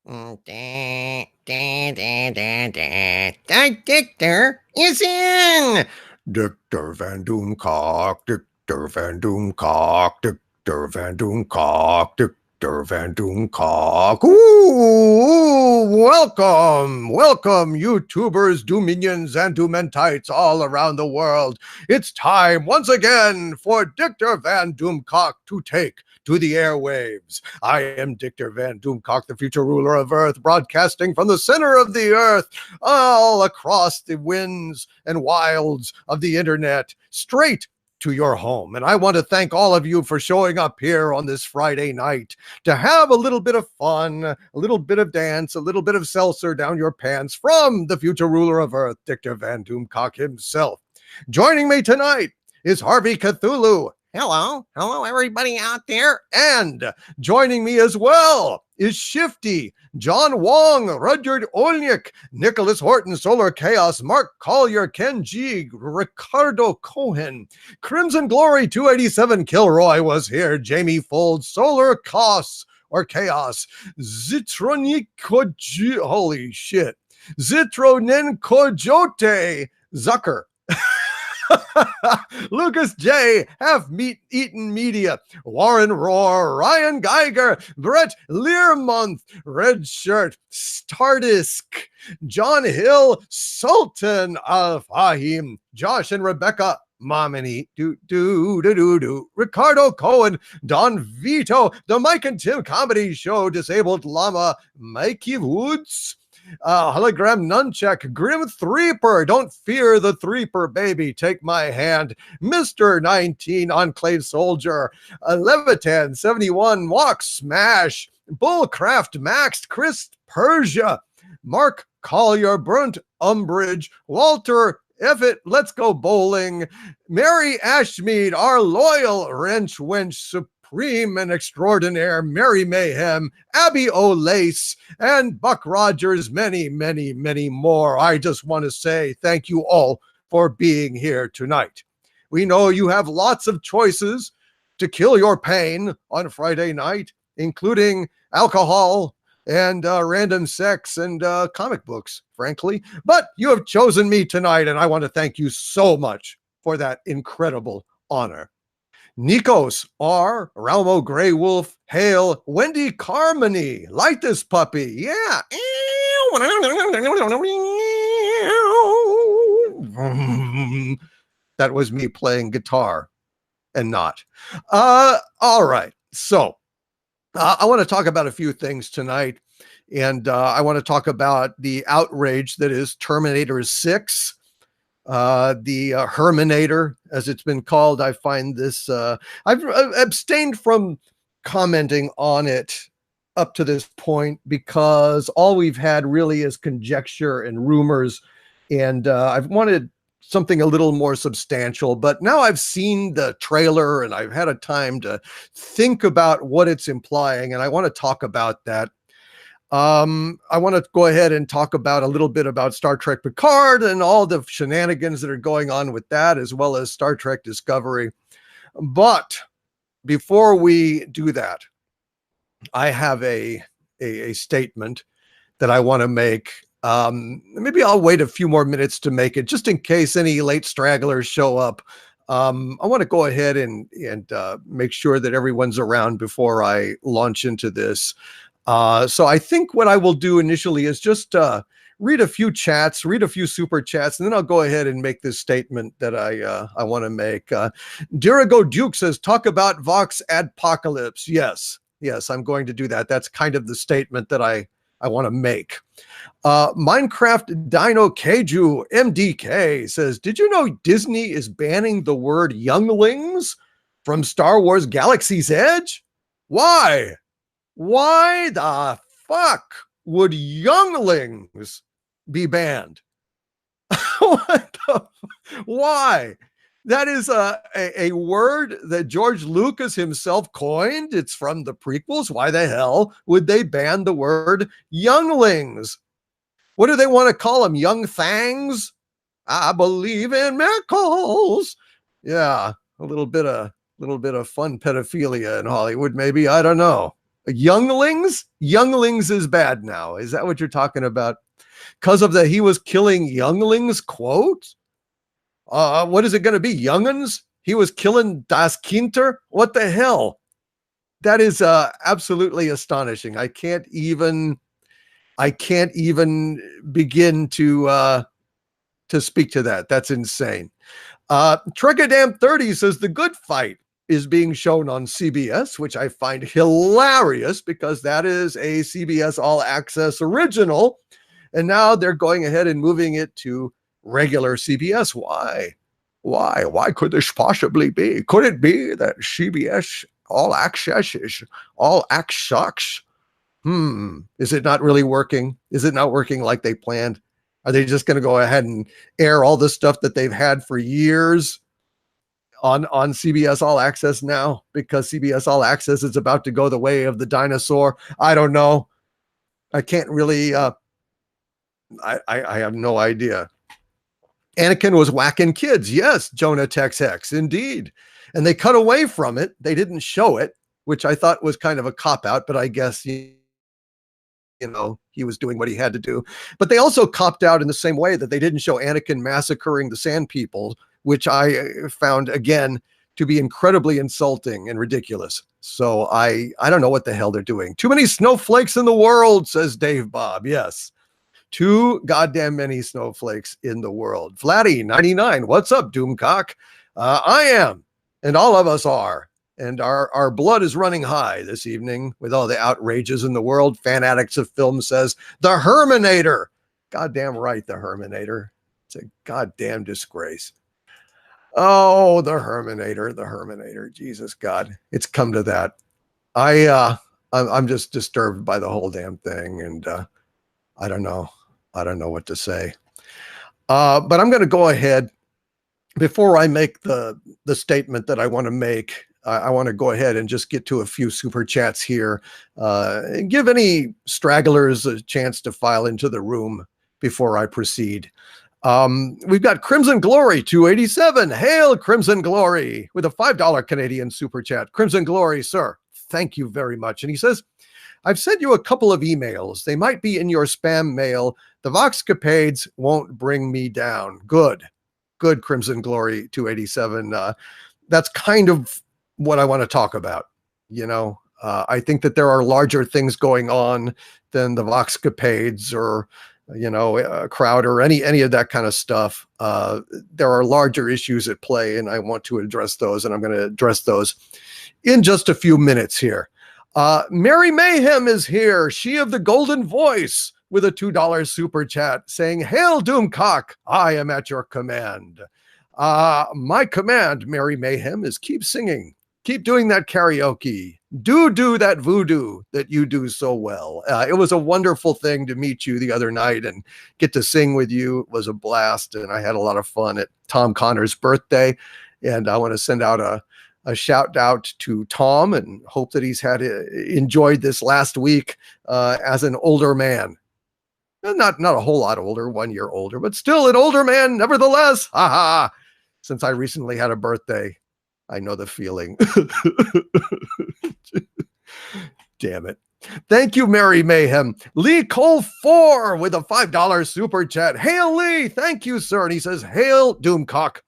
The Dictator is in! Dictor Van Doomcock, Dictor Van Doomcock, Dictor Van Doomcock, Dictor Van Doomcock. Ooh, welcome, YouTubers, Dominions, and Doomentites all around the world. It's time once again for Dictor Van Doomcock to take to the airwaves. I am Dictor Van Doomcock, the future ruler of Earth, broadcasting from the center of the Earth, all across the winds and wilds of the internet, straight to your home. And I want to thank all of you for showing up here on this Friday night to have a little bit of fun, a little bit of dance, a little bit of seltzer down your pants from the future ruler of Earth, Dictor Van Doomcock himself. Joining me tonight is Harvey Cthulhu. Hello, everybody out there. And joining me as well is Shifty, John Wong, Rudyard Olnick, Nicholas Horton, Solar Chaos, Mark Collier, Ken G, Ricardo Cohen, Crimson Glory 287, Kilroy was here, Jamie Fold, Solar Cos or Chaos, holy shit, Zitronenkojote, Zucker. Lucas J, Half Meat Eaten Media, Warren Roar, Ryan Geiger, Brett Learmonth, Red Shirt, Stardisk, John Hill, Sultan Al Fahim, Josh and Rebecca Momini, Ricardo Cohen, Don Vito, the Mike and Tim Comedy Show, Disabled Llama, Mikey Woods, Hologram Nunchuck, Grim Threeper, Don't Fear the Threeper, Baby, Take My Hand, Mr. 19, Enclave Soldier, Levitan 71, Walk Smash, Bullcraft Maxed, Chris Persia, Mark Collier, Burnt Umbridge, Walter Effett, Let's Go Bowling, Mary Ashmead, our loyal wrench wench supreme and extraordinaire, Mary Mayhem, Abby O'Lace, and Buck Rogers, many more. I just want to say thank you all for being here tonight. We know you have lots of choices to kill your pain on Friday night, including alcohol and random sex and comic books, frankly. But you have chosen me tonight, and I want to thank you so much for that incredible honor. Nikos R, Ralmo Grey Wolf, Hale, Wendy Carmony, light this puppy, yeah. That was me playing guitar and not. All right, so I want to talk about a few things tonight, and I want to talk about the outrage that is Terminator 6. The Herminator, as it's been called. I find this, I've abstained from commenting on it up to this point because all we've had really is conjecture and rumors, and I've wanted something a little more substantial, but now I've seen the trailer and I've had a time to think about what it's implying, and I want to talk about that. I want to go ahead and talk about a little bit about Star Trek Picard and all the shenanigans that are going on with that, as well as Star Trek Discovery. But before we do that, I have a statement that I want to make. Maybe I'll wait a few more minutes to make it, just in case any late stragglers show up. I want to go ahead and make sure that everyone's around before I launch into this. So I think what I will do initially is just read a few chats, read a few super chats, and then I'll go ahead and make this statement that I want to make. Dirigo Duke says, talk about Vox Adpocalypse. Yes, I'm going to do that. That's kind of the statement that I want to make. Minecraft Dino Keiju MDK says, did you know Disney is banning the word younglings from Star Wars Galaxy's Edge? Why? Why the fuck would younglings be banned? Why? That is a word that George Lucas himself coined. It's from the prequels. Why the hell would they ban the word younglings? What do they want to call them? Young Thangs? I believe in miracles. Yeah, a little bit of fun pedophilia in Hollywood, maybe. I don't know. Younglings? Younglings is bad now. Is that what you're talking about? Because of the he was killing younglings quote? What is it going to be? Younguns? He was killing Das Kinter? What the hell? That is absolutely astonishing. I can't even begin to speak to that. That's insane. Trickadam 30 says the Good Fight is being shown on CBS, which I find hilarious because that is a CBS All Access original. And now they're going ahead and moving it to regular CBS. Why? Why could this possibly be? Could it be that CBS All Access is All Access? Is it not really working? Is it not working like they planned? Are they just going to go ahead and air all the stuff that they've had for years on CBS All Access now because CBS All Access is about to go the way of the dinosaur? I don't know. I can't really, I have no idea. Anakin was whacking kids. Yes, Jonah Tex Hex, indeed. And they cut away from it. They didn't show it, which I thought was kind of a cop-out, but I guess, you know, he was doing what he had to do. But they also copped out in the same way that they didn't show Anakin massacring the Sand People, which I found, again, to be incredibly insulting and ridiculous. So I don't know what the hell they're doing. Too many snowflakes in the world, says Dave Bob. Yes. Too goddamn many snowflakes in the world. Flatty 99, what's up, Doomcock? I am, and all of us are. And our blood is running high this evening with all the outrages in the world. Fan Addicts of Film says, the Herminator. Goddamn right, the Herminator. It's a goddamn disgrace. Oh, the Herminator. Jesus God, it's come to that. I'm just disturbed by the whole damn thing, and I don't know what to say. But I'm going to go ahead before I make the statement that I want to make. I want to go ahead and just get to a few super chats here and give any stragglers a chance to file into the room before I proceed. We've got Crimson Glory 287. Hail Crimson Glory with a $5 Canadian super chat. Crimson Glory, sir, thank you very much. And he says, I've sent you a couple of emails. They might be in your spam mail. The Voxcapades won't bring me down. Good, Crimson Glory 287. That's kind of what I want to talk about. You know, I think that there are larger things going on than the Voxcapades or, you know, a crowd or any of that kind of stuff. There are larger issues at play, and I want to address those, and I'm going to address those in just a few minutes here. Mary Mayhem is here. She of the Golden Voice with a $2 super chat saying, Hail Doomcock, I am at your command. My command, Mary Mayhem, is keep singing. Keep doing that karaoke. Do that voodoo that you do so well. It was a wonderful thing to meet you the other night and get to sing with you. It was a blast, and I had a lot of fun at Tom Connor's birthday. And I want to send out a shout out to Tom and hope that he's enjoyed this last week as an older man. Not a whole lot older, 1 year older, but still an older man nevertheless. Ha ha. Since I recently had a birthday, I know the feeling. Damn it. Thank you, Mary Mayhem. Lee Cole 4 with a $5 super chat. Hail Lee. Thank you, sir. And he says, Hail Doomcock.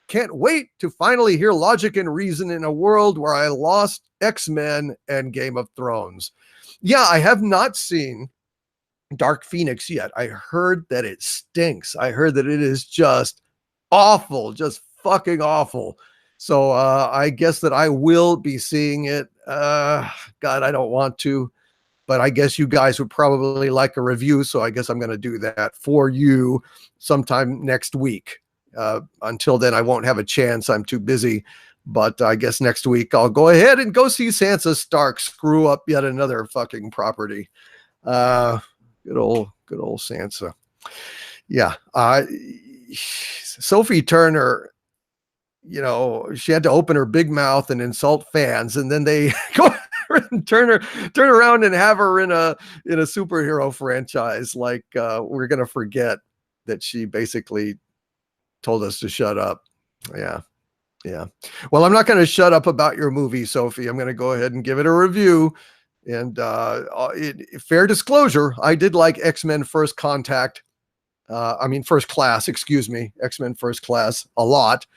Can't wait to finally hear logic and reason in a world where I lost X-Men and Game of Thrones. Yeah, I have not seen Dark Phoenix yet. I heard that it stinks. I heard that it is just awful, just fucking awful. So I guess that I will be seeing it. God, I don't want to, but I guess you guys would probably like a review. So I guess I'm going to do that for you sometime next week. Until then, I won't have a chance. I'm too busy. But I guess next week I'll go ahead and go see Sansa Stark screw up yet another fucking property. Good old Sansa. Yeah. Sophie Turner, you know, she had to open her big mouth and insult fans, and then they go and turn around and have her in a superhero franchise. Like we're gonna forget that she basically told us to shut up. Yeah. Well, I'm not going to shut up about your movie, Sophie. I'm going to go ahead and give it a review. And fair disclosure, I did like X-Men First Contact. First Class, excuse me, X-Men First Class a lot.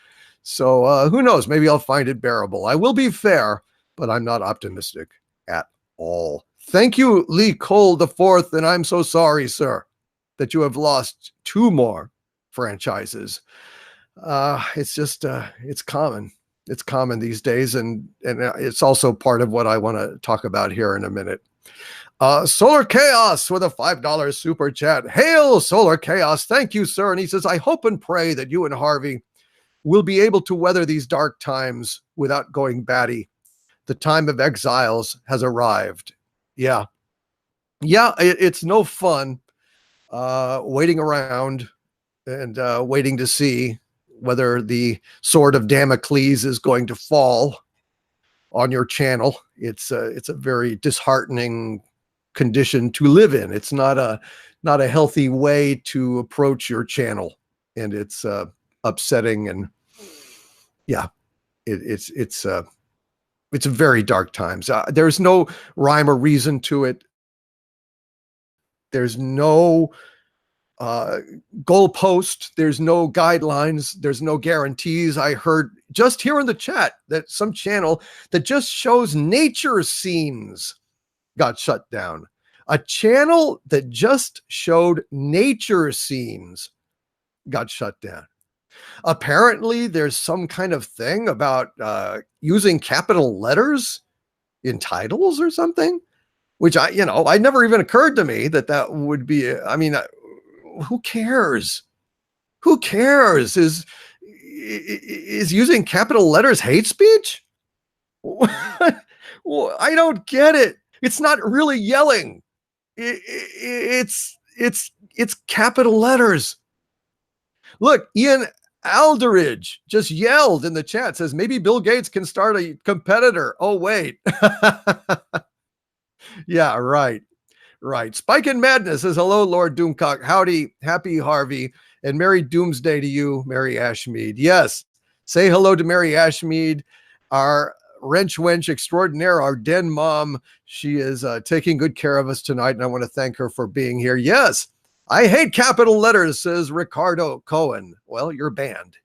So who knows? Maybe I'll find it bearable. I will be fair, but I'm not optimistic at all. Thank you, Lee Cole the Fourth, and I'm so sorry, sir, that you have lost 2 more franchises. It's just it's common. It's common these days, and it's also part of what I want to talk about here in a minute. Solar Chaos with a $5 super chat. Hail, Solar Chaos. Thank you, sir. And he says, I hope and pray that you and Harvey will be able to weather these dark times without going batty. The time of exiles has arrived. Yeah. It's no fun waiting around and waiting to see whether the sword of Damocles is going to fall on your channel. It's a very disheartening condition to live in. It's not a healthy way to approach your channel, and it's upsetting. And yeah, it's very dark times. There's no rhyme or reason to it. There's no goalpost. There's no guidelines. There's no guarantees. I heard just here in the chat that some channel that just shows nature scenes got shut down. A channel that just showed nature scenes got shut down. Apparently, there's some kind of thing about using capital letters in titles or something, which I never even occurred to me that would be. I mean, who cares? Who cares? Is using capital letters hate speech? Well, I don't get it. It's not really yelling. It's capital letters. Look, Ian Alderidge just yelled in the chat, says maybe Bill Gates can start a competitor. Oh, wait. Yeah, right. Spike and Madness says, hello, Lord Doomcock. Howdy, happy Harvey, and Merry Doomsday to you, Mary Ashmead. Yes, say hello to Mary Ashmead, our wrench wench extraordinaire, our den mom. She is taking good care of us tonight, and I want to thank her for being here. Yes, I hate capital letters, says Ricardo Cohen. Well, you're banned.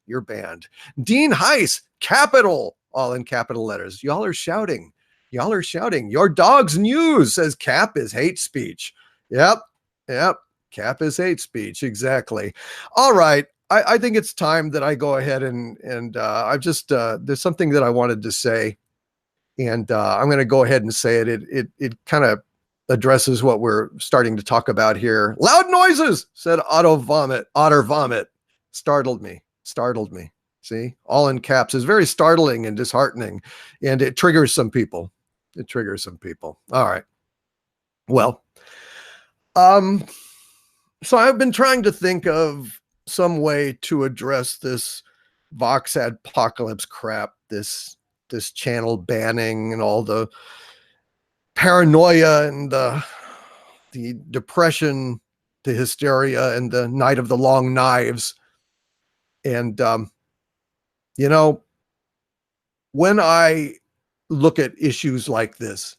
Dean Heiss, capital, all in capital letters. Y'all are shouting. Your dog's news, says Cap is hate speech. Yep. Cap is hate speech. Exactly. All right. I think it's time that I go ahead and I've just, there's something that I wanted to say, and I'm going to go ahead and say it. It kind of addresses what we're starting to talk about here. Loud noises, said Otter Vomit. Startled me. See, all in caps is very startling and disheartening, and it triggers some people. All right. Well, so I've been trying to think of some way to address this Vox apocalypse crap, this channel banning and all the paranoia and the depression, the hysteria, and the night of the long knives. And when I look at issues like this,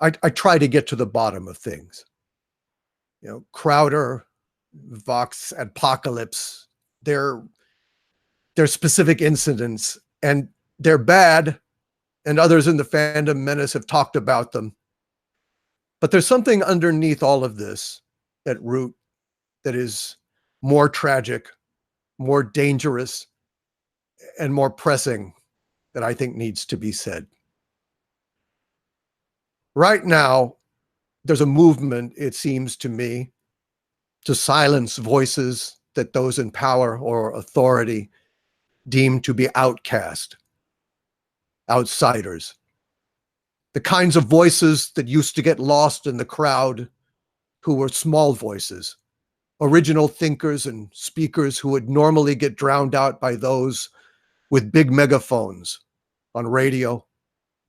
I try to get to the bottom of things. Crowder, Vox apocalypse, they're specific incidents, and they're bad, and others in the fandom menace have talked about them. But there's something underneath all of this at root that is more tragic, more dangerous, and more pressing that I think needs to be said. Right now, there's a movement, it seems to me, to silence voices that those in power or authority deem to be outcast, outsiders. The kinds of voices that used to get lost in the crowd, who were small voices, original thinkers and speakers who would normally get drowned out by those with big megaphones on radio,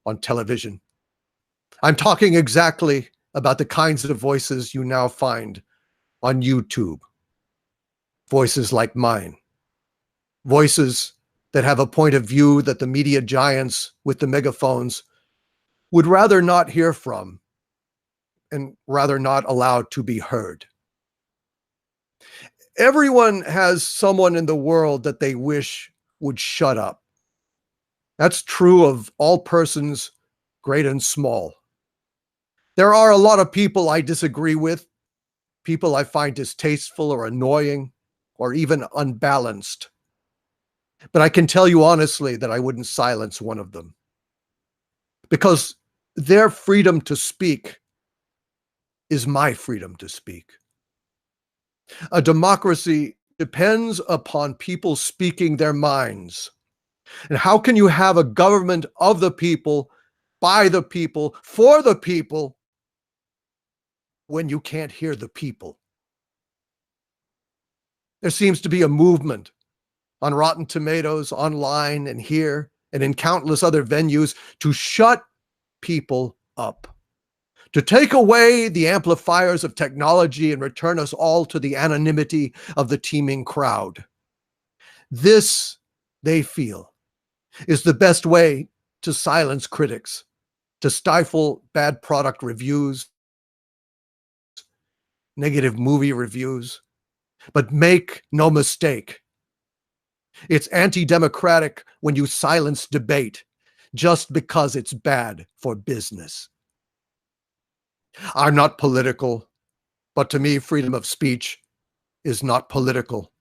on television. I'm talking exactly about the kinds of voices you now find on YouTube. Voices like mine. Voices that have a point of view that the media giants with the megaphones would rather not hear from and rather not allowed to be heard. Everyone has someone in the world that they wish would shut up. That's true of all persons, great and small. There are a lot of people I disagree with, people I find distasteful or annoying or even unbalanced. But I can tell you honestly that I wouldn't silence one of them because their freedom to speak is my freedom to speak. A democracy depends upon people speaking their minds. And how can you have a government of the people, by the people, for the people, when you can't hear the people? There seems to be a movement on Rotten Tomatoes, online, and here, and in countless other venues to shut people up, to take away the amplifiers of technology and return us all to the anonymity of the teeming crowd. This, they feel, is the best way to silence critics, to stifle bad product reviews, negative movie reviews. But make no mistake, it's anti-democratic when you silence debate just because it's bad for business. I'm not political, but to me, freedom of speech is not political.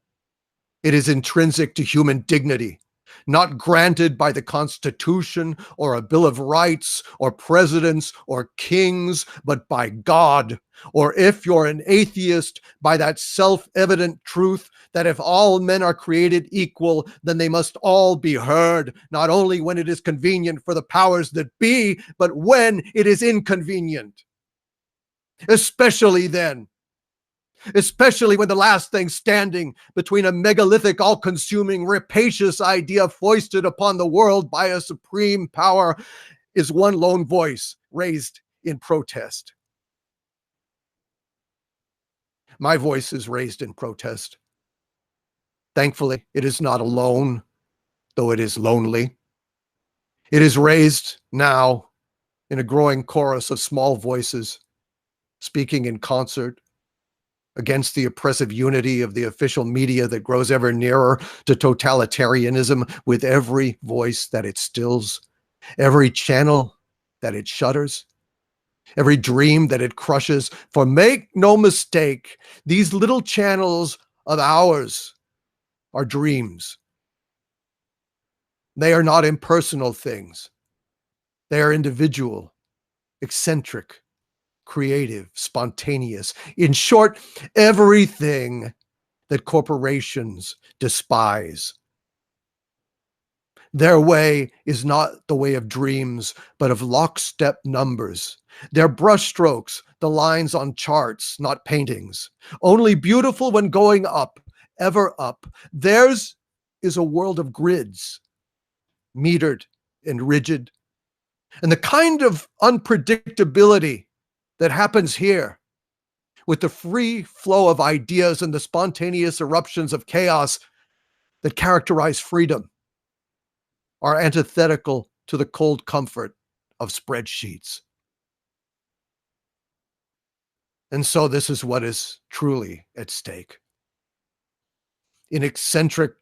It is intrinsic to human dignity, not granted by the Constitution or a Bill of Rights or presidents or kings, but by God. Or if you're an atheist, by that self-evident truth that if all men are created equal, then they must all be heard, not only when it is convenient for the powers that be, but when it is inconvenient. Especially then. Especially when the last thing standing between a megalithic, all-consuming, rapacious idea foisted upon the world by a supreme power is one lone voice raised in protest. My voice is raised in protest. Thankfully, it is not alone, though it is lonely. It is raised now in a growing chorus of small voices, speaking in concert, against the oppressive unity of the official media that grows ever nearer to totalitarianism with every voice that it stills, every channel that it shutters, every dream that it crushes. For make no mistake, these little channels of ours are dreams. They are not impersonal things. They are individual, eccentric, creative, spontaneous. In short, everything that corporations despise. Their way is not the way of dreams, but of lockstep numbers. Their brushstrokes, the lines on charts, not paintings. Only beautiful when going up, ever up. Theirs is a world of grids, metered and rigid. And the kind of unpredictability that happens here with the free flow of ideas and the spontaneous eruptions of chaos that characterize freedom are antithetical to the cold comfort of spreadsheets. And so this is what is truly at stake. In eccentric,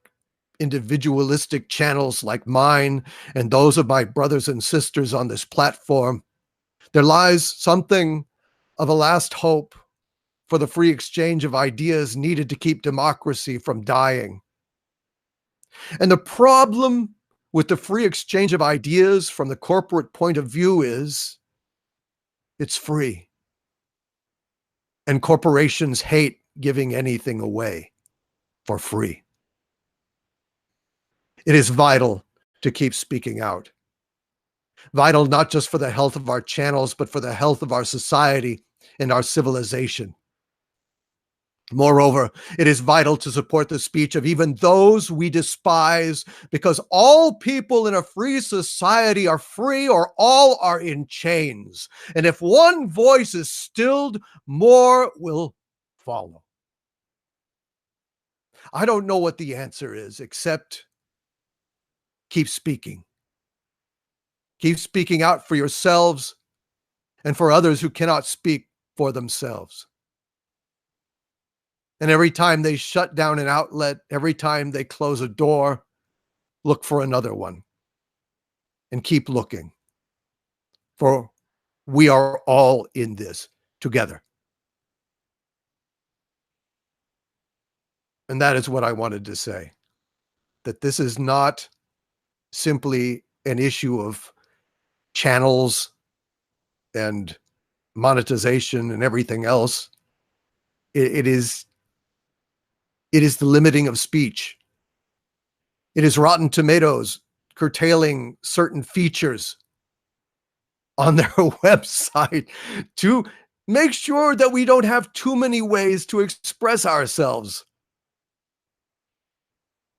individualistic channels like mine and those of my brothers and sisters on this platform, there lies something of a last hope for the free exchange of ideas needed to keep democracy from dying. And the problem with the free exchange of ideas from the corporate point of view is it's free. And corporations hate giving anything away for free. It is vital to keep speaking out. Vital not just for the health of our channels, but for the health of our society and our civilization. Moreover, it is vital to support the speech of even those we despise, because all people in a free society are free or all are in chains. And if one voice is stilled, more will follow. I don't know what the answer is, except keep speaking. Keep speaking out for yourselves and for others who cannot speak for themselves. And every time they shut down an outlet, every time they close a door, look for another one and keep looking. For we are all in this together. And that is what I wanted to say, that this is not simply an issue of channels and monetization and everything else. It is the limiting of speech. It is Rotten Tomatoes curtailing certain features on their website to make sure that we don't have too many ways to express ourselves.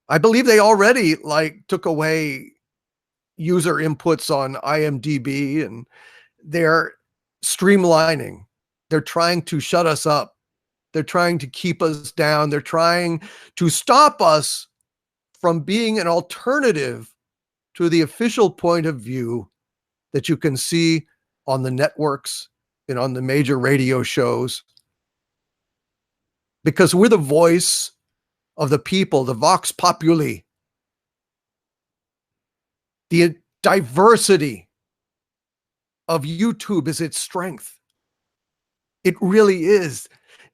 I believe they already took away user inputs on IMDb, and they're streamlining. They're trying to shut us up. They're trying to keep us down. They're trying to stop us from being an alternative to the official point of view that you can see on the networks and on the major radio shows. Because we're the voice of the people, the vox populi. The diversity of YouTube is its strength. It really is.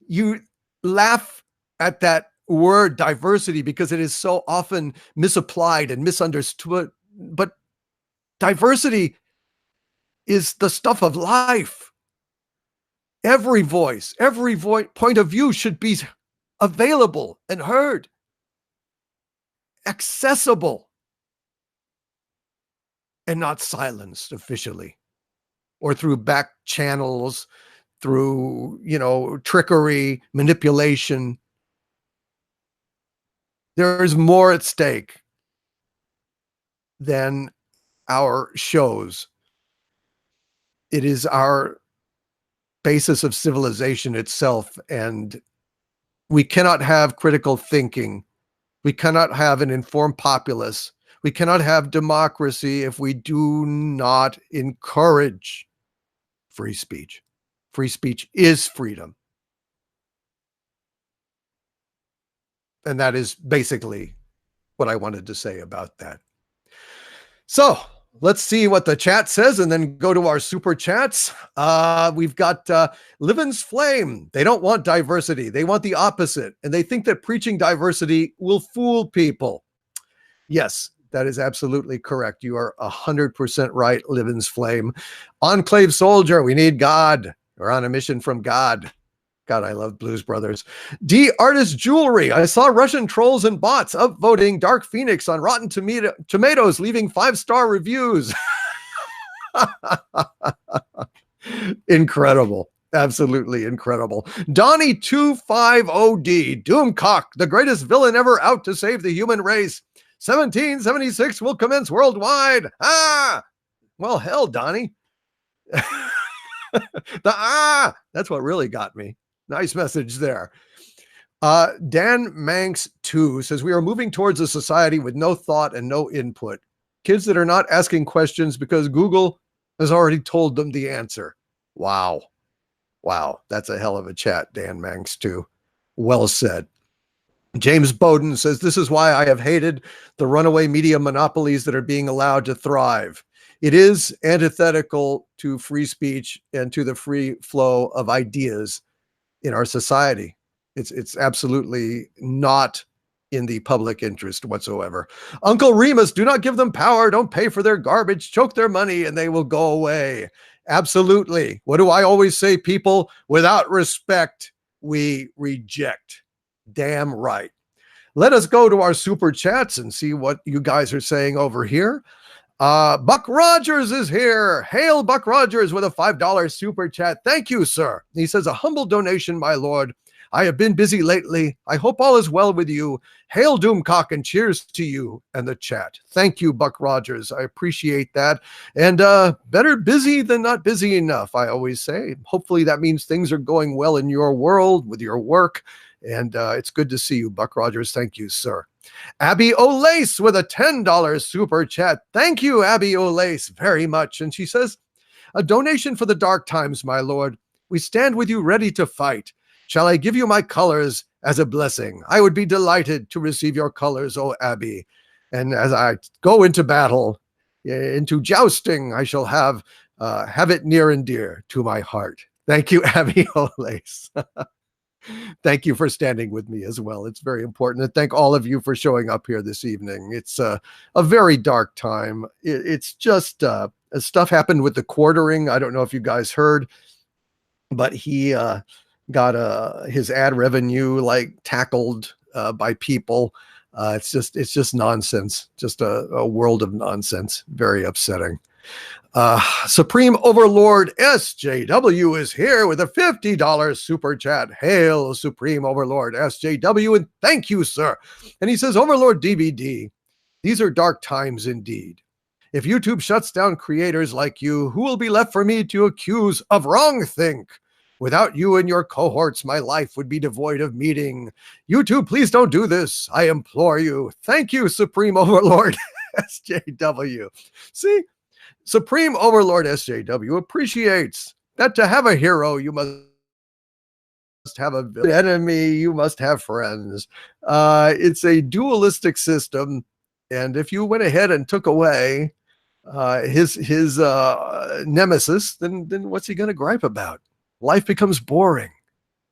You laugh at that word diversity because it is so often misapplied and misunderstood. But diversity is the stuff of life. Every voice, point of view should be available and heard, accessible, and not silenced officially or through back channels, through, trickery, manipulation. There is more at stake than our shows. It is our basis of civilization itself, and we cannot have critical thinking. We cannot have an informed populace. We cannot have democracy if we do not encourage free speech. Free speech is freedom. And that is basically what I wanted to say about that. So let's see what the chat says and then go to our super chats. We've got Livin's Flame. They don't want diversity. They want the opposite. And they think that preaching diversity will fool people. Yes, that is absolutely correct. You are 100% right, Livin's Flame. Enclave Soldier, we need God. We're on a mission from God. God, I love Blues Brothers. D Artist Jewelry. I saw Russian trolls and bots upvoting Dark Phoenix on Rotten Tomatoes, leaving 5-star reviews. Incredible. Absolutely incredible. Donnie250D. Doomcock, the greatest villain ever out to save the human race. 1776 will commence worldwide. Well, hell, Donnie. That's what really got me. Nice message there. Dan Manx 2 says, we are moving towards a society with no thought and no input. Kids that are not asking questions because Google has already told them the answer. Wow. That's a hell of a chat, Dan Manx 2. Well said. James Bowden says, this is why I have hated the runaway media monopolies that are being allowed to thrive. It is antithetical to free speech and to the free flow of ideas in our society. It's absolutely not in the public interest whatsoever. Uncle Remus, do not give them power. Don't pay for their garbage. Choke their money and they will go away. Absolutely. What do I always say, people? Without respect, we reject. Damn right. Let us go to our super chats and see what you guys are saying over here. Buck Rogers is here. Hail Buck Rogers with a $5 super chat. Thank you, sir. He says, a humble donation, my lord. I have been busy lately. I hope all is well with you. Hail Doomcock and cheers to you and the chat. Thank you, Buck Rogers. I appreciate that. And better busy than not busy enough, I always say. Hopefully that means things are going well in your world with your work. And it's good to see you, Buck Rogers. Thank you, sir. Abby Olace with a $10 super chat. Thank you, Abby Olace, very much. And she says, a donation for the dark times, my lord. We stand with you ready to fight. Shall I give you my colors as a blessing? I would be delighted to receive your colors, O Abby. And as I go into battle, into jousting, I shall have it near and dear to my heart. Thank you, Abby Olace. Thank you for standing with me as well. It's very important. And thank all of you for showing up here this evening. It's a very dark time. It's just stuff happened with the quartering. I don't know if you guys heard, but he got his ad revenue like tackled by people. It's just nonsense. Just a world of nonsense. Very upsetting. Supreme Overlord SJW is here with a $50 super chat. Hail, Supreme Overlord SJW, and thank you, sir. And he says, Overlord DVD, these are dark times indeed. If YouTube shuts down creators like you, who will be left for me to accuse of wrongthink? Without you and your cohorts, my life would be devoid of meaning. YouTube, please don't do this. I implore you. Thank you, Supreme Overlord SJW. See? Supreme Overlord SJW appreciates that to have a hero, you must have an enemy, you must have friends. It's a dualistic system, and if you went ahead and took away his nemesis, then what's he going to gripe about? Life becomes boring.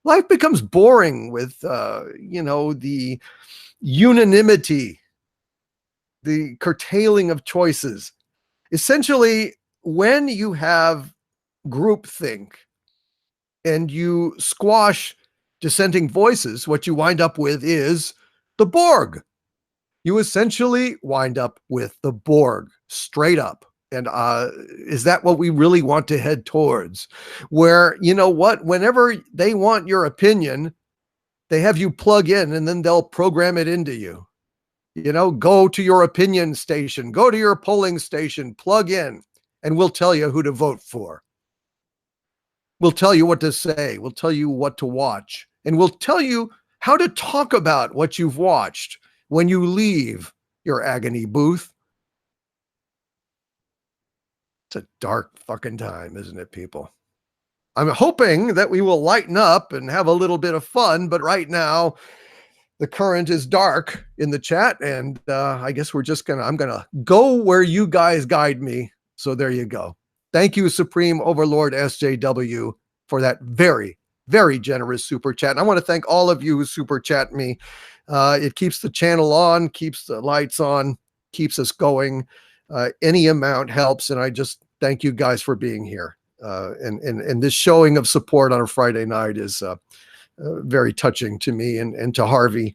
Life becomes boring with the unanimity, the curtailing of choices. Essentially, when you have groupthink and you squash dissenting voices, what you wind up with is the Borg. You essentially wind up with the Borg, straight up. And is that what we really want to head towards? Where, you know what, whenever they want your opinion, they have you plug in and then they'll program it into you. You know, go to your opinion station, go to your polling station, plug in, and we'll tell you who to vote for. We'll tell you what to say. We'll tell you what to watch. And we'll tell you how to talk about what you've watched when you leave your agony booth. It's a dark fucking time, isn't it, people? I'm hoping that we will lighten up and have a little bit of fun, but right now, the current is dark in the chat, and I guess I'm gonna go where you guys guide me. So there you go. Thank you, Supreme Overlord SJW, for that very, very generous super chat. And I want to thank all of you who super chat me. It keeps the channel on, keeps the lights on, keeps us going. Any amount helps, and I just thank you guys for being here. And this showing of support on a Friday night is very touching to me and to Harvey,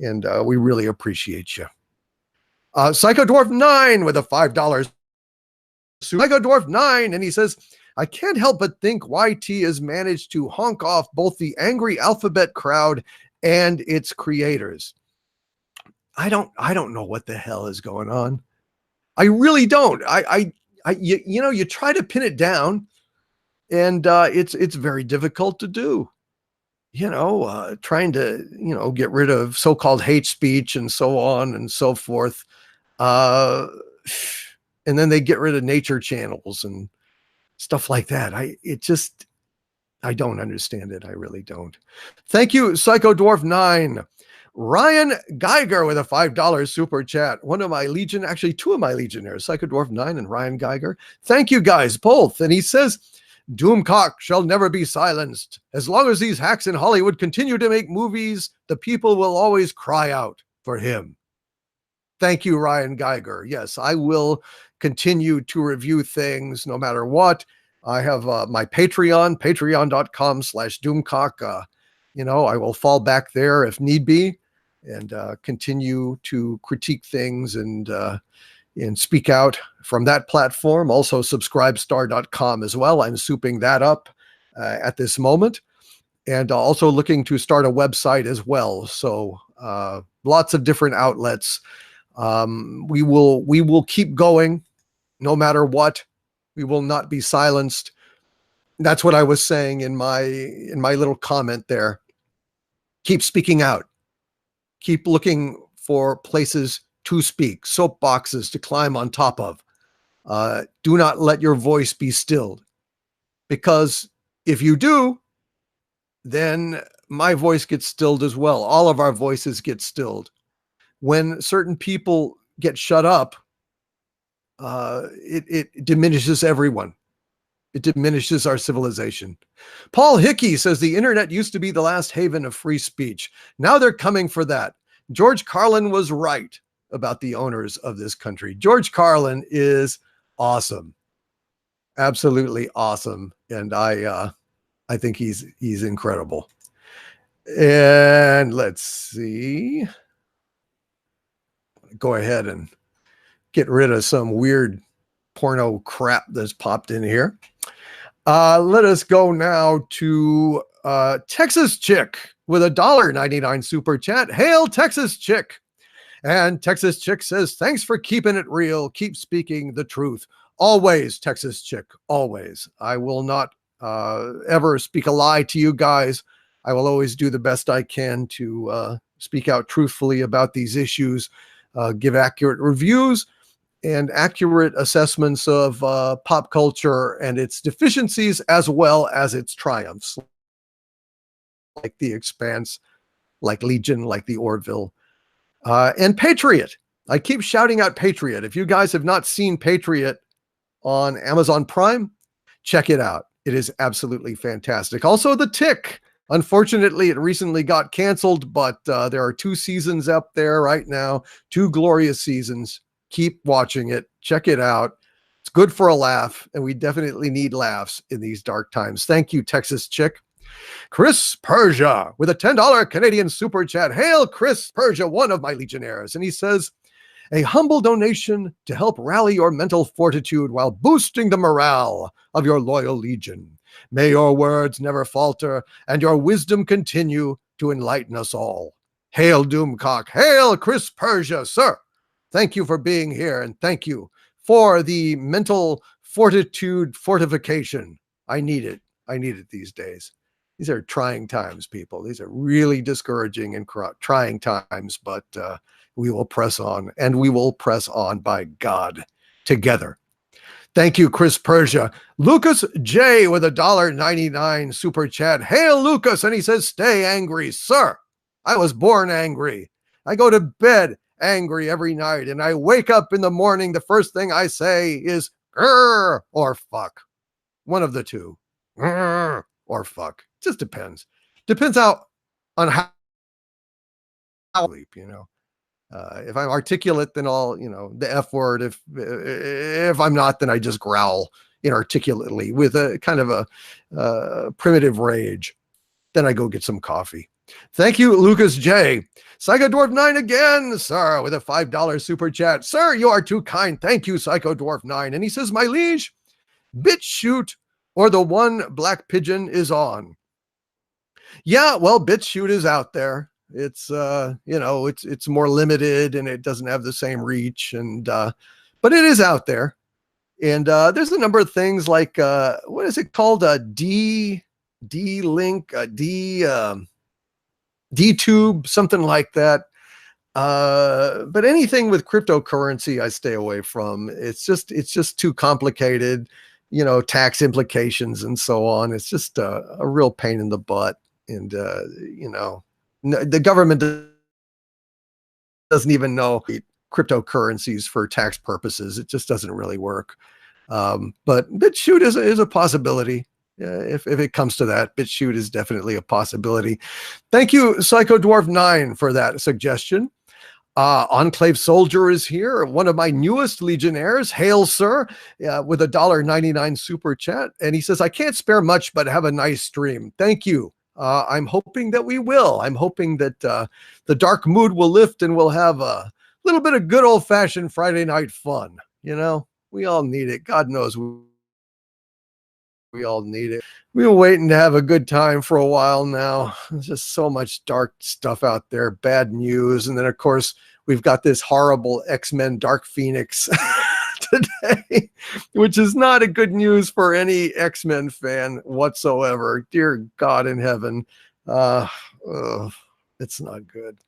and we really appreciate you. Psycho Dwarf 9 with a $5 Psycho Dwarf 9, and he says, I can't help but think YT has managed to honk off both the angry alphabet crowd and its creators. I don't know what the hell is going on. I really don't. You try to pin it down, and it's very difficult to do. Trying to, get rid of so-called hate speech and so on and so forth. And then they get rid of nature channels and stuff like that. I don't understand it. I really don't. Thank you, Psycho Dwarf 9. Ryan Geiger with a $5 super chat. One of my legion, actually two of my legionnaires, Psycho Dwarf 9 and Ryan Geiger. Thank you guys both. And he says, Doomcock shall never be silenced. As long as these hacks in Hollywood continue to make movies, the people will always cry out for him. Thank you, Ryan Geiger. Yes, I will continue to review things no matter what. I have my Patreon, patreon.com/Doomcock. I will fall back there if need be and continue to critique things and speak out from that platform. Also, subscribestar.com as well. I'm souping that up at this moment, and also looking to start a website as well. So lots of different outlets. We will keep going no matter what. We will not be silenced. That's what I was saying in my little comment there. Keep speaking out. Keep looking for places to speak, soapboxes to climb on top of. Do not let your voice be stilled, because if you do, then my voice gets stilled as well. All of our voices get stilled. When certain people get shut up, it diminishes everyone. It diminishes our civilization. Paul Hickey says the internet used to be the last haven of free speech. Now they're coming for that. George Carlin was right about the owners of this country. George Carlin is awesome. Absolutely awesome. And I think he's incredible. And let's see. Go ahead and get rid of some weird porno crap that's popped in here. Let us go now to Texas Chick with a $1.99 super chat. Hail Texas Chick. And Texas Chick says, thanks for keeping it real. Keep speaking the truth. Always, Texas Chick, always. I will not ever speak a lie to you guys. I will always do the best I can to speak out truthfully about these issues, give accurate reviews and accurate assessments of pop culture and its deficiencies as well as its triumphs, like The Expanse, like Legion, like The Orville, and Patriot. I keep shouting out Patriot. If you guys have not seen Patriot on Amazon Prime, check it out. It is absolutely fantastic. Also, The Tick. Unfortunately, it recently got canceled, but there are 2 seasons up there right now, 2 glorious seasons. Keep watching it. Check it out. It's good for a laugh, and we definitely need laughs in these dark times. Thank you, Texas Chick. Chris Persia with a $10 Canadian super chat. Hail, Chris Persia, one of my Legionnaires. And he says, a humble donation to help rally your mental fortitude while boosting the morale of your loyal Legion. May your words never falter and your wisdom continue to enlighten us all. Hail, Doomcock. Hail, Chris Persia, sir. Thank you for being here, and thank you for the mental fortitude fortification. I need it. I need it these days. These are trying times, people. These are really discouraging and trying times, but we will press on, and we will press on by God together. Thank you, Chris Persia. Lucas J with a $1.99 super chat. Hail, Lucas. And he says, stay angry, sir. I was born angry. I go to bed angry every night, and I wake up in the morning. The first thing I say is grr or fuck. One of the two. Grr or fuck. Just depends. Depends on how I sleep, you know. If I'm articulate, then I'll, the F word. If I'm not, then I just growl inarticulately with a kind of a primitive rage. Then I go get some coffee. Thank you, Lucas J. Psycho Dwarf 9 again, sir, with a $5 super chat. Sir, you are too kind. Thank you, Psycho Dwarf 9. And he says, my liege, bit shoot or the one black pigeon is on. Yeah, well, BitChute is out there. It's it's more limited and it doesn't have the same reach, and but it is out there. And there's a number of things like what is it called? D-Link, D-Tube, something like that. But anything with cryptocurrency I stay away from. It's just too complicated, tax implications and so on. It's just a real pain in the butt. And the government doesn't even know cryptocurrencies for tax purposes. It just doesn't really work. But BitChute is a possibility. If it comes to that, BitChute is definitely a possibility. Thank you, Psycho Dwarf 9, for that suggestion. Enclave Soldier is here, one of my newest Legionnaires. Hail, sir, with a $1.99 super chat. And he says, I can't spare much, but have a nice stream. Thank you. I'm hoping that we will. I'm hoping that the dark mood will lift and we'll have a little bit of good old-fashioned Friday night fun. We all need it. God knows we all need it. We've been waiting to have a good time for a while now. There's just so much dark stuff out there, bad news. And then, of course, we've got this horrible X-Men Dark Phoenix today, which is not a good news for any X-Men fan whatsoever. Dear God in heaven. It's not good.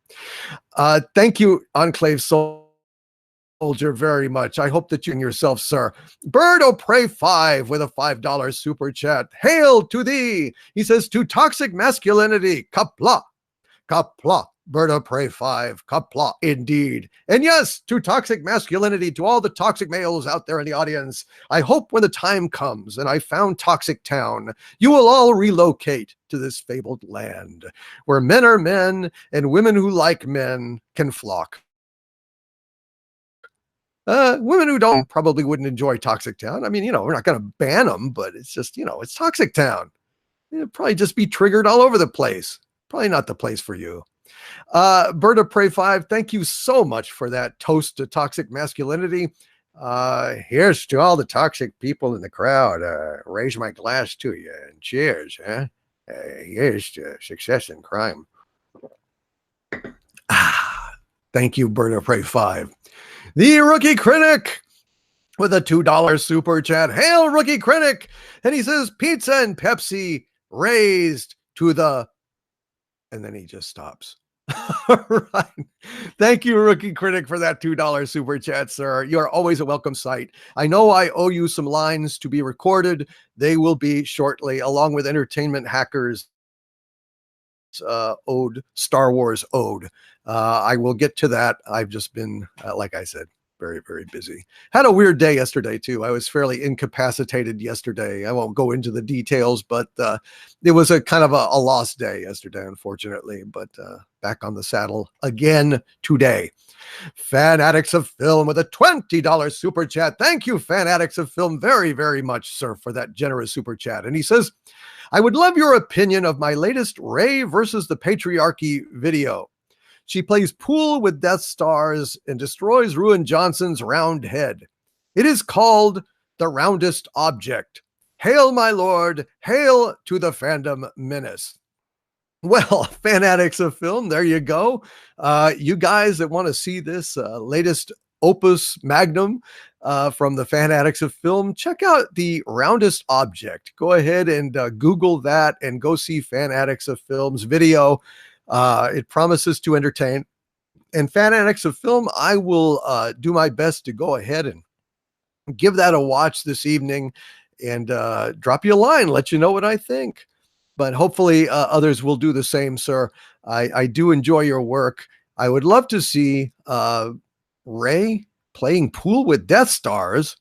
Thank you, Enclave Soldier, very much. I hope that you and yourself, sir. Bird O' Prey 5 with a $5 super chat. Hail to thee. He says, to toxic masculinity. Kapla. Kapla. Bird of Prey 5. Kapla. Indeed. And yes, to toxic masculinity, to all the toxic males out there in the audience, I hope when the time comes and I found Toxic Town, you will all relocate to this fabled land where men are men and women who like men can flock. Women who don't probably wouldn't enjoy Toxic Town. I mean, we're not going to ban them, but it's just, it's Toxic Town. It'd probably just be triggered all over the place. Probably not the place for you. Bird of Prey 5, thank you so much for that toast to toxic masculinity. Here's to all the toxic people in the crowd. Raise my glass to you and cheers. Here's to success in crime. Thank you, Bird of Prey 5. The Rookie Critic with a $2 super chat. Hail, Rookie Critic. And he says, pizza and Pepsi raised to the... And then he just stops. All right. Thank you, Rookie Critic, for that $2 super chat, sir. You are always a welcome sight. I know I owe you some lines to be recorded. They will be shortly, along with Entertainment Hackers ode, Star Wars ode. I will get to that. I've just been, like I said, very, very busy. Had a weird day yesterday, too. I was fairly incapacitated yesterday. I won't go into the details, but it was a kind of a lost day yesterday, unfortunately. But back on the saddle again today. Fan Addicts of Film with a $20 super chat. Thank you, Fan Addicts of Film, very, very much, sir, for that generous super chat. And he says, I would love your opinion of my latest Rey versus the Patriarchy video. She plays pool with Death Stars and destroys Ruin Johnson's round head. It is called The Roundest Object. Hail, my lord. Hail to the fandom menace. Well, Fan Addicts of Film, there you go. You guys that want to see this latest opus magnum from the Fan Addicts of Film, check out The Roundest Object. Go ahead and Google that and go see Fan Addicts of Film's video. It promises to entertain. And Fan Addicts of Film, I will do my best to go ahead and give that a watch this evening and drop you a line, let you know what I think. But hopefully others will do the same, sir. I do enjoy your work. I would love to see Rey playing pool with Death Stars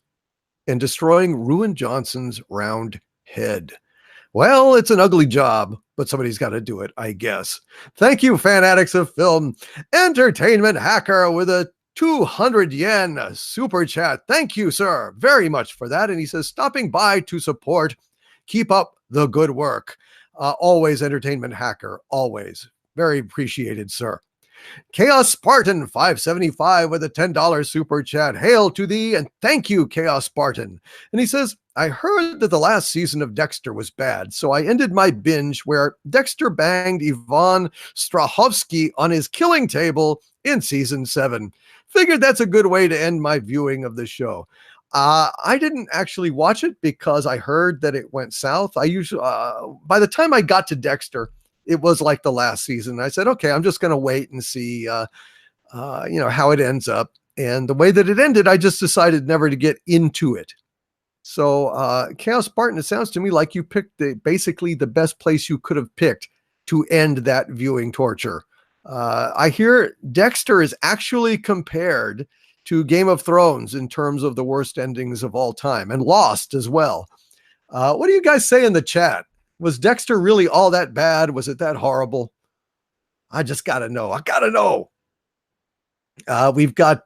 and destroying Ruin Johnson's round head. Well, it's an ugly job, but somebody's got to do it, I guess. Thank you, Fan Addicts of Film. Entertainment Hacker with a 200 yen super chat. Thank you, sir, very much for that. And he says, stopping by to support. Keep up the good work. Always Entertainment Hacker, always. Very appreciated, sir. Chaos Spartan 575 with a $10 super chat. Hail to thee and thank you, Chaos Spartan. And he says, I heard that the last season of Dexter was bad, so I ended my binge where Dexter banged Ivan Strahovski on his killing table in season 7. Figured that's a good way to end my viewing of the show. I didn't actually watch it because I heard that it went south. I usually, by the time I got to Dexter, it was like the last season. I said, okay, I'm just going to wait and see, how it ends up. And the way that it ended, I just decided never to get into it. So Chaos Spartan, it sounds to me like you picked basically the best place you could have picked to end that viewing torture. I hear Dexter is actually compared to Game of Thrones in terms of the worst endings of all time, and Lost as well. What do you guys say in the chat? Was Dexter really all that bad? Was it that horrible? I just got to know. I got to know. We've got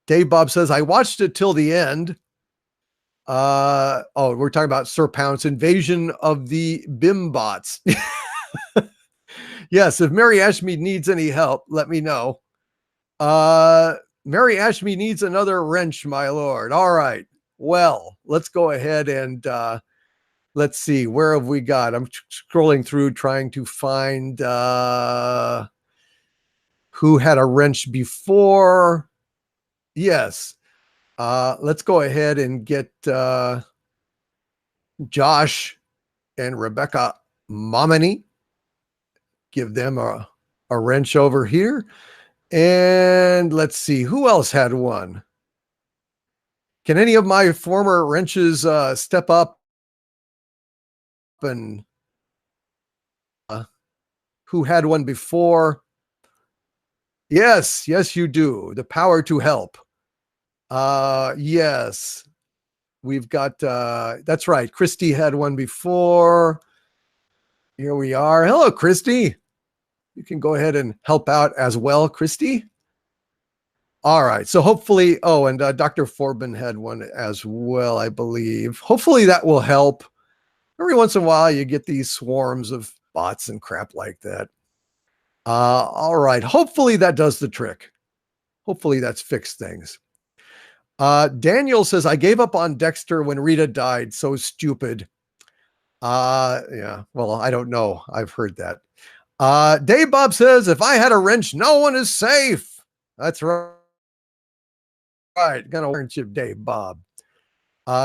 Dave Bob says, I watched it till the end. We're talking about Sir Pounce, Invasion of the Bimbots. Yes, if Mary Ashmead needs any help, let me know. Mary Ashmead needs another wrench, my lord. All right. Well, let's go ahead and let's see. Where have we got? I'm scrolling through trying to find who had a wrench before. Yes. Let's go ahead and get Josh and Rebecca Momini. give them a wrench over here. And let's see, who else had one? Can any of my former wrenches step up and who had one before? Yes, yes, you do. The power to help. Yes, we've got, that's right. Christy had one before. Here we are. Hello, Christy. You can go ahead and help out as well, Christy. All right. So hopefully, oh, and Dr. Forbin had one as well, I believe. Hopefully that will help. Every once in a while, you get these swarms of bots and crap like that. All right. Hopefully that does the trick. Hopefully that's fixed things. Daniel says, I gave up on Dexter when Rita died. So stupid. Yeah. Well, I don't know. I've heard that. Dave Bob says, if I had a wrench, no one is safe. That's right. Gonna wrench you, Dave Bob.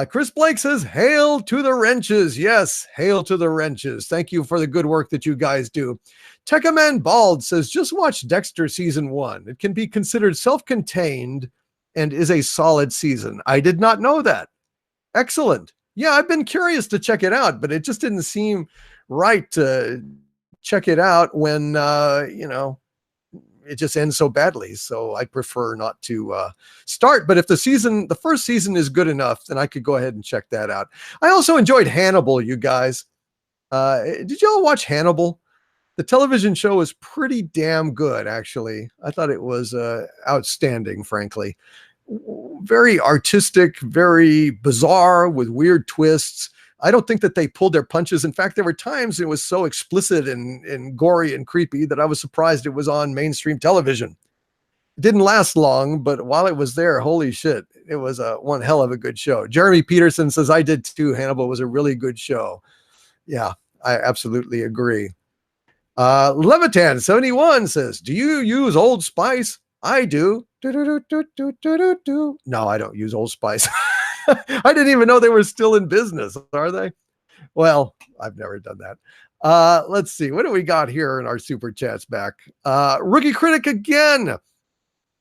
Chris Blake says, hail to the wrenches. Yes, hail to the wrenches. Thank you for the good work that you guys do. Tekaman Bald says, just watch Dexter season 1. It can be considered self-contained and is a solid season. I did not know that. Excellent. Yeah, I've been curious to check it out, but it just didn't seem right to check it out when, you know, it just ends so badly. So I prefer not to start. But if the first season is good enough, then I could go ahead and check that out. I also enjoyed Hannibal, you guys. Did y'all watch Hannibal? The television show was pretty damn good, actually. I thought it was outstanding, frankly. Very artistic, very bizarre with weird twists. I don't think that they pulled their punches. In fact, there were times it was so explicit and gory and creepy that I was surprised it was on mainstream television. It didn't last long, but while it was there, holy shit, it was one hell of a good show. Jeremy Peterson says, I did too. Hannibal was a really good show. Yeah, I absolutely agree. Levitan71 says, do you use Old Spice? I do. No, I don't use Old Spice. I didn't even know they were still in business. Are they? Well, I've never done that. Let's see. What do we got here in our super chats back? Rookie Critic again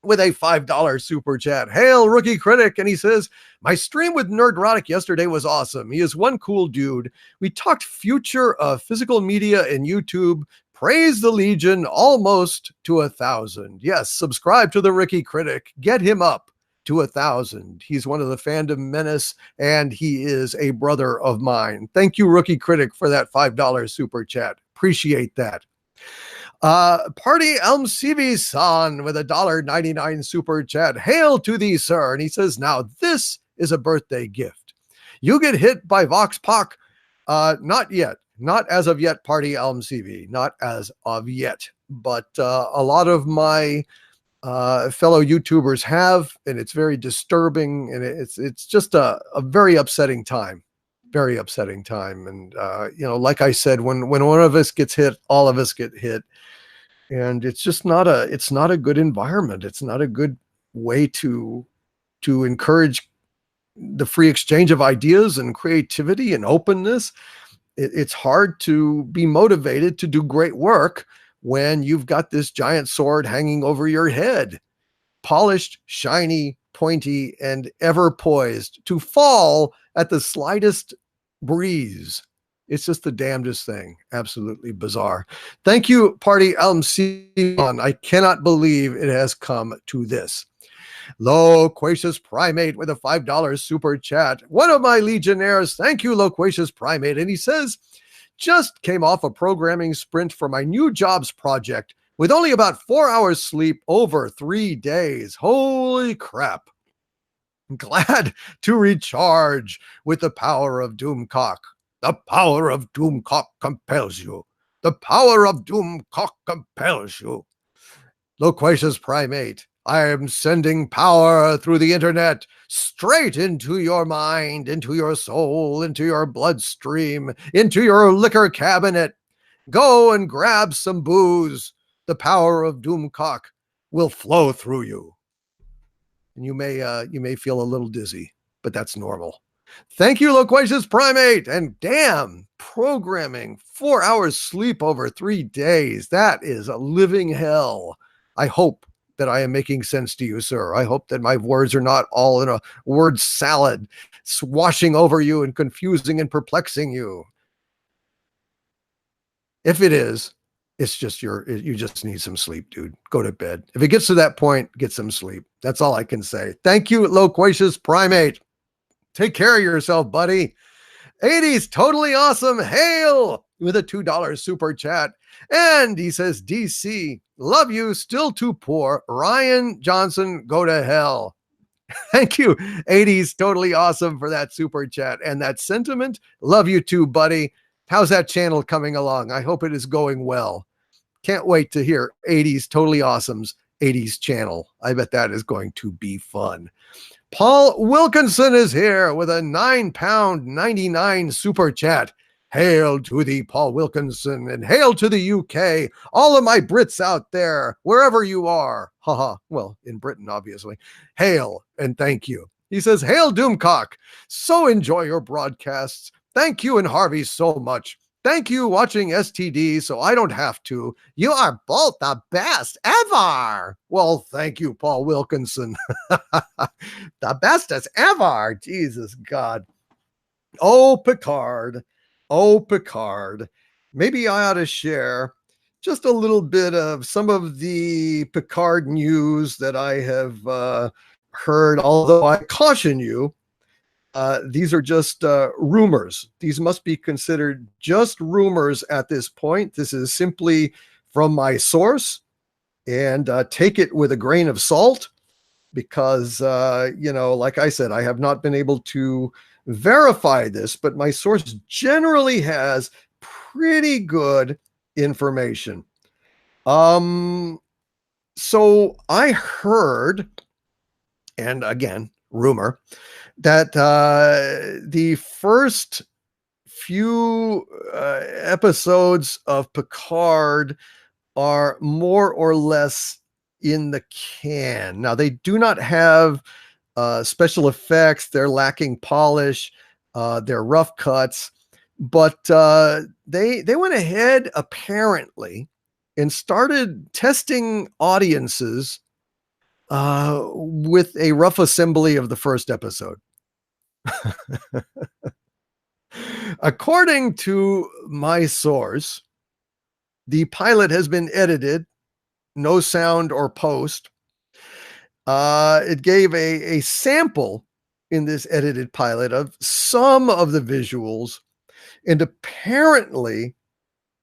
with a $5 super chat. Hail, Rookie Critic. And he says, my stream with Nerdrotic yesterday was awesome. He is one cool dude. We talked future of physical media and YouTube. Praise the Legion, almost to 1,000. Yes, subscribe to the Rookie Critic. Get him up to 1,000. He's one of the fandom menace, and he is a brother of mine. Thank you, Rookie Critic, for that $5 super chat. Appreciate that. Party Elm CV-san with a $1.99 super chat. Hail to thee, sir. And he says, now this is a birthday gift. You get hit by Vox Poc. Not yet. Not as of yet, Party Elm CV. Not as of yet. But a lot of my fellow YouTubers have, and it's very disturbing, and it's just a very upsetting time. Very upsetting time. And you know, like I said, when one of us gets hit, all of us get hit. And it's just not a good environment. It's not a good way to encourage the free exchange of ideas and creativity and openness. It's hard to be motivated to do great work when you've got this giant sword hanging over your head, polished, shiny, pointy, and ever poised to fall at the slightest breeze. It's just the damnedest thing. Absolutely bizarre. Thank you, Party LMC. I cannot believe it has come to this. Loquacious Primate with a $5 super chat. One of my Legionnaires. Thank you, Loquacious Primate. And he says, just came off a programming sprint for my new jobs project with only about 4 hours sleep over 3 days. Holy crap. Glad to recharge with the power of Doomcock. The power of Doomcock compels you. The power of Doomcock compels you. Loquacious Primate, I am sending power through the internet straight into your mind, into your soul, into your bloodstream, into your liquor cabinet. Go and grab some booze. The power of Doomcock will flow through you. And you may feel a little dizzy, but that's normal. Thank you, Loquacious Primate. And damn, programming 4 hours sleep over 3 days. That is a living hell. I hope that I am making sense to you, sir. I hope that my words are not all in a word salad, swashing over you and confusing and perplexing you. If it is, it's just you just need some sleep, dude. Go to bed. If it gets to that point, get some sleep. That's all I can say. Thank you, Loquacious Primate. Take care of yourself, buddy. 80's totally awesome. Hail with a $2 super chat. And he says, DC, love you, still too poor. Ryan Johnson, go to hell. Thank you, 80's totally awesome, for that super chat and that sentiment. Love you too, buddy. How's that channel coming along? I hope it is going well. Can't wait to hear 80's totally awesome's 80's channel. I bet that is going to be fun. Paul Wilkinson is here with a £9.99 super chat. Hail to thee, Paul Wilkinson, and hail to the UK. All of my Brits out there, wherever you are. Haha. Well, in Britain, obviously. Hail and thank you. He says, hail Doomcock. So enjoy your broadcasts. Thank you and Harvey so much. Thank you watching STD so I don't have to. You are both the best ever. Well, thank you, Paul Wilkinson. The best as ever. Jesus God. Oh, Picard. Oh, Picard. Maybe I ought to share just a little bit of some of the Picard news that I have heard, although I caution you, these are just rumors. These must be considered just rumors at this point. This is simply from my source, and take it with a grain of salt because, like I said, I have not been able to verify this, but my source generally has pretty good information. So I heard, and again, rumor, that the first few episodes of Picard are more or less in the can. Now, they do not have special effects. They're lacking polish. They're rough cuts. But they went ahead, apparently, and started testing audiences with a rough assembly of the first episode. According to my source, the pilot has been edited, no sound or post. It gave a sample in this edited pilot of some of the visuals, and apparently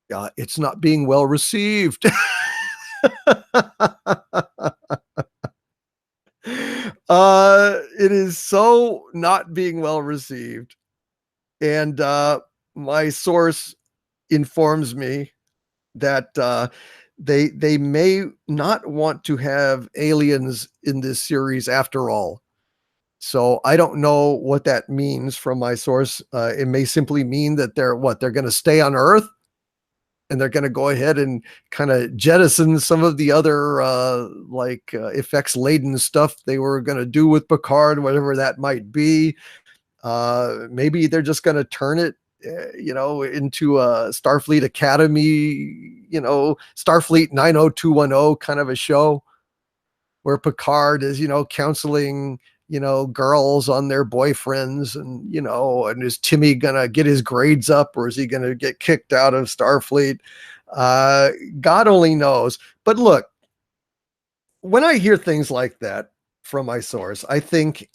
it's not being well received. It is so not being well received. And my source informs me that they may not want to have aliens in this series after all. So I don't know what that means from my source. It may simply mean that they're going to stay on Earth, and they're going to go ahead and kind of jettison some of the other effects laden stuff they were going to do with Picard, whatever that might be. Maybe they're just going to turn it, into a Starfleet Academy, Starfleet 90210 kind of a show where Picard is, counseling, girls on their boyfriends, and is Timmy gonna get his grades up, or is he gonna get kicked out of Starfleet? God only knows. But look, when I hear things like that from my source, I think,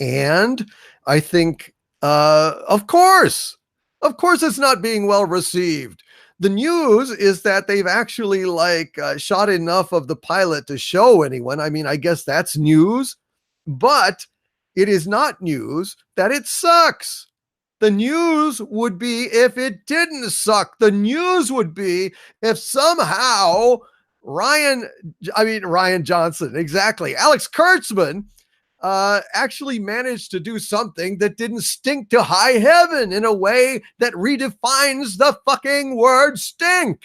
of course it's not being well received. The news is that they've actually shot enough of the pilot to show anyone. I mean, I guess that's news, but it is not news that it sucks. The news would be if it didn't suck. The news would be if somehow Ryan Johnson, exactly, Alex Kurtzman, actually managed to do something that didn't stink to high heaven in a way that redefines the fucking word stink.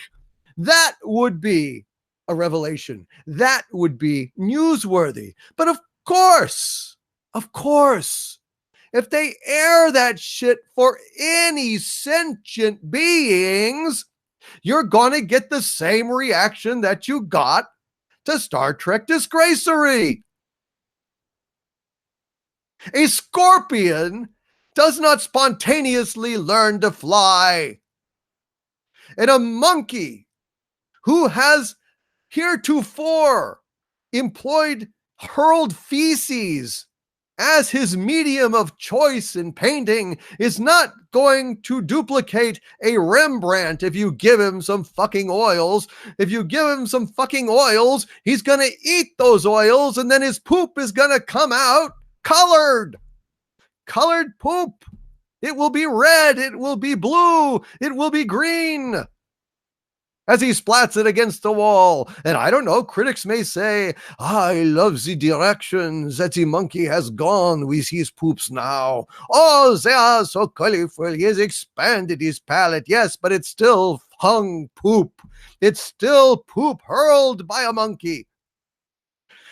That would be a revelation. That would be newsworthy. But of course, if they air that shit for any sentient beings, you're going to get the same reaction that you got to Star Trek Disgracery. A scorpion does not spontaneously learn to fly. And a monkey who has heretofore employed hurled feces as his medium of choice in painting is not going to duplicate a Rembrandt if you give him some fucking oils. If you give him some fucking oils, he's going to eat those oils, and then his poop is going to come out colored. Colored poop. It will be red. It will be blue. It will be green as he splats it against the wall. And I don't know, critics may say, I love the direction that the monkey has gone with his poops now. Oh, they are so colorful. He has expanded his palate. Yes, but it's still hung poop. It's still poop hurled by a monkey.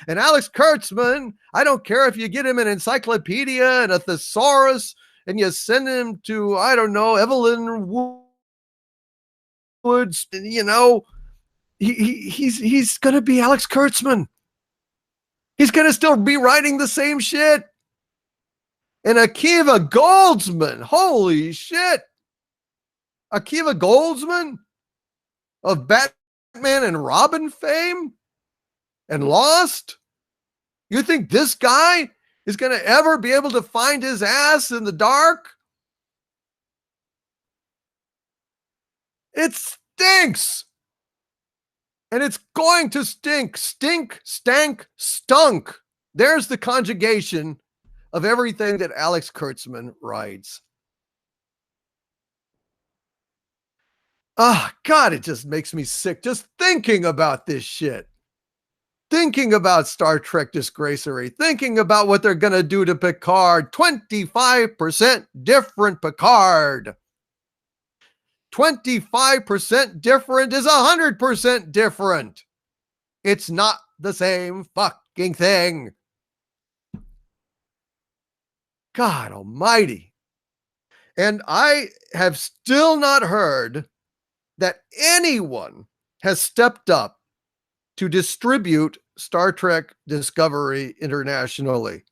And Alex Kurtzman, I don't care if you get him an encyclopedia and a thesaurus and you send him to, I don't know, Evelyn Woods, you know, he's going to be Alex Kurtzman. He's going to still be writing the same shit. And Akiva Goldsman, holy shit. Akiva Goldsman of Batman and Robin fame and Lost. You think this guy is going to ever be able to find his ass in the dark? It stinks. And it's going to stink. Stink, stank, stunk. There's the conjugation of everything that Alex Kurtzman writes. Ah, God, it just makes me sick just thinking about this shit. Thinking about Star Trek Disgracery. Thinking about what they're going to do to Picard. 25% different Picard. 25% different is 100% different. It's not the same fucking thing. God almighty. And I have still not heard that anyone has stepped up to distribute Star Trek Discovery internationally.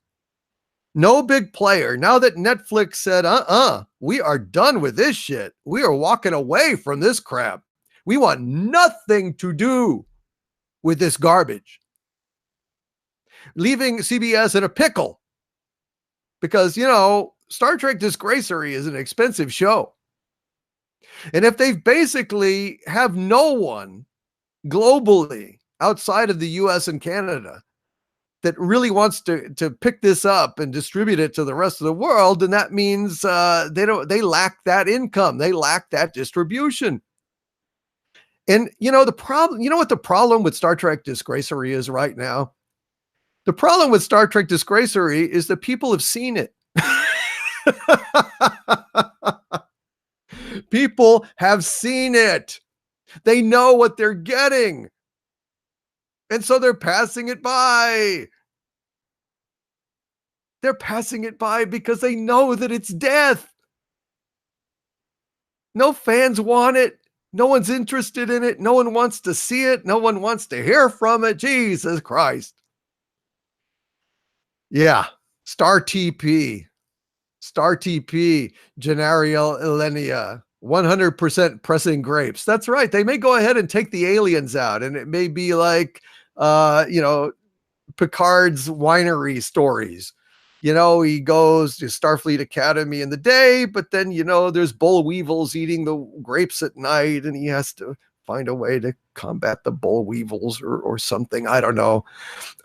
No big player. Now that Netflix said, we are done with this shit. We are walking away from this crap. We want nothing to do with this garbage. Leaving CBS in a pickle. Because, you know, Star Trek Disgracery is an expensive show. And if they basically have no one globally outside of the US and Canada that really wants to pick this up and distribute it to the rest of the world, then that means they lack that income. They lack that distribution. And you know what the problem with Star Trek Disgracery is right now? The problem with Star Trek Disgracery is that people have seen it. People have seen it. They know what they're getting. And so they're passing it by. They're passing it by because they know that it's death. No fans want it. No one's interested in it. No one wants to see it. No one wants to hear from it. Jesus Christ. Yeah. Star TP, Genariel Elenia, 100% pressing grapes. That's right. They may go ahead and take the aliens out, and it may be like, Picard's winery stories. You know, he goes to Starfleet Academy in the day, but then, you know, there's boll weevils eating the grapes at night, and he has to find a way to combat the boll weevils or something. I don't know.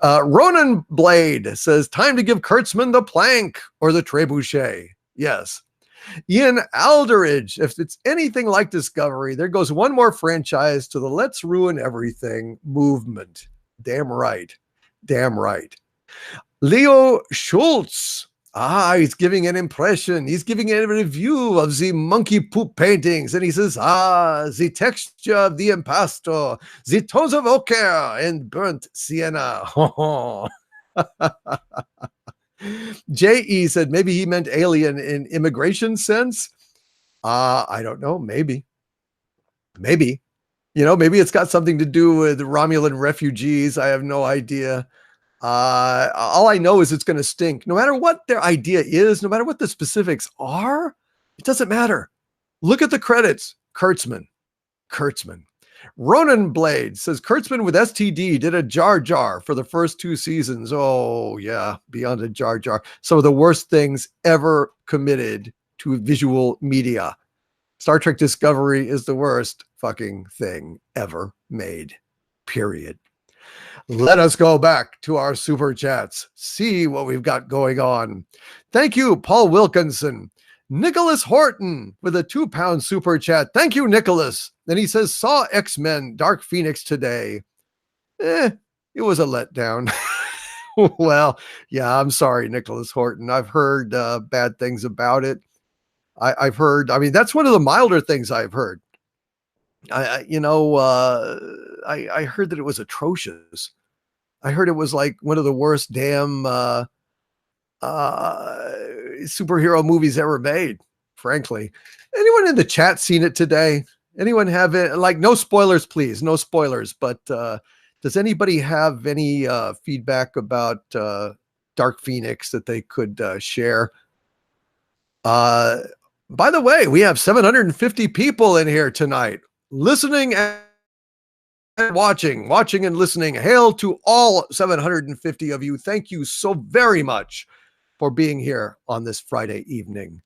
Ronan Blade says, time to give Kurtzman the plank or the trebuchet. Yes. Ian Alderidge, if it's anything like Discovery, there goes one more franchise to the let's ruin everything movement. Damn right. Damn right. Leo Schultz. He's giving an impression. He's giving a review of the monkey poop paintings. And he says, the texture of the impasto, the tones of ochre and burnt sienna. J.E. said maybe he meant alien in immigration sense. I don't know. Maybe. Maybe. Maybe it's got something to do with Romulan refugees. I have no idea. All I know is it's going to stink. No matter what their idea is, no matter what the specifics are, it doesn't matter. Look at the credits. Kurtzman. Ronan Blade says Kurtzman with STD did a Jar Jar for the first 2 seasons. Oh, yeah, beyond a Jar Jar. Some of the worst things ever committed to visual media. Star Trek Discovery is the worst fucking thing ever made. Period. Let us go back to our super chats. See what we've got going on. Thank you, Paul Wilkinson. Nicholas Horton with a £2 super chat. Thank you, Nicholas. And he says, saw X-Men Dark Phoenix today. It was a letdown. Well, yeah, I'm sorry, Nicholas Horton. I've heard bad things about it. I've heard, that's one of the milder things I've heard. I heard that it was atrocious. I heard it was like one of the worst damn superhero movies ever made, frankly. Anyone in the chat seen it today? Anyone have it? Like, no spoilers, please. No spoilers. But does anybody have any feedback about Dark Phoenix that they could share? By the way, we have 750 people in here tonight, listening and watching and listening. Hail to all 750 of you. Thank you so very much for being here on this Friday evening.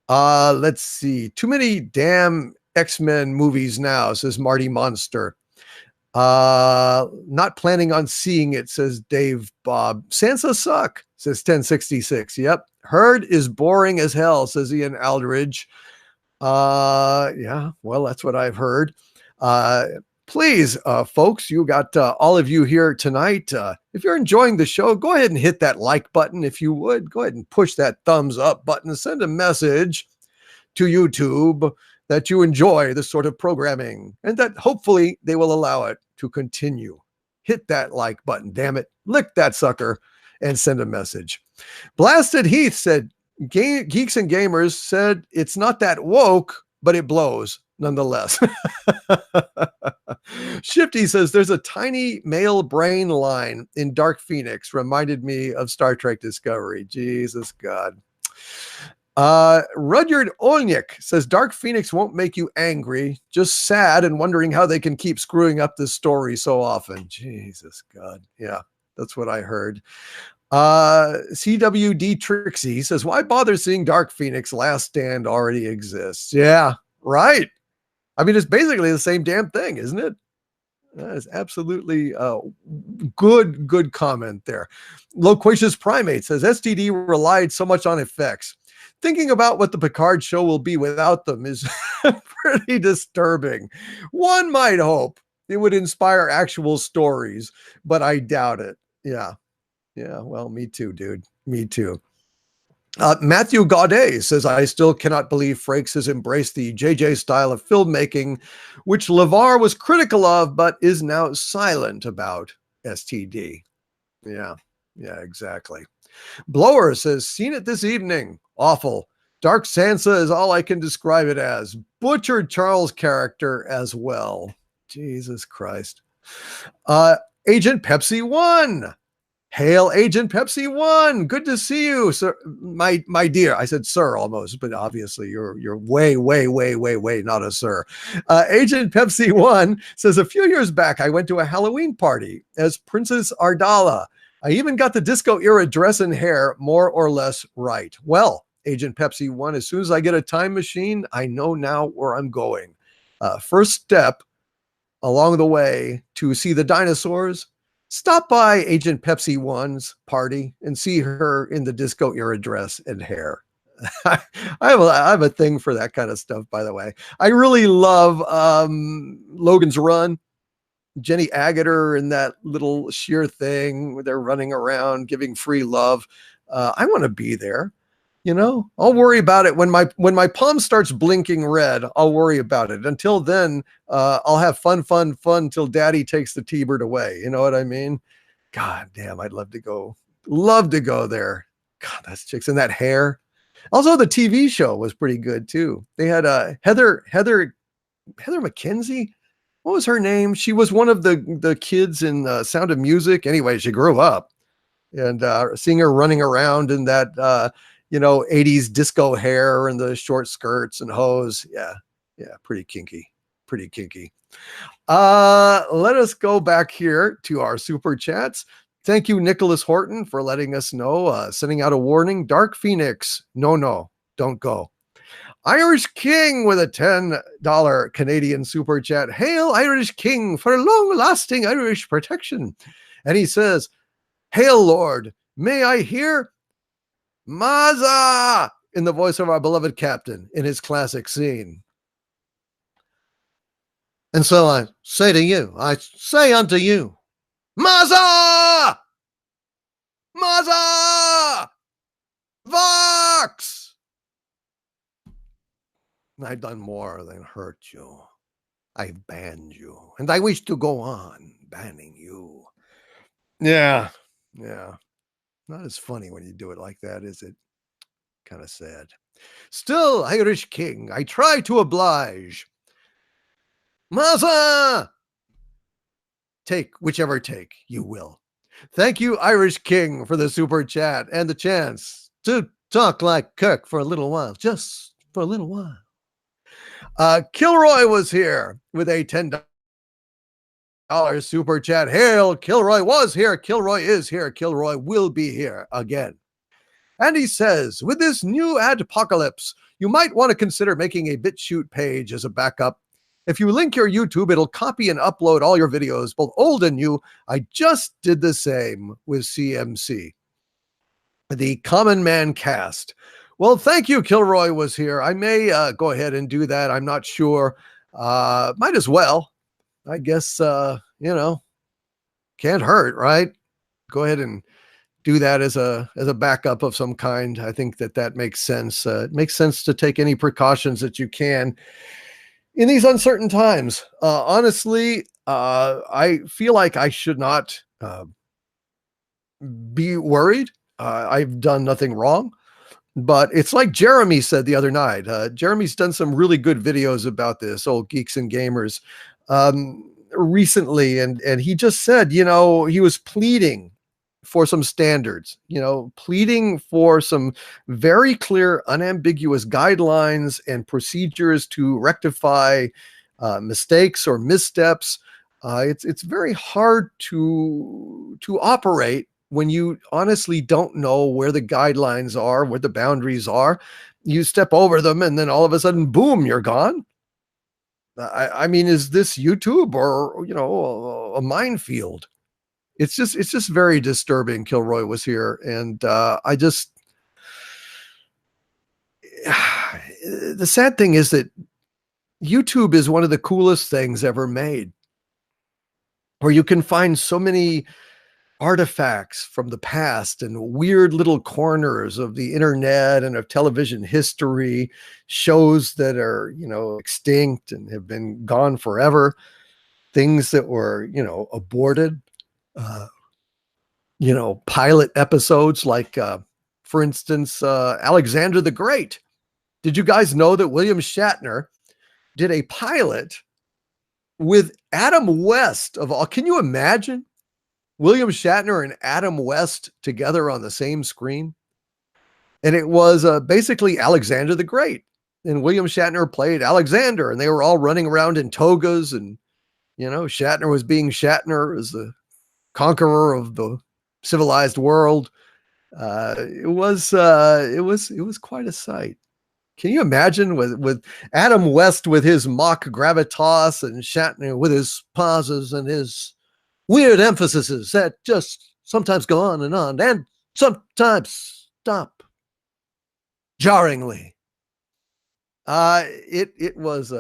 Let's see. Too many damn X-Men movies now, says Marty Monster. Not planning on seeing it, says Dave Bob. Sansa suck, says 1066. Yep. Heard is boring as hell, says Ian Aldridge. Yeah, well, that's what I've heard. Please, folks, you got all of you here tonight. If you're enjoying the show, go ahead and hit that like button. If you would, go ahead and push that thumbs up button. Send a message to YouTube that you enjoy this sort of programming and that hopefully they will allow it to continue. Hit that like button, damn it. Lick that sucker and send a message. Blasted Heath said, Geeks and Gamers said it's not that woke, but it blows nonetheless. Shifty says there's a tiny male brain line in Dark Phoenix. Reminded me of Star Trek Discovery. Jesus God. Rudyard Olnick says Dark Phoenix won't make you angry, just sad and wondering how they can keep screwing up this story so often. Jesus God. Yeah, that's what I heard. CWD Trixie says, why bother seeing Dark Phoenix? Last Stand already exists. Yeah, right. It's basically the same damn thing, isn't it? That is absolutely good comment there. Loquacious Primate says STD relied so much on effects. Thinking about what the Picard show will be without them is pretty disturbing. One might hope it would inspire actual stories, but I doubt it. Yeah. Yeah, well, me too, dude. Me too. Matthew Gaudet says, I still cannot believe Frakes has embraced the JJ style of filmmaking, which LeVar was critical of, but is now silent about. STD. Yeah, exactly. Blower says, seen it this evening. Awful. Dark Sansa is all I can describe it as. Butchered Charles' character as well. Jesus Christ. Agent Pepsi 1. Hail, Agent Pepsi 1. Good to see you, sir. My dear. I said sir almost, but obviously you're way not a sir. Agent Pepsi 1 says, a few years back, I went to a Halloween party as Princess Ardala. I even got the disco era dress and hair more or less right. Well, Agent Pepsi 1, as soon as I get a time machine, I know now where I'm going. First step along the way to see the dinosaurs, stop by Agent Pepsi 1's party and see her in the disco era dress and hair. I have a thing for that kind of stuff, by the way. I really love Logan's Run. Jenny Agutter in that little sheer thing where they're running around giving free love. I want to be there. I'll worry about it when my palm starts blinking red. I'll worry about it. Until then, I'll have fun till Daddy takes the T-Bird away. You know what I mean? God damn, I'd love to go there. God, that's chicks and that hair. Also, the TV show was pretty good too. They had Heather McKenzie. What was her name? She was one of the kids in Sound of Music. Anyway, she grew up, and seeing her running around in that 80s disco hair and the short skirts and hose. Yeah, pretty kinky. Pretty kinky. Let us go back here to our super chats. Thank you, Nicholas Horton, for letting us know, sending out a warning. Dark Phoenix, no, don't go. Irish King with a $10 Canadian super chat. Hail Irish King for long-lasting Irish protection. And he says, Hail Lord, may I hear Maza in the voice of our beloved captain in his classic scene. And so I say unto you, Maza! Maza! Vox! I've done more than hurt you. I've banned you, and I wish to go on banning you. Yeah. Not as funny when you do it like that, is it? Kind of sad. Still, Irish King, I try to oblige. Maza! Take whichever take you will. Thank you, Irish King, for the super chat and the chance to talk like Kirk for a little while, just for a little while. Kilroy was here with a $10 super chat. Hail, Kilroy was here. Kilroy is here. Kilroy will be here again. And he says, with this new adpocalypse, you might want to consider making a BitChute page as a backup. If you link your YouTube, it'll copy and upload all your videos, both old and new. I just did the same with CMC. The Common Man Cast. Well, thank you, Kilroy was here. I may go ahead and do that. I'm not sure. Might as well. I guess, can't hurt, right? Go ahead and do that as a backup of some kind. I think that makes sense. It makes sense to take any precautions that you can in these uncertain times. Honestly, I feel like I should not be worried. I've done nothing wrong. But it's like Jeremy said the other night. Jeremy's done some really good videos about this, Old Geeks and Gamers, recently. And he just said, he was pleading for some standards, pleading for some very clear, unambiguous guidelines and procedures to rectify mistakes or missteps. It's very hard to operate when you honestly don't know where the guidelines are, where the boundaries are. You step over them and then all of a sudden, boom, you're gone. I mean, is this YouTube or, a minefield? It's just very disturbing. Kilroy was here. And the sad thing is that YouTube is one of the coolest things ever made, where you can find so many artifacts from the past and weird little corners of the internet and of television history, shows that are, extinct and have been gone forever, things that were, aborted, pilot episodes like, for instance, Alexander the Great. Did you guys know that William Shatner did a pilot with Adam West of all? Can you imagine William Shatner and Adam West together on the same screen? And it was basically Alexander the Great. And William Shatner played Alexander, and they were all running around in togas. And, Shatner was being Shatner as the conqueror of the civilized world. It was quite a sight. Can you imagine with Adam West with his mock gravitas and Shatner with his pauses and his weird emphases that just sometimes go on and sometimes stop jarringly. It was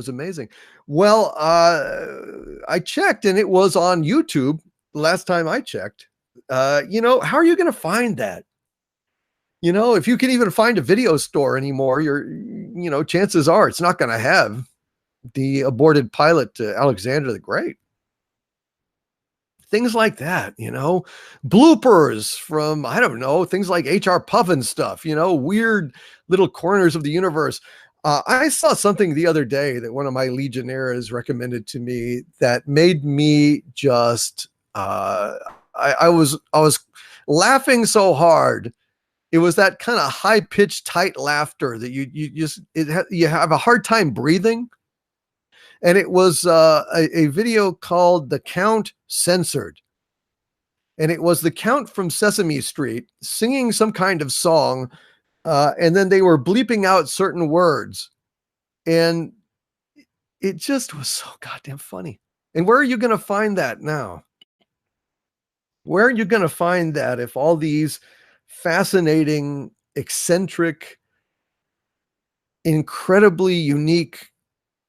amazing. Well, I checked and it was on YouTube last time I checked. How are you going to find that? If you can even find a video store anymore, chances are it's not going to have the aborted pilot to Alexander the Great. Things like that, bloopers from, I don't know, things like HR Puffin stuff, weird little corners of the universe. I saw something the other day that one of my Legionnaires recommended to me that made me just, I was laughing so hard. It was that kind of high pitched, tight laughter that you have a hard time breathing. And it was a video called "The Count Censored." And it was the Count from Sesame Street singing some kind of song, and then they were bleeping out certain words, and it just was so goddamn funny. And where are you going to find that now? Where are you going to find that if all these fascinating, eccentric, incredibly unique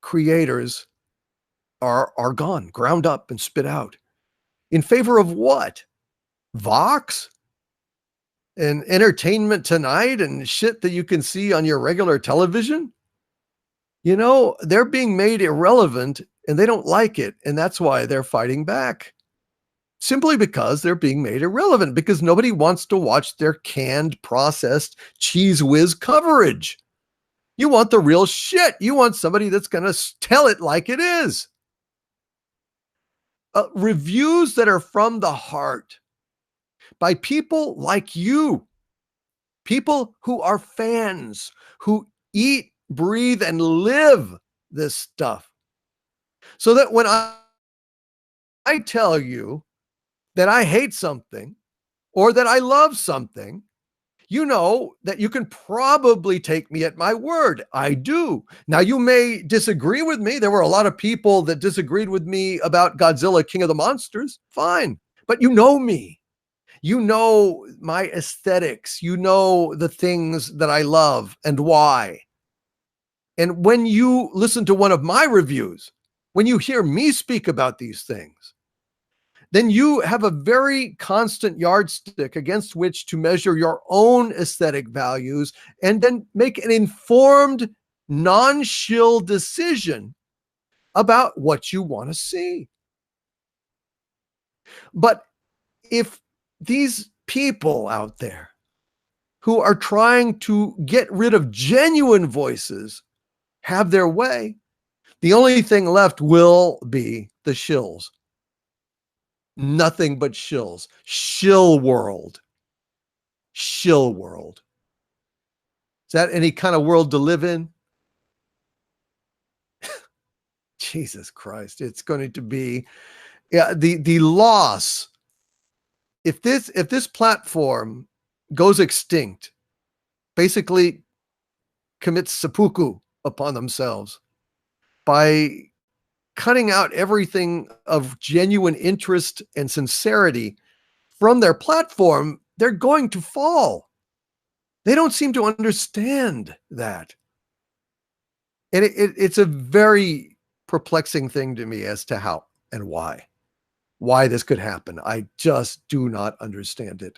creators are gone, ground up, and spit out in favor of what? Vox and Entertainment Tonight and shit that you can see on your regular television? They're being made irrelevant and they don't like it. And that's why they're fighting back. Simply because they're being made irrelevant, because nobody wants to watch their canned, processed, cheese whiz coverage. You want the real shit. You want somebody that's going to tell it like it is. Reviews that are from the heart by people like you, people who are fans, who eat, breathe, and live this stuff. So that when I tell you that I hate something or that I love something, you know that you can probably take me at my word. I do. Now, you may disagree with me. There were a lot of people that disagreed with me about Godzilla, King of the Monsters. Fine. But you know me. You know my aesthetics. You know the things that I love and why. And when you listen to one of my reviews, when you hear me speak about these things, then you have a very constant yardstick against which to measure your own aesthetic values and then make an informed, non-shill decision about what you want to see. But if these people out there who are trying to get rid of genuine voices have their way, the only thing left will be the shills. Nothing but shills. Shill world. Shill world. Is that any kind of world to live in? Jesus Christ. It's going to be the loss. If this platform goes extinct, basically commits seppuku upon themselves by cutting out everything of genuine interest and sincerity from their platform, they're going to fall. They don't seem to understand that. And it's a very perplexing thing to me as to how and why this could happen. I just do not understand it.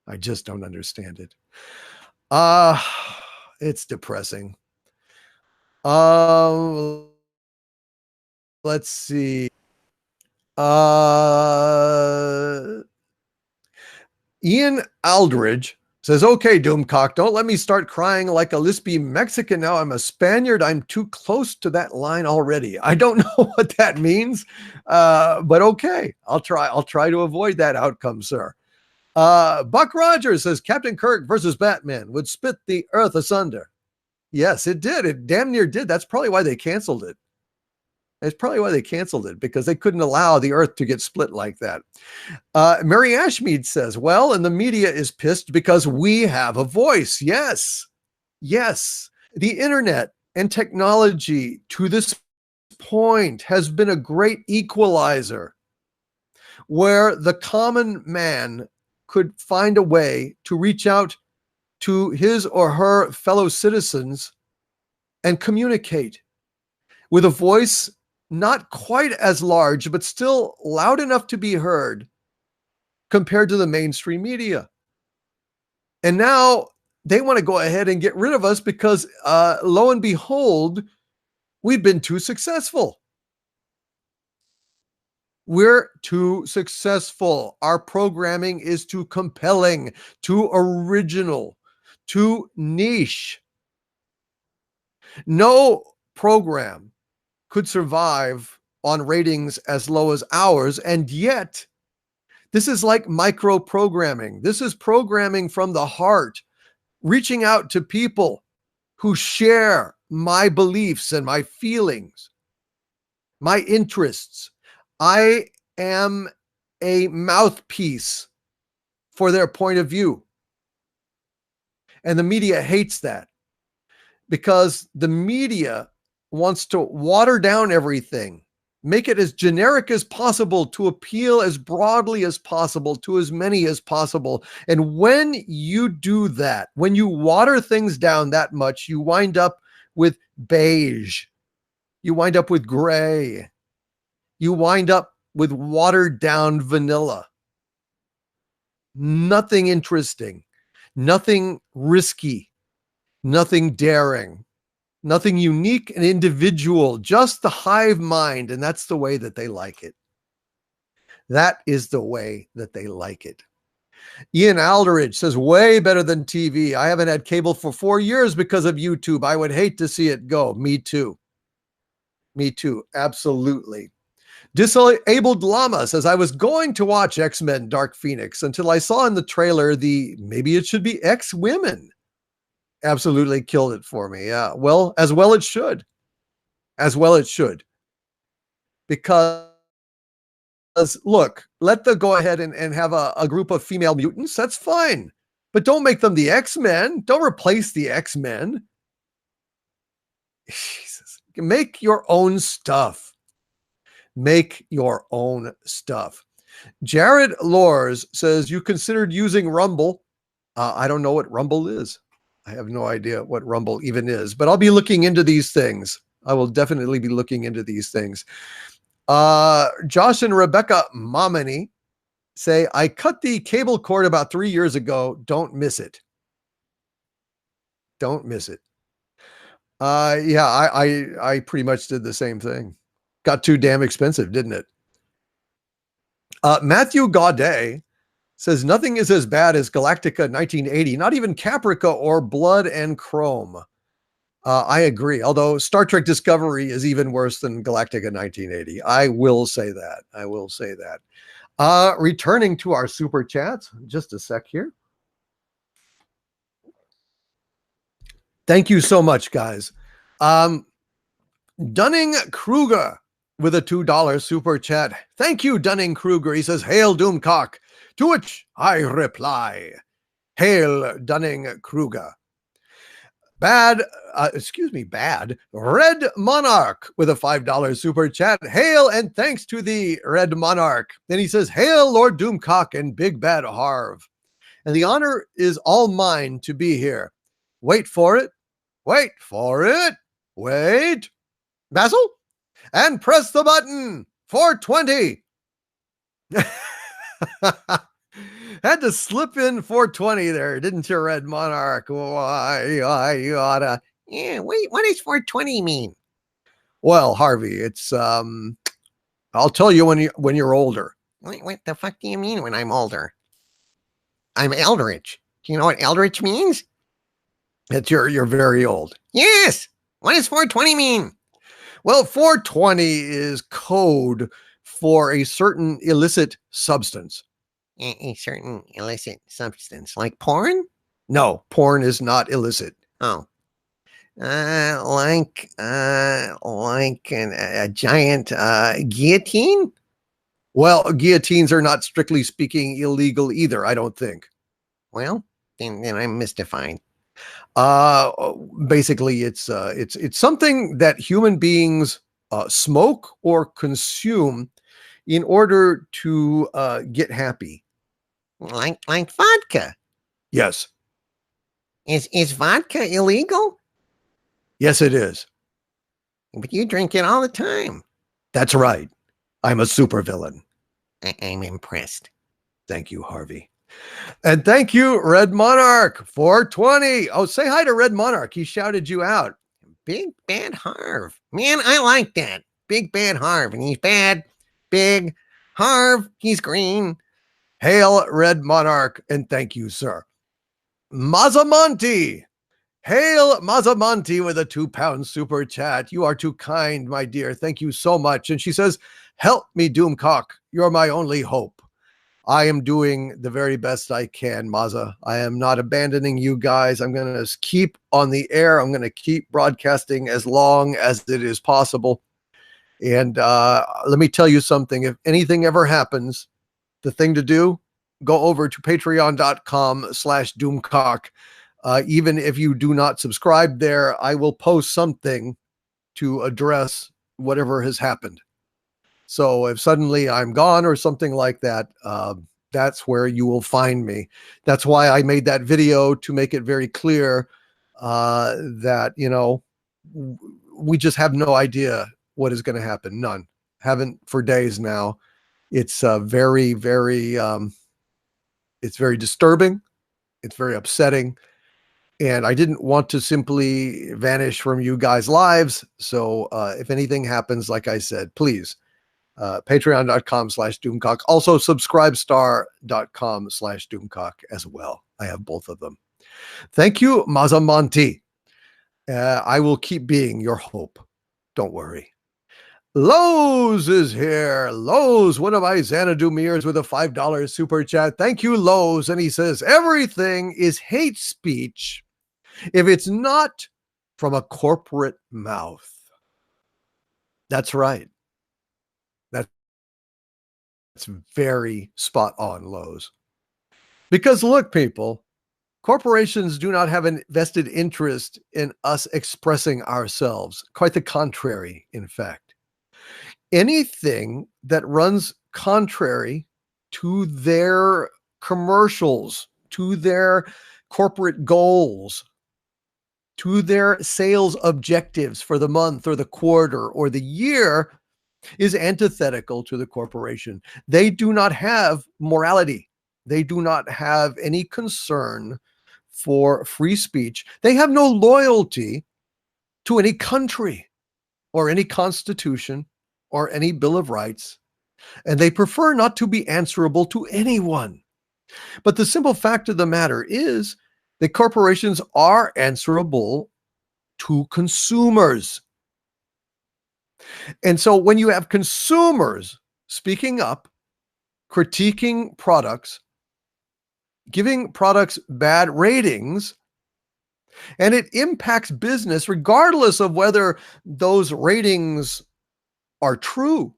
I just don't understand it. It's depressing. Let's see. Ian Aldridge says, okay, Doomcock, don't let me start crying like a lispy Mexican now. I'm a Spaniard. I'm too close to that line already. I don't know what that means, but okay, I'll try to avoid that outcome, sir. Buck Rogers says, Captain Kirk versus Batman would split the earth asunder. Yes, it did. It damn near did. That's probably why they canceled it. It's probably why they canceled it, because they couldn't allow the earth to get split like that. Mary Ashmead says, well, and the media is pissed because we have a voice. Yes. Yes. The internet and technology to this point has been a great equalizer where the common man could find a way to reach out to his or her fellow citizens and communicate with a voice not quite as large, but still loud enough to be heard compared to the mainstream media. And now they want to go ahead and get rid of us because lo and behold, we've been too successful. We're too successful. Our programming is too compelling, too original, too niche. No program could survive on ratings as low as ours, and yet this is like micro programming. This is programming from the heart, reaching out to people who share my beliefs and my feelings, my interests. I am a mouthpiece for their point of view. And the media hates that because the media wants to water down everything, make it as generic as possible to appeal as broadly as possible to as many as possible. And when you do that, when you water things down that much, you wind up with beige, you wind up with gray, you wind up with watered down vanilla. Nothing interesting, nothing risky, nothing daring, nothing unique and individual, just the hive mind. And that's the way that they like it. That is the way that they like it. Ian Aldridge says, way better than TV. I haven't had cable for 4 years because of YouTube. I would hate to see it go. Me too. Me too. Absolutely. Disabled Llama says, I was going to watch X-Men Dark Phoenix until I saw in the trailer maybe it should be X-Women. Absolutely killed it for me. Yeah. Well it should. As well it should. Because look, let them go ahead and have a group of female mutants. That's fine. But don't make them the X-Men. Don't replace the X-Men. Jesus. Make your own stuff. Make your own stuff. Jared Lors says, you considered using Rumble. I don't know what Rumble is. I have no idea what Rumble even is, but I'll be looking into these things. I will definitely be looking into these things. Josh and Rebecca Momini say, I cut the cable cord about 3 years ago. Don't miss it. Don't miss it. Yeah, I pretty much did the same thing. Got too damn expensive, didn't it? Matthew Gaudet says, nothing is as bad as Galactica 1980, not even Caprica or Blood and Chrome. I agree. Although Star Trek Discovery is even worse than Galactica 1980. I will say that. I will say that. Returning to our super chats, just a sec here. Thank you so much, guys. Dunning Kruger with a $2 super chat. Thank you, Dunning Kruger. He says, hail Doomcock. To which I reply, hail Dunning Kruger. Bad Red Monarch with a $5 super chat. Hail and thanks to the Red Monarch. Then he says, hail Lord Doomcock and Big Bad Harv. And the honor is all mine to be here. Wait for it. Wait for it. Wait. Basil? And press the button. 420. Had to slip in 420 there, didn't you, Red Monarch? Why you oughta. Yeah, wait, what does 420 mean? Well, Harvey, it's I'll tell you when you're older. What the fuck do you mean when I'm older? I'm Eldritch. Do you know what Eldritch means? It's you're very old. Yes. What does 420 mean? Well, 420 is code for a certain illicit substance. A certain illicit substance, like porn? No, porn is not illicit. Oh, like a giant guillotine? Well, guillotines are not strictly speaking illegal either, I don't think. Well, then I'm mystified. Basically, it's something that human beings smoke or consume in order to get happy. Like vodka. Yes. Is vodka illegal? Yes, it is. But you drink it all the time. That's right. I'm a supervillain. I'm impressed. Thank you, Harvey. And thank you, Red Monarch, 420. Oh, say hi to Red Monarch. He shouted you out. Big Bad Harv. Man, I like that. Big Bad Harv. And he's bad, big, Harv, he's green. Hail, Red Monarch, and thank you, sir. Mazamonti. Hail, Mazamonti, with a 2-pound super chat. You are too kind, my dear. Thank you so much. And she says, help me, Doomcock. You're my only hope. I am doing the very best I can, Maza. I am not abandoning you guys. I'm going to keep on the air. I'm going to keep broadcasting as long as it is possible. And let me tell you something. If anything ever happens, the thing to do, go over to patreon.com/Doomcock. Even if you do not subscribe there, I will post something to address whatever has happened. So if suddenly I'm gone or something like that, that's where you will find me. That's why I made that video, to make it very clear that, you know, we just have no idea what is going to happen. None. Haven't for days now. It's very, very, it's very disturbing. It's very upsetting. And I didn't want to simply vanish from you guys' lives. So if anything happens, like I said, please, patreon.com/Doomcock. Also subscribestar.com/Doomcock as well. I have both of them. Thank you, Mazamonti. I will keep being your hope. Don't worry. Lowe's is here. Lowe's, one of my Xanadu mirrors, with a $5 super chat. Thank you, Lowe's. And he says, everything is hate speech if it's not from a corporate mouth. That's right. That's very spot on, Lowe's. Because look, people, corporations do not have an vested interest in us expressing ourselves. Quite the contrary, in fact. Anything that runs contrary to their commercials, to their corporate goals, to their sales objectives for the month or the quarter or the year, is antithetical to the corporation. They do not have morality. They do not have any concern for free speech. They have no loyalty to any country or any constitution or any Bill of Rights, and they prefer not to be answerable to anyone. But the simple fact of the matter is that corporations are answerable to consumers. And so when you have consumers speaking up, critiquing products, giving products bad ratings, and it impacts business regardless of whether those ratings are true.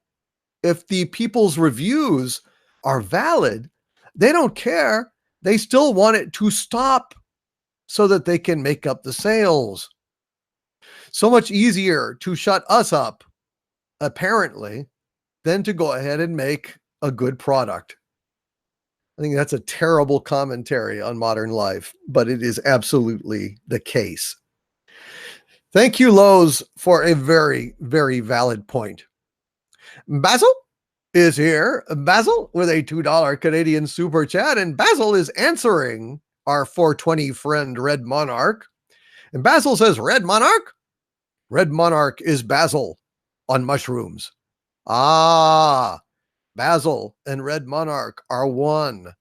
If the people's reviews are valid, they don't care. They still want it to stop so that they can make up the sales. So much easier to shut us up, apparently, than to go ahead and make a good product. I think that's a terrible commentary on modern life, but it is absolutely the case. Thank you, Lowe's, for a very, very valid point. Basil is here. Basil with a $2 Canadian super chat, and Basil is answering our 420 friend Red Monarch. And Basil says, Red Monarch? Red Monarch is Basil on mushrooms. Ah, Basil and Red Monarch are one.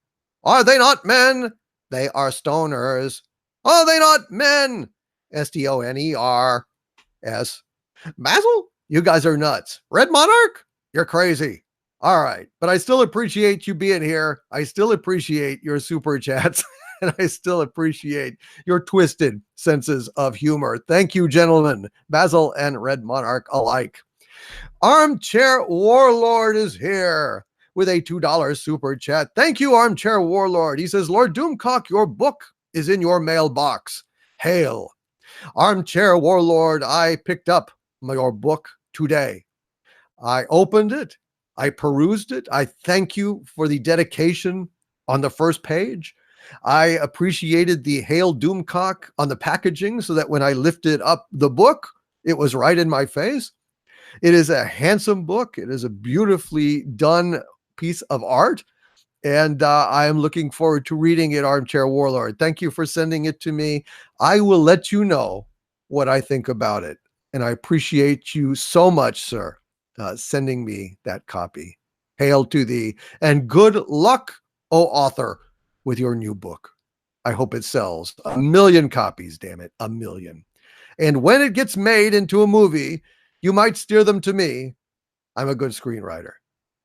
Are they not men? They are stoners. Are they not men? STONERS. Basil, you guys are nuts. Red Monarch, you're crazy. All right, but I still appreciate you being here. I still appreciate your super chats. And I still appreciate your twisted senses of humor. Thank you, gentlemen, Basil and Red Monarch alike. Armchair Warlord is here with a $2 super chat. Thank you, Armchair Warlord. He says, Lord Doomcock, your book is in your mailbox. Hail. Armchair Warlord, I picked up your book today. I opened it. I perused it. I thank you for the dedication on the first page. I appreciated the Hail Doomcock on the packaging so that when I lifted up the book, it was right in my face. It is a handsome book. It is a beautifully done piece of art. And I am looking forward to reading it, Armchair Warlord. Thank you for sending it to me. I will let you know what I think about it. And I appreciate you so much, sir, sending me that copy. Hail to thee, and good luck, O author, with your new book. I hope it sells 1,000,000 copies, damn it, 1,000,000. And when it gets made into a movie, you might steer them to me. I'm a good screenwriter.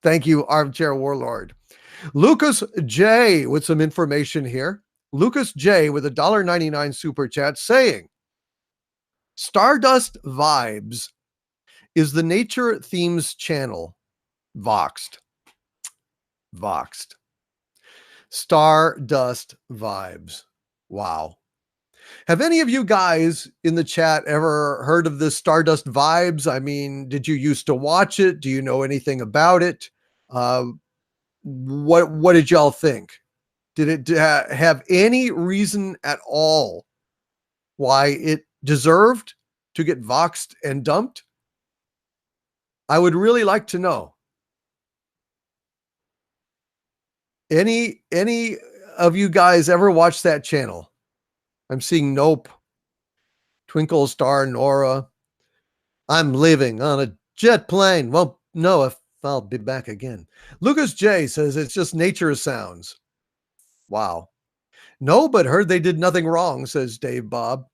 Thank you, Armchair Warlord. Lucas J with some information here. Lucas J with a $1.99 super chat saying, Stardust Vibes is the nature themes channel. Voxed. Voxed. Stardust Vibes. Wow. Have any of you guys in the chat ever heard of this Stardust Vibes? I mean, did you used to watch it? Do you know anything about it? What did y'all think? Did it have any reason at all why it deserved to get voxed and dumped? I would really like to know. Any of you guys ever watched that channel? I'm seeing Nope, Twinkle Star Nora. I'm leaving on a jet plane. Won't know if I'll be back again. Lucas J says it's just nature sounds. Wow. No, but heard they did nothing wrong, says Dave Bob.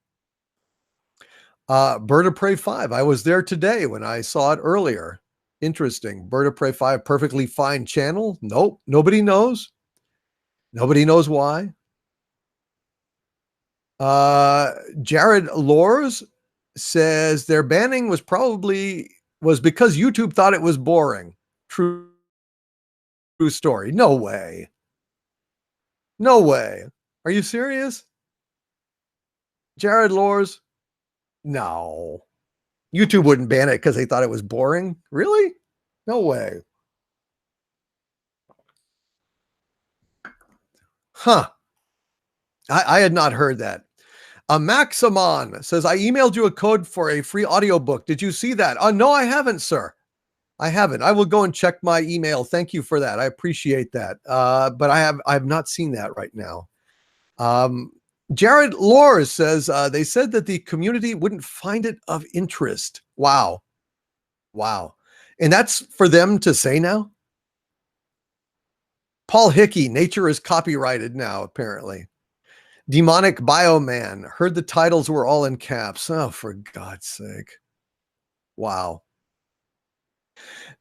Bird of Prey 5. I was there today when I saw it earlier. Interesting. Bird of Prey 5, perfectly fine channel. Nope. Nobody knows. Nobody knows why. Jared Lors says their banning was because YouTube thought it was boring. True story. No way. No way. Are you serious? Jared Lors? No. YouTube wouldn't ban it because they thought it was boring. Really? No way. Huh. I had not heard that. Maximon says, I emailed you a code for a free audiobook. Did you see that? No, I haven't, sir. I haven't. I will go and check my email. Thank you for that. I appreciate that. But I have not seen that right now. Jared Lors says, they said that the community wouldn't find it of interest. Wow. Wow. And that's for them to say now? Paul Hickey, nature is copyrighted now, apparently. Demonic Bioman, heard the titles were all in caps. Oh, for God's sake. Wow.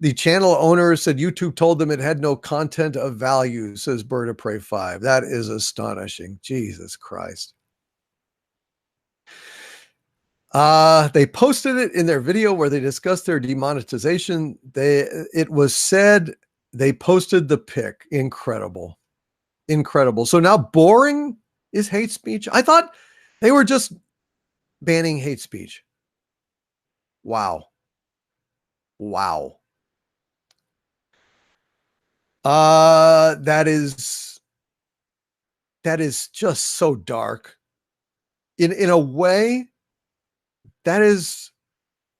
The channel owner said YouTube told them it had no content of value, says Bird of Prey 5. That is astonishing. Jesus Christ. They posted it in their video where they discussed their demonetization. It was said they posted the pic. Incredible. Incredible. So now boring is hate speech? I thought they were just banning hate speech. Wow. Wow. That is just so dark. In a way, that is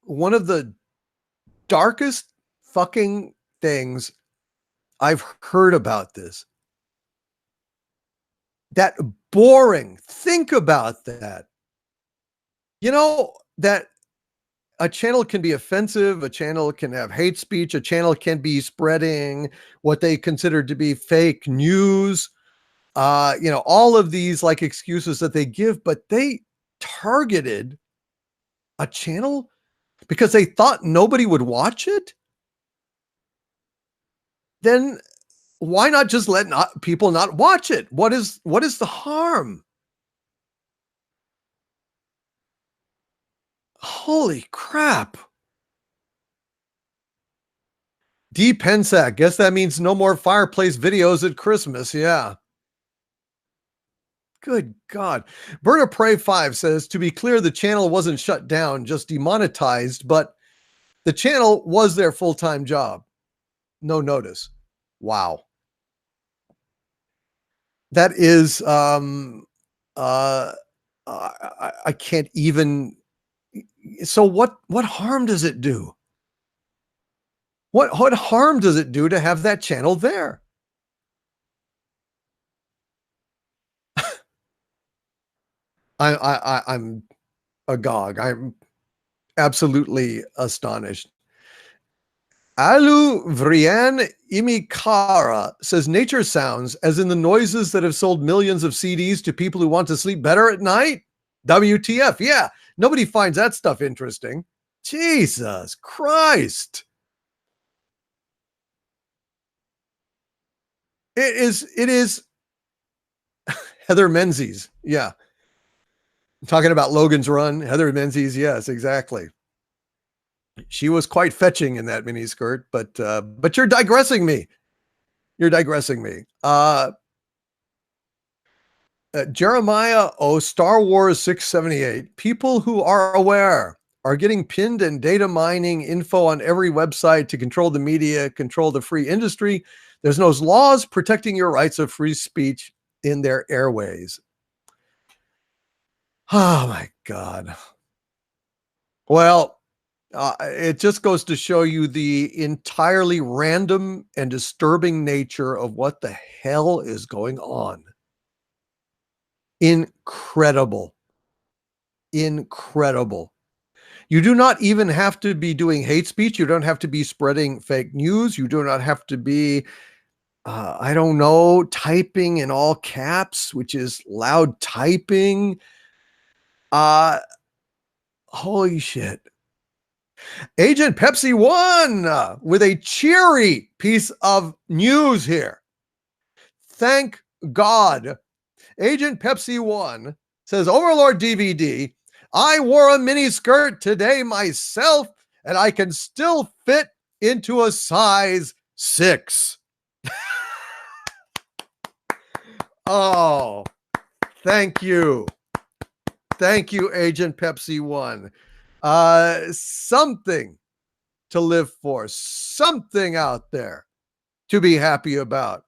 one of the darkest fucking things I've heard about this. That boring. Think about that. You know, that a channel can be offensive, a channel can have hate speech, a channel can be spreading what they consider to be fake news. All of these like excuses that they give, but they targeted a channel because they thought nobody would watch it. Then why not just let people not watch it? What is the harm? Holy crap. D Pensac, guess that means no more fireplace videos at Christmas. Yeah. Good God. Bird of Prey 5 says, to be clear, the channel wasn't shut down, just demonetized, but the channel was their full-time job. No notice. Wow. That is, I can't even. So what harm does it do? What harm does it do to have that channel there? I'm agog. I'm absolutely astonished. Alu Vrian Imikara says nature sounds, as in the noises that have sold millions of CDs to people who want to sleep better at night. WTF? Yeah, nobody finds that stuff interesting. Jesus Christ. It is Heather Menzies. Yeah. Talking about Logan's Run, Heather Menzies. Yes, exactly. She was quite fetching in that miniskirt, but you're digressing me. You're digressing me. Jeremiah Star Wars 678. People who are aware are getting pinned and data mining info on every website to control the media, control the free industry. There's no laws protecting your rights of free speech in their airways. Oh my God. Well, it just goes to show you the entirely random and disturbing nature of what the hell is going on. Incredible. Incredible. You do not even have to be doing hate speech. You don't have to be spreading fake news. You do not have to be, I don't know, typing in all caps, which is loud typing. Holy shit. Agent Pepsi won with a cheery piece of news here. Thank God. Agent Pepsi won says, Overlord DVD, I wore a mini skirt today myself, and I can still fit into a size 6. Oh, thank you. Thank you, Agent Pepsi One. Something to live for, something out there to be happy about.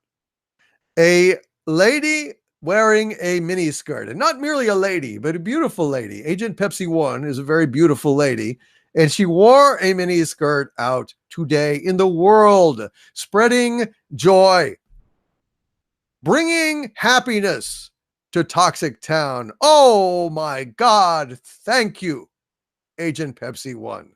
A lady wearing a mini skirt, and not merely a lady, but a beautiful lady. Agent Pepsi One is a very beautiful lady, and she wore a mini skirt out today in the world, spreading joy, bringing happiness to Toxic Town. Oh my God. Thank you, Agent Pepsi One.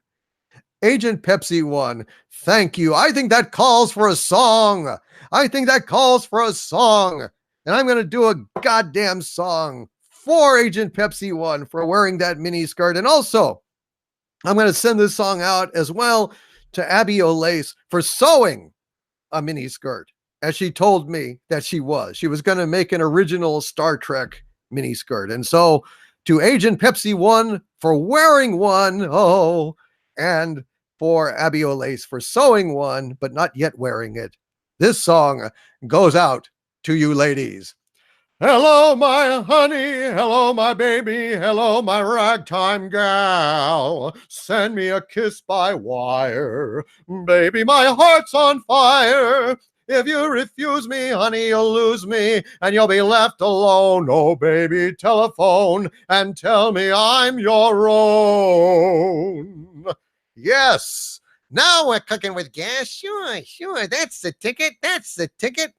Agent Pepsi One, thank you. I think that calls for a song. I think that calls for a song. And I'm going to do a goddamn song for Agent Pepsi One for wearing that mini skirt. And also, I'm going to send this song out as well to Abby Olace for sewing a mini skirt, as she told me that she was. She was going to make an original Star Trek mini skirt. And so to Agent Pepsi One for wearing one, and for Abby Olace for sewing one, but not yet wearing it. This song goes out to you ladies. Hello, my honey. Hello, my baby. Hello, my ragtime gal. Send me a kiss by wire. Baby, my heart's on fire. If you refuse me, honey, you'll lose me and you'll be left alone. Oh, baby, telephone and tell me I'm your own. Yes. Now we're cooking with gas. Sure. That's the ticket. That's the ticket.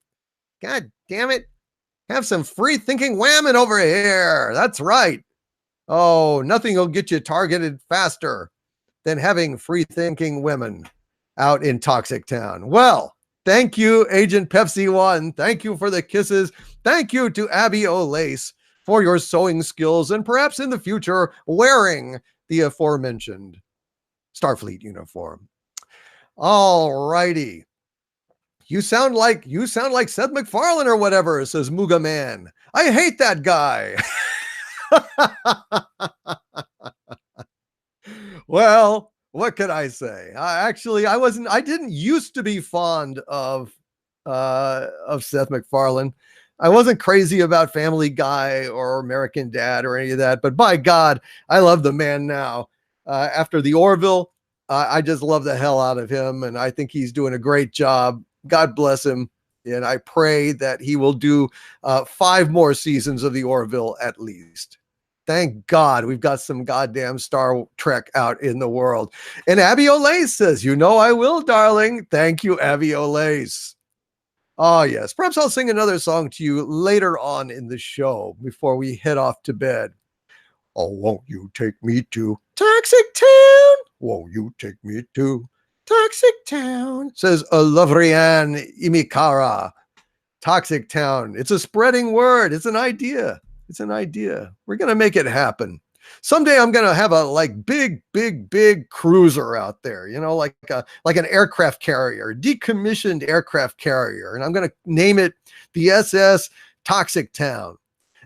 God damn it. Have some free thinking whammon over here. That's right. Oh, nothing will get you targeted faster than having free thinking women out in Toxic Town. Well, thank you, Agent Pepsi One. Thank you for the kisses. Thank you to Abby Olace for your sewing skills and perhaps in the future wearing the aforementioned Starfleet uniform. All righty. You sound like Seth MacFarlane or whatever, says Muga Man. I hate that guy. Well, what could I say? I didn't used to be fond of Seth MacFarlane. I wasn't crazy about Family Guy or American Dad or any of that, but by God, I love the man now. After the Orville, I just love the hell out of him, and I think he's doing a great job. God bless him, and I pray that he will do 5 more seasons of the Orville at least. Thank God we've got some goddamn Star Trek out in the world. And Abby Olace says, you know I will, darling. Thank you, Abby Olace. Oh, yes. Perhaps I'll sing another song to you later on in the show before we head off to bed. Oh, won't you take me to Toxic Town? Won't you take me to Toxic Town. Says Lavrian Imikara. Toxic Town. It's a spreading word. It's an idea. It's an idea. We're going to make it happen. Someday I'm going to have a like big cruiser out there, you know, like an aircraft carrier, decommissioned aircraft carrier. And I'm going to name it the SS Toxic Town.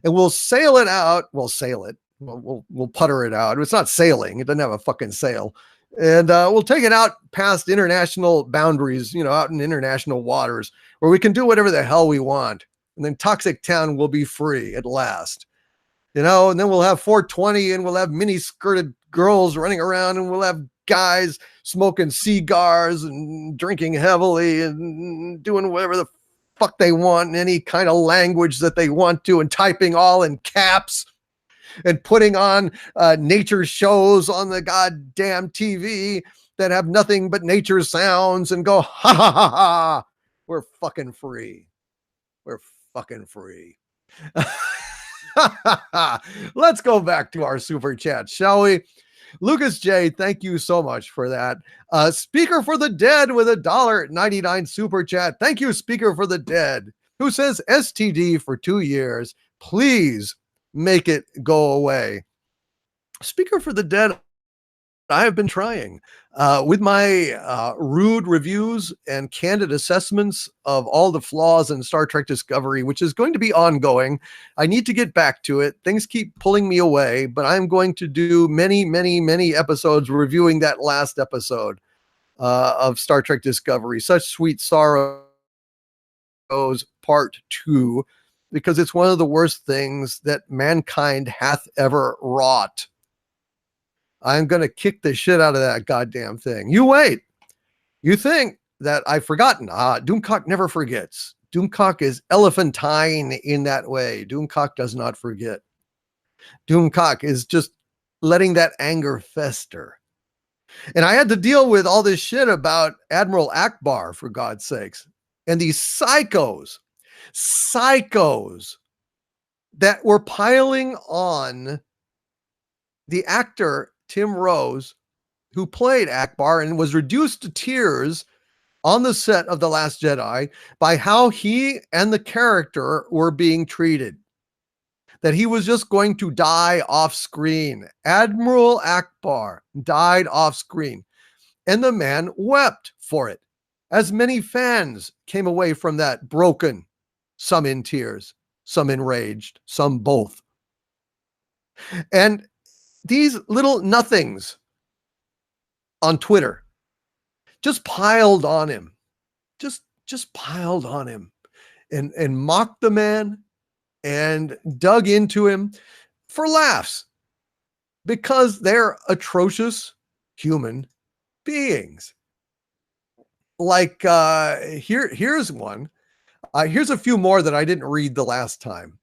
And we'll sail it out. We'll sail it. We'll putter it out. It's not sailing. It doesn't have a fucking sail. And we'll take it out past international boundaries, you know, out in international waters where we can do whatever the hell we want. And then Toxic Town will be free at last, you know, and then we'll have 420 and we'll have mini skirted girls running around and we'll have guys smoking cigars and drinking heavily and doing whatever the fuck they want in any kind of language that they want to and typing all in caps and putting on nature shows on the goddamn TV that have nothing but nature sounds and go, ha ha ha ha. We're fucking free. We're fucking free. Let's go back to our super chat, shall we? Lucas J, thank you so much for that. Speaker for the Dead with $1.99 super chat. Thank you, Speaker for the Dead, who says STD for 2 years. Please make it go away. Speaker for the Dead, I have been trying with my rude reviews and candid assessments of all the flaws in Star Trek Discovery, which is going to be ongoing. I need to get back to it. Things keep pulling me away, but I'm going to do many episodes reviewing that last episode of Star Trek Discovery, Such Sweet Sorrows Part 2, because it's one of the worst things that mankind hath ever wrought. I'm going to kick the shit out of that goddamn thing. You wait. You think that I've forgotten. Doomcock never forgets. Doomcock is elephantine in that way. Doomcock does not forget. Doomcock is just letting that anger fester. And I had to deal with all this shit about Admiral Akbar, for God's sakes. And these psychos that were piling on the actor Tim Rose, who played Akbar and was reduced to tears on the set of The Last Jedi by how he and the character were being treated. That he was just going to die off screen. Admiral Akbar died off screen. And the man wept for it. As many fans came away from that broken, some in tears, some enraged, some both. And these little nothings on Twitter just piled on him, just piled on him and mocked the man and dug into him for laughs because they're atrocious human beings. Like, here's one. Here's a few more that I didn't read the last time.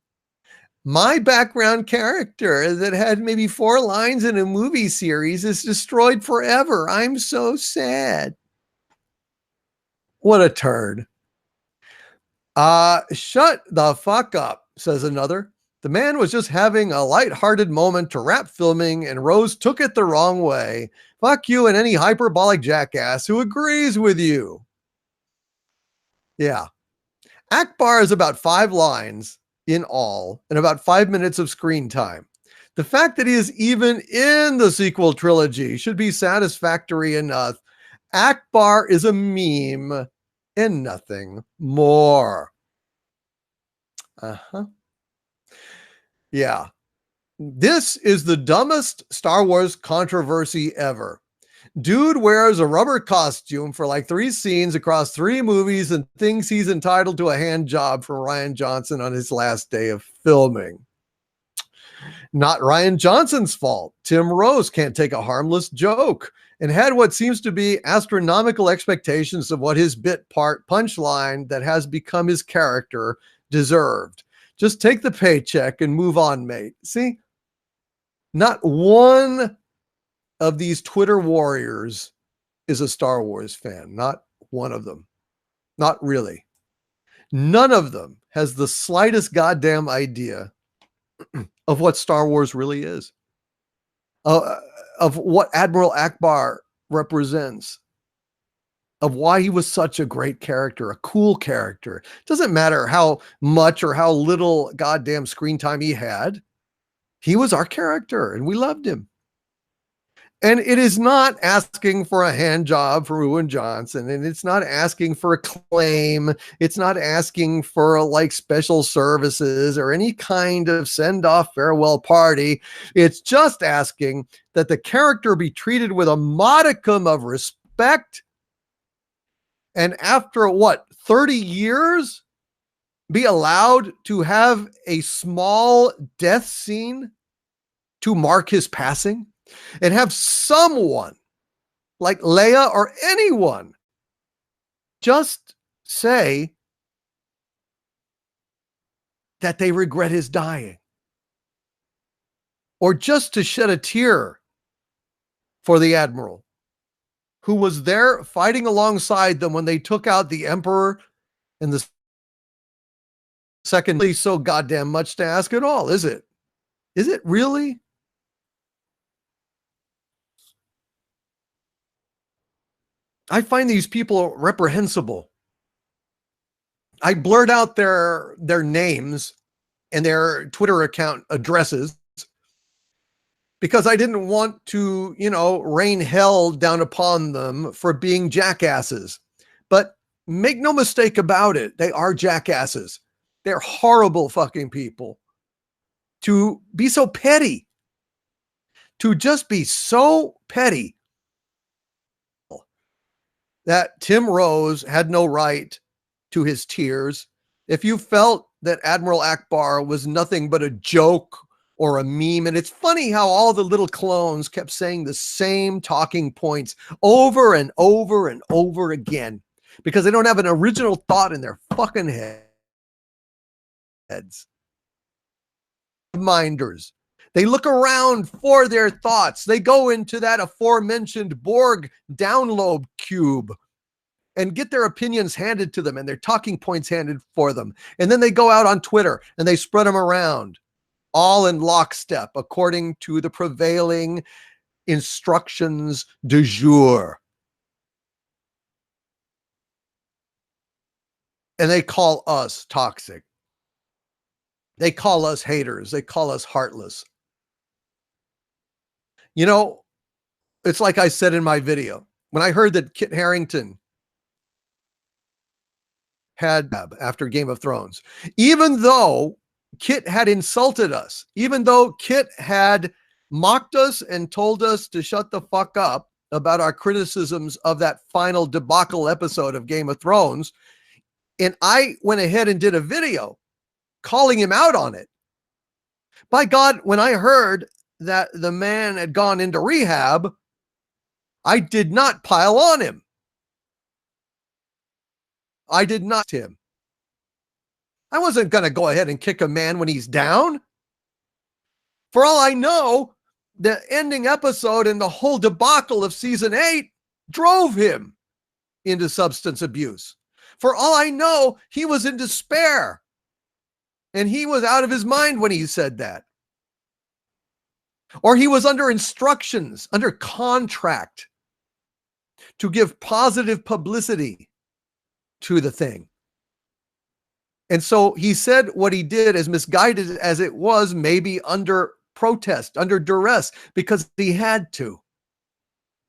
My background character that had maybe 4 lines in a movie series is destroyed forever. I'm so sad. What a turd. Shut the fuck up, says another. The man was just having a lighthearted moment to wrap filming and Rose took it the wrong way. Fuck you and any hyperbolic jackass who agrees with you. Yeah. Akbar is about 5 lines in all and about 5 minutes of screen time. The fact that he is even in the sequel trilogy should be satisfactory enough. Akbar is a meme and nothing more. Yeah. This is the dumbest Star Wars controversy ever. Dude wears a rubber costume for like 3 scenes across 3 movies and thinks he's entitled to a hand job from Rian Johnson on his last day of filming. Not Rian Johnson's fault. Tim Rose can't take a harmless joke and had what seems to be astronomical expectations of what his bit part punchline that has become his character deserved. Just take the paycheck and move on, mate. See? Not one of these Twitter warriors is a Star Wars fan. Not one of them. Not really. None of them has the slightest goddamn idea of what Star Wars really is. Of what Admiral Akbar represents. of why he was such a great character, a cool character. Doesn't matter how much or how little goddamn screen time he had. He was our character and we loved him. And it is not asking for a hand job for Owen Johnson, and it's not asking for a claim. It's not asking for like special services or any kind of send-off farewell party. It's just asking that the character be treated with a modicum of respect. And after what, 30 years, be allowed to have a small death scene to mark his passing? And have someone like Leia or anyone just say that they regret his dying, or just to shed a tear for the Admiral who was there fighting alongside them when they took out the Emperor and the second. So goddamn much to ask at all, is it? Is it really? I find these people reprehensible. I blurred out their names and their Twitter account addresses because I didn't want to, rain hell down upon them for being jackasses. But make no mistake about it, they are jackasses. They're horrible fucking people. To be so petty, to just be so petty that Tim Rose had no right to his tears. If you felt that Admiral Akbar was nothing but a joke or a meme, and it's funny how all the little clones kept saying the same talking points over and over and over again because they don't have an original thought in their fucking heads. Minders. They look around for their thoughts. They go into that aforementioned Borg download cube and get their opinions handed to them and their talking points handed for them. And then they go out on Twitter and they spread them around, all in lockstep, according to the prevailing instructions du jour. And they call us toxic. They call us haters. They call us heartless. It's like I said in my video, when I heard that Kit Harington had after Game of Thrones, even though Kit had insulted us, even though Kit had mocked us and told us to shut the fuck up about our criticisms of that final debacle episode of Game of Thrones, and I went ahead and did a video calling him out on it. By God, when I heard that the man had gone into rehab, I did not pile on him. I did not him. I wasn't going to go ahead and kick a man when he's down. For all I know, the ending episode and the whole debacle of season 8 drove him into substance abuse. For all I know, he was in despair. And he was out of his mind when he said that. Or he was under instructions, under contract to give positive publicity to the thing. And so he said what he did, as misguided as it was, maybe under protest, under duress, because he had to.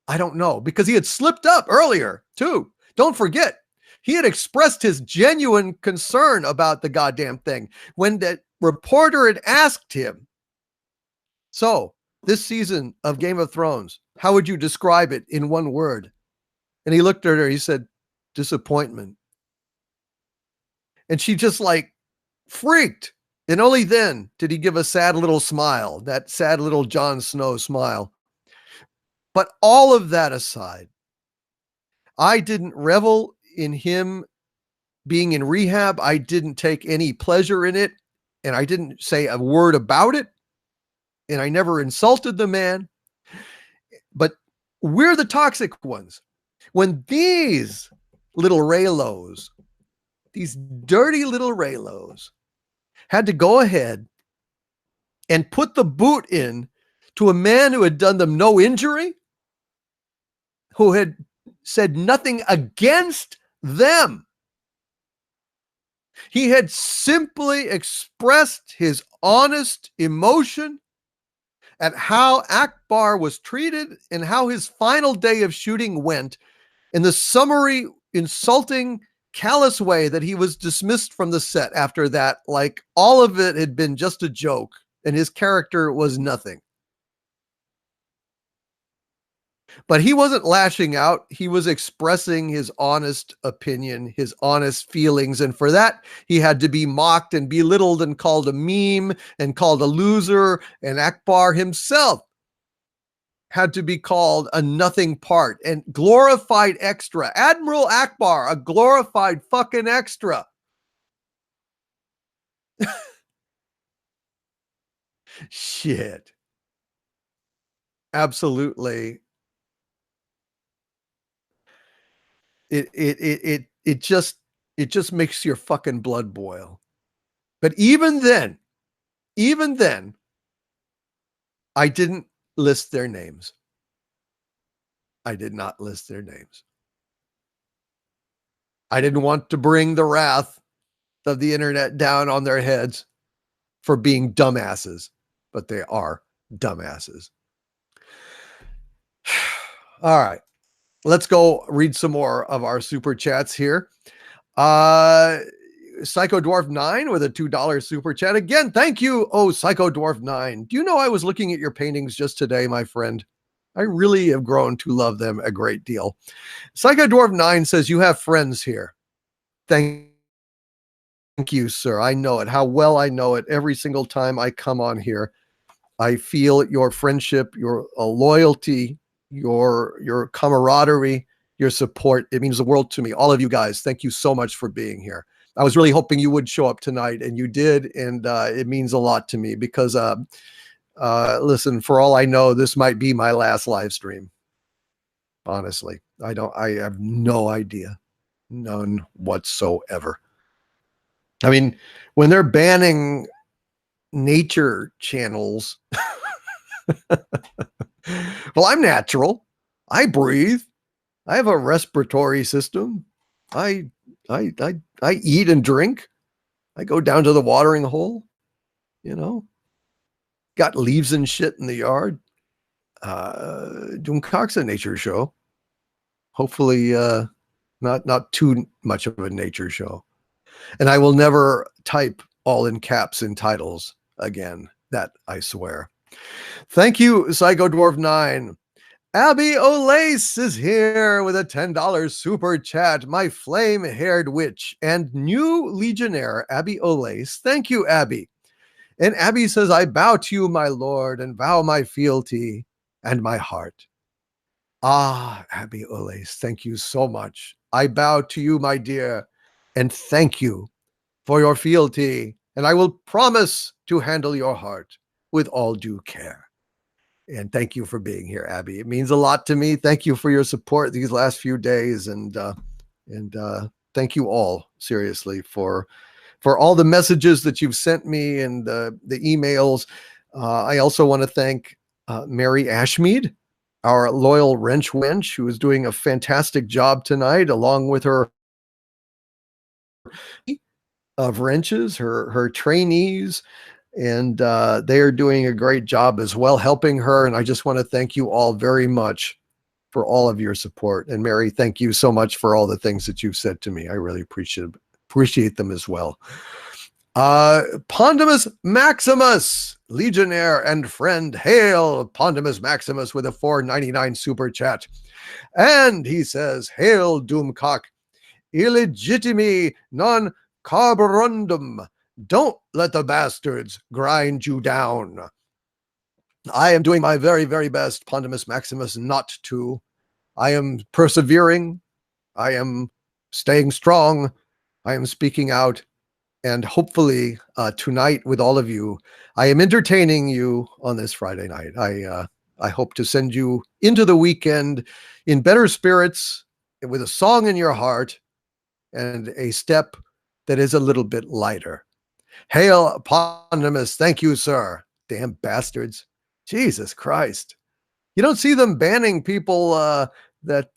I don't know, because he had slipped up earlier too. Don't forget, he had expressed his genuine concern about the goddamn thing when the reporter had asked him, so this season of Game of Thrones, how would you describe it in one word? And he looked at her, he said, disappointment. And she just like freaked. And only then did he give a sad little smile, that sad little Jon Snow smile. But all of that aside, I didn't revel in him being in rehab. I didn't take any pleasure in it. And I didn't say a word about it. And I never insulted the man. But we're the toxic ones. When these little Raylos, these dirty little Raylos, had to go ahead and put the boot in to a man who had done them no injury, who had said nothing against them. He had simply expressed his honest emotion at how Akbar was treated and how his final day of shooting went in the summary, insulting, callous way that he was dismissed from the set after that. Like all of it had been just a joke and his character was nothing. But he wasn't lashing out. He was expressing his honest opinion, his honest feelings. And for that, he had to be mocked and belittled and called a meme and called a loser. And Akbar himself had to be called a nothing part and glorified extra. Admiral Akbar, a glorified fucking extra. Shit. Absolutely. It just makes your fucking blood boil. But even then, I didn't list their names. I did not list their names. I didn't want to bring the wrath of the internet down on their heads for being dumbasses, but they are dumbasses. All right. Let's go read some more of our super chats here. Psycho Dwarf 9 with a $2 super chat. Again, thank you. Oh, Psycho Dwarf 9. Do you know I was looking at your paintings just today, my friend? I really have grown to love them a great deal. Psycho Dwarf 9 says, you have friends here. Thank you, sir. I know it. How well I know it. Every single time I come on here, I feel your friendship, your loyalty, your camaraderie, your support. It means the world to me. All of you guys, thank you so much for being here. I was really hoping you would show up tonight, and you did, and it means a lot to me because, listen, for all I know, this might be my last live stream. Honestly, I have no idea. None whatsoever. I mean, when they're banning nature channels, well, I'm natural. I breathe. I have a respiratory system. I eat and drink. I go down to the watering hole, you know, got leaves and shit in the yard. Doomcock's a nature show. Hopefully, not too much of a nature show. And I will never type all in caps in titles again. That I swear. Thank you, Psycho Dwarf 9. Abby Olace is here with a $10 super chat. My flame-haired witch and new legionnaire, Abby Olace. Thank you, Abby. And Abby says, I bow to you, my lord, and vow my fealty and my heart. Ah, Abby Olace, thank you so much. I bow to you, my dear, and thank you for your fealty, and I will promise to handle your heart with all due care. And thank you for being here, Abby. It means a lot to me. Thank you for your support these last few days, and thank you all, seriously, for all the messages that you've sent me and the emails. I also want to thank Mary Ashmead, our loyal wrench wench, who is doing a fantastic job tonight, along with her of wrenches, her trainees, and they are doing a great job as well, helping her. And I just want to thank you all very much for all of your support. And Mary, thank you so much for all the things that you've said to me. I really appreciate them as well. Pondimus Maximus, Legionnaire and friend, hail Pondimus Maximus with a $4.99 super chat. And he says, hail Doomcock, illegitimi non carborundum. Don't let the bastards grind you down. I am doing my very, very best, Pondimus Maximus, not to. I am persevering. I am staying strong. I am speaking out. And hopefully tonight with all of you, I am entertaining you on this Friday night. I hope to send you into the weekend in better spirits, with a song in your heart, and a step that is a little bit lighter. Hail, Pondimus. Thank you, sir. Damn bastards. Jesus Christ. You don't see them banning people that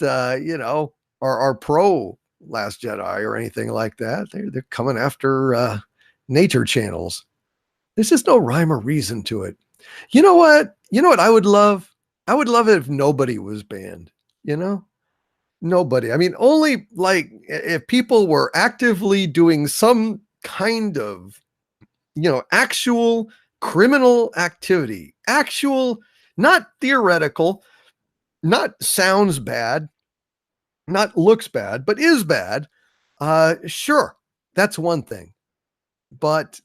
are pro Last Jedi or anything like that. They're coming after nature channels. There's just no rhyme or reason to it. You know what? You know what I would love? I would love it if nobody was banned. Nobody. I mean, only like if people were actively doing some kind of, actual criminal activity, actual, not theoretical, not sounds bad, not looks bad, but is bad. Sure, that's one thing. But,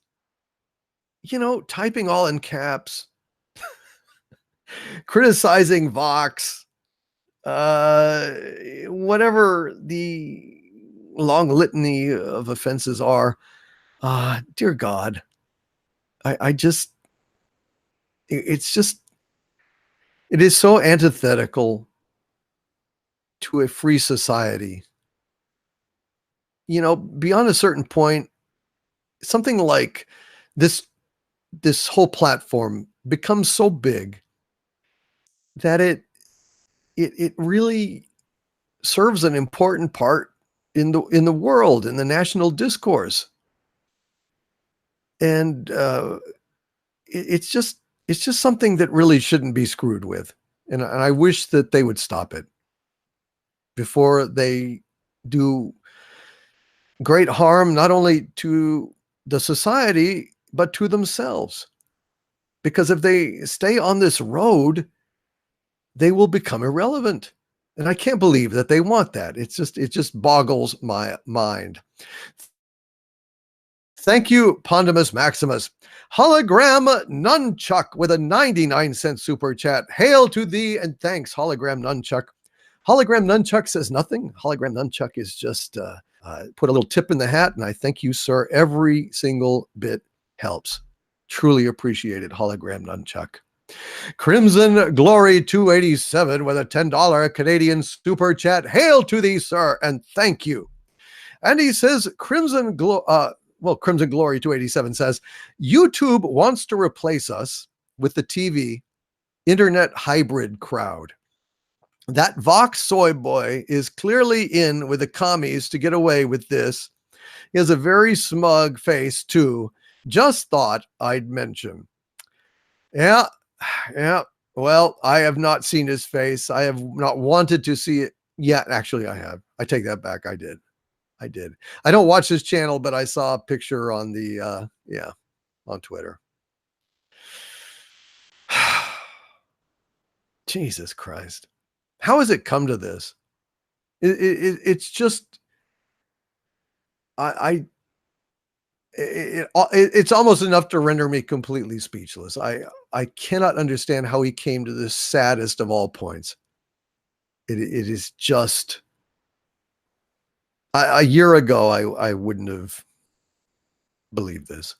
typing all in caps, criticizing Vox, whatever the long litany of offenses are, dear God, I just, it's just, it is so antithetical to a free society. Beyond a certain point, something like this whole platform becomes so big that it really serves an important part in the world, in the national discourse. And it's just something that really shouldn't be screwed with. And I wish that they would stop it before they do great harm, not only to the society, but to themselves. Because if they stay on this road, they will become irrelevant. And I can't believe that they want that. It just boggles my mind. Thank you, Pondimus Maximus. Hologram Nunchuck with a 99-cent super chat. Hail to thee and thanks, Hologram Nunchuck. Hologram Nunchuck says nothing. Hologram Nunchuck is just put a little tip in the hat, and I thank you, sir. Every single bit helps. Truly appreciated, Hologram Nunchuck. Crimson Glory 287 with a $10 Canadian super chat. Hail to thee, sir, and thank you. And he says, Crimson Glory 287 says, YouTube wants to replace us with the TV internet hybrid crowd. That Vox soy boy is clearly in with the commies to get away with this. He has a very smug face, too. Just thought I'd mention. Yeah. Well, I have not seen his face. I have not wanted to see it yet. Actually, I have. I take that back. I did. I don't watch his channel, but I saw a picture on the, on Twitter. Jesus Christ. How has it come to this? It's just, it's almost enough to render me completely speechless. I cannot understand how he came to this saddest of all points. It is just, a year ago, I wouldn't have believed this.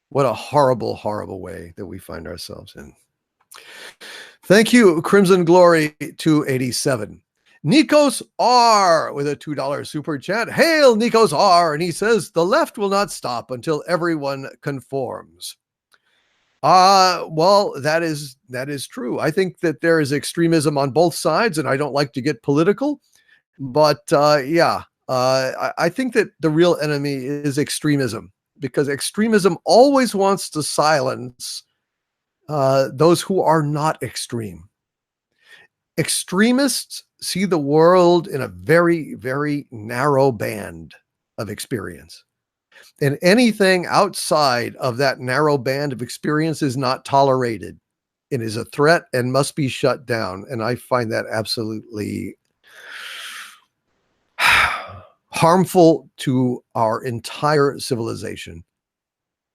What a horrible, horrible way that we find ourselves in. Thank you, Crimson Glory 287. Nikos R with a $2 super chat. Hail, Nikos R. And he says, the left will not stop until everyone conforms. Well, that is true. I think that there is extremism on both sides, and I don't like to get political, but I think that the real enemy is extremism, because extremism always wants to silence those who are not extreme. Extremists see the world in a very, very narrow band of experience. And anything outside of that narrow band of experience is not tolerated. It is a threat and must be shut down. And I find that absolutely harmful to our entire civilization.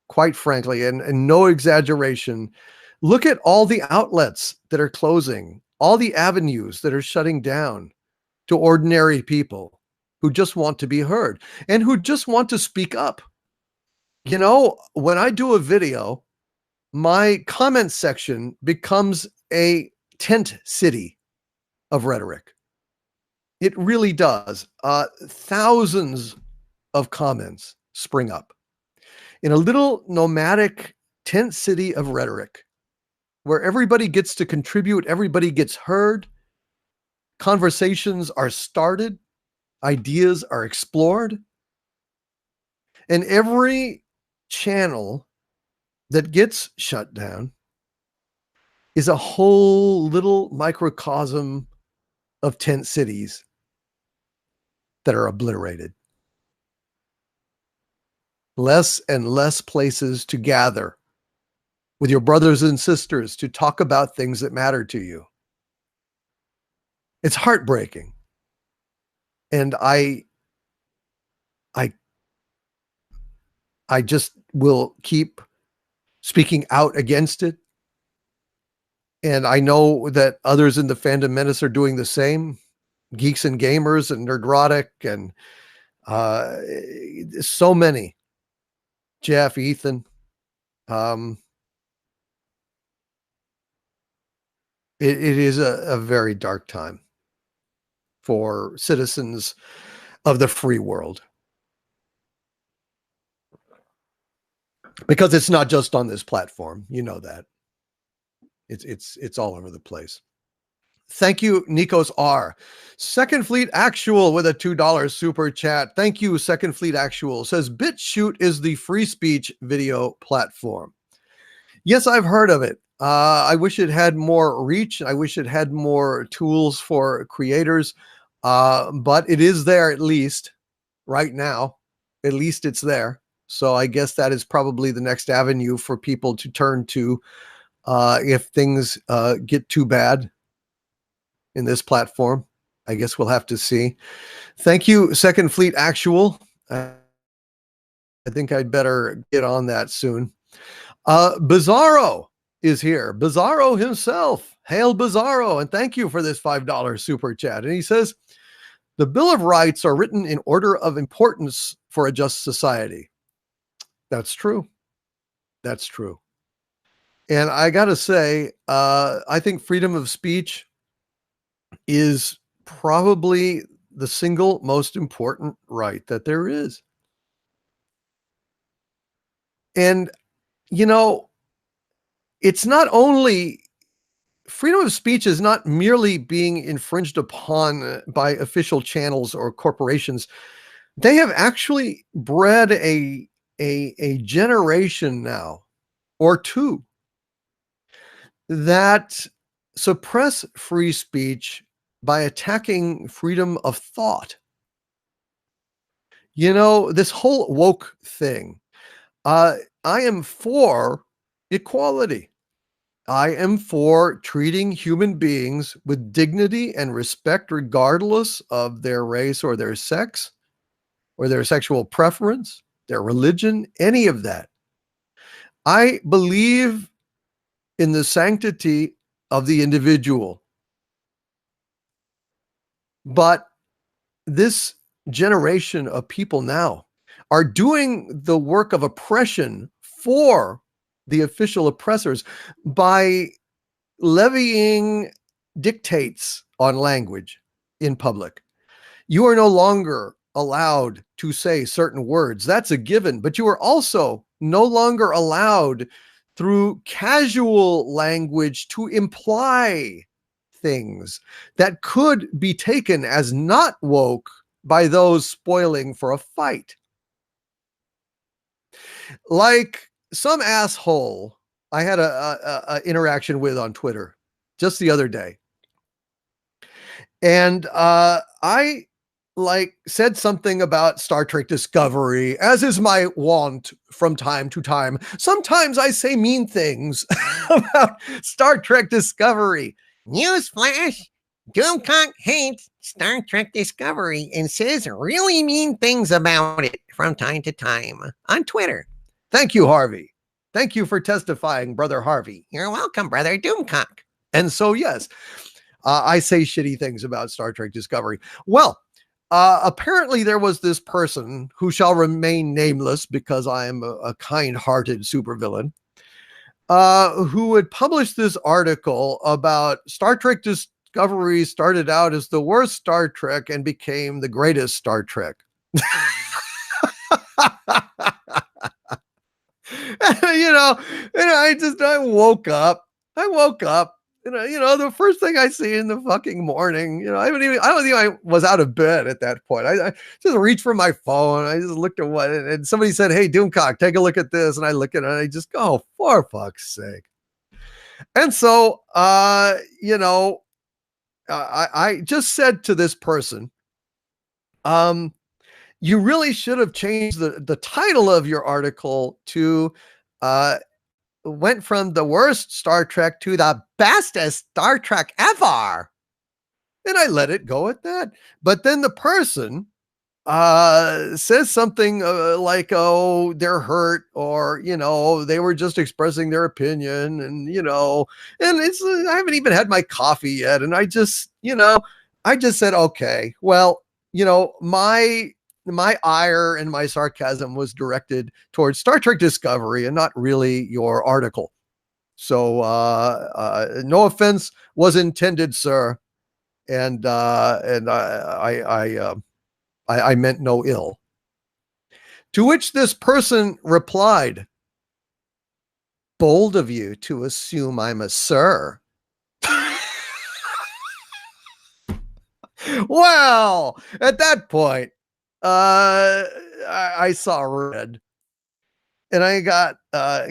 Quite frankly, and no exaggeration, look at all the outlets that are closing, all the avenues that are shutting down to ordinary people who just want to be heard and who just want to speak up. When I do a video, my comment section becomes a tent city of rhetoric. It really does. Thousands of comments spring up in a little nomadic tent city of rhetoric where everybody gets to contribute, everybody gets heard. conversations are started, ideas are explored, and every channel that gets shut down is a whole little microcosm of tent cities that are obliterated. Less and less places to gather with your brothers and sisters to talk about things that matter to you. It's heartbreaking. And I just will keep speaking out against it. And I know that others in the Fandom Menace are doing the same. Geeks and Gamers and Nerdrotic and so many. Jeff, Ethan. It is a very dark time for citizens of the free world. Because it's not just on this platform. You know that. It's all over the place. Thank you, Nikos R. Second Fleet Actual with a $2 super chat. Thank you, Second Fleet Actual. Says BitChute is the free speech video platform. Yes, I've heard of it. I wish it had more reach. I wish it had more tools for creators. But it is there at least right now. At least it's there. So I guess that is probably the next avenue for people to turn to if things get too bad in this platform. I guess we'll have to see. Thank you, Second Fleet Actual. I think I'd better get on that soon. Bizarro is here. Bizarro himself. Hail Bizarro. And thank you for this $5 super chat. And he says, the Bill of Rights are written in order of importance for a just society. That's true. That's true. And I got to say, I think freedom of speech is probably the single most important right that there is. And, you know, it's not only freedom of speech is not merely being infringed upon by official channels or corporations. They have actually bred a generation now or two that suppress free speech by attacking freedom of thought. You know, this whole woke thing, I am for equality. I am for treating human beings with dignity and respect, regardless of their race or their sex or their sexual preference, their religion, any of that. I believe in the sanctity of the individual. But this generation of people now are doing the work of oppression for the official oppressors by levying dictates on language in public. You are no longer allowed to say certain words. That's a given, but you are also no longer allowed through casual language to imply things that could be taken as not woke by those spoiling for a fight. Like some asshole I had a interaction with on Twitter just the other day. And I said something about Star Trek Discovery, as is my wont from time to time. Sometimes I say mean things about Star Trek Discovery. Newsflash, Doomcock hates Star Trek Discovery and says really mean things about it from time to time on Twitter. Thank you, Harvey. Thank you for testifying, Brother Harvey. You're welcome, Brother Doomcock. And so, yes, I say shitty things about Star Trek Discovery. Well, apparently there was this person who shall remain nameless because I am a kind-hearted supervillain, who had published this article about Star Trek Discovery started out as the worst Star Trek and became the greatest Star Trek. I woke up The first thing I see in the fucking morning, I don't think I was out of bed at that point. I just reached for my phone. I just looked at what, and somebody said, "Hey, Doomcock, take a look at this." And I look at it and I just go, "Oh, for fuck's sake." And so, I just said to this person, you really should have changed the title of your article to, uh, went from the worst Star Trek to the bestest Star Trek ever. And I let it go at that. But then the person says something like, "Oh, they're hurt," or they were just expressing their opinion, and it's I haven't even had my coffee yet, and I just said, "Okay, well, my ire and my sarcasm was directed towards Star Trek Discovery and not really your article. So no offense was intended, sir, and I meant no ill." To which this person replied, "Bold of you to assume I'm a sir." Well, at that point, I saw red, and I got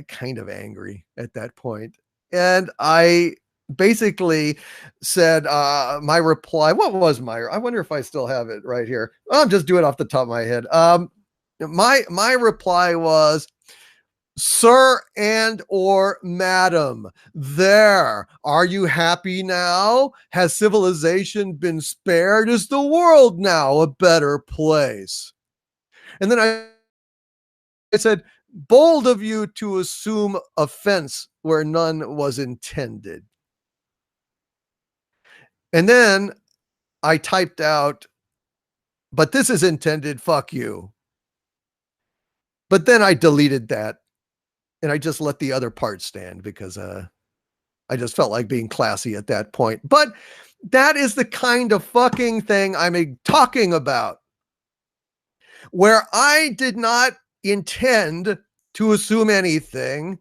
kind of angry at that point. And I basically said, my reply, what was I wonder if I still have it right here. I'm just doing it off the top of my head. My reply was, "Sir and or madam, there. Are you happy now? Has civilization been spared? Is the world now a better place?" And then I said, "Bold of you to assume offense where none was intended." And then I typed out, "But this is intended, fuck you." But then I deleted that and I just let the other part stand because I just felt like being classy at that point. But that is the kind of fucking thing I'm talking about, where I did not intend to assume anything.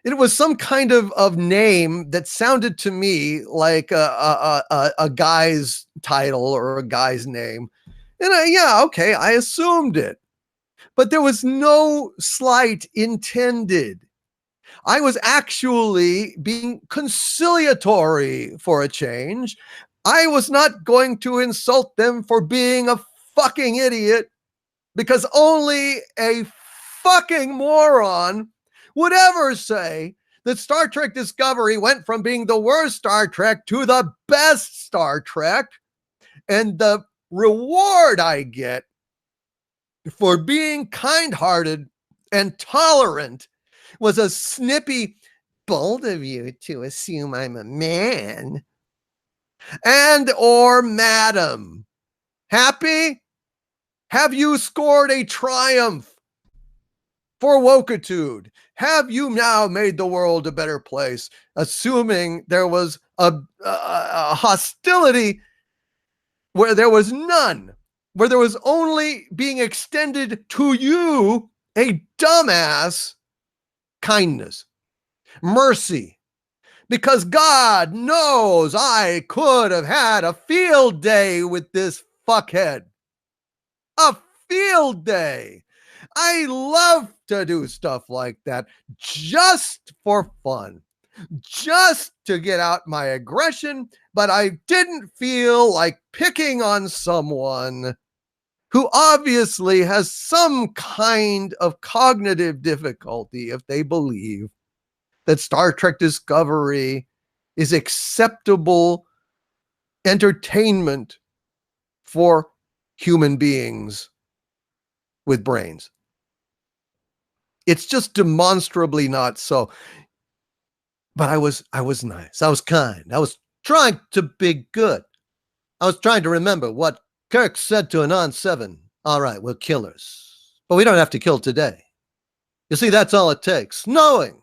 It was some kind of name that sounded to me like a guy's title or a guy's name. And okay, I assumed it. But there was no slight intended. I was actually being conciliatory for a change. I was not going to insult them for being a fucking idiot, because only a fucking moron would ever say that Star Trek Discovery went from being the worst Star Trek to the best Star Trek. And the reward I get for being kind-hearted and tolerant was a snippy, "Bold of you to assume I'm a man," and or madam. Happy? Have you scored a triumph for wokitude? Have you now made the world a better place, assuming there was a hostility where there was none, where there was only being extended to you a dumbass kindness, mercy, because God knows I could have had a field day with this fuckhead. A field day. I love to do stuff like that just for fun, just to get out my aggression, but I didn't feel like picking on someone who obviously has some kind of cognitive difficulty if they believe that Star Trek Discovery is acceptable entertainment for human beings with brains. It's just demonstrably not so. But I was nice. I was kind. I was trying to be good. I was trying to remember what Kirk said to Anon 7. All right, we're killers, but we don't have to kill today. You see, that's all it takes. Knowing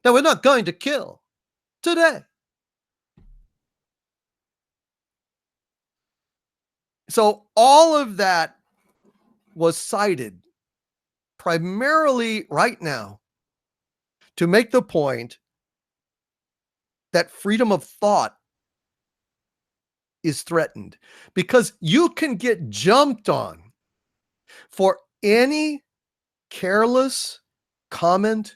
that we're not going to kill today. So all of that was cited primarily right now to make the point that freedom of thought is threatened, because you can get jumped on for any careless comment,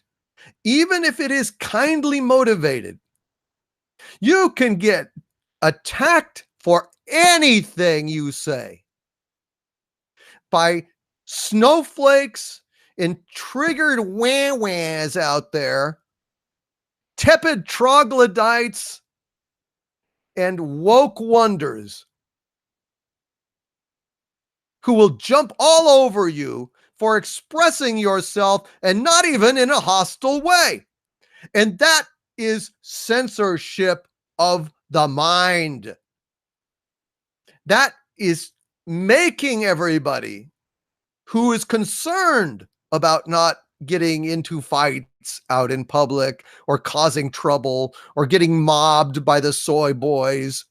even if it is kindly motivated. You can get attacked for anything you say by snowflakes and triggered wah-wahs out there, tepid troglodytes, and woke wonders who will jump all over you for expressing yourself, and not even in a hostile way. And that is censorship of the mind. That is making everybody who is concerned about not getting into fights out in public or causing trouble or getting mobbed by the soy boys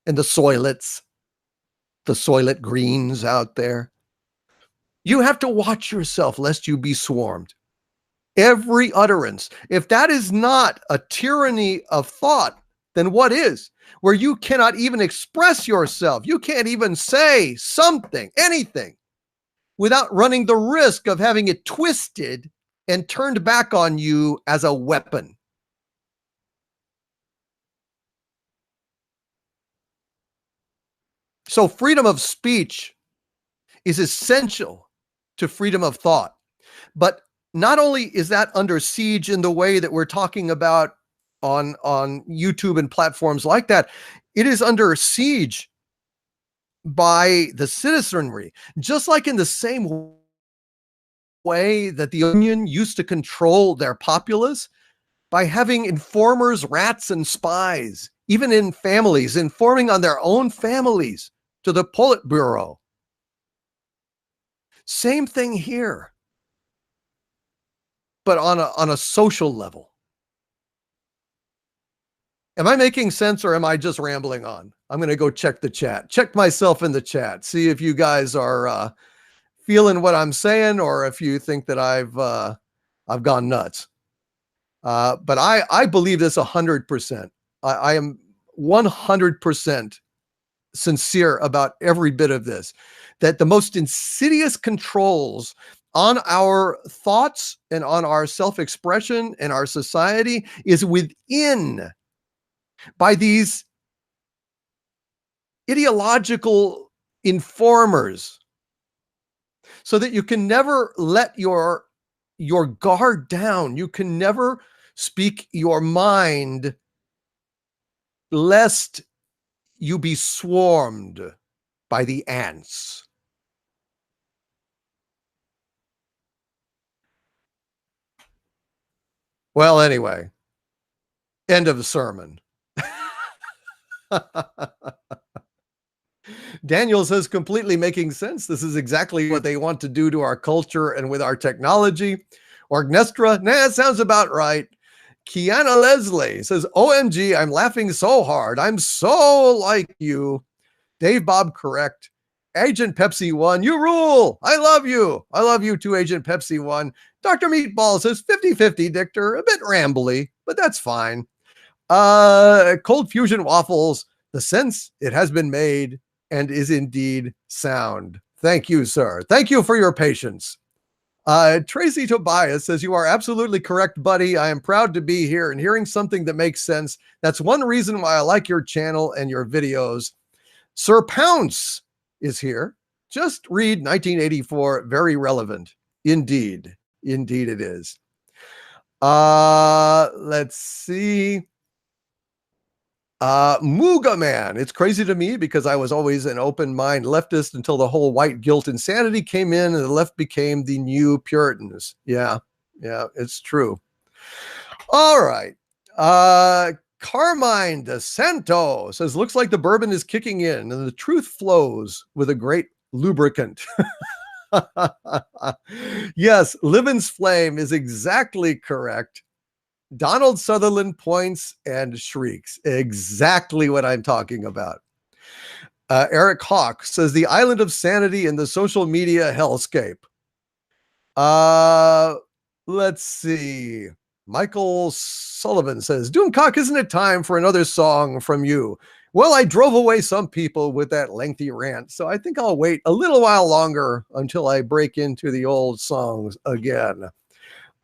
and the soylets, the soylet greens out there. You have to watch yourself lest you be swarmed. Every utterance, if that is not a tyranny of thought, then what is? Where you cannot even express yourself. You can't even say something, anything, without running the risk of having it twisted and turned back on you as a weapon. So freedom of speech is essential to freedom of thought. But not only is that under siege in the way that we're talking about on YouTube and platforms like that, it is under siege by the citizenry, just like in the same way that the Onion used to control their populace by having informers, rats, and spies, even in families, informing on their own families to the Politburo. Same thing here, but on a social level. Am I making sense, or am I just rambling on? I'm going to go check the chat. Check myself in the chat. See if you guys are feeling what I'm saying, or if you think that I've gone nuts. But I believe this 100%. I am 100% sincere about every bit of this, that the most insidious controls on our thoughts and on our self-expression and our society is within, by these ideological informers, so that you can never let your guard down. You can never speak your mind lest you be swarmed by the ants. Well, anyway, end of the sermon. Daniel says, completely making sense. This is exactly what they want to do to our culture and with our technology. Orgnestra, nah, it sounds about right. Kiana Leslie says, OMG, I'm laughing so hard. I'm so like you. Dave Bob, correct. Agent Pepsi 1, you rule. I love you. I love you too, Agent Pepsi 1. Dr. Meatball says 50-50, Dictor. A bit rambly, but that's fine. Cold Fusion Waffles, the sense it has been made and is indeed sound. Thank you, sir. Thank you for your patience. Tracy Tobias says, you are absolutely correct, buddy. I am proud to be here and hearing something that makes sense. That's one reason why I like your channel and your videos. Sir Pounce is here. Just read 1984. Very relevant. Indeed. Indeed it is. Let's see. Muga Man. It's crazy to me because I was always an open mind leftist until the whole white guilt insanity came in and the left became the new Puritans. Yeah, it's true. All right. Carmine DeSanto says, looks like the bourbon is kicking in and the truth flows with a great lubricant. Yes, Livens Flame is exactly correct. Donald Sutherland points and shrieks. Exactly what I'm talking about. Eric Hawk says, the island of sanity in the social media hellscape. Let's see. Michael Sullivan says, Doomcock, isn't it time for another song from you? Well, I drove away some people with that lengthy rant, so I think I'll wait a little while longer until I break into the old songs again.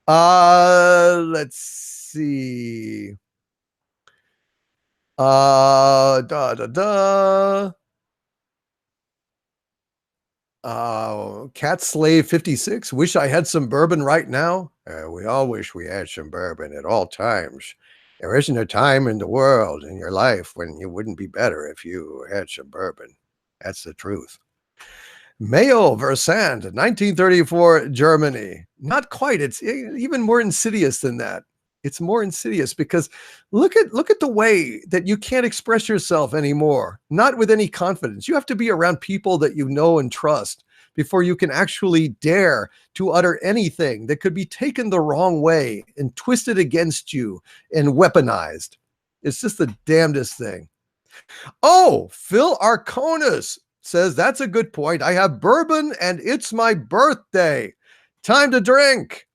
Let's see. Da da da. Cat Slave 56. Wish I had some bourbon right now. We all wish we had some bourbon at all times. There isn't a time in the world in your life when you wouldn't be better if you had some bourbon. That's the truth. Mayo Versand, 1934, Germany. Not quite. It's even more insidious than that. It's more insidious because look at the way that you can't express yourself anymore, not with any confidence. You have to be around people that you know and trust before you can actually dare to utter anything that could be taken the wrong way and twisted against you and weaponized. It's just the damnedest thing. Oh, Phil Arconis says, that's a good point. I have bourbon and it's my birthday. Time to drink.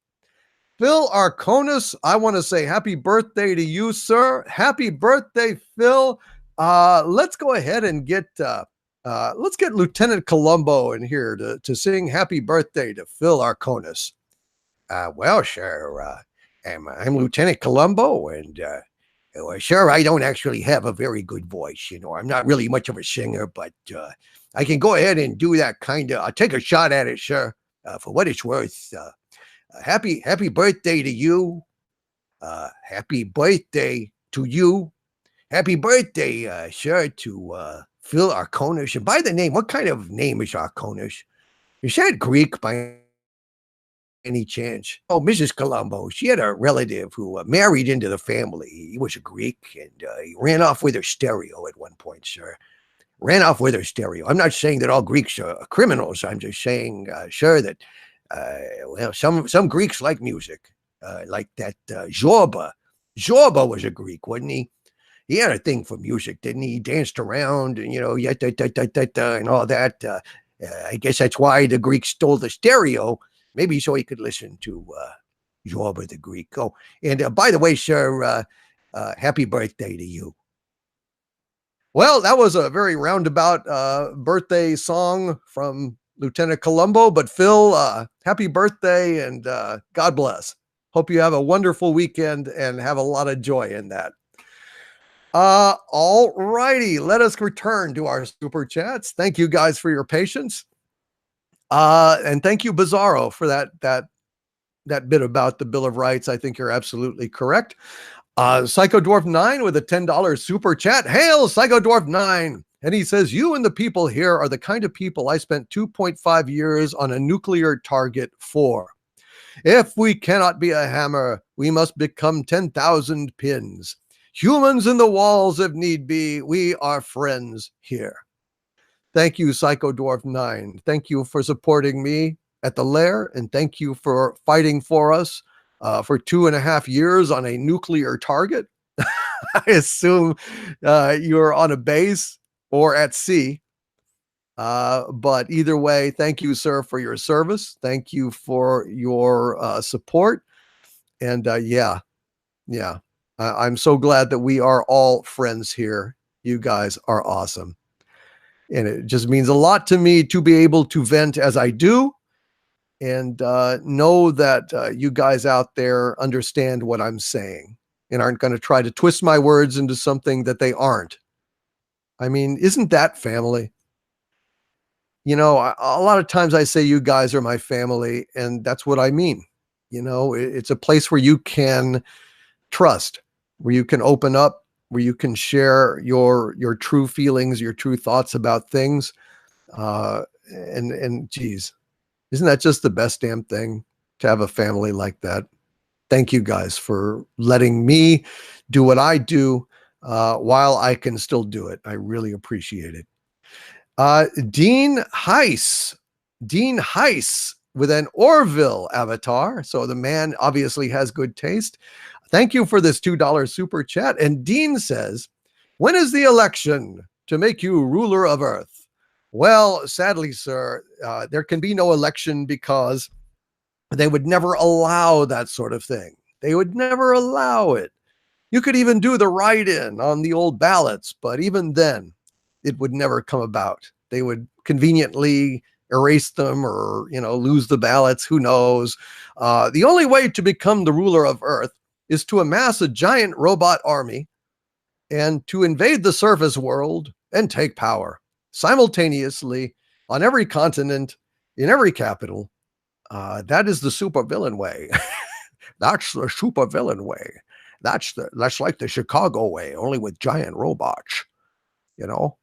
Phil Arconis, I want to say happy birthday to you, sir. Happy birthday, Phil. Let's go ahead and get Lieutenant Columbo in here to sing happy birthday to Phil Arconis. Well, sir, I'm Lieutenant Columbo, and well, sure, I don't actually have a very good voice. You know, I'm not really much of a singer, but I can go ahead and do that kind of. I'll take a shot at it, sir. For what it's worth, happy birthday to you. Happy birthday to you. Happy birthday, sir, to Phil Arconis. And by the name, what kind of name is Arconis? Is that Greek by any chance? Oh, Mrs. Colombo, she had a relative who married into the family. He was a Greek, and he ran off with her stereo at one point, sir. Ran off with her stereo. I'm not saying that all Greeks are criminals. I'm just saying, sir, that well, some Greeks like music, like that Zorba. Zorba was a Greek, wasn't he? He had a thing for music, didn't he? He danced around, and and all that. I guess that's why the Greeks stole the stereo. Maybe so he could listen to Zorba the Greek. Oh, and by the way, sir, happy birthday to you. Well, that was a very roundabout birthday song from Lieutenant Columbo. But Phil, happy birthday and God bless. Hope you have a wonderful weekend and have a lot of joy in that. All righty, let us return to our super chats. Thank you guys for your patience. And thank you, Bizarro, for that bit about the Bill of Rights. I think you're absolutely correct. Psycho Dwarf 9 with a $10 super chat. Hail, Psycho Dwarf 9. And he says, you and the people here are the kind of people I spent 2.5 years on a nuclear target for. If we cannot be a hammer, we must become 10,000 pins. Humans in the walls if need be. We are friends here. Thank you, Psycho Dwarf 9. Thank you for supporting me at the lair, and thank you for fighting for us for 2.5 years on a nuclear target. I assume you're on a base or at sea. But either way, thank you, sir, for your service. Thank you for your support. And yeah. I'm so glad that we are all friends here. You guys are awesome. And it just means a lot to me to be able to vent as I do and know that you guys out there understand what I'm saying and aren't going to try to twist my words into something that they aren't. I mean, isn't that family? You know, a lot of times I say you guys are my family, and that's what I mean. You know, it's a place where you can trust, where you can open up, where you can share your true feelings, your true thoughts about things. And geez, isn't that just the best damn thing to have a family like that? Thank you guys for letting me do what I do while I can still do it. I really appreciate it. Dean Heiss with an Orville avatar. So the man obviously has good taste. Thank you for this $2 super chat. And Dean says, when is the election to make you ruler of Earth? Well, sadly, sir, there can be no election because they would never allow that sort of thing. They would never allow it. You could even do the write-in on the old ballots, but even then, it would never come about. They would conveniently erase them or, lose the ballots. Who knows? The only way to become the ruler of Earth is to amass a giant robot army and to invade the surface world and take power simultaneously on every continent, in every capital. That is the supervillain way. That's the supervillain way. That's like the Chicago way, only with giant robots. You know,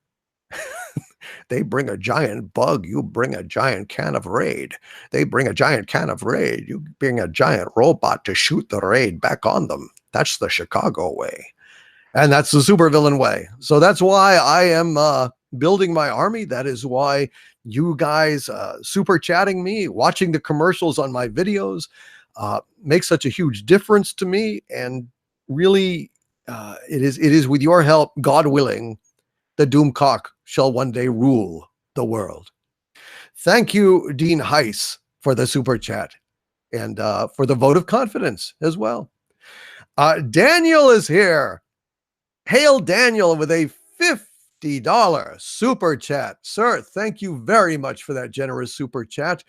they bring a giant bug, you bring a giant can of Raid. They bring a giant can of Raid, you bring a giant robot to shoot the Raid back on them. That's the Chicago way. And that's the supervillain way. So that's why I am building my army. That is why you guys super chatting me, watching the commercials on my videos, makes such a huge difference to me. And really, it is with your help, God willing, the Doomcock shall one day rule the world. Thank you, Dean Heiss, for the super chat and for the vote of confidence as well. Daniel is here. Hail Daniel with a $50 super chat. Sir, thank you very much for that generous super chat.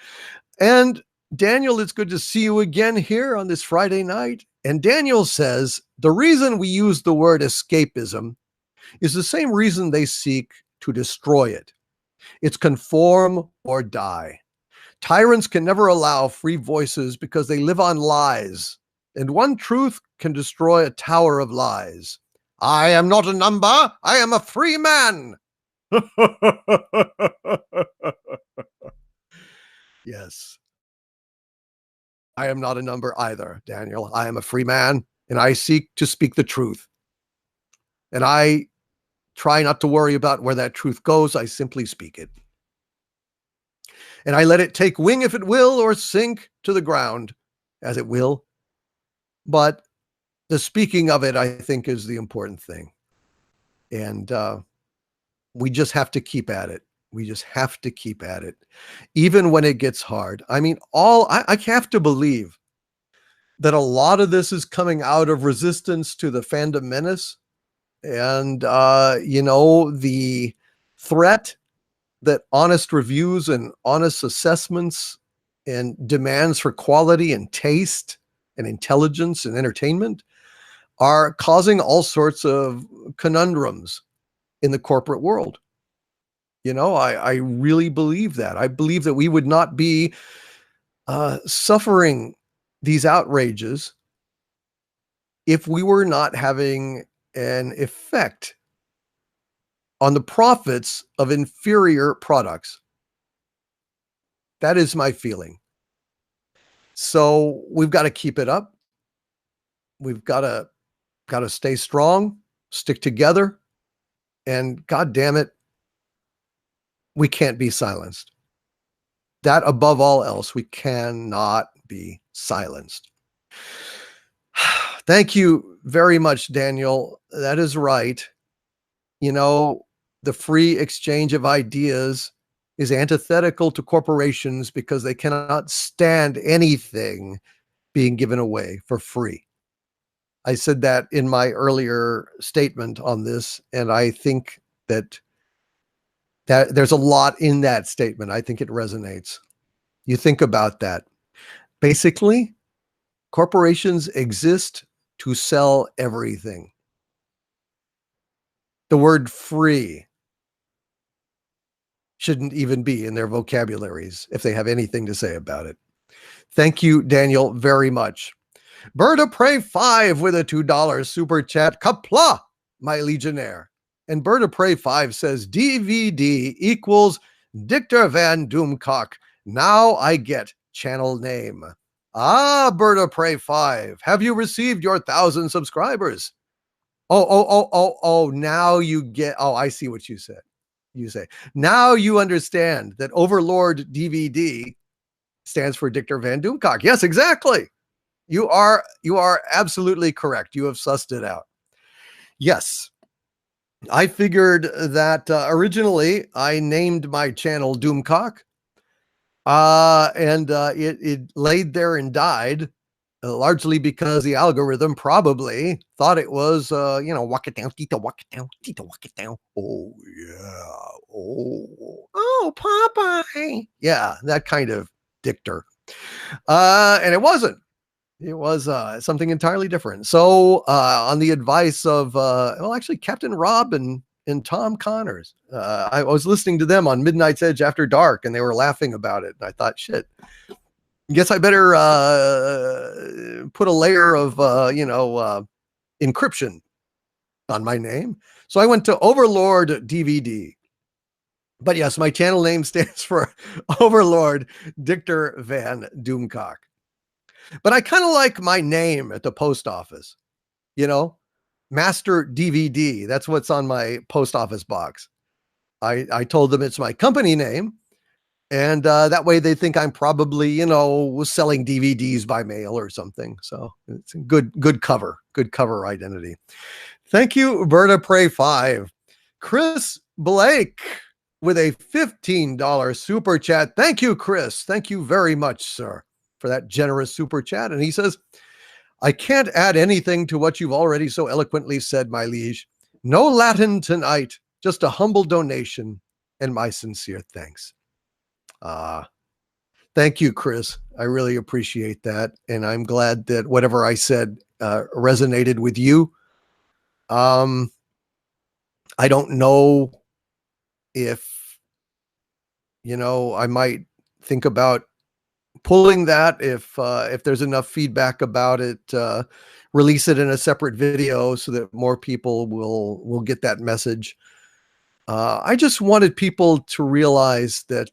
And Daniel, it's good to see you again here on this Friday night. And Daniel says, the reason we use the word escapism is the same reason they seek to destroy it. It's conform or die. Tyrants can never allow free voices because they live on lies. And one truth can destroy a tower of lies. I am not a number. I am a free man. Yes. I am not a number either, Daniel. I am a free man, and I seek to speak the truth. And I try not to worry about where that truth goes. I simply speak it. And I let it take wing if it will, or sink to the ground as it will. But the speaking of it, I think, is the important thing. And we just have to keep at it. We just have to keep at it, even when it gets hard. I mean, I have to believe that a lot of this is coming out of resistance to the fandom menace and, the threat that honest reviews and honest assessments and demands for quality and taste and intelligence and entertainment are causing all sorts of conundrums in the corporate world. I really believe that. I believe that we would not be suffering these outrages if we were not having an effect on the profits of inferior products. That is my feeling. So we've got to keep it up. We've got to stay strong, stick together, and God damn it, we can't be silenced. That above all else, we cannot be silenced. Thank you very much, Daniel. That is right. The free exchange of ideas is antithetical to corporations because they cannot stand anything being given away for free. I said that in my earlier statement on this, and I think that there's a lot in that statement. I think it resonates. You think about that. Basically, corporations exist to sell everything. The word free shouldn't even be in their vocabularies if they have anything to say about it. Thank you, Daniel, very much. Bird of Prey 5 with a $2 super chat. Kapla, my legionnaire. And Bird of Prey 5 says DVD equals Dictor Van Doomcock. Now I get channel name. Ah, Bird of Prey 5, have you received your 1,000 subscribers? Oh, now you get, I see what you said. You say, now you understand that Overlord DVD stands for Dictor Van Doomcock. Yes, exactly. You are absolutely correct. You have sussed it out. Yes. I figured that originally I named my channel Doomcock, and it laid there and died largely because the algorithm probably thought it was, walk it down, Tito, walk it down, Tito, walk it down. Oh, yeah. Oh, Popeye. Yeah, that kind of dictor. And it wasn't. It was something entirely different. So, on the advice of, actually, Captain Rob and Tom Connors, I was listening to them on Midnight's Edge After Dark, and they were laughing about it. And I thought, shit, guess I better put a layer of, encryption on my name. So I went to Overlord DVD. But yes, my channel name stands for Overlord Dictor Van Doomcock. But I kind of like my name at the post office, Master DVD. That's what's on my post office box. I told them it's my company name. And that way they think I'm probably, selling DVDs by mail or something. So it's a good cover identity. Thank you, Berta Prey 5. Chris Blake with a $15 super chat. Thank you, Chris. Thank you very much, sir, for that generous super chat. And he says, I can't add anything to what you've already so eloquently said, my liege. No Latin tonight, just a humble donation and my sincere thanks. Thank you, Chris. I really appreciate that. And I'm glad that whatever I said resonated with you. I don't know if, I might think about pulling that if there's enough feedback about it, release it in a separate video so that more people will get that message. I just wanted people to realize that,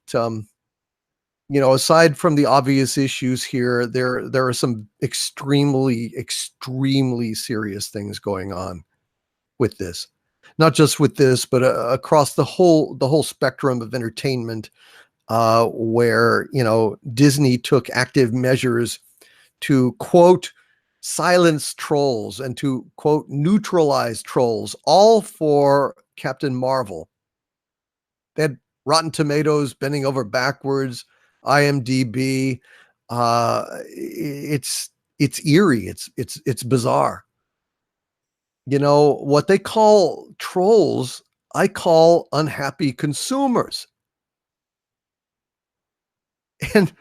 aside from the obvious issues here, there are some extremely, extremely serious things going on with this. Not just with this, but across the whole spectrum of entertainment, where Disney took active measures to quote silence trolls and to quote neutralize trolls, all for Captain Marvel. They had Rotten Tomatoes bending over backwards. IMDb, it's eerie. It's bizarre. What they call trolls, I call unhappy consumers. And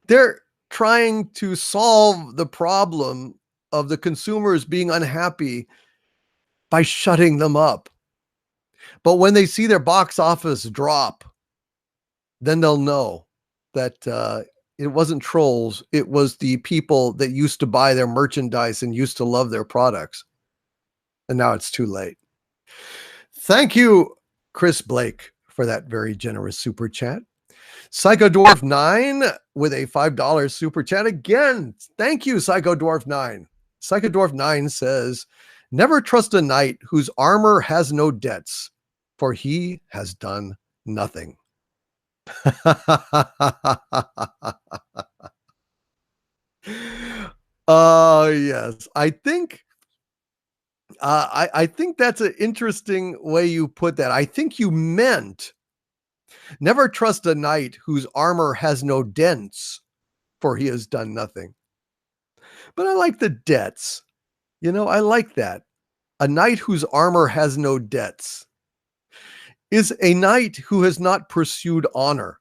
they're trying to solve the problem of the consumers being unhappy by shutting them up. But when they see their box office drop, then they'll know that it wasn't trolls. It was the people that used to buy their merchandise and used to love their products. And now it's too late. Thank you, Chris Blake, for that very generous super chat. Psycho Dwarf 9 with a $5 super chat again. Thank you, Psycho Dwarf 9. Psycho Dwarf 9 says, never trust a knight whose armor has no debts, for he has done nothing. Oh, yes. I think I think that's an interesting way you put that. I think you meant never trust a knight whose armor has no dents, for he has done nothing. But I like the debts. I like that. A knight whose armor has no debts is a knight who has not pursued honor.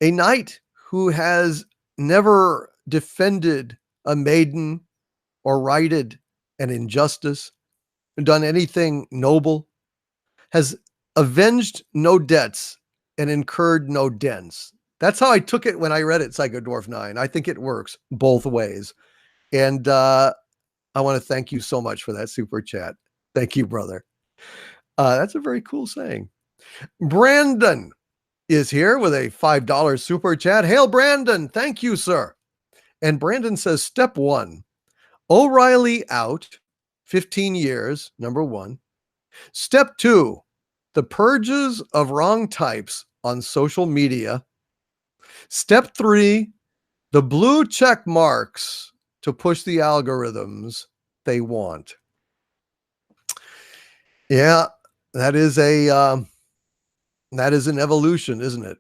A knight who has never defended a maiden or righted an injustice, done anything noble, has avenged no debts and incurred no dents. That's how I took it when I read it, Psycho Dwarf 9. I think it works both ways. And I want to thank you so much for that super chat. Thank you, brother. That's a very cool saying. Brandon is here with a $5 super chat. Hail, Brandon. Thank you, sir. And Brandon says, step 1, O'Reilly out, 15 years, number 1. Step 2, the purges of wrong types on social media. Step 3, the blue check marks to push the algorithms they want. Yeah, that is an evolution, isn't it?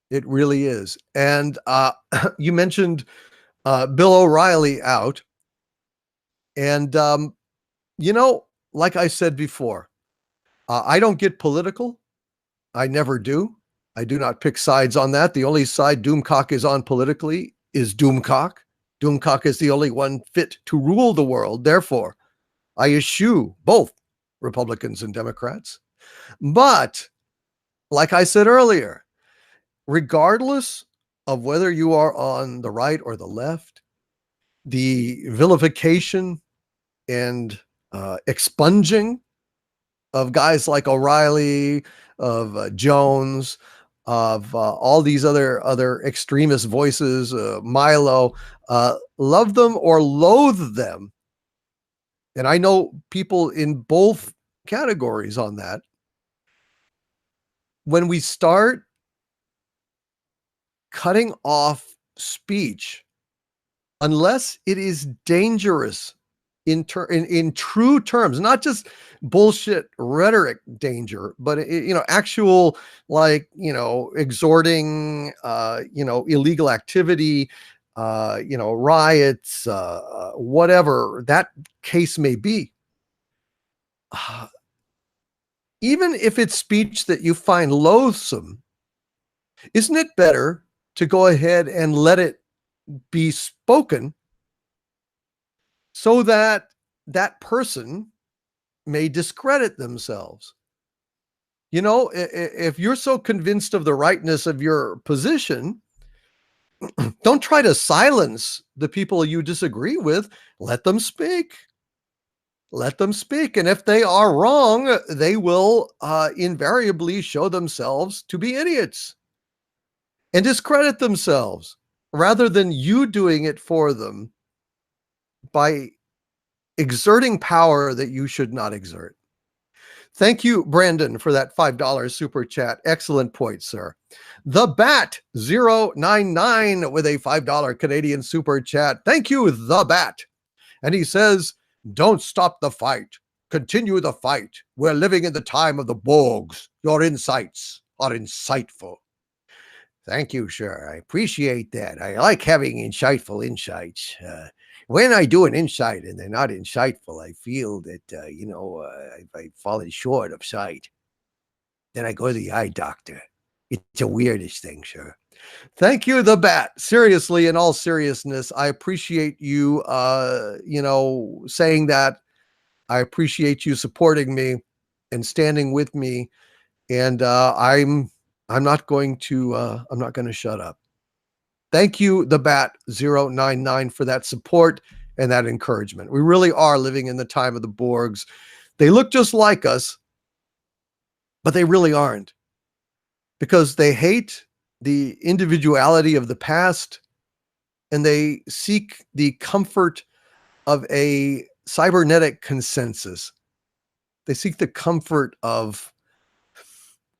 It really is. And you mentioned Bill O'Reilly out. And, like I said before, I don't get political. I never do. I do not pick sides on that. The only side Doomcock is on politically is Doomcock. Doomcock is the only one fit to rule the world. Therefore, I eschew both Republicans and Democrats. But like I said earlier, regardless of whether you are on the right or the left, the vilification and expunging of guys like O'Reilly, of Jones, of all these other extremist voices, Milo, love them or loathe them. And I know people in both categories on that. When we start cutting off speech, unless it is dangerous in true terms, not just bullshit rhetoric danger, but actual, like, exhorting, illegal activity, riots, whatever that case may be. Even if it's speech that you find loathsome, isn't it better to go ahead and let it be spoken so that that person may discredit themselves? If you're so convinced of the rightness of your position, don't try to silence the people you disagree with. Let them speak. Let them speak. And if they are wrong, they will invariably show themselves to be idiots and discredit themselves, rather than you doing it for them by exerting power that you should not exert. Thank you, Brandon, for that $5 super chat. Excellent point, sir. The Bat 099 with a $5 Canadian super chat. Thank you, The Bat. And he says, don't stop the fight. Continue the fight. We're living in the time of the Borgs. Your insights are insightful. Thank you, sir. I appreciate that. I like having insightful insights. When I do an insight and they're not insightful, I feel that, I've fallen short of sight. Then I go to the eye doctor. It's the weirdest thing, sir. Thank you, The Bat. Seriously, in all seriousness, I appreciate you, saying that. I appreciate you supporting me and standing with me. And I'm not going to shut up. Thank you, The Bat 099, for that support and that encouragement. We really are living in the time of the Borgs. They look just like us, but they really aren't, because they hate the individuality of the past and they seek the comfort of a cybernetic consensus. They seek the comfort of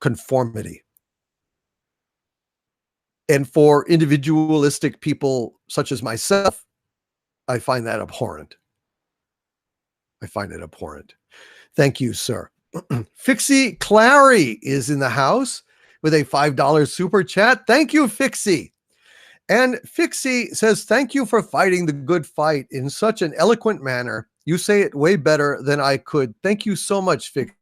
conformity. And for individualistic people such as myself, I find that abhorrent. I find it abhorrent. Thank you, sir. Fixie Clary is in the house with a $5 super chat. Thank you, Fixie. And Fixie says, thank you for fighting the good fight in such an eloquent manner. You say it way better than I could. Thank you so much, Fixie.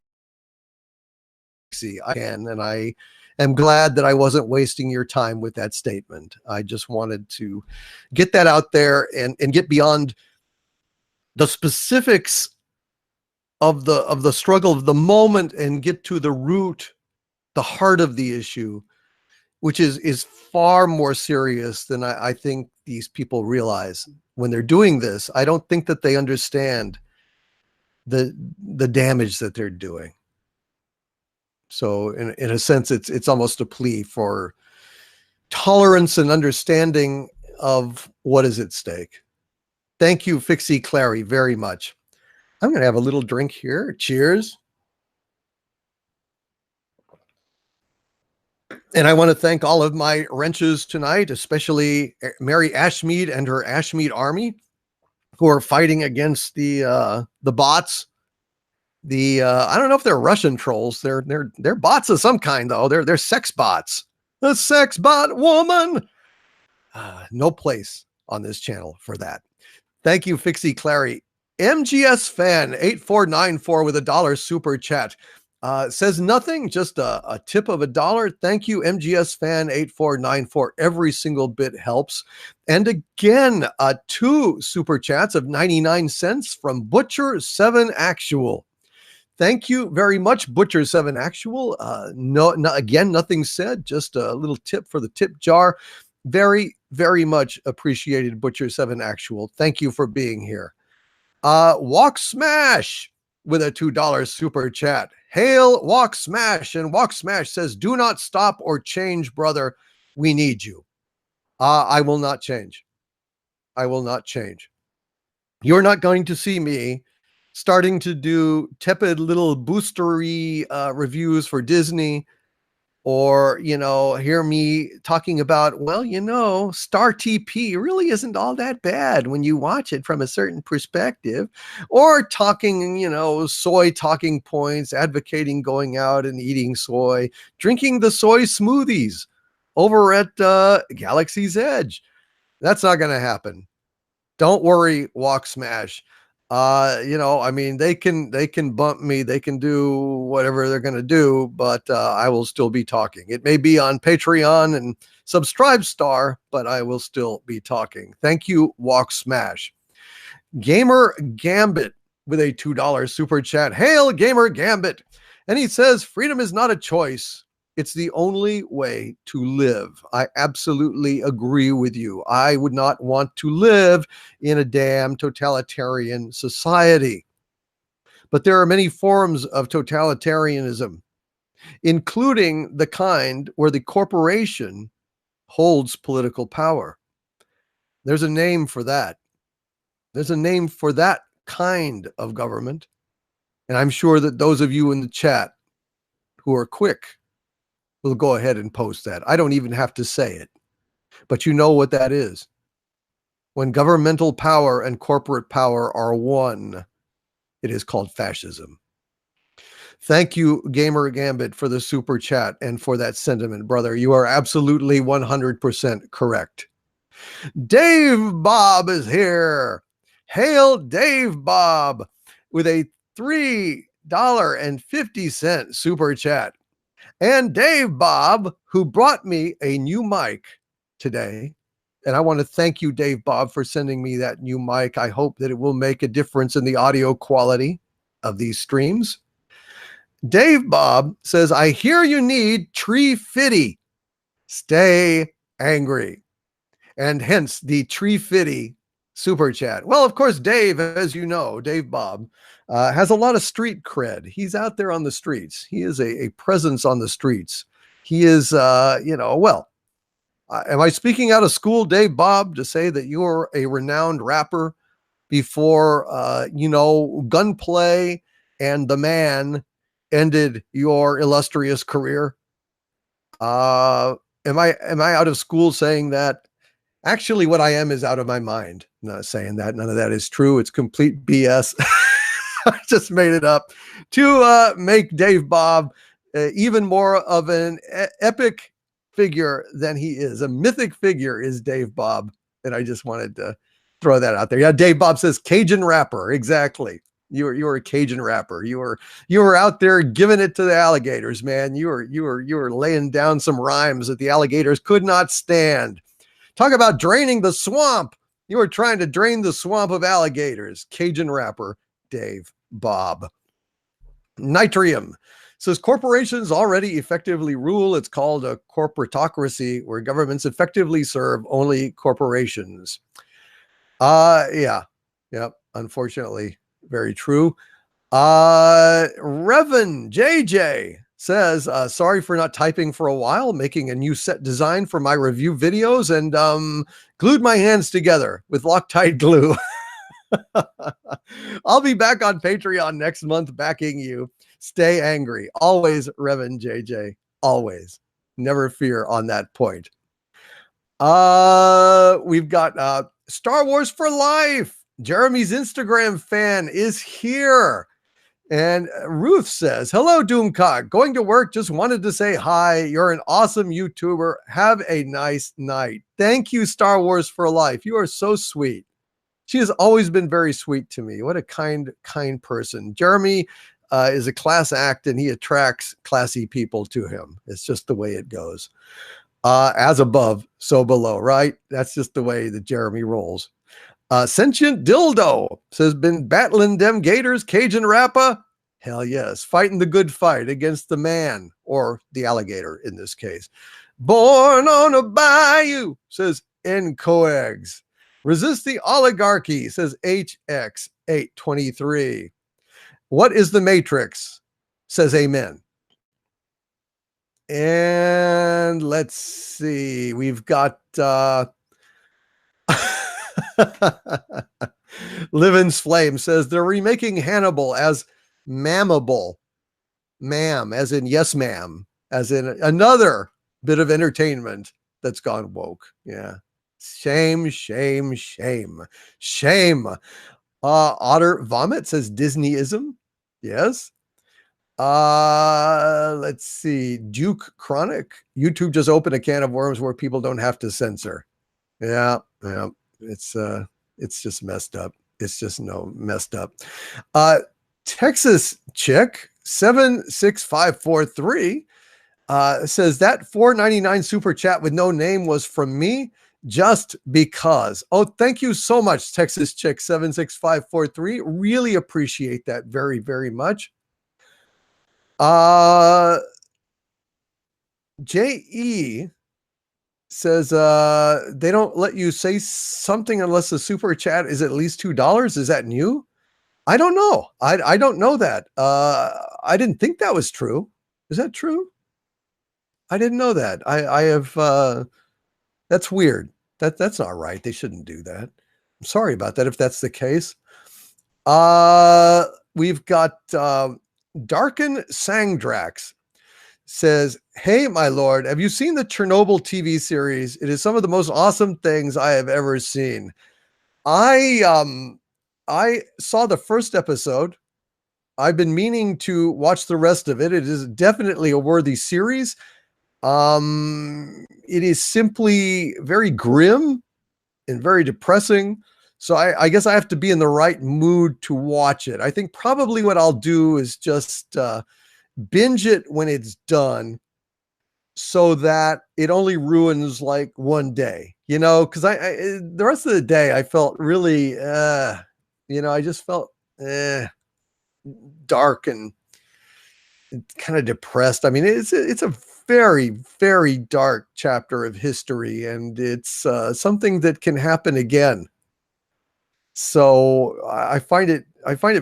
I can, and I am glad that I wasn't wasting your time with that statement. I just wanted to get that out there and get beyond the specifics of the struggle of the moment and get to the root, the heart of the issue, which is far more serious than I think these people realize when they're doing this. I don't think that they understand the damage that they're doing. So in a sense, it's almost a plea for tolerance and understanding of what is at stake. Thank you, Fixie Clary, very much. I'm going to have a little drink here. Cheers. And I want to thank all of my wrenches tonight, especially Mary Ashmead and her Ashmead army, who are fighting against the bots. I don't know if they're Russian trolls. They're bots of some kind, though. They're sex bots. The sex bot woman. No place on this channel for that. Thank you, Fixie Clary. MGS Fan 8494 with $1 super chat. Says nothing, just a tip of $1. Thank you, MGS Fan 8494. Every single bit helps. And again, 2 super chats of 99 cents from Butcher 7 Actual. Thank you very much, Butcher 7 Actual. Again, nothing said, just a little tip for the tip jar. Very, very much appreciated, Butcher 7 Actual. Thank you for being here. Walk Smash with a $2 super chat. Hail Walk Smash. And Walk Smash says, do not stop or change, brother. We need you. I will not change. I will not change. You're not going to see me starting to do tepid little boostery reviews for Disney, or, hear me talking about, well, Star TP really isn't all that bad when you watch it from a certain perspective, or talking, soy talking points, advocating going out and eating soy, drinking the soy smoothies over at Galaxy's Edge. That's not going to happen. Don't worry, Walk Smash. They can bump me, they can do whatever they're going to do, but I will still be talking. It may be on Patreon and Subscribe Star, but I will still be talking. Thank you, Walk Smash. Gamer Gambit with a $2 super chat. Hail, Gamer Gambit. And he says, freedom is not a choice. It's the only way to live. I absolutely agree with you. I would not want to live in a damn totalitarian society. But there are many forms of totalitarianism, including the kind where the corporation holds political power. There's a name for that. There's a name for that kind of government. And I'm sure that those of you in the chat who are quick will go ahead and post that. I don't even have to say it, but you know what that is. When governmental power and corporate power are one, it is called fascism. Thank you, Gamer Gambit, for the super chat and for that sentiment, brother. You are absolutely 100% correct. Dave Bob is here. Hail Dave Bob with a $3.50 super chat. And Dave Bob, who brought me a new mic today. And I want to thank you, Dave Bob, for sending me that new mic. I hope that it will make a difference in the audio quality of these streams. Dave Bob says, I hear you need Tree Fitty. Stay angry. And hence the Tree Fitty super chat. Well, of course, Dave, as you know, Dave Bob, has a lot of street cred. He's out there on the streets. He is a presence on the streets. He is, am I speaking out of school, Dave Bob, to say that you're a renowned rapper before, Gunplay and The Man ended your illustrious career? Am I out of school saying that? Actually, what I am is out of my mind. I'm not saying that. None of that is true. It's complete BS. I just made it up to make Dave Bob even more of an epic figure than he is. A mythic figure is Dave Bob. And I just wanted to throw that out there. Yeah, Dave Bob says Cajun rapper. Exactly. You were a Cajun rapper. You were out there giving it to the alligators, man. You were laying down some rhymes that the alligators could not stand. Talk about draining the swamp. You were trying to drain the swamp of alligators. Cajun rapper Dave Bob. Nitrium says corporations already effectively rule. It's called a corporatocracy, where governments effectively serve only corporations. Yeah. Unfortunately, very true. Revan JJ says, sorry for not typing for a while, making a new set design for my review videos, and glued my hands together with Loctite glue. I'll be back on Patreon next month backing you. Stay angry. Always, Revan JJ. Always. Never fear on that point. We've got Star Wars for Life. Jeremy's Instagram fan is here. And Ruth says, hello, Doomcock. Going to work. Just wanted to say hi. You're an awesome YouTuber. Have a nice night. Thank you, Star Wars for Life. You are so sweet. She has always been very sweet to me. What a kind person. Jeremy is a class act, and he attracts classy people to him. It's just the way it goes. As above, so below, right? That's just the way that Jeremy rolls. Sentient Dildo says, been battling them gators, Cajun Rappa? Hell yes. Fighting the good fight against the man, or the alligator in this case. Born on a bayou, says Ncoegs. Resist the oligarchy, says HX823. What is the Matrix? Says amen. And let's see. We've got Livens Flame says they're remaking Hannibal as Mammable. Ma'am, as in yes, ma'am, as in another bit of entertainment that's gone woke. Yeah. Shame, shame, shame, shame. Otter Vomit says Disneyism. Yes. Let's see. Duke Chronic. YouTube just opened a can of worms where people don't have to censor. Yeah. It's just messed up. It's just messed up. Texas Chick 76543 says that $4.99 super chat with no name was from me just because. Oh, thank you so much, Texas Chick 76543. Really appreciate that very, very much. JE says they don't let you say something unless the super chat is at least $2. Is that new? I don't know. I don't know that. I didn't think that was true. Is that true? I didn't know that. I have that's weird. That's not right. They shouldn't do that. I'm sorry about that if that's the case. We've got Darken Sangdrax says, hey, my lord, have you seen the Chernobyl TV series? It is some of the most awesome things I have ever seen. I saw the first episode. I've been meaning to watch the rest of it. It is definitely a worthy series. It is simply very grim and very depressing. So I guess I have to be in the right mood to watch it. I think probably what I'll do is just binge it when it's done so that it only ruins like one day, because the rest of the day I felt really, I just felt dark and kind of depressed. I mean, it's a very, very dark chapter of history, and it's something that can happen again. So I find it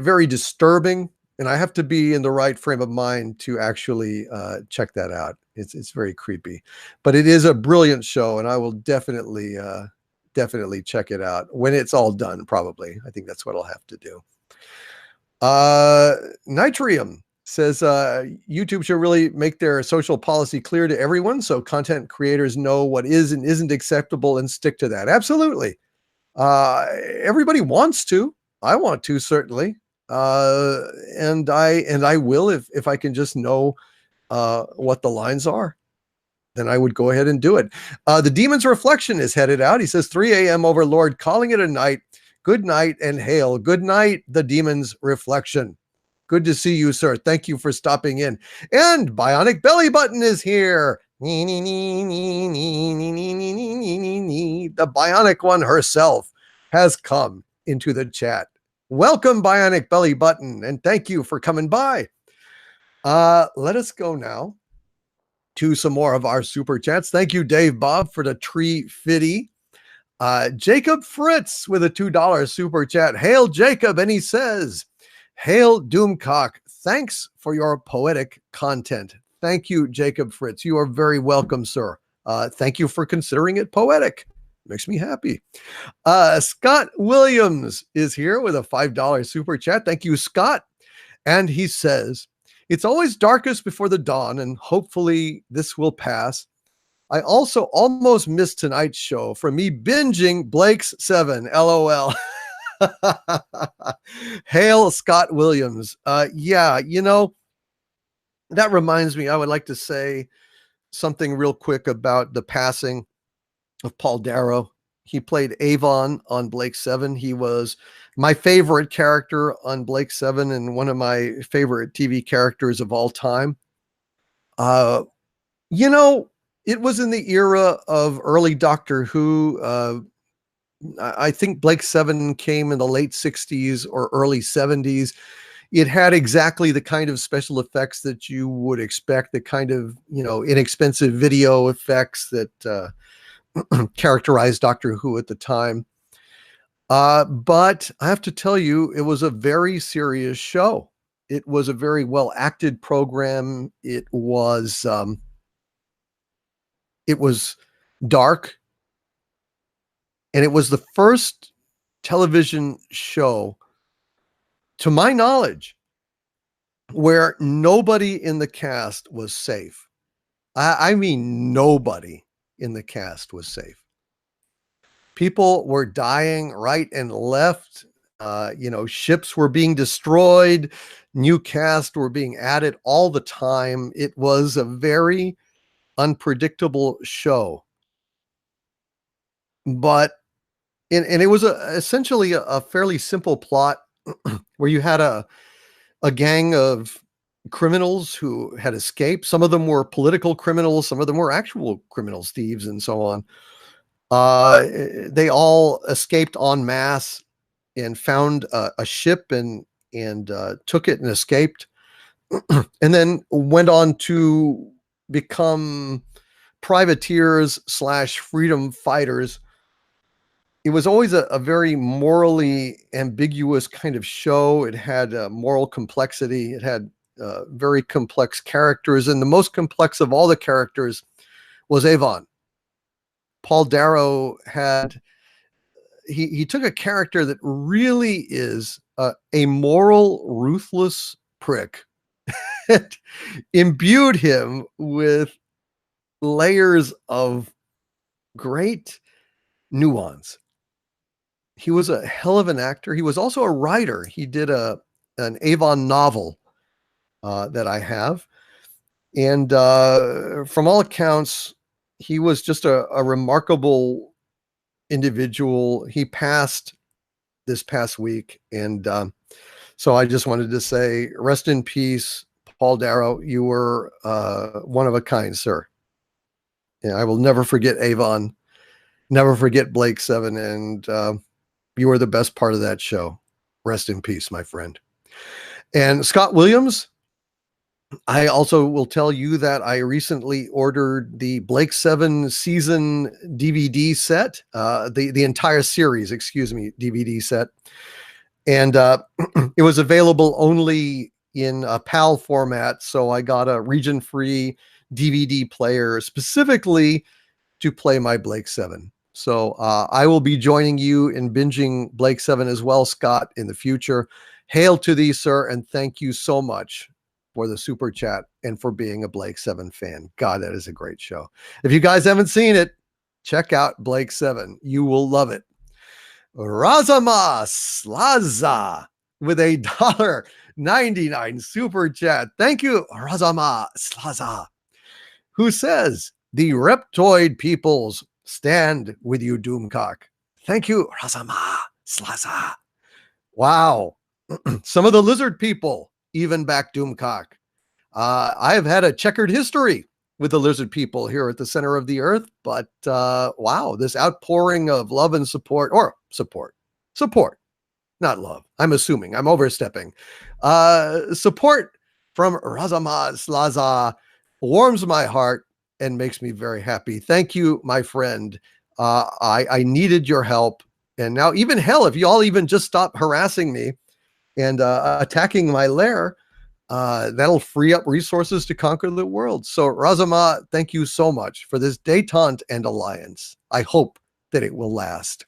very disturbing, and I have to be in the right frame of mind to actually check that out. It's very creepy, but it is a brilliant show, and I will definitely check it out when it's all done. Probably, I think that's what I'll have to do. Nitrium says YouTube should really make their social policy clear to everyone, so content creators know what is and isn't acceptable and stick to that. Absolutely. Everybody wants to. I want to, certainly. And I will if I can just know what the lines are, then I would go ahead and do it. The Demon's Reflection is headed out. He says 3 a.m. Overlord, calling it a night. Good night and hail. Good night, the Demon's Reflection. Good to see you, sir. Thank you for stopping in. And Bionic Belly Button is here. The Bionic one herself has come into the chat. Welcome, Bionic Belly Button, and thank you for coming by. Let us go now to some more of our super chats. Thank you, Dave Bob, for the tree fitty. Jacob Fritz with a $2 super chat. Hail Jacob, and he says, hail Doomcock. Thanks for your poetic content. Thank you, Jacob Fritz. You are very welcome, sir. Thank you for considering it poetic. Makes me happy. Scott Williams is here with a $5 super chat. Thank you, Scott. And he says, it's always darkest before the dawn, and hopefully this will pass. I also almost missed tonight's show from me binging Blake's 7. LOL. Hail Scott Williams. Yeah, that reminds me, I would like to say something real quick about the passing of Paul Darrow. He played Avon on Blake 7. He was my favorite character on Blake 7 and one of my favorite TV characters of all time. Uh, you know, it was in the era of early Doctor Who. I think Blake 7 came in the late 60s or early 70s. It had exactly the kind of special effects that you would expect, the kind of, inexpensive video effects that characterized Doctor Who at the time. But I have to tell you, it was a very serious show. It was a very well acted program. It was dark, and it was the first television show, to my knowledge, where nobody in the cast was safe. I mean, nobody in the cast was safe. People were dying right and left. Ships were being destroyed. New cast were being added all the time. It was a very unpredictable show. But, and it was essentially a fairly simple plot where you had a gang of criminals who had escaped. Some of them were political criminals. Some of them were actual criminals, thieves, and so on. They all escaped en masse and found a ship and took it and escaped, and then went on to become privateers / freedom fighters. It was always a very morally ambiguous kind of show. It had moral complexity. It had very complex characters, and the most complex of all the characters was Avon. Paul Darrow he took a character that really is a moral, ruthless prick, and imbued him with layers of great nuance. He was a hell of an actor. He was also a writer. He did an Avon novel that I have. And from all accounts, he was just a remarkable individual. He passed this past week. And so I just wanted to say, rest in peace, Paul Darrow. You were one of a kind, sir. Yeah, I will never forget Avon, never forget Blake 7. And you were the best part of that show. Rest in peace, my friend. And Scott Williams, I also will tell you that I recently ordered the Blake 7 season DVD set, the entire series, DVD set. And it was available only in a PAL format. So I got a region-free DVD player specifically to play my Blake 7. So I will be joining you in binging Blake 7 as well, Scott, in the future. Hail to thee, sir, and thank you so much for the super chat and for being a Blake 7 fan. God, that is a great show. If you guys haven't seen it, check out Blake 7. You will love it. Razama Slaza with a $1.99 super chat. Thank you, Razama Slaza, who says, the reptoid peoples stand with you, Doomcock. Thank you, Razama Slaza. Wow. Some of the lizard people even back Doomcock. I have had a checkered history with the lizard people here at the center of the earth, but wow, this outpouring of love and support, not love. I'm assuming I'm overstepping. Support from Razama Slaza warms my heart and makes me very happy. Thank you, my friend. I needed your help. And now even hell, if you all even just stop harassing me and attacking my lair, that'll free up resources to conquer the world. So Razama, thank you so much for this detente and alliance. I hope that it will last.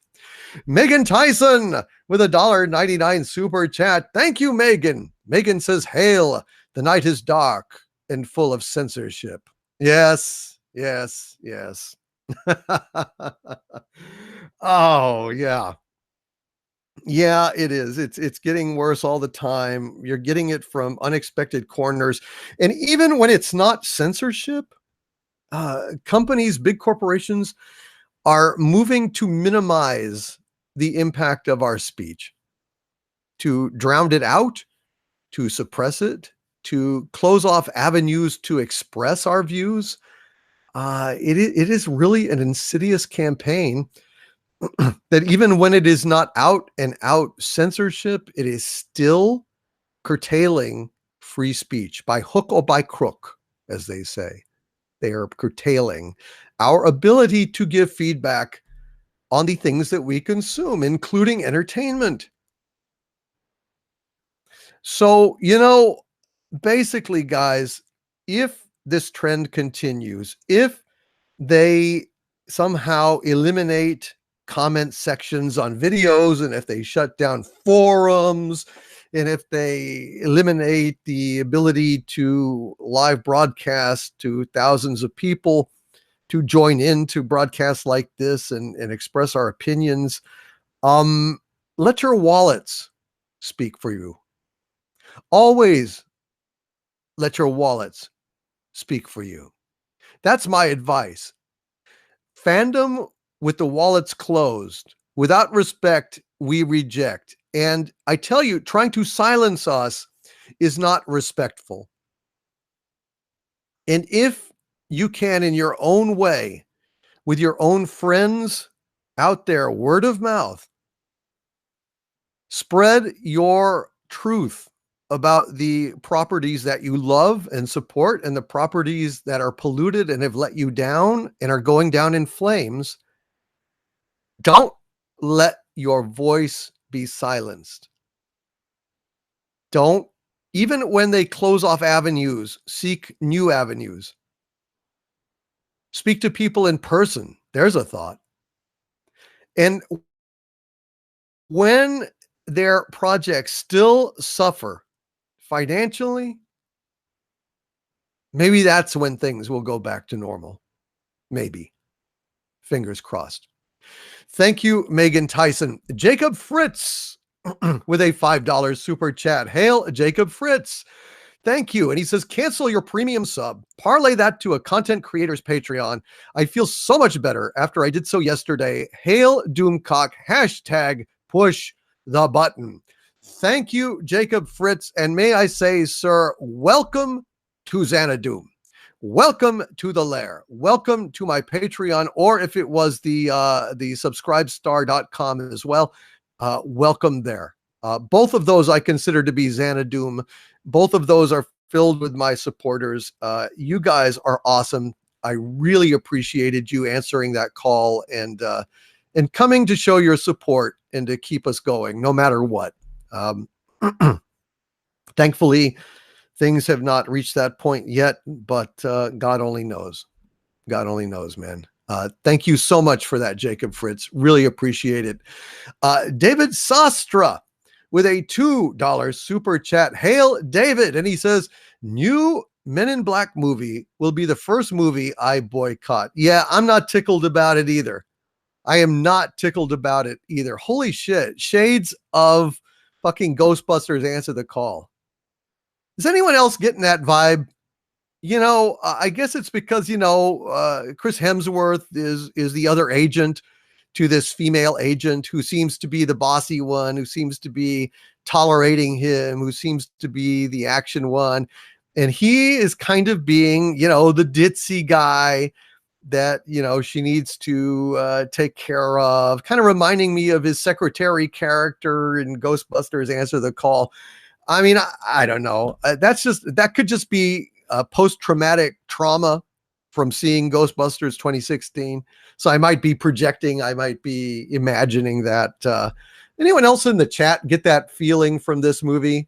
Megan Tyson with a $1.99 super chat. Thank you, Megan. Megan says, hail, the night is dark and full of censorship. Yes, yes, yes. Oh, yeah. Yeah, it is. It's getting worse all the time. You're getting it from unexpected corners. And even when it's not censorship, companies, big corporations are moving to minimize the impact of our speech, to drown it out, to suppress it, to close off avenues to express our views. It is really an insidious campaign that even when it is not out and out censorship, it is still curtailing free speech by hook or by crook, as they say. They are curtailing our ability to give feedback on the things that we consume, including entertainment. So, basically, guys, if this trend continues, if they somehow eliminate comment sections on videos, and if they shut down forums, and if they eliminate the ability to live broadcast to thousands of people to join into broadcasts like this and express our opinions, um, let your wallets speak for you. Always let your wallets speak for you. That's my advice. Fandom with the wallets closed, without respect, we reject. And I tell you, trying to silence us is not respectful. And if you can, in your own way, with your own friends out there, word of mouth, spread your truth about the properties that you love and support and the properties that are polluted and have let you down and are going down in flames. Don't let your voice be silenced. Don't, even when they close off avenues, seek new avenues. Speak to people in person. There's a thought. And when their projects still suffer financially, maybe that's when things will go back to normal. Maybe. Fingers crossed. Thank you, Megan Tyson. Jacob Fritz with a $5 super chat. Hail, Jacob Fritz. Thank you. And he says, cancel your premium sub. Parlay that to a content creator's Patreon. I feel so much better after I did so yesterday. Hail Doomcock. Hashtag push the button. Thank you, Jacob Fritz. And may I say, sir, welcome to Xanadu. Welcome to the lair. Welcome to my Patreon, or if it was the subscribestar.com as well, welcome there. Both of those I consider to be Xanadu. Both of those are filled with my supporters. You guys are awesome. I really appreciated you answering that call and coming to show your support and to keep us going no matter what. Thankfully, things have not reached that point yet, but God only knows. God only knows, man. Thank you so much for that, Jacob Fritz. Really appreciate it. David Sastra with a $2 super chat. Hail, David. And he says, new Men in Black movie will be the first movie I boycott. Yeah, I'm not tickled about it either. I am not tickled about it either. Holy shit. Shades of fucking Ghostbusters Answer the Call. Is anyone else getting that vibe? I guess it's because, Chris Hemsworth is the other agent to this female agent who seems to be the bossy one, who seems to be tolerating him, who seems to be the action one. And he is kind of being, the ditzy guy that, she needs to take care of, kind of reminding me of his secretary character in Ghostbusters Answer the Call. I mean, I don't know. That could just be post-traumatic trauma from seeing Ghostbusters 2016. So I might be projecting, I might be imagining that. Anyone else in the chat get that feeling from this movie?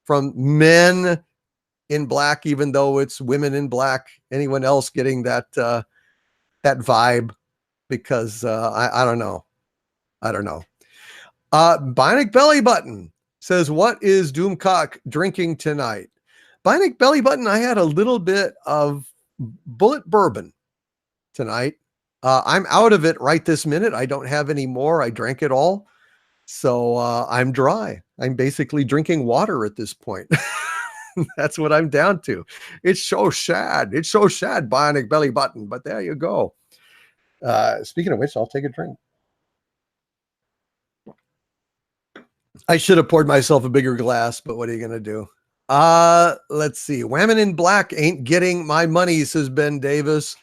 From Men in Black, even though it's Women in Black? Anyone else getting that vibe? Because I don't know. I don't know. Bionic Belly Button says, what is Doomcock drinking tonight? Bionic Belly Button, I had a little bit of Bullet Bourbon tonight. I'm out of it right this minute. I don't have any more. I drank it all. So I'm dry. I'm basically drinking water at this point. That's what I'm down to. It's so sad. It's so sad, bionic belly button. But there you go. Speaking of which, I'll take a drink. I should have poured myself a bigger glass, but what are you going to do? Let's see. Women in Black ain't getting my money, says Ben Davis.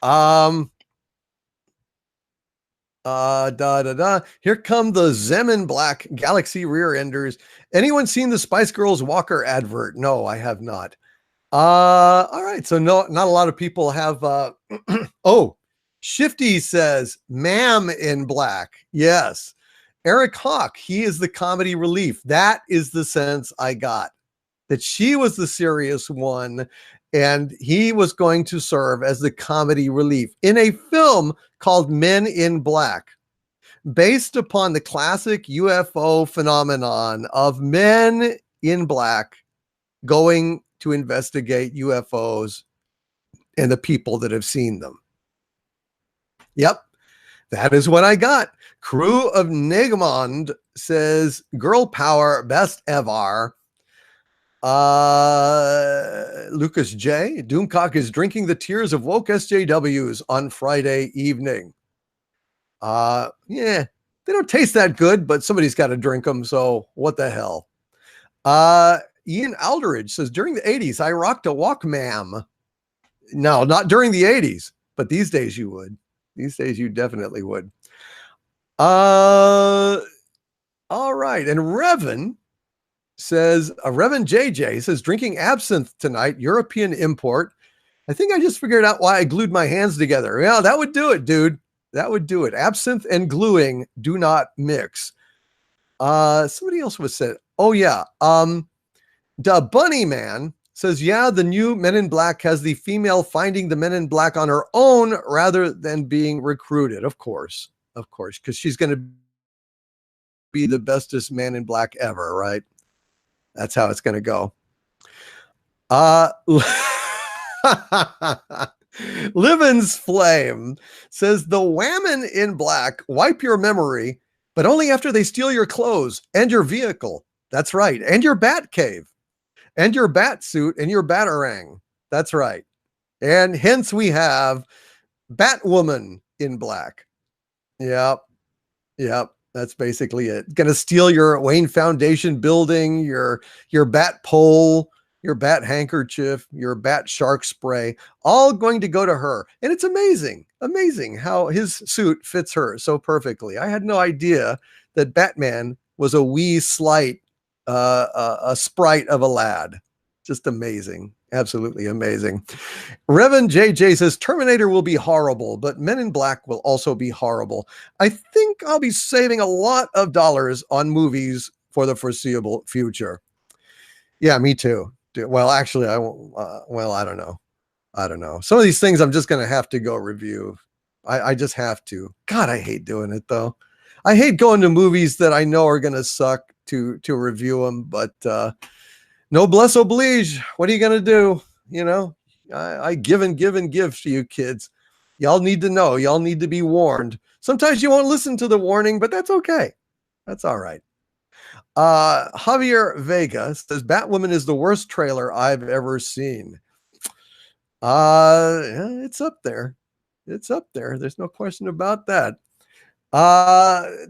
Here come the Zemin Black Galaxy rear enders. Anyone seen the Spice Girls Walker advert? No, I have not. All right. So not a lot of people have, oh, Shifty says, ma'am in black. Yes. Eric Hawk, he is the comedy relief. That is the sense I got, that she was the serious one and he was going to serve as the comedy relief in a film called Men in Black, based upon the classic UFO phenomenon of men in black going to investigate UFOs and the people that have seen them. Yep, that is what I got. Crew of Negamond says, girl power, best ever. Lucas J. Doomcock is drinking the tears of woke SJWs on Friday evening. Yeah, they don't taste that good, but somebody's got to drink them. So what the hell? Ian Aldridge says, during the 80s, I rocked a Walkman. No, not during the 80s, but these days you would. These days you definitely would. All right. And Revan says, Revan JJ says, drinking absinthe tonight, European import. I think I just figured out why I glued my hands together. Yeah, that would do it, dude. That would do it. Absinthe and gluing do not mix. Somebody else was said, oh yeah. The Bunny Man says, yeah, the new Men in Black has the female finding the Men in Black on her own rather than being recruited. Of course, because she's going to be the bestest Man in Black ever, right? That's how it's going to go. Livens Flame says, the women in black wipe your memory, but only after they steal your clothes and your vehicle. That's right. And your bat cave and your bat suit and your batarang. That's right. And hence we have Batwoman in black. Yep. That's basically it. Going to steal your Wayne Foundation building, your bat pole, your bat handkerchief, your bat shark spray, all going to go to her. And it's amazing how his suit fits her so perfectly. I had no idea that Batman was a wee slight, a sprite of a lad. Just amazing. Absolutely amazing. Revan JJ says, Terminator will be horrible, but Men in Black will also be horrible. I think I'll be saving a lot of dollars on movies for the foreseeable future. Yeah, me too. Well, actually, I won't. Well, I don't know. Some of these things I'm just going to have to go review. I just have to. God, I hate doing it, though. I hate going to movies that I know are going to suck to review them, but noblesse oblige. What are you going to do? You know, I give and give and give to you kids. Y'all need to know. Y'all need to be warned. Sometimes you won't listen to the warning, but that's okay. That's all right. Javier Vega says, Batwoman is the worst trailer I've ever seen. It's up there. It's up there. There's no question about that.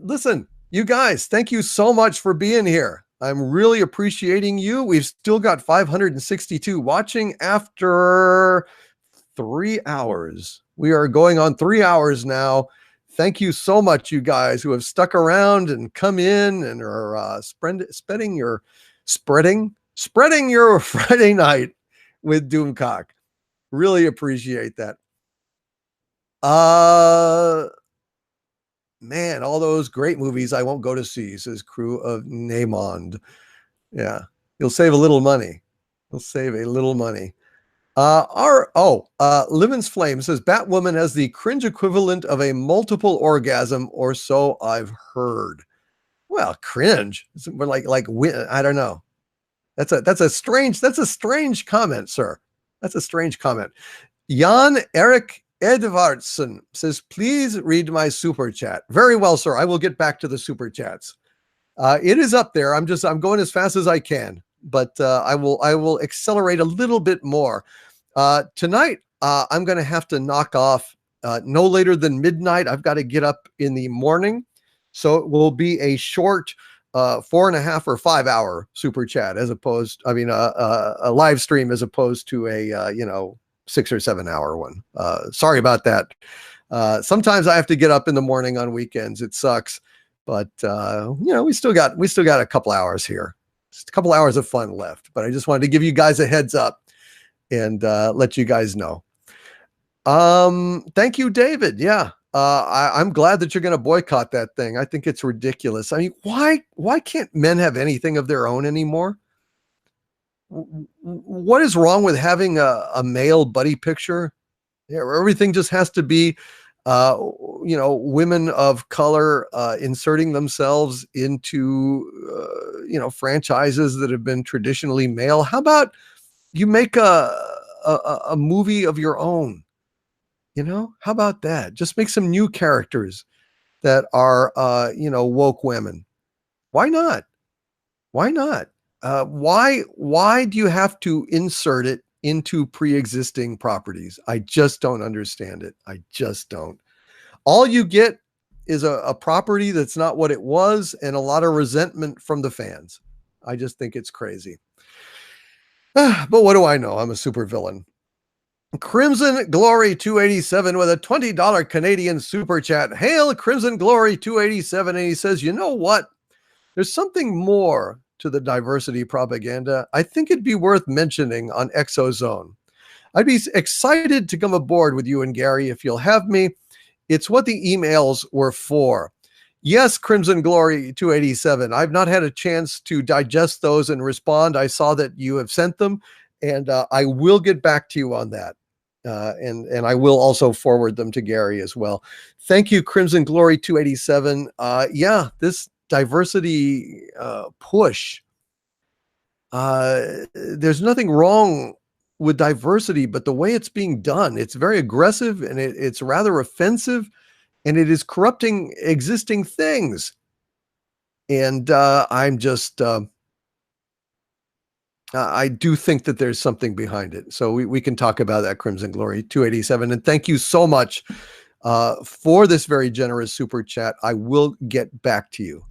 Listen, you guys, thank you so much for being here. I'm really appreciating you. We've still got 562 watching after 3 hours. We are going on 3 hours now. Thank you so much, you guys who have stuck around and come in and are spreading your Friday night with Doomcock. Really appreciate that. Man, all those great movies I won't go to see, says Crew of Negamond. Yeah, you'll save a little money. You'll save a little money. Livens Flame says Batwoman has the cringe equivalent of a multiple orgasm, or so I've heard. Well, cringe. We're like I don't know. That's a strange comment, sir. That's a strange comment. Jan Erik Edvardson says, please read my super chat. Very well, sir. I will get back to the super chats. It is up there. I'm going as fast as I can, but I will accelerate a little bit more. Tonight, I'm going to have to knock off no later than midnight. I've got to get up in the morning. So it will be a short 4.5 or 5 hour super chat a live stream as opposed to a 6 or 7 hour one. Sorry about that. Sometimes I have to get up in the morning on weekends. It sucks, but we still got a couple hours here. Just a couple hours of fun left, but I just wanted to give you guys a heads up and let you guys know. Thank you, David. Yeah. I'm glad that you're going to boycott that thing. I think it's ridiculous. I mean, why can't men have anything of their own anymore? What is wrong with having a male buddy picture? Yeah, everything just has to be, women of color inserting themselves into, franchises that have been traditionally male. How about you make a movie of your own? How about that? Just make some new characters that are, woke women. Why not? Why not? Why do you have to insert it into pre-existing properties? I just don't understand it. I just don't. All you get is a property that's not what it was and a lot of resentment from the fans. I just think it's crazy. But what do I know? I'm a super villain. Crimson Glory 287 with a $20 Canadian super chat. Hail Crimson Glory 287. And he says, you know what? There's something more to the diversity propaganda. I think it'd be worth mentioning on Exozone. I'd be excited to come aboard with you and Gary if you'll have me. It's what the emails were for. Yes, Crimson Glory 287. I've not had a chance to digest those and respond. I saw that you have sent them, and I will get back to you on that. And I will also forward them to Gary as well. Thank you, Crimson Glory 287. This diversity push. There's nothing wrong with diversity, but the way it's being done, it's very aggressive and it's rather offensive, and it is corrupting existing things. And I'm just I do think that there's something behind it. So we can talk about that, Crimson Glory 287. And thank you so much for this very generous super chat. I will get back to you.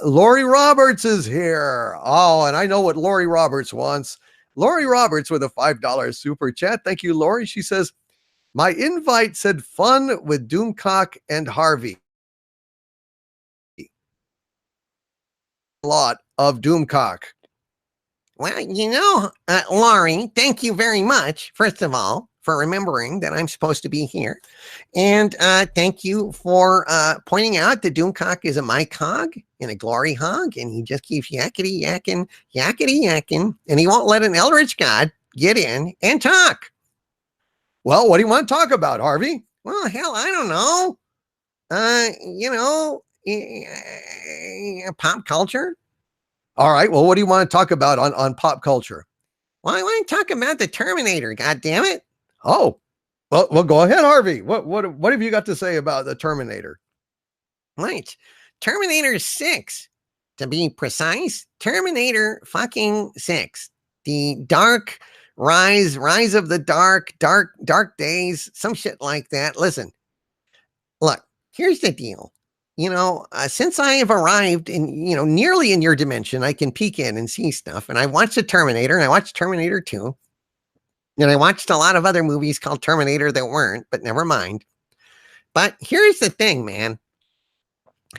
Lori Roberts is here. Oh, and I know what Lori Roberts wants. Lori Roberts with a $5 super chat. Thank you, Lori. She says, my invite said fun with Doomcock and Harvey. A lot of Doomcock. Well, Laurie, thank you very much, first of all, for remembering that I'm supposed to be here. And thank you for pointing out that Doomcock is a Mike hog and a glory hog, and he just keeps yakety yakking, and he won't let an Eldritch God get in and talk. Well, what do you want to talk about, Harvey? Well, hell, I don't know. Pop culture. All right. Well, what do you want to talk about on pop culture? Well, I want to talk about the Terminator. God damn it! Oh, well, go ahead, Harvey. What have you got to say about the Terminator? Right, Terminator 6, to be precise. Terminator fucking 6. The dark rise of the dark days, some shit like that. Listen, look. Here's the deal. Since I have arrived in, nearly in your dimension, I can peek in and see stuff. And I watched the Terminator, and I watched Terminator 2. And I watched a lot of other movies called Terminator that weren't, but never mind. But here's the thing, man.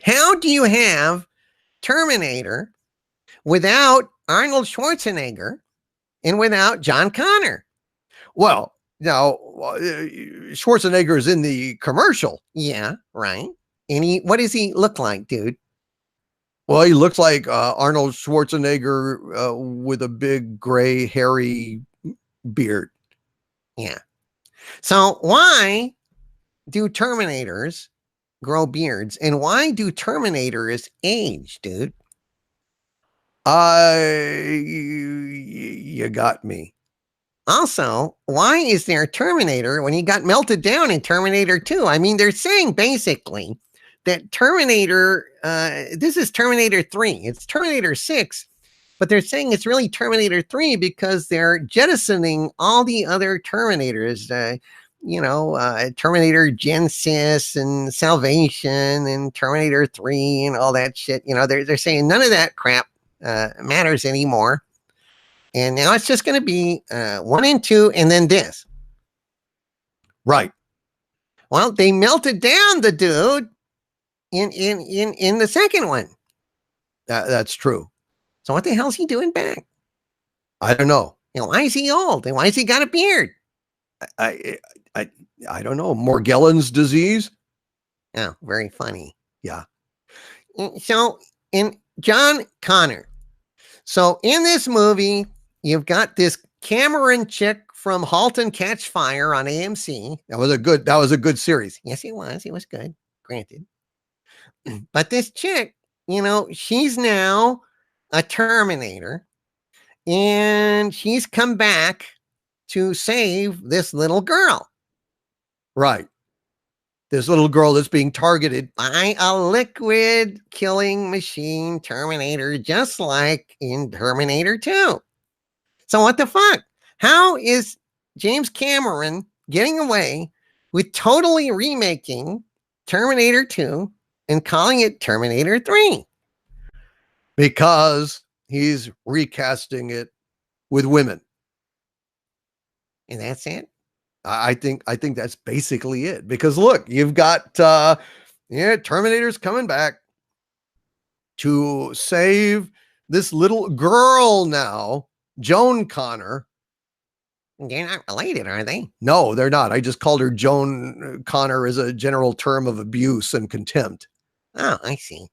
How do you have Terminator without Arnold Schwarzenegger and without John Connor? Well, now, Schwarzenegger is in the commercial. Yeah, right. And what does he look like, dude? Well, he looks like Arnold Schwarzenegger with a big gray hairy beard. Yeah. So why do Terminators grow beards, and why do Terminators age, dude? You got me. Also, why is there a Terminator when he got melted down in Terminator 2? I mean, they're saying basically that Terminator, this is Terminator 3. It's Terminator 6, but they're saying it's really Terminator 3 because they're jettisoning all the other Terminators, Terminator Genesis and Salvation and Terminator 3 and all that shit. They're saying none of that crap matters anymore. And now it's just going to be 1 and 2 and then this. Right. Well, they melted down the dude in the second one. That's true. So what the hell's he doing back? I don't know. Why is he old? And why has he got a beard? I don't know. Morgellons disease? Oh, very funny. Yeah. So in John Connor. So in this movie, you've got this Cameron chick from *Halt and Catch Fire* on AMC. That was a good series. Yes, it was. It was good. Granted. But this chick, she's now a Terminator, and she's come back to save this little girl. Right. This little girl that's being targeted by a liquid killing machine Terminator, just like in Terminator 2. So what the fuck? How is James Cameron getting away with totally remaking Terminator 2 and calling it Terminator 3? Because he's recasting it with women. And that's it? I think that's basically it. Because look, you've got Terminator's coming back to save this little girl now, Joan Connor. They're not related, are they? No, they're not. I just called her Joan Connor as a general term of abuse and contempt. Oh, I see.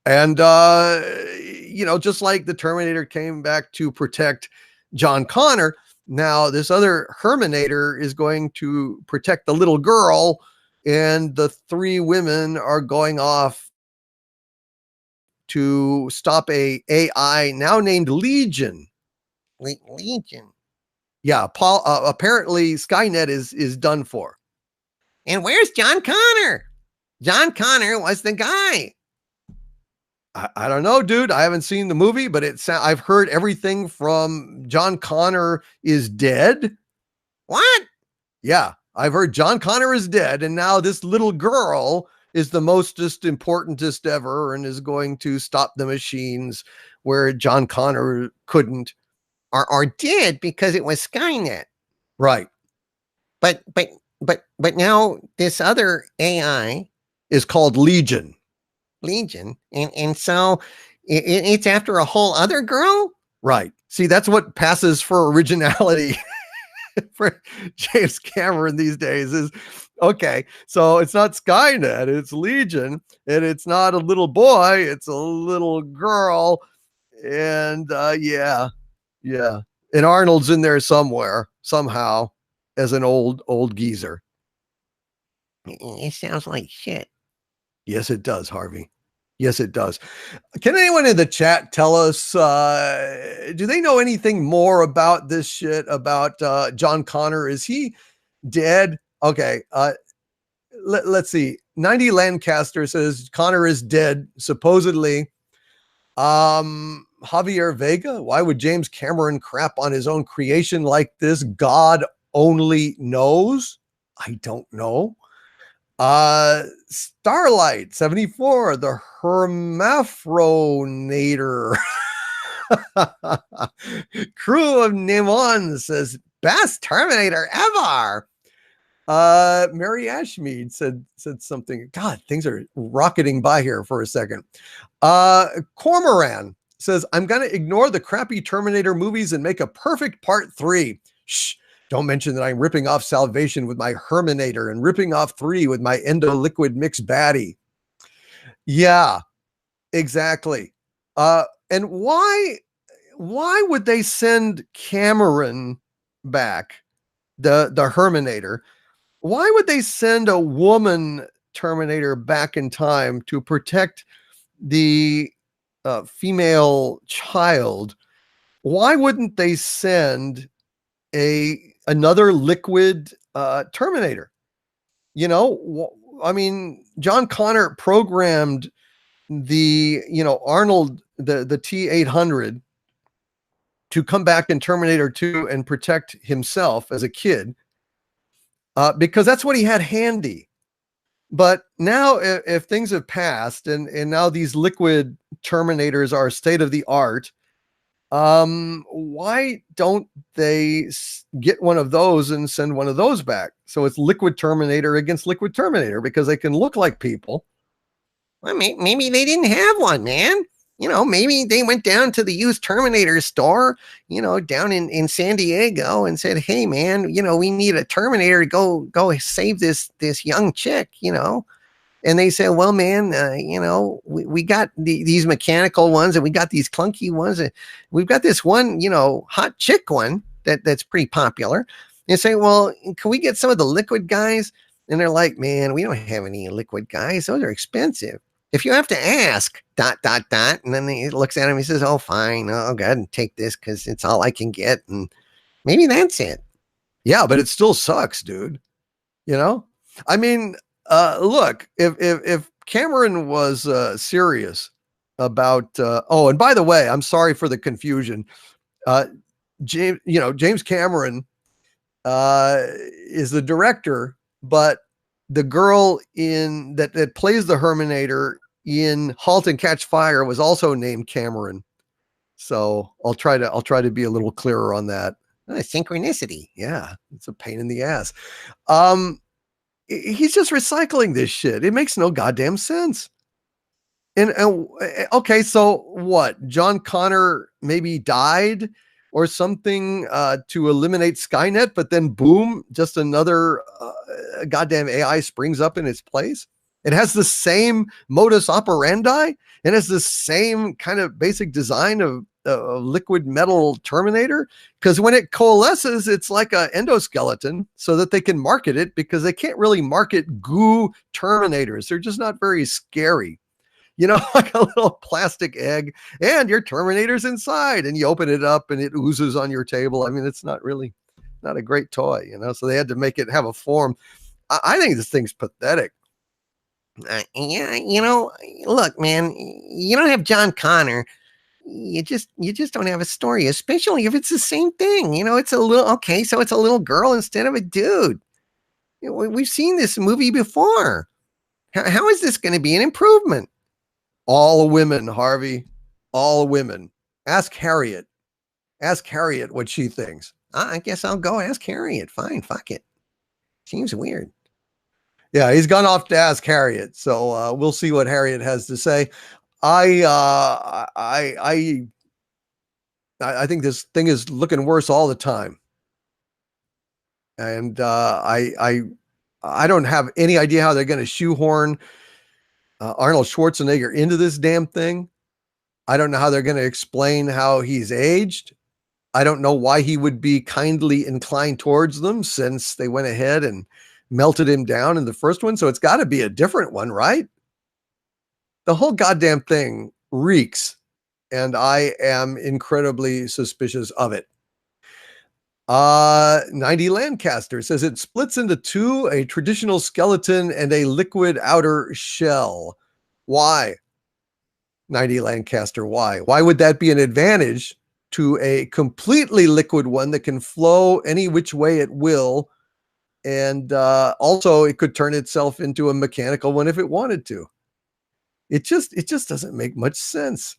And just like the Terminator came back to protect John Connor, now this other Herminator is going to protect the little girl, and the 3 women are going off to stop a AI now named Legion. Legion. Yeah, Paul. Apparently, Skynet is done for. And where's John Connor? John Connor was the guy. I don't know, dude. I haven't seen the movie, but I've heard everything from John Connor is dead. What? Yeah, I've heard John Connor is dead, and now this little girl is the mostest importantest ever and is going to stop the machines where John Connor couldn't. Or did, because it was Skynet. Right. But now this other AI is called Legion. And so it's after a whole other girl? Right. See, that's what passes for originality for James Cameron these days is, okay, so it's not Skynet, it's Legion, and it's not a little boy, it's a little girl. And yeah. And Arnold's in there somewhere, somehow, as an old geezer. It sounds like shit. Yes, it does, Harvey. Yes, it does. Can anyone in the chat tell us, do they know anything more about this shit, about John Connor? Is he dead? Okay, let's see. 90 Lancaster says Connor is dead, supposedly. Javier Vega, why would James Cameron crap on his own creation like this? God only knows. I don't know. Starlight 74, the Hermaphroditor. Crew of Nimon says best Terminator ever. Mary Ashmead said something. God, things are rocketing by here for a second. Cormoran says, I'm gonna ignore the crappy Terminator movies and make a perfect part 3. Shh. Don't mention that I'm ripping off Salvation with my Herminator and ripping off 3 with my Endo-Liquid Mix Baddie. Yeah, exactly. And why would they send Cameron back, the Herminator? Why would they send a woman Terminator back in time to protect the female child? Why wouldn't they send another liquid Terminator. You know, I mean, John Connor programmed the, Arnold, the T-800 to come back in Terminator 2 and protect himself as a kid, because that's what he had handy. But now, if things have passed and now these liquid Terminators are state of the art, why don't they get one of those and send one of those back? So it's liquid Terminator against liquid Terminator, because they can look like people. Well, maybe they didn't have one, man. Maybe they went down to the used Terminator store, down in San Diego, and said, "Hey, man, we need a Terminator to go save this young chick," And they said, "Well, man, we got these mechanical ones, and we got these clunky ones, and we've got this one, hot chick one that's pretty popular." And say, "Well, can we get some of the liquid guys?" And they're like, "Man, we don't have any liquid guys. Those are expensive. If you have to ask, ... And then he looks at him, he says, "Oh, fine. I'll go ahead and take this because it's all I can get." And maybe that's it. Yeah, but it still sucks, dude. I mean, look, if Cameron was serious about, and by the way, I'm sorry for the confusion. James Cameron is the director, but the girl that plays the Herminator in *Halt and Catch Fire* was also named Cameron. So I'll try to be a little clearer on that. Synchronicity. Yeah, it's a pain in the ass. He's just recycling this shit. It makes no goddamn sense. And okay, so what? John Connor maybe died or something to eliminate Skynet, but then boom, just another goddamn AI springs up in its place. It has the same modus operandi. It has the same kind of basic design of liquid metal Terminator, because when it coalesces, it's like an endoskeleton, so that they can market it, because they can't really market goo Terminators. They're just not very scary. Like a little plastic egg, and your Terminator's inside, and you open it up and it oozes on your table. I mean, it's not a great toy, so they had to make it have a form. I think this thing's pathetic. Yeah, look, man, you don't have John Connor. You just don't have a story, especially if it's the same thing. It's a little girl instead of a dude. We've seen this movie before. How is this going to be an improvement? All women, Harvey, all women. Ask Harriet what she thinks. I guess I'll go ask Harriet. Fine, fuck it. Seems weird. Yeah, he's gone off to ask Harriet, so we'll see what Harriet has to say. I think this thing is looking worse all the time, and I don't have any idea how they're going to shoehorn Arnold Schwarzenegger into this damn thing. I don't know how they're going to explain how he's aged. I don't know why he would be kindly inclined towards them, since they went ahead and melted him down in the first one. So it's got to be a different one, right? The whole goddamn thing reeks, and I am incredibly suspicious of it. 90 Lancaster says it splits into two, a traditional skeleton and a liquid outer shell. Why? 90 Lancaster, why? Why would that be an advantage to a completely liquid one that can flow any which way it will? And also, it could turn itself into a mechanical one if it wanted to. It just doesn't make much sense.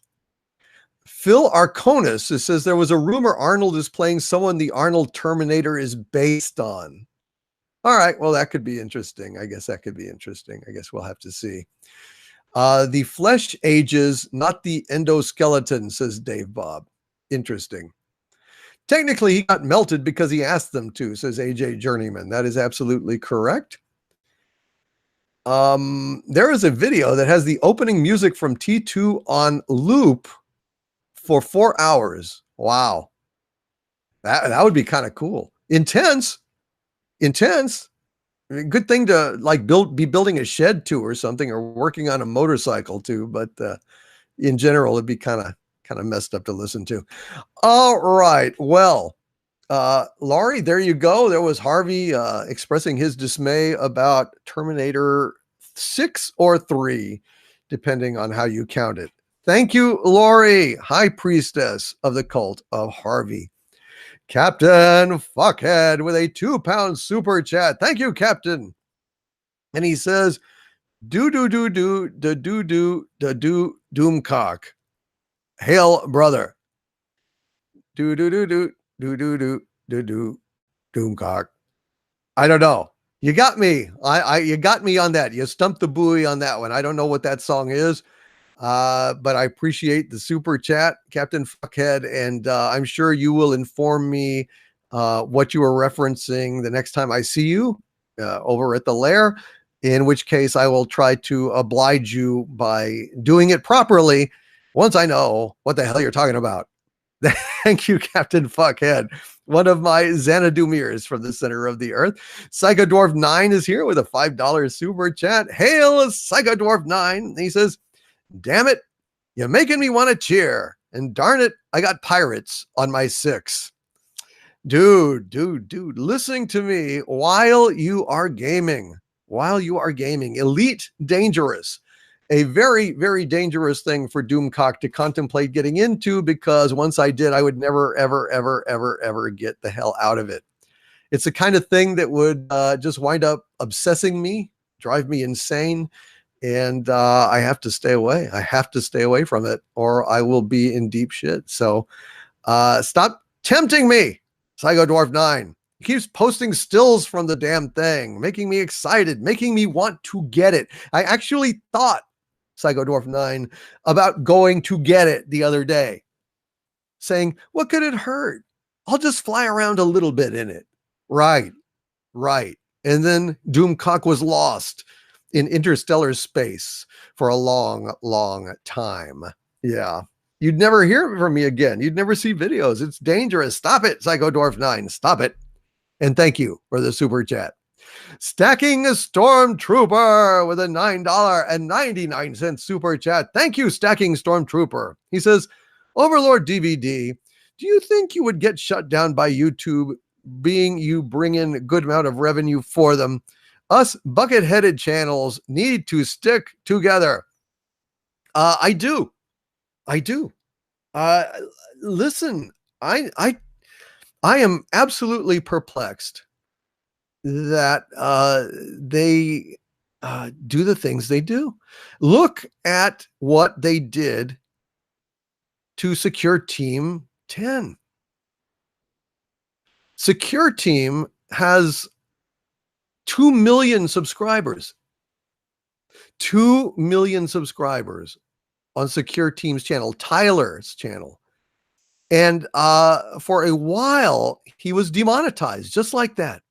Phil Arconis says there was a rumor Arnold is playing someone the Arnold Terminator is based on. All right, well, that could be interesting. I guess we'll have to see. The flesh ages, not the endoskeleton, says Dave Bob. Interesting. Technically, he got melted because he asked them to, says AJ Journeyman. That is absolutely correct. There is a video that has the opening music from T2 on loop for 4 hours. Wow. That would be kind of cool. Intense. Good thing to be building a shed to or something, or working on a motorcycle too. But in general, it'd be kind of messed up to listen to. All right. Well, Laurie, there you go. There was Harvey expressing his dismay about Terminator 6 or 3, depending on how you count it. Thank you, Laurie, high priestess of the cult of Harvey. Captain Fuckhead with a £2 super chat. Thank you, Captain. And he says, Doomcock. Hail, brother. Doomcock. I don't know. You got me. You got me on that. You stumped the buoy on that one. I don't know what that song is. But I appreciate the super chat, Captain Fuckhead, and I'm sure you will inform me what you were referencing the next time I see you over at the lair, in which case I will try to oblige you by doing it properly once I know what the hell you're talking about. Thank you, Captain Fuckhead. One of my Xanadumirs from the center of the earth. Psychodwarf 9 is here with a $5 super chat. Hail, Psychodwarf 9. He says, damn it, you're making me want to cheer. And darn it, I got pirates on my 6. Dude, listening to me while you are gaming. Elite Dangerous. A very, very dangerous thing for Doomcock to contemplate getting into, because once I did, I would never, ever get the hell out of it. It's the kind of thing that would just wind up obsessing me, drive me insane. And I have to stay away. I have to stay away from it, or I will be in deep shit. So stop tempting me, Psycho Dwarf 9. He keeps posting stills from the damn thing, making me excited, making me want to get it. I actually thought, Psycho Dwarf 9, about going to get it the other day, saying, what could it hurt? I'll just fly around a little bit in it. Right. And then Doomcock was lost in interstellar space for a long, long time. Yeah. You'd never hear from me again. You'd never see videos. It's dangerous. Stop it, Psycho Dwarf 9. Stop it. And thank you for the super chat. Stacking a Stormtrooper with a $9.99 super chat. Thank you, Stacking Stormtrooper. He says, Overlord DVD, do you think you would get shut down by YouTube, being you bring in a good amount of revenue for them? Us bucket-headed channels need to stick together. I do. Listen, I am absolutely perplexed that they do the things they do. Look at what they did to Secure Team 10. Secure Team has 2 million subscribers. 2 million subscribers on Secure Team's channel, Tyler's channel. And for a while, he was demonetized, just like that.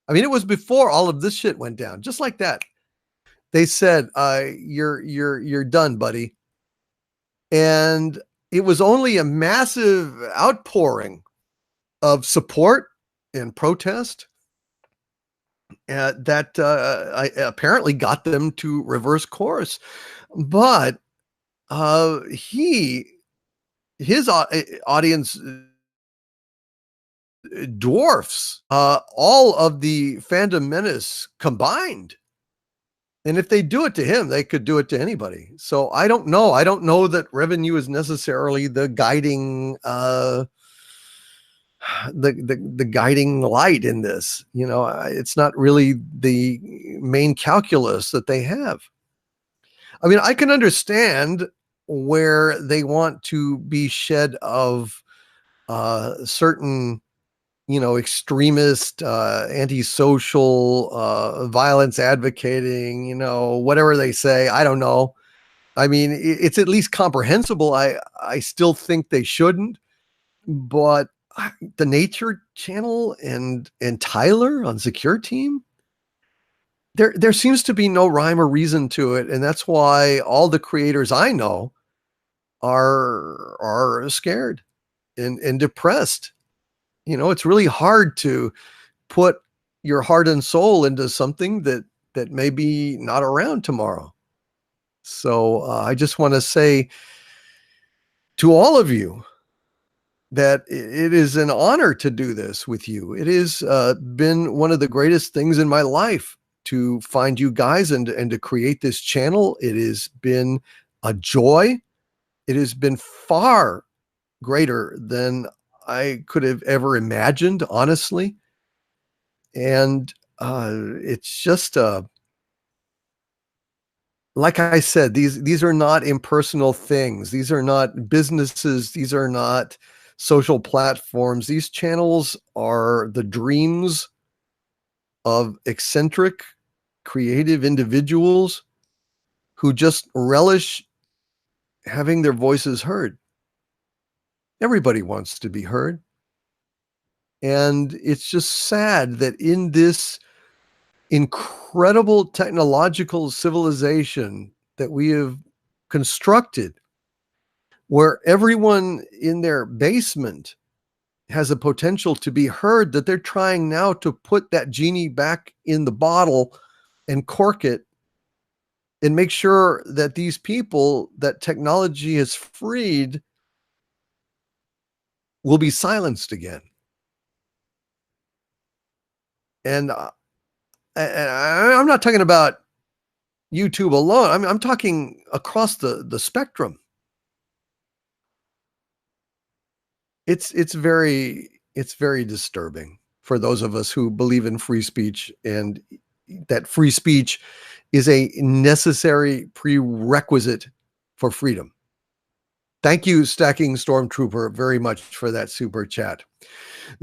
I mean, it was before all of this shit went down, just like that. They said, you're done, buddy. And it was only a massive outpouring of support and protest that I apparently got them to reverse course. But his audience dwarfs all of the Fandom Menace combined. And if they do it to him, they could do it to anybody. So I don't know. I don't know that revenue is necessarily the guiding the guiding light in this. You know, it's not really the main calculus that they have. I mean, I can understand where they want to be shed of certain, you know, extremist, antisocial, violence advocating, you know, whatever they say. I don't know. I mean, it's at least comprehensible. I still think they shouldn't, but the Nature Channel and Tyler on Secure Team, there seems to be no rhyme or reason to it, and that's why all the creators I know are scared and depressed. You know, it's really hard to put your heart and soul into something that may be not around tomorrow. So I just want to say to all of you, that it is an honor to do this with you. It has been one of the greatest things in my life to find you guys and to create this channel. It has been a joy. It has been far greater than I could have ever imagined, honestly. And it's just like I said, these are not impersonal things. These are not businesses. These are not social platforms. These channels are the dreams of eccentric, creative individuals who just relish having their voices heard. Everybody wants to be heard. And it's just sad that in this incredible technological civilization that we have constructed, where everyone in their basement has a potential to be heard, that they're trying now to put that genie back in the bottle and cork it and make sure that these people that technology has freed will be silenced again. And I'm not talking about YouTube alone. I'm talking across the spectrum. It's very disturbing for those of us who believe in free speech, and that free speech is a necessary prerequisite for freedom. Thank you, Stacking Stormtrooper, very much for that super chat.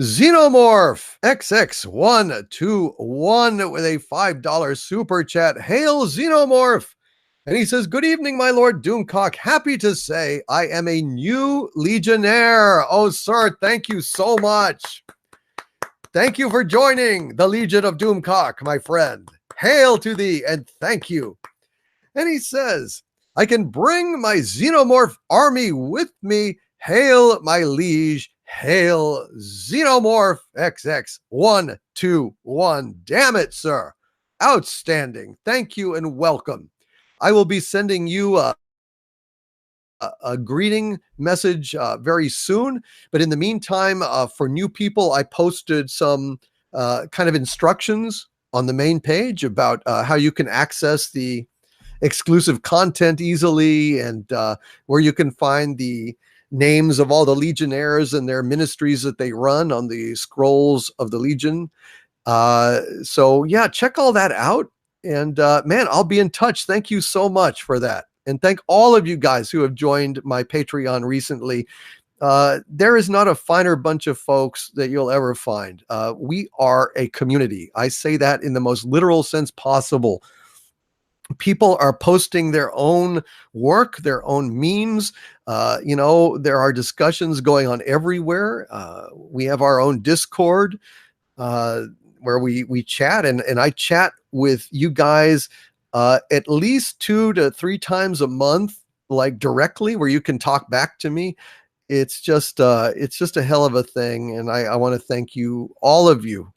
Xenomorph XX121 with a $5 super chat. Hail Xenomorph! And he says, good evening, my Lord Doomcock. Happy to say I am a new Legionnaire. Oh, sir, thank you so much. Thank you for joining the Legion of Doomcock, my friend. Hail to thee and thank you. And he says, I can bring my Xenomorph army with me. Hail, my liege. Hail, Xenomorph XX121. Damn it, sir. Outstanding. Thank you and welcome. I will be sending you a greeting message very soon. But in the meantime, for new people, I posted some kind of instructions on the main page about how you can access the exclusive content easily, and where you can find the names of all the Legionnaires and their ministries that they run on the scrolls of the Legion. So yeah, check all that out. And man, I'll be in touch. Thank you so much for that. And thank all of you guys who have joined my Patreon recently. There is not a finer bunch of folks that you'll ever find. We are a community. I say that in the most literal sense possible. People are posting their own work, their own memes. There are discussions going on everywhere. We have our own Discord where we chat, and I chat with you guys at least 2 to 3 times a month, like directly, where you can talk back to me. It's just a hell of a thing, and I want to thank you, all of you,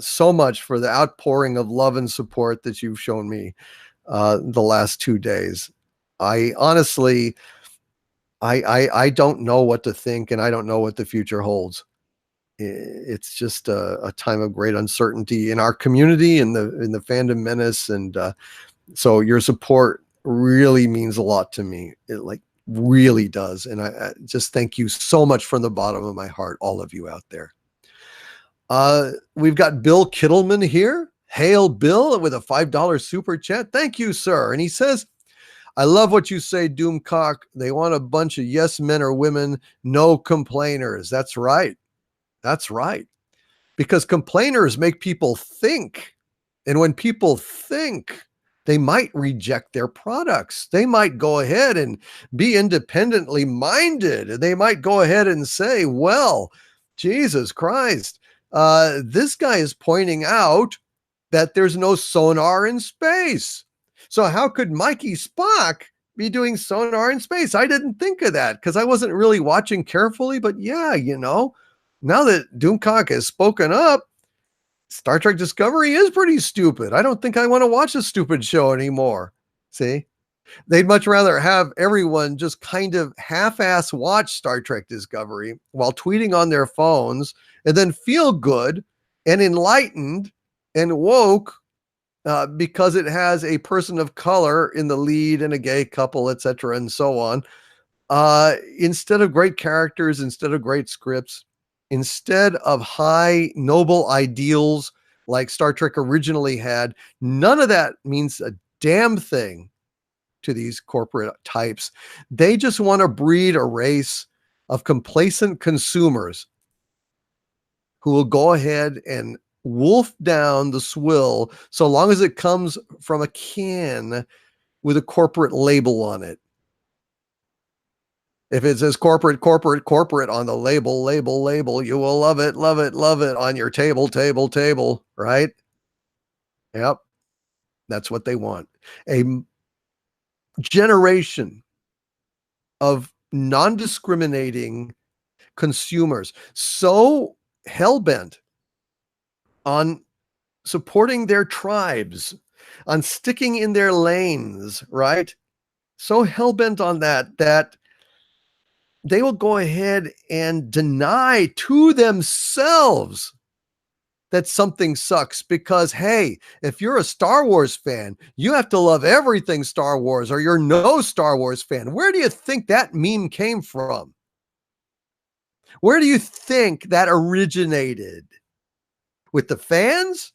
so much for the outpouring of love and support that you've shown me the last 2 days. I honestly, I don't know what to think, and I don't know what the future holds. It's just a time of great uncertainty in our community, in the fandom menace, and so your support really means a lot to me. It really does, and I just thank you so much from the bottom of my heart, all of you out there. We've got Bill Kittleman here. Hail Bill with a $5 super chat. Thank you, sir. And he says, I love what you say, Doomcock. They want a bunch of yes men or women, no complainers. That's right. That's right. Because complainers make people think. And when people think, they might reject their products. They might go ahead and be independently minded. They might go ahead and say, well, Jesus Christ, this guy is pointing out that there's no sonar in space. So how could Mikey Spock be doing sonar in space? I didn't think of that because I wasn't really watching carefully. But yeah, now that Doomcock has spoken up, Star Trek Discovery is pretty stupid. I don't think I want to watch a stupid show anymore. See? They'd much rather have everyone just kind of half-ass watch Star Trek Discovery while tweeting on their phones and then feel good and enlightened and woke because it has a person of color in the lead and a gay couple, etc., and so on. Instead of great characters, instead of great scripts, instead of high, noble ideals like Star Trek originally had, none of that means a damn thing to these corporate types. They just want to breed a race of complacent consumers who will go ahead and wolf down the swill so long as it comes from a can with a corporate label on it. If it says corporate, corporate, corporate on the label, label, label, you will love it, love it, love it on your table, table, table, right? Yep. That's what they want. A generation of non-discriminating consumers so hell-bent on supporting their tribes, on sticking in their lanes, right? So hell-bent on that they will go ahead and deny to themselves that something sucks because, hey, if you're a Star Wars fan, you have to love everything Star Wars or you're no Star Wars fan. Where do you think that meme came from? Where do you think that originated? With the fans?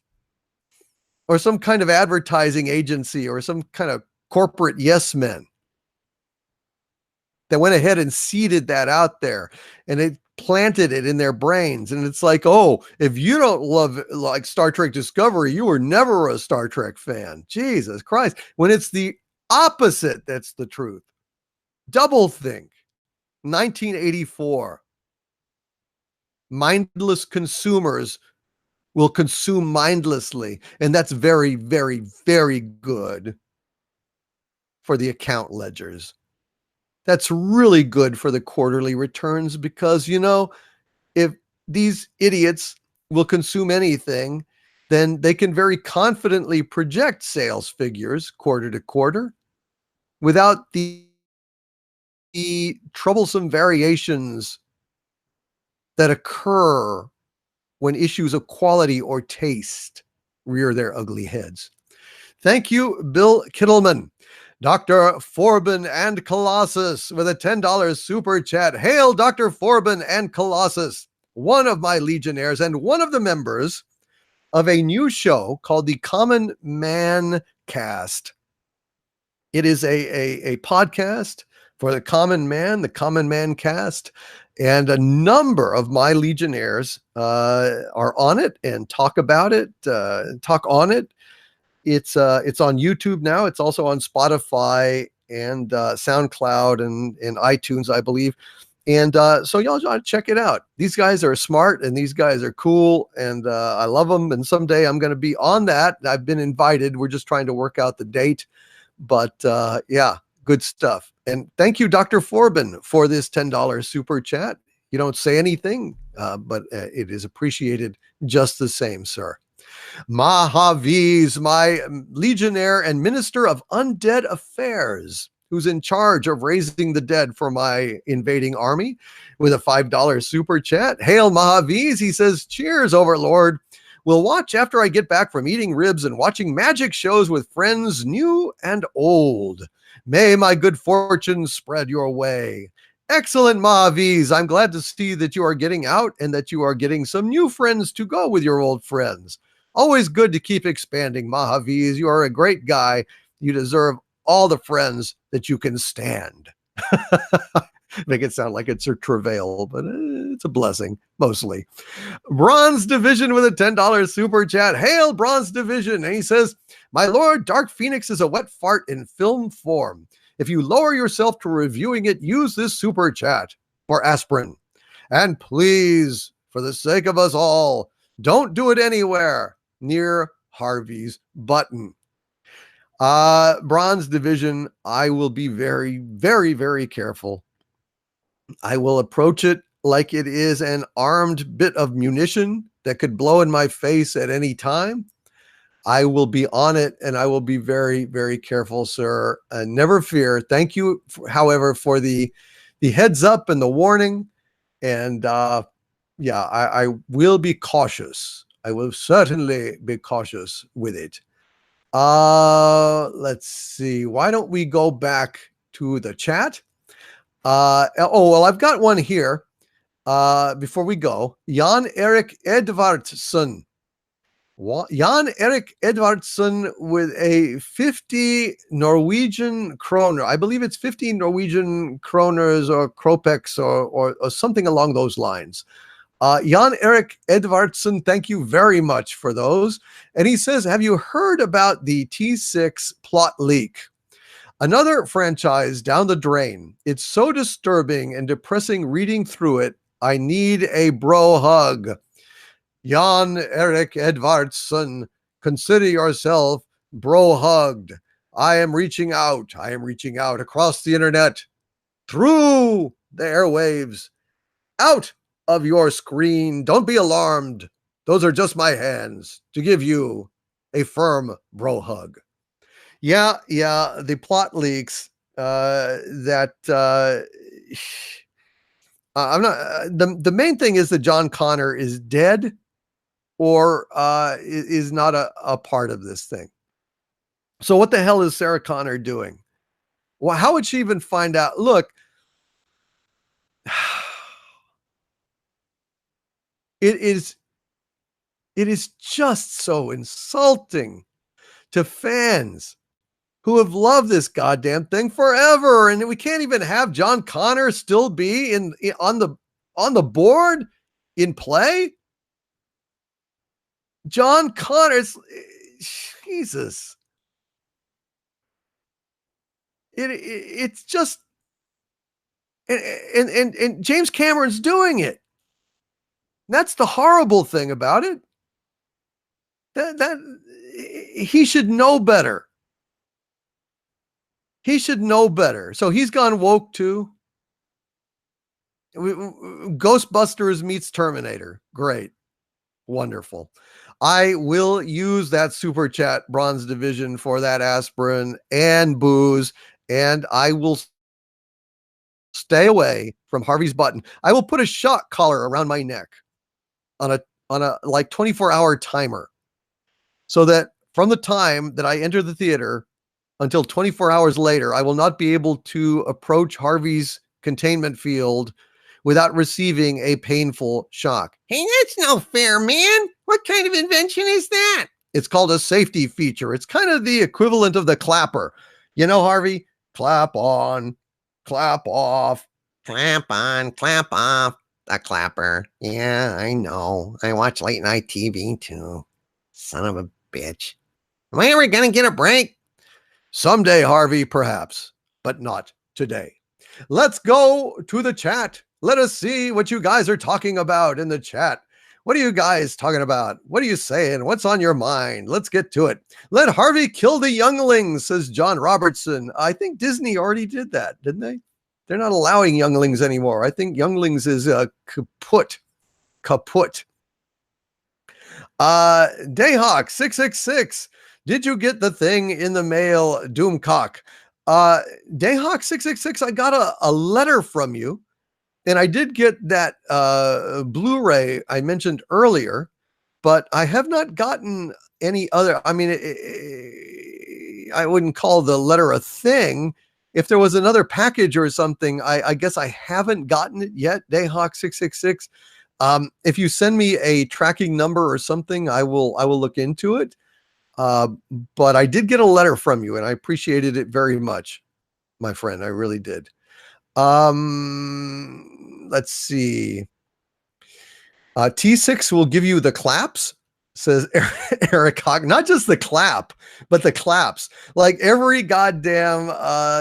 Or some kind of advertising agency or some kind of corporate yes men that went ahead and seeded that out there and it planted it in their brains. And it's like, oh, if you don't love like Star Trek Discovery, you were never a Star Trek fan. Jesus Christ. When it's the opposite, that's the truth. Double think. 1984. Mindless consumers will consume mindlessly. And that's very, very, very good for the account ledgers. That's really good for the quarterly returns because, you know, if these idiots will consume anything, then they can very confidently project sales figures quarter to quarter without the troublesome variations that occur when issues of quality or taste rear their ugly heads. Thank you, Bill Kittleman. Dr. Forbin and Colossus with a $10 super chat. Hail, Dr. Forbin and Colossus, one of my Legionnaires and one of the members of a new show called the Common Man Cast. It is a podcast for the Common Man Cast, and a number of my Legionnaires are on it and talk about it, talk on it. It's on YouTube now. It's also on Spotify and SoundCloud and iTunes, I believe. And so y'all ought to check it out. These guys are smart and these guys are cool and I love them. And someday I'm going to be on that. I've been invited. We're just trying to work out the date. But yeah, good stuff. And thank you, Dr. Forbin, for this $10 super chat. You don't say anything, but it is appreciated just the same, sir. Mahaviz, my legionnaire and minister of undead affairs, who's in charge of raising the dead for my invading army, with a $5 super chat. Hail Mahaviz, he says, cheers, Overlord. We'll watch after I get back from eating ribs and watching magic shows with friends new and old. May my good fortune spread your way. Excellent, Mahaviz. I'm glad to see that you are getting out and that you are getting some new friends to go with your old friends. Always good to keep expanding, Mahaviz. You are a great guy. You deserve all the friends that you can stand. Make it sound like it's a travail, but it's a blessing, mostly. Bronze Division with a $10 super chat. Hail, Bronze Division. And he says, my lord, Dark Phoenix is a wet fart in film form. If you lower yourself to reviewing it, use this super chat for aspirin. And please, for the sake of us all, don't do it anywhere near Harvey's button. Bronze Division, I will be very, very, very careful. I will approach it like it is an armed bit of munition that could blow in my face at any time. I will be on it, and I will be very, very careful, sir. Never fear. Thank you, however, for the heads up and the warning. And yeah, I will be cautious. I will certainly be cautious with it. Let's see. Why don't we go back to the chat? Oh, well, I've got one here. Before we go, Jan Erik Edvardsson. Jan Erik Edvardsson with a 50 Norwegian kroner. I believe it's 50 Norwegian kroners or kropeks or something along those lines. Jan Erik Edvardsson, thank you very much for those. And he says, have you heard about the T6 plot leak? Another franchise down the drain. It's so disturbing and depressing reading through it. I need a bro hug. Jan Erik Edvardsson, consider yourself bro hugged. I am reaching out. I am reaching out across the internet, through the airwaves, out of your screen. Don't be alarmed. Those are just my hands to give you a firm bro hug. Yeah, the plot leaks that I'm not the main thing is that John Connor is dead or is not a part of this thing. So what the hell is Sarah Connor doing? Well, how would she even find out? Look, it is just so insulting to fans who have loved this goddamn thing forever, and we can't even have John Connor still be on the board in play. John Connor's, Jesus, it's just, and James Cameron's doing it. That's the horrible thing about it. That he should know better. He should know better. So he's gone woke too. Ghostbusters meets Terminator. Great. Wonderful. I will use that super chat bronze division for that aspirin and booze, and I will stay away from Harvey's button. I will put a shock collar around my neck on a like 24-hour timer, so that from the time that I enter the theater until 24 hours later, I will not be able to approach Harvey's containment field without receiving a painful shock. Hey, that's no fair, man. What kind of invention is that? It's called a safety feature. It's kind of the equivalent of the clapper. You know, Harvey, clap on, clap off. Clap on, clap off. A clapper. Yeah, I know. I watch late night TV too. Son of a bitch. Am I ever going to get a break? Someday, Harvey, perhaps, but not today. Let's go to the chat. Let us see what you guys are talking about in the chat. What are you guys talking about? What are you saying? What's on your mind? Let's get to it. Let Harvey kill the younglings, says John Robertson. I think Disney already did that, didn't they? They're not allowing younglings anymore. I think younglings is kaput. Dayhawk 666. Did you get the thing in the mail, Doomcock? Dayhawk 666, I got a letter from you, and I did get that Blu-ray I mentioned earlier, but I have not gotten any other. I mean, I wouldn't call the letter a thing. If there was another package or something, I guess I haven't gotten it yet, Dayhawk 666. If you send me a tracking number or something, I will look into it. But I did get a letter from you, and I appreciated it very much, my friend. I really did. Let's see. T6 will give you the claps, says Eric Hawk. Not just the clap, but the claps. Like every goddamn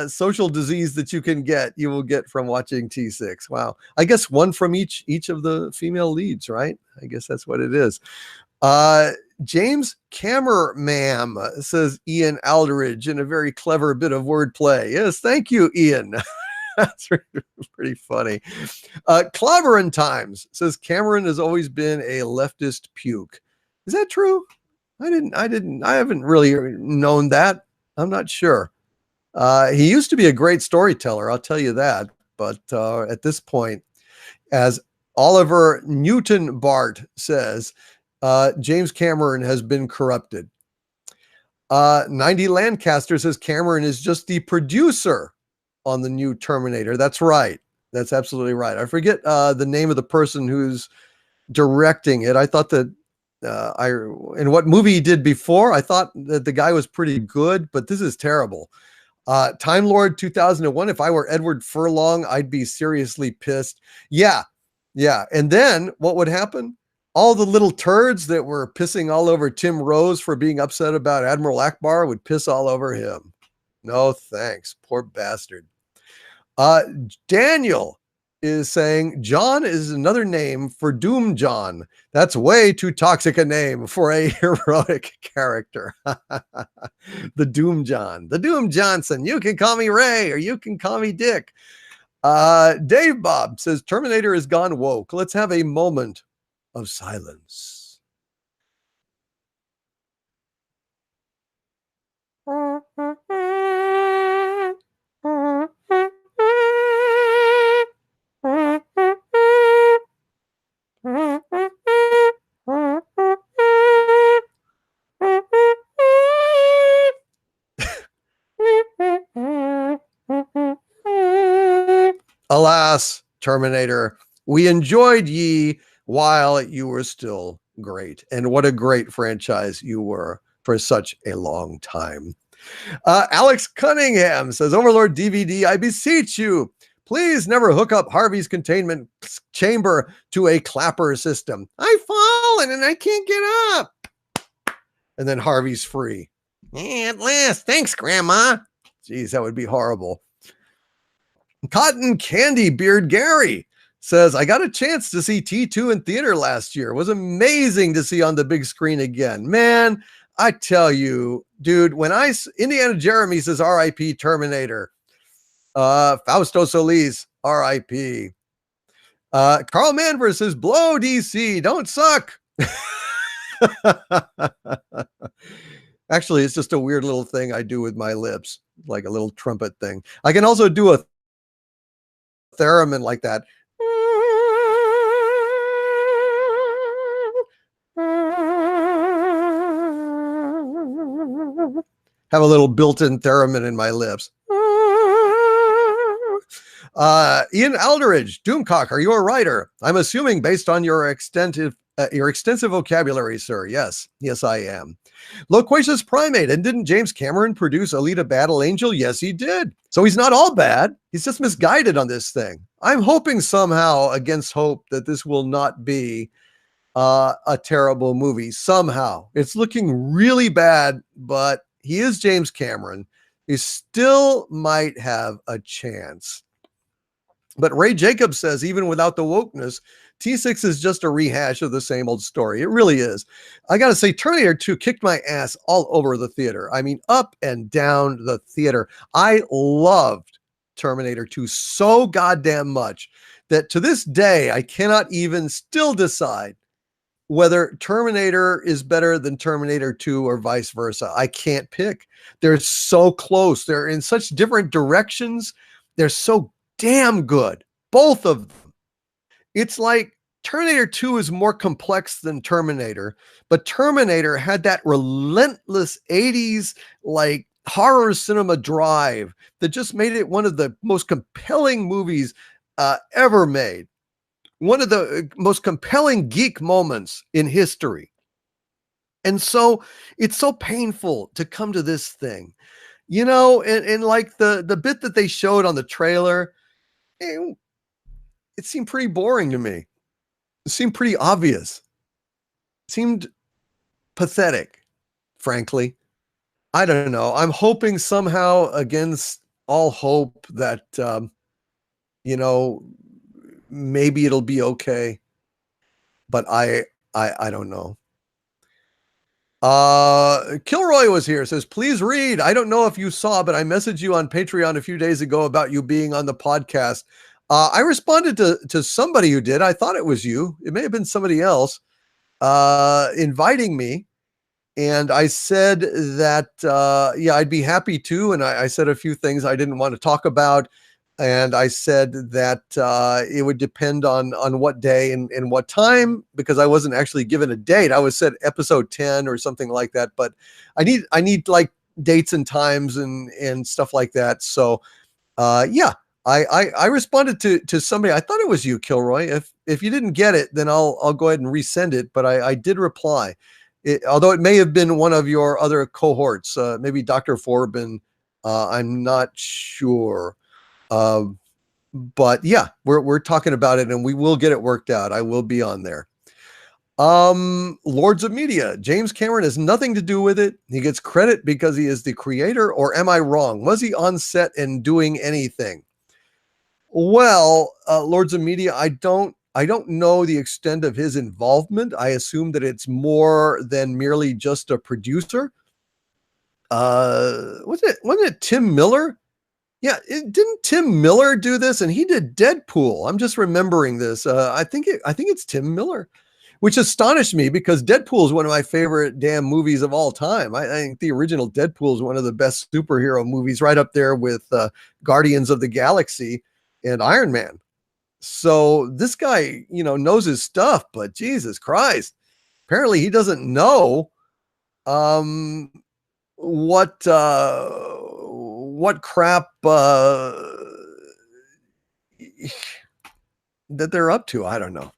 social disease that you can get, you will get from watching T6. Wow. I guess one from each of the female leads, right? I guess that's what it is. James Cameraman, says Ian Aldridge, in a very clever bit of wordplay. Yes, thank you, Ian. That's pretty funny. Clobbering Times says Cameron has always been a leftist puke. Is that true? I haven't really known that. I'm not sure. He used to be a great storyteller, I'll tell you that. But at this point, as Oliver Newton Bart says, James Cameron has been corrupted. 90 Lancaster says Cameron is just the producer on the new Terminator. That's right. That's absolutely right. I forget the name of the person who's directing it. I thought that in what movie he did before, I thought that the guy was pretty good, but this is terrible. Time Lord 2001. If I were Edward Furlong, I'd be seriously pissed. Yeah. And then what would happen? All the little turds that were pissing all over Tim Rose for being upset about Admiral Akbar would piss all over him. No thanks. Poor bastard. Daniel is saying John is another name for Doom John. That's way too toxic a name for a heroic character. The Doom John, the Doom Johnson. You can call me Ray or you can call me Dick. Dave Bob says Terminator has gone woke. Let's have a moment of silence. Alas, Terminator, we enjoyed ye while you were still great. And what a great franchise you were for such a long time. Alex Cunningham says, Overlord DVD, I beseech you, please never hook up Harvey's containment chamber to a clapper system. I've fallen and I can't get up. And then Harvey's free. At last. Thanks, Grandma. Geez, that would be horrible. Cotton Candy Beard Gary says, I got a chance to see T2 in theater last year. It was amazing to see on the big screen again. Man, I tell you, dude, when Indiana Jeremy says R.I.P. Terminator, Fausto Solis, R.I.P. Carl Manver says, blow DC, don't suck. Actually, it's just a weird little thing I do with my lips, like a little trumpet thing. I can also do a theremin like that. Have a little built-in theremin in my lips. Ian Aldridge, Doomcock, are you a writer? I'm assuming based on your extensive vocabulary, sir. Yes, I am. Loquacious Primate, and didn't James Cameron produce Alita Battle Angel? Yes, he did. So he's not all bad. He's just misguided on this thing. I'm hoping somehow, against hope, that this will not be a terrible movie. Somehow. It's looking really bad, but he is James Cameron. He still might have a chance. But Ray Jacobs says, even without the wokeness, T6 is just a rehash of the same old story. It really is. I got to say, Terminator 2 kicked my ass all over the theater. I mean, up and down the theater. I loved Terminator 2 so goddamn much that to this day, I cannot even still decide whether Terminator is better than Terminator 2 or vice versa. I can't pick. They're so close. They're in such different directions. They're so damn good. Both of them. It's like Terminator 2 is more complex than Terminator, but Terminator had that relentless 80s like horror cinema drive that just made it one of the most compelling movies ever made. One of the most compelling geek moments in history. And so it's so painful to come to this thing, you know, and like the bit that they showed on the trailer, it seemed pretty boring to me. It seemed pretty obvious. It seemed pathetic, frankly. I don't know. I'm hoping somehow against all hope that, you know, maybe it'll be okay. But I don't know. Kilroy was here, says, please read. I don't know if you saw, but I messaged you on Patreon a few days ago about you being on the podcast. I responded to somebody who did. I thought it was you. It may have been somebody else inviting me. And I said that, yeah, I'd be happy to. And I said a few things I didn't want to talk about. And I said that it would depend on what day and what time, because I wasn't actually given a date. I was said episode 10 or something like that. But I need like dates and times and stuff like that. So yeah, I responded to somebody. I thought it was you, Kilroy. If you didn't get it, then I'll go ahead and resend it. But I did reply, although it may have been one of your other cohorts, maybe Dr. Forbin. I'm not sure. Uh, but yeah, we're talking about it, and we will get it worked out. I will be on there. Lords of Media. James Cameron has nothing to do with it. He gets credit because he is the creator, or am I wrong? Was he on set and doing anything? Well, Lords of Media, I don't know the extent of his involvement. I assume that it's more than merely just a producer. Wasn't it Tim Miller? Yeah, didn't Tim Miller do this? And he did Deadpool. I'm just remembering this. I think it's Tim Miller, which astonished me because Deadpool is one of my favorite damn movies of all time. I think the original Deadpool is one of the best superhero movies, right up there with Guardians of the Galaxy and Iron Man. So this guy, knows his stuff, but Jesus Christ, apparently he doesn't know um, what crap that they're up to. I don't know.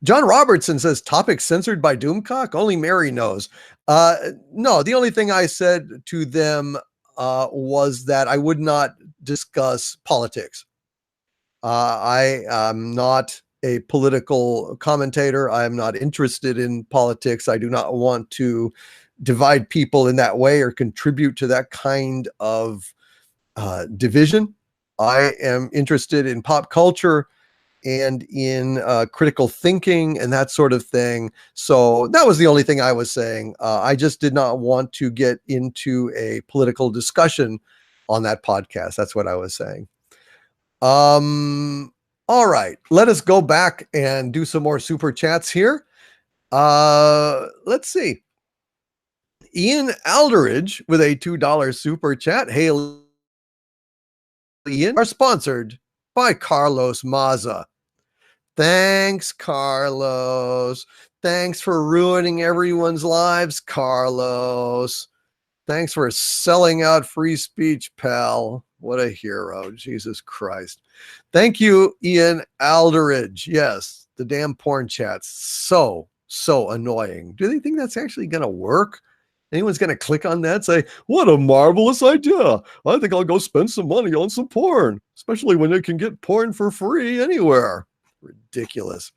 John Robertson says topic censored by Doomcock. Only Mary knows. No, the only thing I said to them was that I would not discuss politics. I am not a political commentator. I am not interested in politics. I do not want to divide people in that way or contribute to that kind of division. I am interested in pop culture and in critical thinking and that sort of thing. So that was the only thing I was saying. I just did not want to get into a political discussion on that podcast. That's what I was saying. All right, let us go back and do some more super chats here. Let's see. Ian Alderidge with a $2 super chat. Hey, Ian, are sponsored by Carlos Maza. Thanks, Carlos. Thanks for ruining everyone's lives, Carlos. Thanks for selling out free speech, pal. What a hero. Jesus Christ. Thank you, Ian Alderidge. Yes, the damn porn chats. So annoying. Do they think that's actually going to work? Anyone's going to click on that, say, what a marvelous idea. I think I'll go spend some money on some porn, especially when they can get porn for free anywhere. Ridiculous.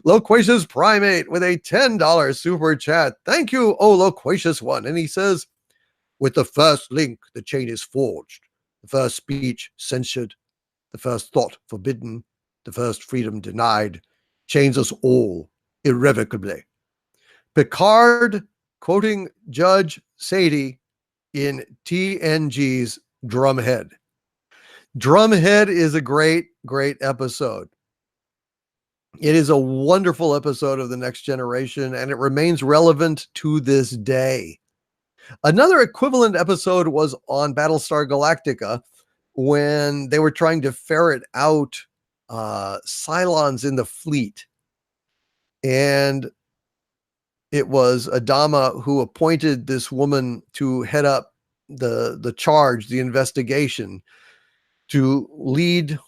Loquacious Primate with a $10 super chat. Thank you, oh loquacious one. And he says, with the first link, the chain is forged. The first speech censured. The first thought forbidden. The first freedom denied. Chains us all irrevocably. Picard quoting Judge Sadie in TNG's Drumhead. Drumhead is a great episode. It is a wonderful episode of The Next Generation, and it remains relevant to this day. Another equivalent episode was on Battlestar Galactica when they were trying to ferret out Cylons in the fleet. And it was Adama who appointed this woman to head up the charge, the investigation, to lead,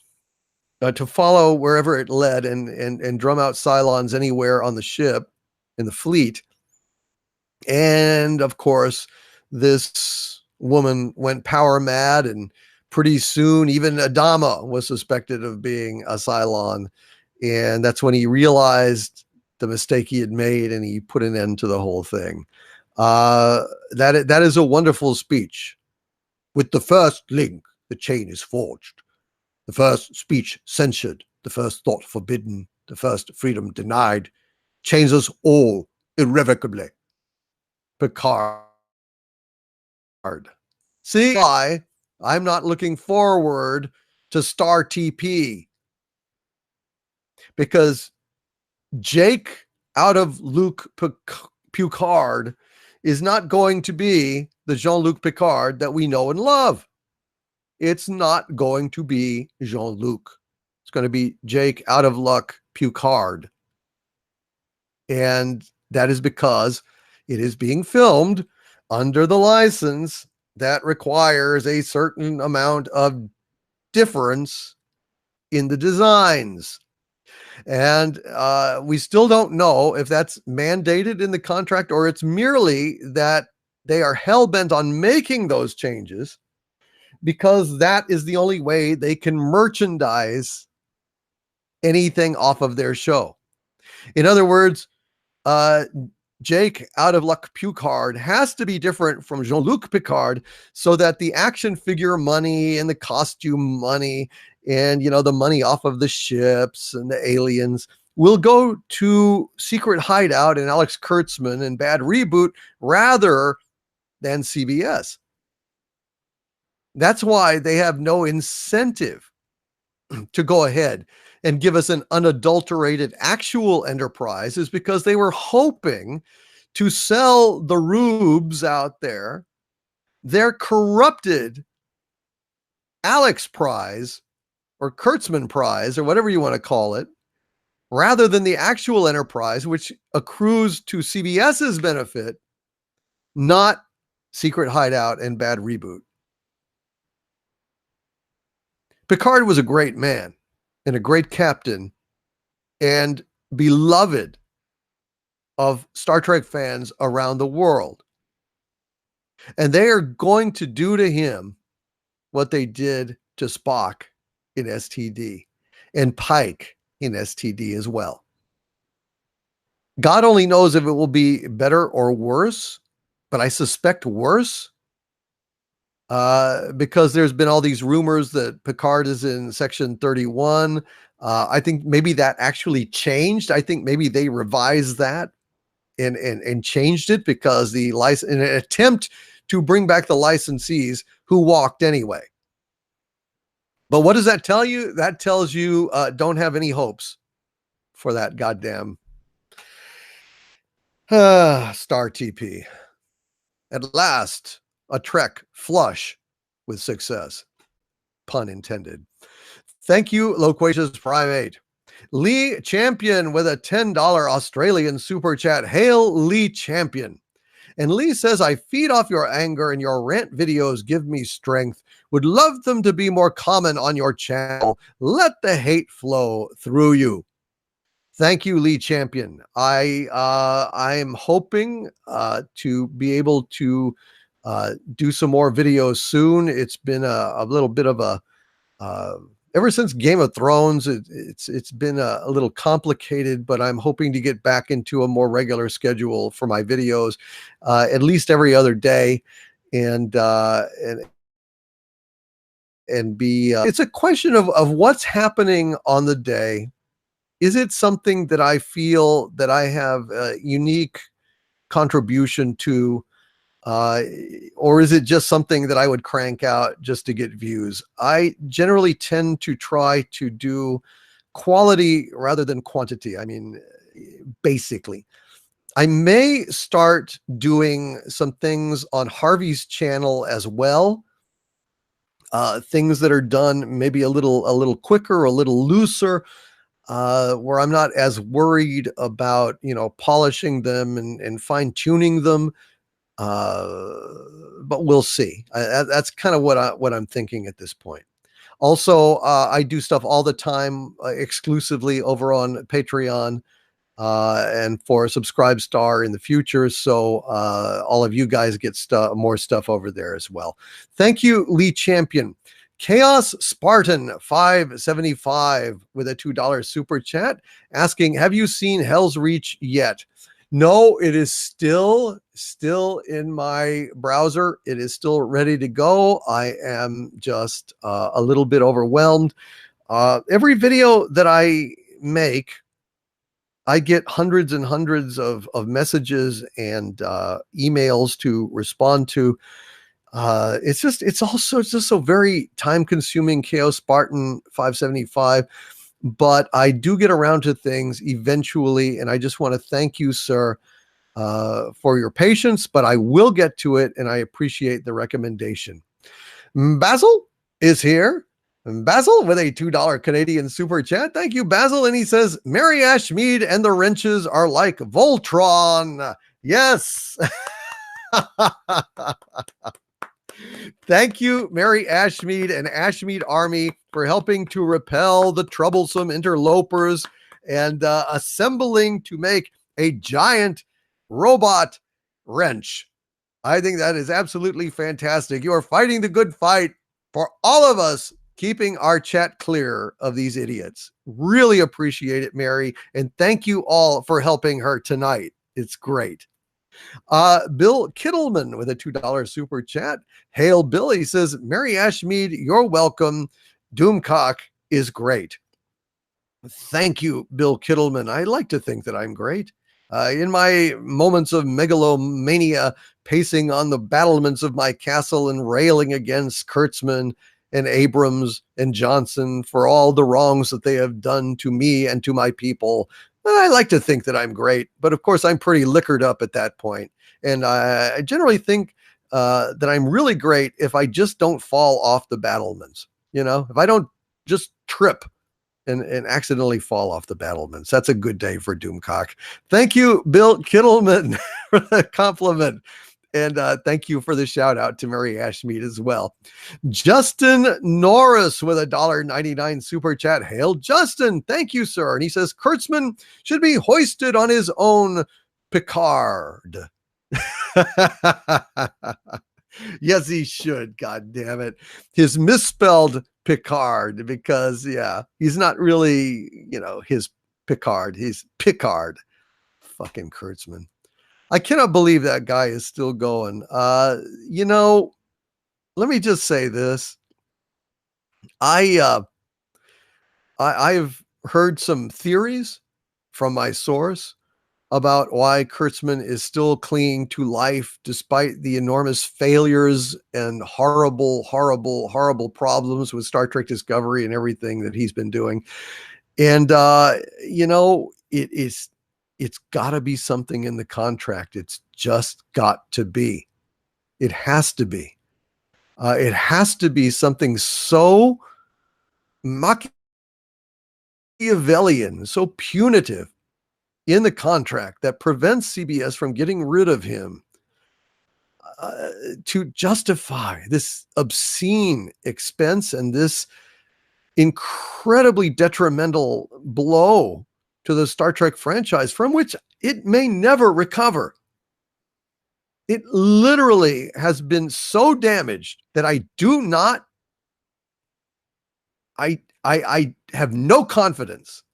to follow wherever it led and drum out Cylons anywhere on the ship, in the fleet. And of course, this woman went power mad, and pretty soon even Adama was suspected of being a Cylon. And that's when he realized the mistake he had made, and he put an end to the whole thing. That is a wonderful speech. With the first link, the chain is forged. The first speech censured. The first thought forbidden. The first freedom denied. Chains us all irrevocably. Picard. See why I'm not looking forward to Star TP, because Jake out of Luke Picard is not going to be the Jean-Luc Picard that we know and love. It's not going to be Jean-Luc. It's going to be Jake out of luck Picard. And that is because it is being filmed under the license that requires a certain amount of difference in the designs. And we still don't know if that's mandated in the contract or it's merely that they are hell-bent on making those changes because that is the only way they can merchandise anything off of their show. In other words, Jake out of luck Picard has to be different from Jean-Luc Picard so that the action figure money and the costume money and, you know, the money off of the ships and the aliens will go to Secret Hideout and Alex Kurtzman and Bad Reboot rather than CBS. That's why they have no incentive to go ahead and give us an unadulterated actual Enterprise, is because they were hoping to sell the rubes out there their corrupted Alex Prize or Kurtzman Prize or whatever you want to call it, rather than the actual Enterprise, which accrues to CBS's benefit, not Secret Hideout and Bad Reboot. Picard was a great man and a great captain and beloved of Star Trek fans around the world. And they are going to do to him what they did to Spock in STD and Pike in STD as well. God only knows if it will be better or worse, but I suspect worse. Because there's been all these rumors that Picard is in Section 31. I think maybe that actually changed. I think maybe they revised that and changed it because the license, in an attempt to bring back the licensees who walked anyway. But what does that tell you? That tells you don't have any hopes for that goddamn Star TP. At last, a Trek flush with success. Pun intended. Thank you, Loquacious Primate. Lee Champion with a $10 Australian super chat. Hail Lee Champion. And Lee says, I feed off your anger and your rant videos give me strength. Would love them to be more common on your channel. Let the hate flow through you. Thank you, Lee Champion. I am hoping to be able to do some more videos soon. It's been a little bit of a ever since Game of Thrones, it's been a little complicated, but I'm hoping to get back into a more regular schedule for my videos, at least every other day, and be. It's a question of what's happening on the day. Is it something that I feel that I have a unique contribution to? Or is it just something that I would crank out just to get views? I generally tend to try to do quality rather than quantity. I mean, basically. I may start doing some things on Harvey's channel as well. Things that are done maybe a little quicker, a little looser, where I'm not as worried about, polishing them and fine-tuning them. But we'll see. That's kind of what I'm thinking at this point. Also, I do stuff all the time exclusively over on Patreon and for Subscribe Star in the future. So all of you guys get more stuff over there as well. Thank you, Lee Champion. Chaos Spartan 575 with a $2 super chat asking, have you seen Hell's Reach yet? No, it is still in my browser. It is still ready to go. I am just a little bit overwhelmed. Every video that I make, I get hundreds and hundreds of messages and emails to respond to. It's also just so very time consuming. Chaos Spartan 575. But I do get around to things eventually, and I just want to thank you, sir, for your patience, but I will get to it, and I appreciate the recommendation. Basil is here. Basil with a $2 Canadian super chat. Thank you, Basil. And he says, Mary Ashmead and the wrenches are like Voltron. Yes. Thank you, Mary Ashmead and Ashmead Army, for helping to repel the troublesome interlopers and assembling to make a giant robot wrench. I think that is absolutely fantastic. You are fighting the good fight for all of us, keeping our chat clear of these idiots. Really appreciate it, Mary. And thank you all for helping her tonight. It's great. Bill Kittleman with a $2 super chat. Hail Billy says, Mary Ashmead, you're welcome. Doomcock is great. Thank you, Bill Kittleman. I like to think that I'm great. In my moments of megalomania, pacing on the battlements of my castle and railing against Kurtzman and Abrams and Johnson for all the wrongs that they have done to me and to my people, I like to think that I'm great. But of course, I'm pretty liquored up at that point. And I generally think that I'm really great if I just don't fall off the battlements. You know, if I don't just trip and accidentally fall off the battlements. That's a good day for Doomcock. Thank you, Bill Kittleman, for the compliment. And thank you for the shout out to Mary Ashmead as well. Justin Norris with a $1.99 super chat. Hail, Justin. Thank you, sir. And he says, Kurtzman should be hoisted on his own Picard. Yes, he should. God damn it. His misspelled Picard, because yeah, he's not really, you know, his Picard. He's Picard. Fucking Kurtzman. I cannot believe that guy is still going. You know, let me just say this. I've heard some theories from my source about why Kurtzman is still clinging to life despite the enormous failures and horrible problems with Star Trek Discovery and everything that he's been doing. And, you know, it's got to be something in the contract. It's just got to be. It has to be. It has to be something so Machiavellian, so punitive in the contract that prevents CBS from getting rid of him to justify this obscene expense and this incredibly detrimental blow to the Star Trek franchise, from which it may never recover. It literally has been so damaged that I have no confidence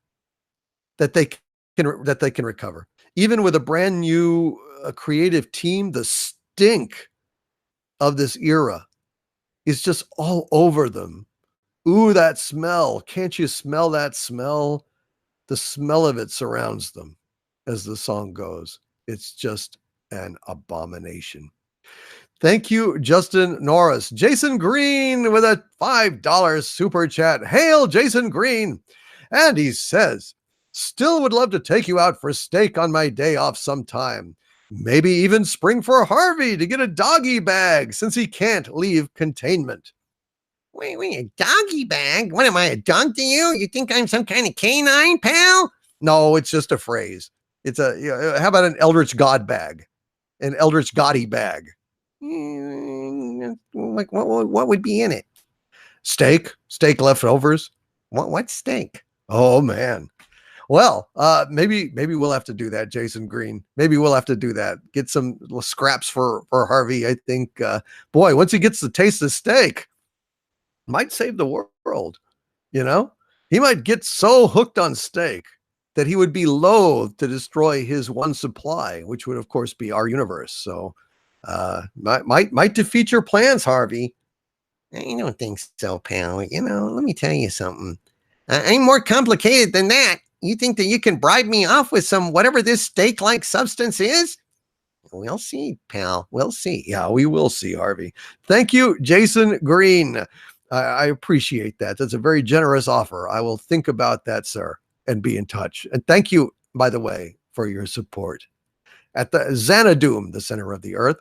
that they can recover. Even with a brand new creative team, the stink of this era is just all over them. Ooh, that smell. Can't you smell that smell? The smell of it surrounds them, as the song goes. It's just an abomination. Thank you, Justin Norris. Jason Green with a $5 super chat. Hail, Jason Green. And he says, still would love to take you out for steak on my day off sometime. Maybe even spring for Harvey to get a doggy bag since he can't leave containment. Wait, a doggy bag? What am I, a dog to you? You think I'm some kind of canine, pal? No, it's just a phrase. It's how about an Eldritch God bag? An Eldritch Gotti bag. Like what would be in it? Steak leftovers. What steak? Oh man. Well, maybe we'll have to do that, Jason Green. Maybe we'll have to do that. Get some scraps for Harvey. I think, boy, once he gets the taste of steak, might save the world. You know, he might get so hooked on steak that he would be loath to destroy his one supply, which would, of course, be our universe. So, might defeat your plans, Harvey. I don't think so, pal. You know, let me tell you something. I'm more complicated than that. You think that you can bribe me off with some whatever this steak-like substance is? We'll see, pal. We'll see. Yeah, we will see, Harvey. Thank you, Jason Green. I appreciate that. That's a very generous offer. I will think about that, sir, and be in touch. And thank you, by the way, for your support. at the Xanadu, the center of the earth.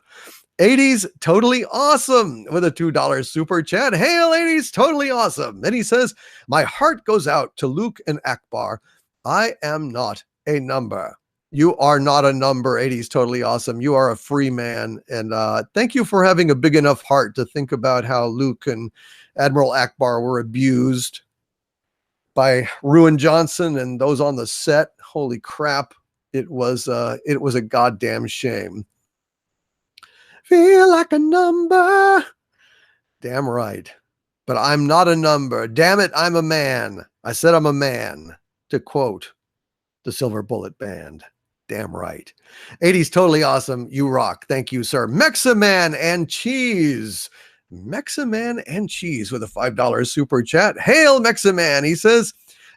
80s totally awesome with a $2 super chat. Hail 80s totally awesome. Then he says, my heart goes out to Luke and Akbar. I am not a number. You are not a number. 80s totally awesome. You are a free man. And thank you for having a big enough heart to think about how Luke and Admiral Akbar were abused by Ruin Johnson and those on the set. Holy crap. It was a goddamn shame. Feel like a number. Damn right. But I'm not a number. Damn it, I'm a man. I said I'm a man, to quote the Silver Bullet Band. Damn right. 80s totally awesome. You rock. Thank you, sir. Meximan and Cheese. Meximan and Cheese with a $5 super chat. Hail, Meximan. He says,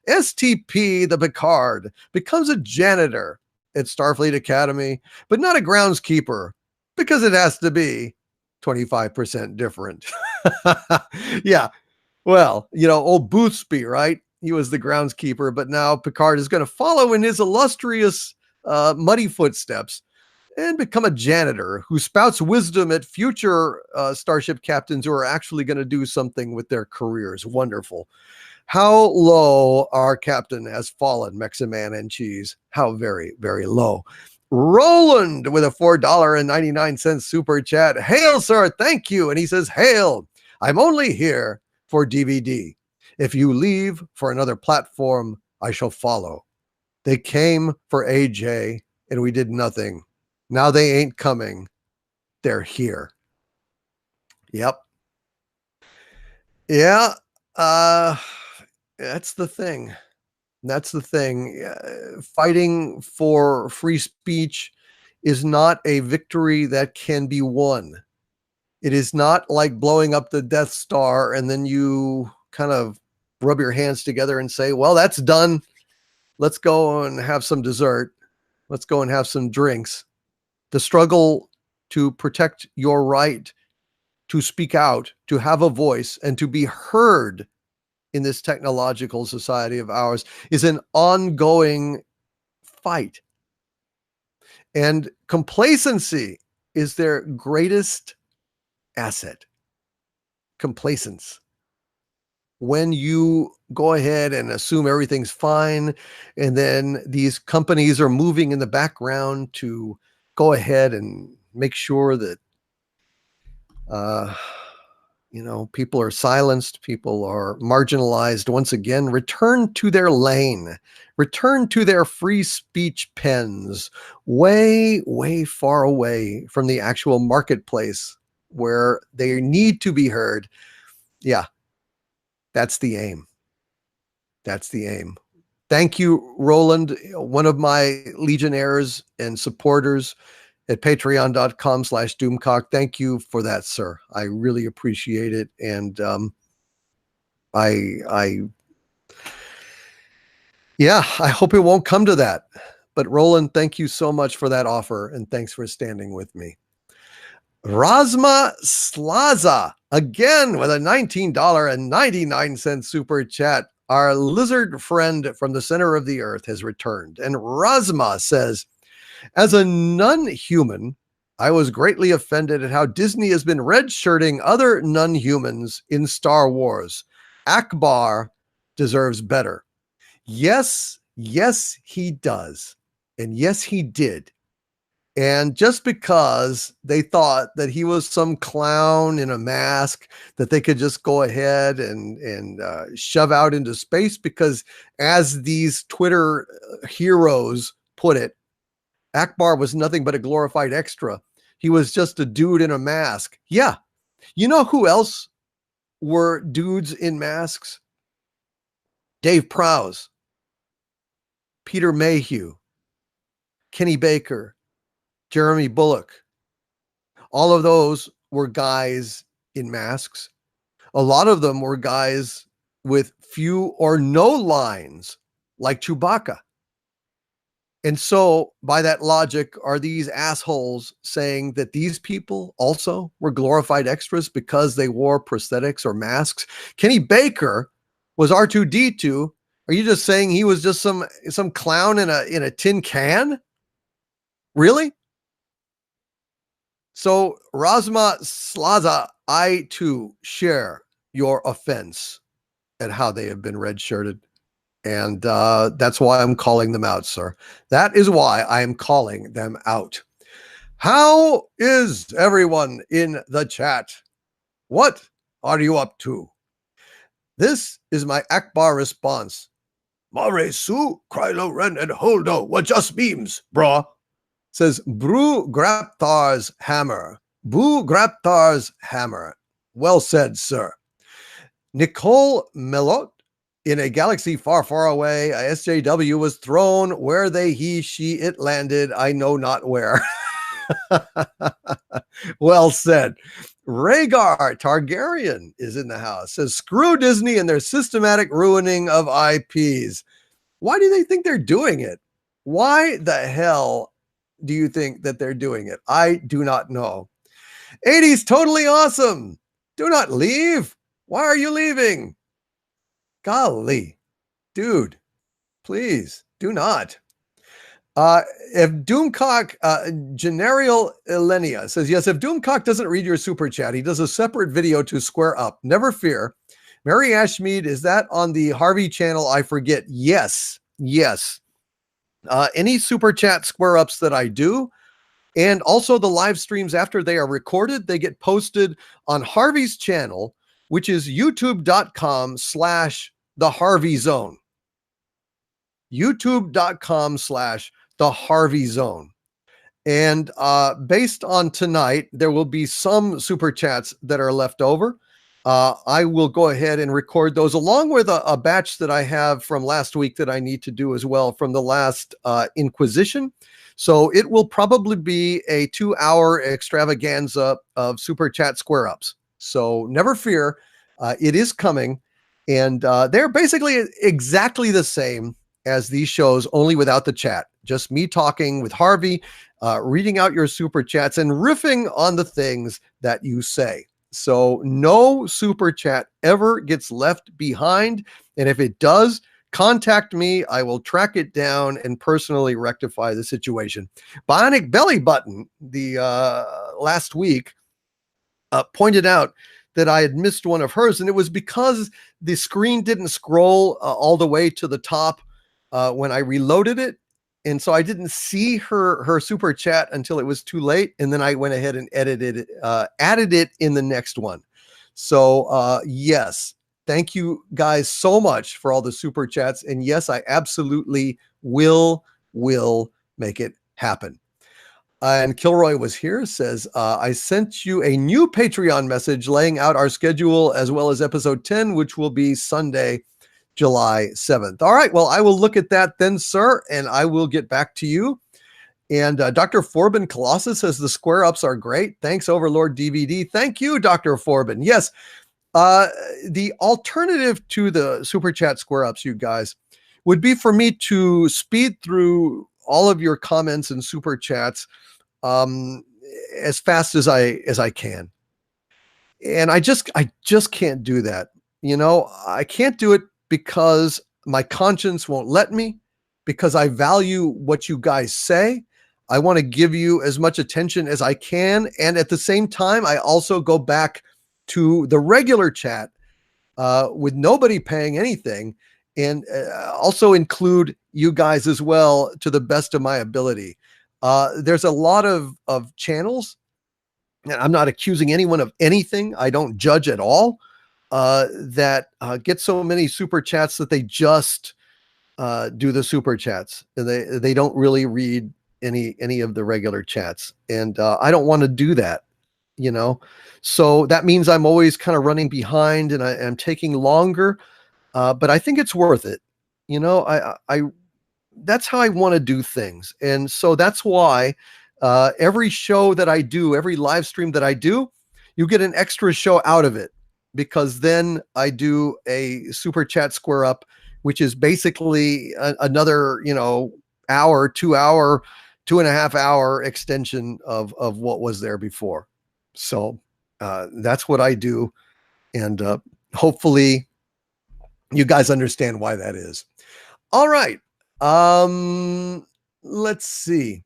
STP the Picard becomes a janitor at Starfleet Academy, but not a groundskeeper, because it has to be 25% different. Yeah. Well, old Boothby, right? He was the groundskeeper, but now Picard is going to follow in his illustrious muddy footsteps and become a janitor who spouts wisdom at future starship captains who are actually going to do something with their careers. Wonderful. How low our captain has fallen, Meximan and Cheese. How very, very low. Roland with a $4.99 super chat. Hail, sir. Thank you. And he says, hail. I'm only here for DVD. If you leave for another platform, I shall follow. They came for AJ and we did nothing. Now they ain't coming. They're here. Yep. Yeah. That's the thing. That's the thing. Fighting for free speech is not a victory that can be won. It is not like blowing up the Death Star and then you kind of rub your hands together and say, well, that's done. Let's go and have some dessert. Let's go and have some drinks. The struggle to protect your right to speak out, to have a voice, and to be heard in this technological society of ours is an ongoing fight. And complacency is their greatest asset. Complacence. When you go ahead and assume everything's fine, and then these companies are moving in the background to go ahead and make sure that people are silenced, people are marginalized. Once again, return to their lane, return to their free speech pens, way, way far away from the actual marketplace where they need to be heard. Yeah, that's the aim. That's the aim. Thank you, Roland, one of my legionnaires and supporters at patreon.com/Doomcock. Thank you for that, sir. I really appreciate it. And I hope it won't come to that. But Roland, thank you so much for that offer. And thanks for standing with me. Razma Slaza, again with a $19.99 super chat. Our lizard friend from the center of the earth has returned. And Razma says, as a non-human, I was greatly offended at how Disney has been red-shirting other non-humans in Star Wars. Akbar deserves better. Yes, he does. And yes, he did. And just because they thought that he was some clown in a mask that they could just go ahead and shove out into space, because as these Twitter heroes put it, Akbar was nothing but a glorified extra. He was just a dude in a mask. Yeah. You know who else were dudes in masks? Dave Prowse, Peter Mayhew, Kenny Baker, Jeremy Bulloch. All of those were guys in masks. A lot of them were guys with few or no lines, like Chewbacca. And so, by that logic, are these assholes saying that these people also were glorified extras because they wore prosthetics or masks? Kenny Baker was R2-D2. Are you just saying he was just some clown in a tin can? Really? So, Razma Slaza, I too share your offense at how they have been redshirted. And that's why I'm calling them out, sir. That is why I am calling them out. How is everyone in the chat? What are you up to? This is my Akbar response. Mare Su, Krylo Ren, and Holdo were just memes, brah. Says Bru Graptar's hammer. Boo Graptar's hammer. Well said, sir. Nicole Melot, in a galaxy far, far away, a SJW was thrown where they, he, she, it landed. I know not where. Well said. Rhaegar Targaryen is in the house. Says, screw Disney and their systematic ruining of IPs. Why do they think they're doing it? Why the hell do you think that they're doing it? I do not know. 80's totally awesome. Do not leave. Why are you leaving? Golly, dude, please do not. If Doomcock, Generial Elenia says, yes, if Doomcock doesn't read your super chat, he does a separate video to square up. Never fear. Mary Ashmead, is that on the Harvey channel? I forget. Yes, yes. Any super chat square ups that I do, and also the live streams after they are recorded, they get posted on Harvey's channel, which is youtube.com/the Harvey Zone. youtube.com/the Harvey Zone. And based on tonight, there will be some super chats that are left over. I will go ahead and record those along with a batch that I have from last week that I need to do as well from the last Inquisition. So it will probably be a 2-hour extravaganza of super chat square ups. So never fear, it is coming. And they're basically exactly the same as these shows, only without the chat. Just me talking with Harvey, reading out your super chats and riffing on the things that you say. So no super chat ever gets left behind. And if it does, contact me. I will track it down and personally rectify the situation. Bionic Belly Button, the last week, pointed out that I had missed one of hers, and it was because the screen didn't scroll all the way to the top when I reloaded it. And so I didn't see her super chat until it was too late. And then I went ahead and added it in the next one. So yes, thank you guys so much for all the super chats. And yes, I absolutely will make it happen. And Kilroy was here, says, I sent you a new Patreon message laying out our schedule as well as episode 10, which will be Sunday, July 7th. All right, well, I will look at that then, sir, and I will get back to you. And Dr. Forbin Colossus says the square ups are great. Thanks, Overlord DVD. Thank you, Dr. Forbin. Yes, the alternative to the super chat square ups, you guys, would be for me to speed through all of your comments and super chats as fast as I can. And I just can't do that. You know, I can't do it because my conscience won't let me, because I value what you guys say. I want to give you as much attention as I can. And at the same time, I also go back to the regular chat with nobody paying anything, and also include you guys as well to the best of my ability. There's a lot of channels, and I'm not accusing anyone of anything. I don't judge at all, that get so many super chats that they just do the super chats, and they don't really read any of the regular chats. And I don't want to do that, you know. So that means I'm always kind of running behind, and I'm taking longer. But I think it's worth it. You know, I that's how I want to do things. And so that's why every show that I do, every live stream that I do, you get an extra show out of it, because then I do a super chat square up, which is basically another, hour, 2-hour, 2.5-hour extension of what was there before. So that's what I do. And hopefully you guys understand why that is. All right. Let's see.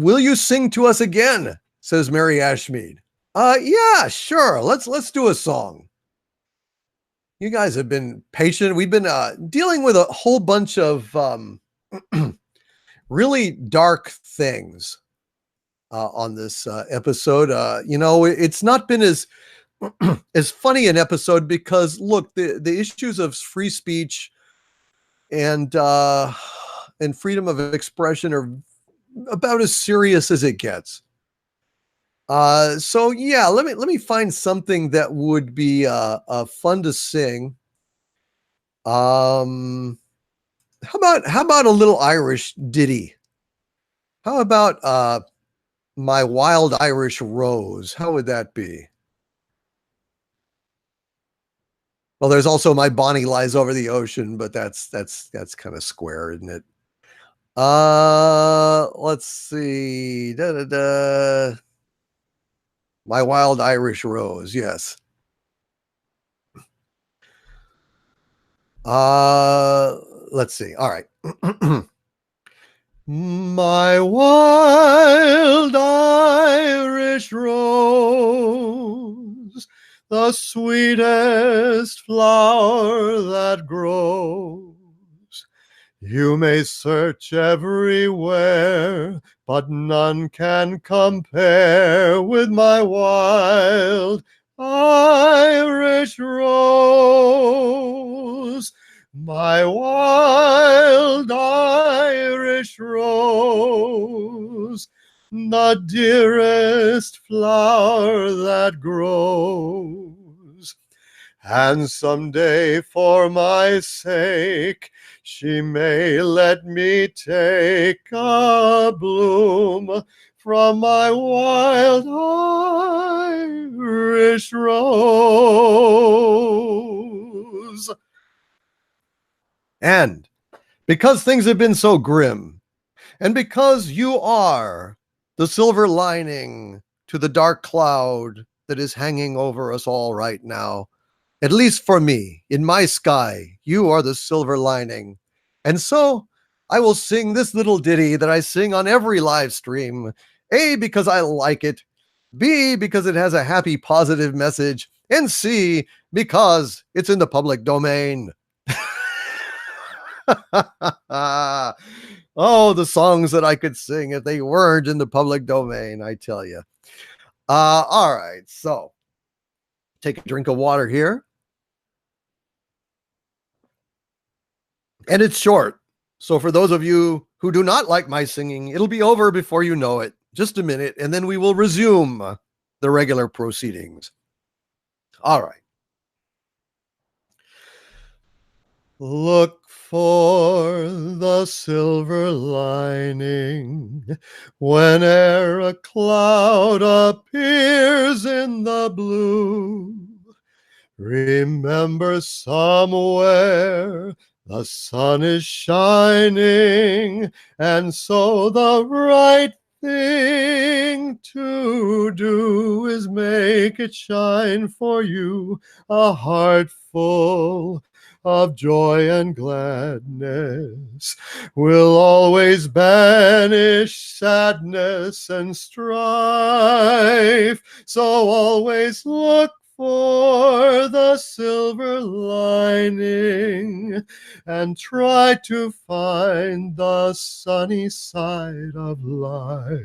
Will you sing to us again? Says Mary Ashmead. Yeah, sure. Let's do a song. You guys have been patient. We've been dealing with a whole bunch of really dark things on this episode. It's not been as as funny an episode because look, the issues of free speech and freedom of expression are about as serious as it gets. So yeah, let me find something that would be fun to sing. How about a little Irish ditty? How about My Wild Irish Rose? How would that be? Well, there's also My Bonnie Lies Over the Ocean, but that's kind of square, isn't it? Let's see. Da, da, da. My Wild Irish Rose, yes. Let's see. All right. My wild Irish rose, the sweetest flower that grows. You may search everywhere, but none can compare with my wild Irish rose. My wild Irish rose, the dearest flower that grows. And someday for my sake, she may let me take a bloom from my wild Irish rose. And because things have been so grim, and because you are the silver lining to the dark cloud that is hanging over us all right now, at least for me, in my sky, you are the silver lining. And so I will sing this little ditty that I sing on every live stream. A, because I like it. B, because it has a happy, positive message. And C, because it's in the public domain. Oh, the songs that I could sing if they weren't in the public domain, I tell you. All right, so take a drink of water here. And it's short. So for those of you who do not like my singing, it'll be over before you know it. Just a minute, and then we will resume the regular proceedings. All right. Look for the silver lining whene'er a cloud appears in the blue. Remember somewhere the sun is shining, and so the right thing to do is make it shine for you, a heart full of joy and gladness will always banish sadness and strife. So always look for the silver lining and try to find the sunny side of life.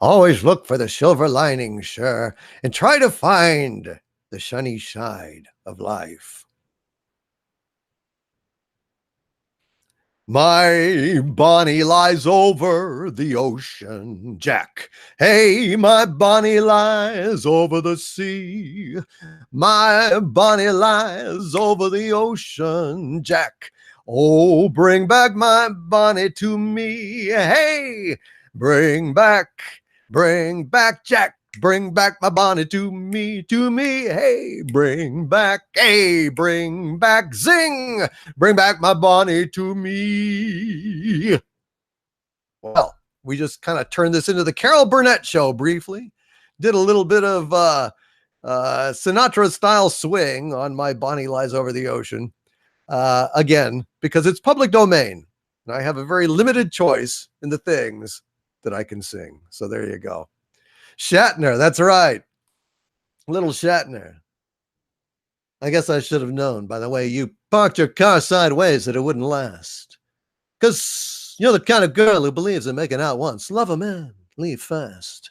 Always look for the silver lining, sure, and try to find the sunny side of life. My Bonnie lies over the ocean, Jack. Hey, my Bonnie lies over the sea. My Bonnie lies over the ocean, Jack. Oh, bring back my Bonnie to me. Hey, bring back Jack. Bring back my Bonnie to me, hey, bring back, zing, bring back my Bonnie to me. Well, we just kind of turned this into the Carol Burnett show briefly, did a little bit of Sinatra-style swing on My Bonnie Lies Over the Ocean, again, because it's public domain. and I have a very limited choice in the things that I can sing. So there you go. Shatner, that's right. Little Shatner. I guess I should have known by the way you parked your car sideways that it wouldn't last. Because you're the kind of girl who believes in making out once, love a man, leave fast.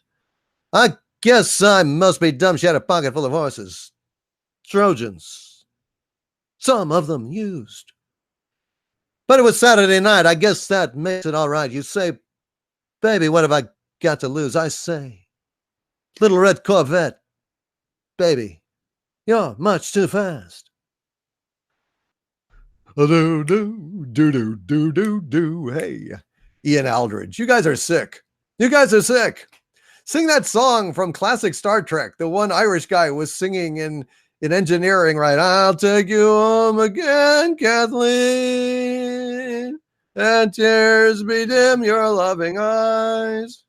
I guess I must be dumb. She had a pocket full of horses. Trojans. Some of them used. But it was Saturday night. I guess that makes it all right. You say, baby, what have I got to lose? I say, little red Corvette, baby, you're much too fast. Do, do, do, do, do, do, do. Hey, Ian Aldridge, you guys are sick. You guys are sick. Sing that song from classic Star Trek. The one Irish guy was singing in engineering, right? I'll take you home again, Kathleen, and tears bedim your loving eyes.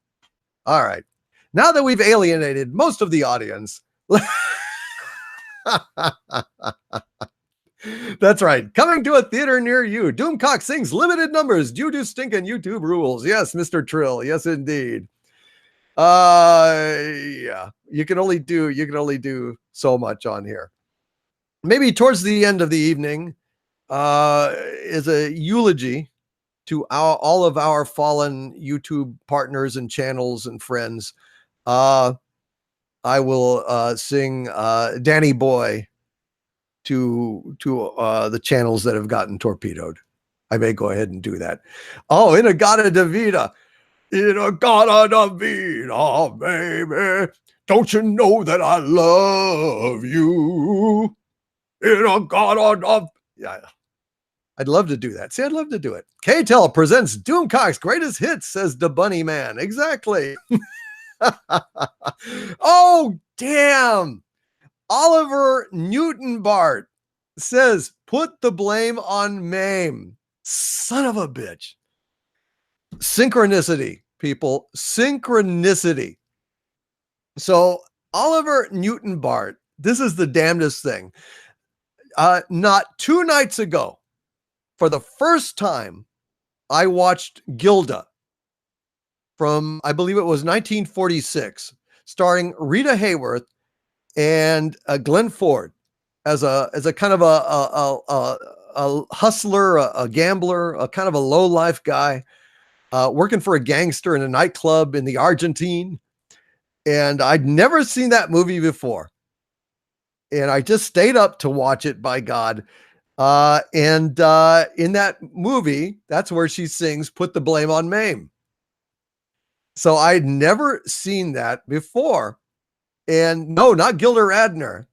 All right. Now that we've alienated most of the audience, that's right. Coming to a theater near you. Doomcock sings limited numbers due to stinking YouTube rules. Yes, Mr. Trill. Yes, indeed. Yeah. You can only do so much on here. Maybe towards the end of the evening is a eulogy to all of our fallen YouTube partners and channels and friends. I will sing Danny Boy to the channels that have gotten torpedoed. I may go ahead and do that. Oh, Inagata Davida. Inagata Davida, baby. Don't you know that I love you? Inagata Davida. Yeah. I'd love to do that. See, I'd love to do it. K-Tel presents Doomcock's greatest hits, says the Bunny Man. Exactly. Oh, damn. Oliver Newton Bart says, put the blame on Mame. Son of a bitch. Synchronicity, people. Synchronicity. So, Oliver Newton Bart, this is the damnedest thing. Not 2 nights ago, for the first time, I watched Gilda from, I believe it was 1946, starring Rita Hayworth and Glenn Ford as a kind of a hustler, a gambler, a kind of a low life guy, working for a gangster in a nightclub in the Argentine. And I'd never seen that movie before. And I just stayed up to watch it, by God. And in that movie, that's where she sings "Put the Blame on Mame." So I'd never seen that before. And no, not Gilda Radner.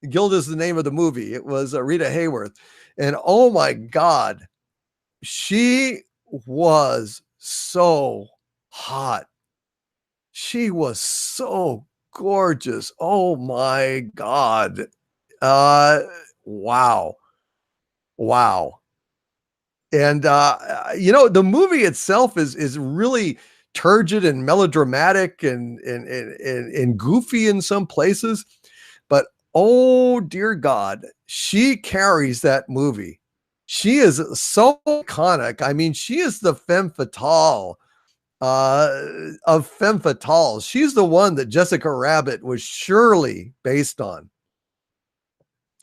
Gilda is the name of the movie. It was Rita Hayworth. And oh my God, she was so hot. She was so gorgeous. Oh my God. Wow. Wow. And the movie itself is really turgid and melodramatic and goofy in some places. But oh dear God, she carries that movie. She is so iconic. I mean, she is the femme fatale of femme fatales. She's the one that Jessica Rabbit was surely based on.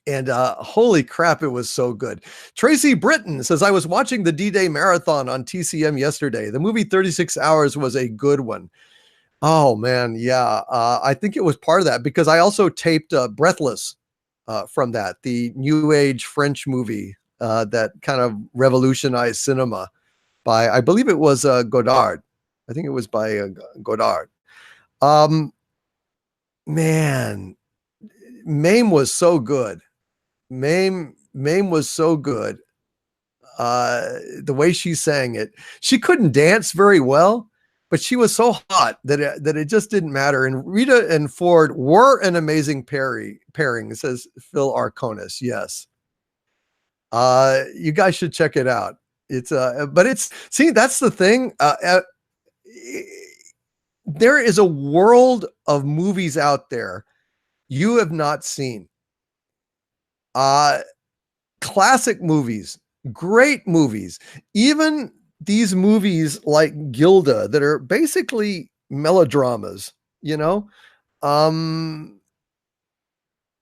And holy crap, it was so good. Tracy Britton says, I was watching the D-Day marathon on TCM yesterday. The movie 36 Hours was a good one. Oh, man, yeah. I think it was part of that because I also taped Breathless from that, the new age French movie that kind of revolutionized cinema by, I believe it was Godard. I think it was by Godard. Man, Mame was so good. Mame was so good. The way she sang it, she couldn't dance very well, but she was so hot that it just didn't matter. And Rita and Ford were an amazing pairing, says Phil Arconis. Yes. You guys should check it out. It's that's the thing. There is a world of movies out there you have not seen. Classic movies, great movies, even these movies like Gilda that are basically melodramas, you know, um,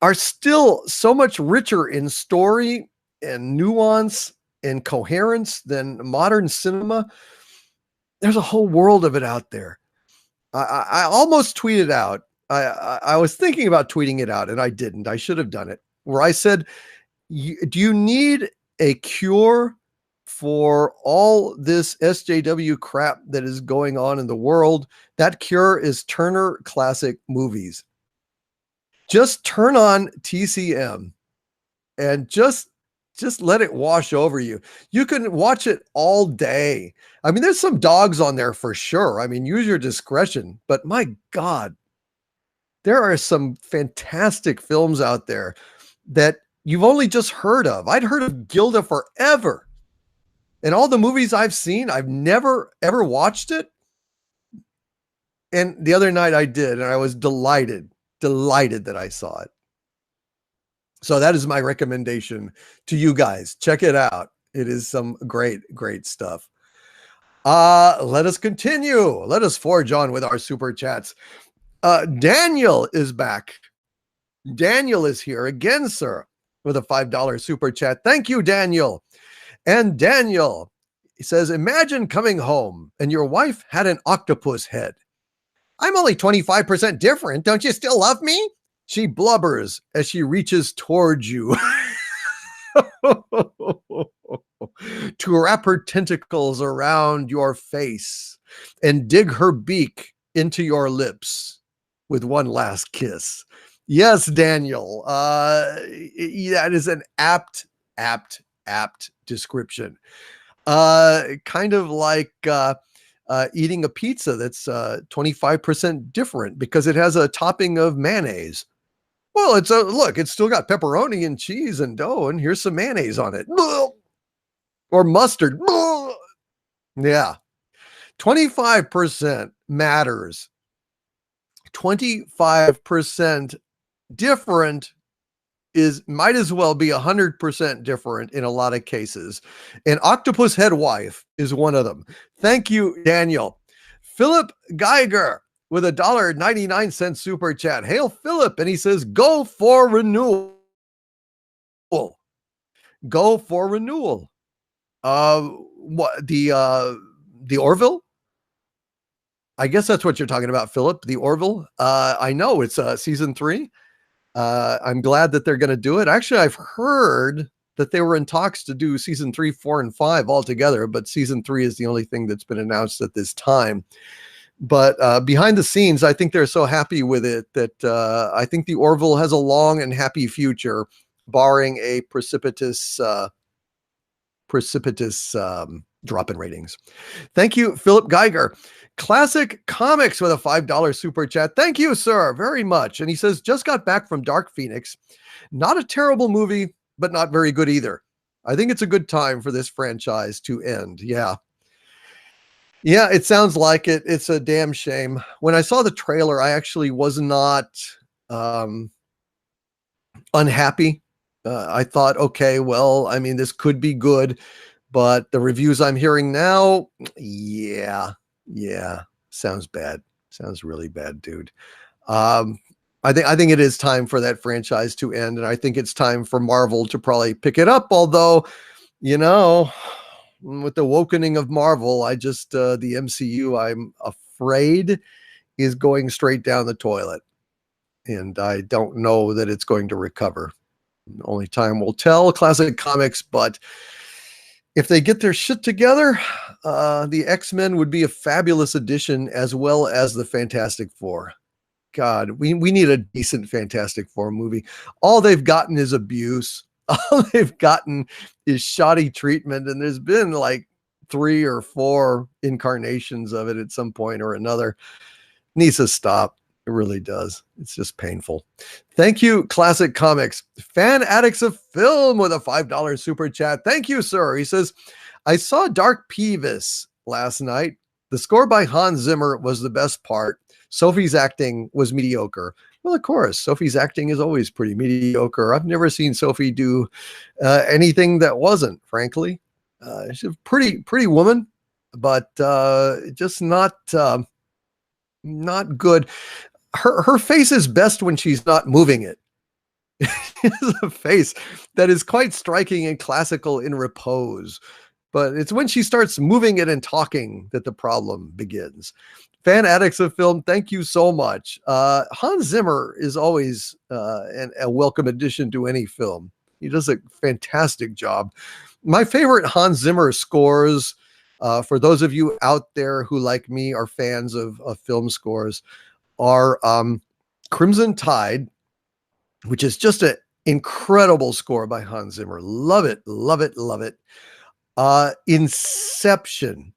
are still so much richer in story and nuance and coherence than modern cinema. There's a whole world of it out there. I almost tweeted out. I was thinking about tweeting it out, and I didn't. I should have done it. Where I said, "Do you need a cure for all this SJW crap that is going on in the world? That cure is Turner Classic Movies. Just turn on TCM and just let it wash over you. You can watch it all day. I mean, there's some dogs on there for sure. I mean, use your discretion, but my God, there are some fantastic films out there that you've only just heard of. I'd heard of Gilda forever. And all the movies I've seen, I've never ever watched it. And the other night I did, and I was delighted that I saw it. So that is my recommendation to you guys. Check it out. It is some great stuff. Let us continue. Let us forge on with our super chats. Daniel is back. Daniel is here again, sir, with a $5 super chat. Thank you, Daniel. And Daniel, he says, imagine coming home and your wife had an octopus head. I'm only 25% different. Don't you still love me? She blubbers as she reaches towards you to wrap her tentacles around your face and dig her beak into your lips with one last kiss. Yes, Daniel, that is an apt description. Kind of like eating a pizza that's 25% different because it has a topping of mayonnaise. Well, look, it's still got pepperoni and cheese and dough, and here's some mayonnaise on it. Or mustard. Yeah. 25% matters. 25% different might as well be 100% different in a lot of cases. And octopus head wife is one of them. Thank you, Daniel. Philip Geiger with a $1.99 super chat. Hail Philip. And he says, go for renewal. Go for renewal. What the Orville? I guess that's what you're talking about, Philip. The Orville. I know it's season 3. I'm glad that they're going to do it. Actually, I've heard that they were in talks to do season 3, 4, and 5 all together, but season 3 is the only thing that's been announced at this time. But behind the scenes, I think they're so happy with it that I think the Orville has a long and happy future, barring a precipitous drop in ratings. Thank you, Philip Geiger. Classic Comics with a $5 super chat. Thank you, sir, very much. And he says, just got back from Dark Phoenix. Not a terrible movie, but not very good either. I think it's a good time for this franchise to end. Yeah. Yeah, it sounds like it. It's a damn shame. When I saw the trailer, I actually was not unhappy. I thought, okay, well, I mean, this could be good, but the reviews I'm hearing now, yeah, sounds bad. Sounds really bad, dude. I think it is time for that franchise to end, and I think it's time for Marvel to probably pick it up. Although, you know, with the awakening of Marvel, the MCU, I'm afraid, is going straight down the toilet, and I don't know that it's going to recover. Only time will tell. Classic Comics, but if they get their shit together, the X-Men would be a fabulous addition, as well as the Fantastic Four. God, we need a decent Fantastic Four movie. All they've gotten is abuse. All they've gotten is shoddy treatment, and there's been like 3 or 4 incarnations of it at some point or another. Needs to stop. It really does. It's just painful. Thank you, Classic Comics. Fan Addicts of Film with a $5 super chat. Thank you, sir. He says, I saw Dark Peeves last night. The score by Hans Zimmer was the best part. Sophie's acting was mediocre. Well, of course, Sophie's acting is always pretty mediocre. I've never seen Sophie do anything that wasn't, frankly. She's a pretty woman. but just not good. Her face is best when she's not moving it. It's a face that is quite striking and classical in repose, but it's when she starts moving it and talking that the problem begins. Fan addicts of film, thank you so much. Hans Zimmer is always a welcome addition to any film. He does a fantastic job. My favorite Hans Zimmer scores, for those of you out there who, like me, are fans of film scores, are Crimson Tide, which is just an incredible score by Hans Zimmer. Love it, love it, love it. Inception.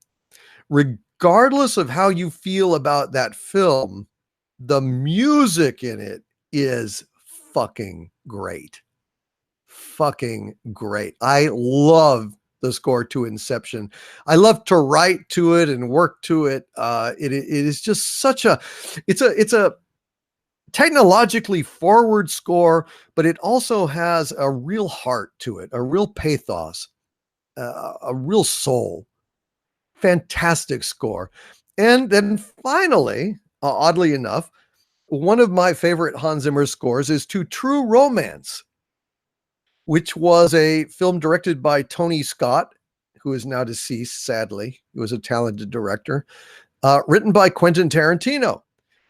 Regardless of how you feel about that film, the music in it is fucking great. Fucking great. I love the score to Inception. I love to write to it and work to it. It is just such a, it's a technologically forward score, but it also has a real heart to it, a real pathos, a real soul. Fantastic score. And then finally, oddly enough, one of my favorite Hans Zimmer scores is to True Romance, which was a film directed by Tony Scott, who is now deceased, sadly. He was a talented director, written by Quentin Tarantino.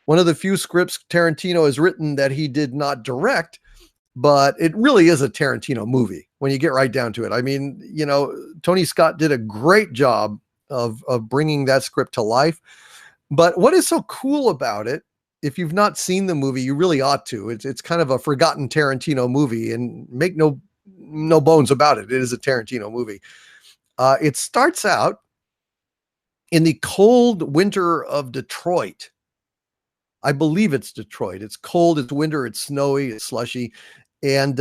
One of the few scripts Tarantino has written that he did not direct, but it really is a Tarantino movie when you get right down to it. I mean, you know, Tony Scott did a great job of bringing that script to life. But what is so cool about it, if you've not seen the movie, you really ought to. It's kind of a forgotten Tarantino movie, and make no bones about it. It is a Tarantino movie. It starts out in the cold winter of Detroit. I believe it's Detroit. It's cold, it's winter, it's snowy, it's slushy. And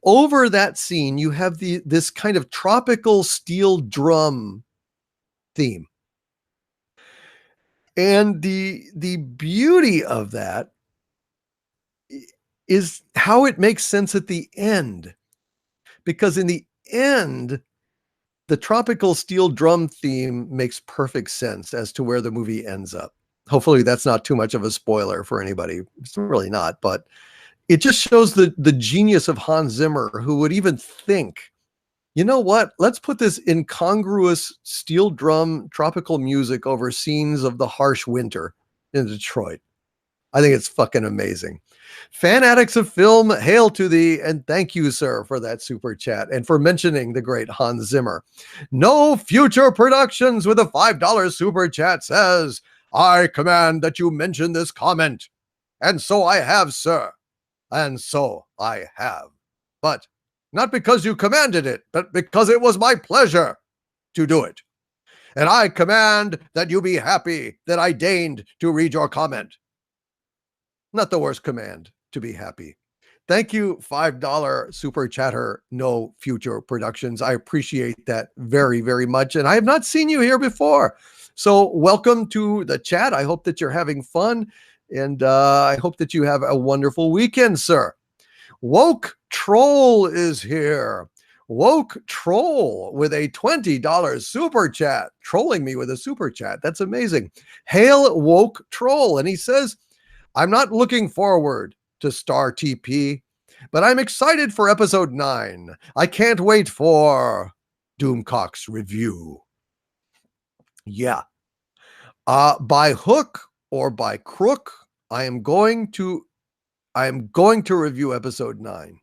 over that scene, you have this kind of tropical steel drum theme. And the beauty of that is how it makes sense at the end. Because in the end, the tropical steel drum theme makes perfect sense as to where the movie ends up. Hopefully that's not too much of a spoiler for anybody. It's really not, but it just shows the genius of Hans Zimmer, who would even think, you know what? Let's put this incongruous steel drum tropical music over scenes of the harsh winter in Detroit. I think it's fucking amazing. Fan addicts of film, hail to thee, and thank you, sir, for that super chat and for mentioning the great Hans Zimmer. No Future Productions with a $5 super chat says, I command that you mention this comment. And so I have, sir. And so I have. But not because you commanded it, but because it was my pleasure to do it. And I command that you be happy that I deigned to read your comment. Not the worst command, to be happy. Thank you, $5 super chatter, No Future Productions. I appreciate that very, very much. And I have not seen you here before. So welcome to the chat. I hope that you're having fun. And I hope that you have a wonderful weekend, sir. Woke Troll is here. Woke Troll with a $20 super chat, trolling me with a super chat. That's amazing. Hail Woke Troll. And he says, I'm not looking forward to Star TP, but I'm excited for episode 9. I can't wait for Doomcock's review. Yeah. By hook or by crook, I am going to review episode 9.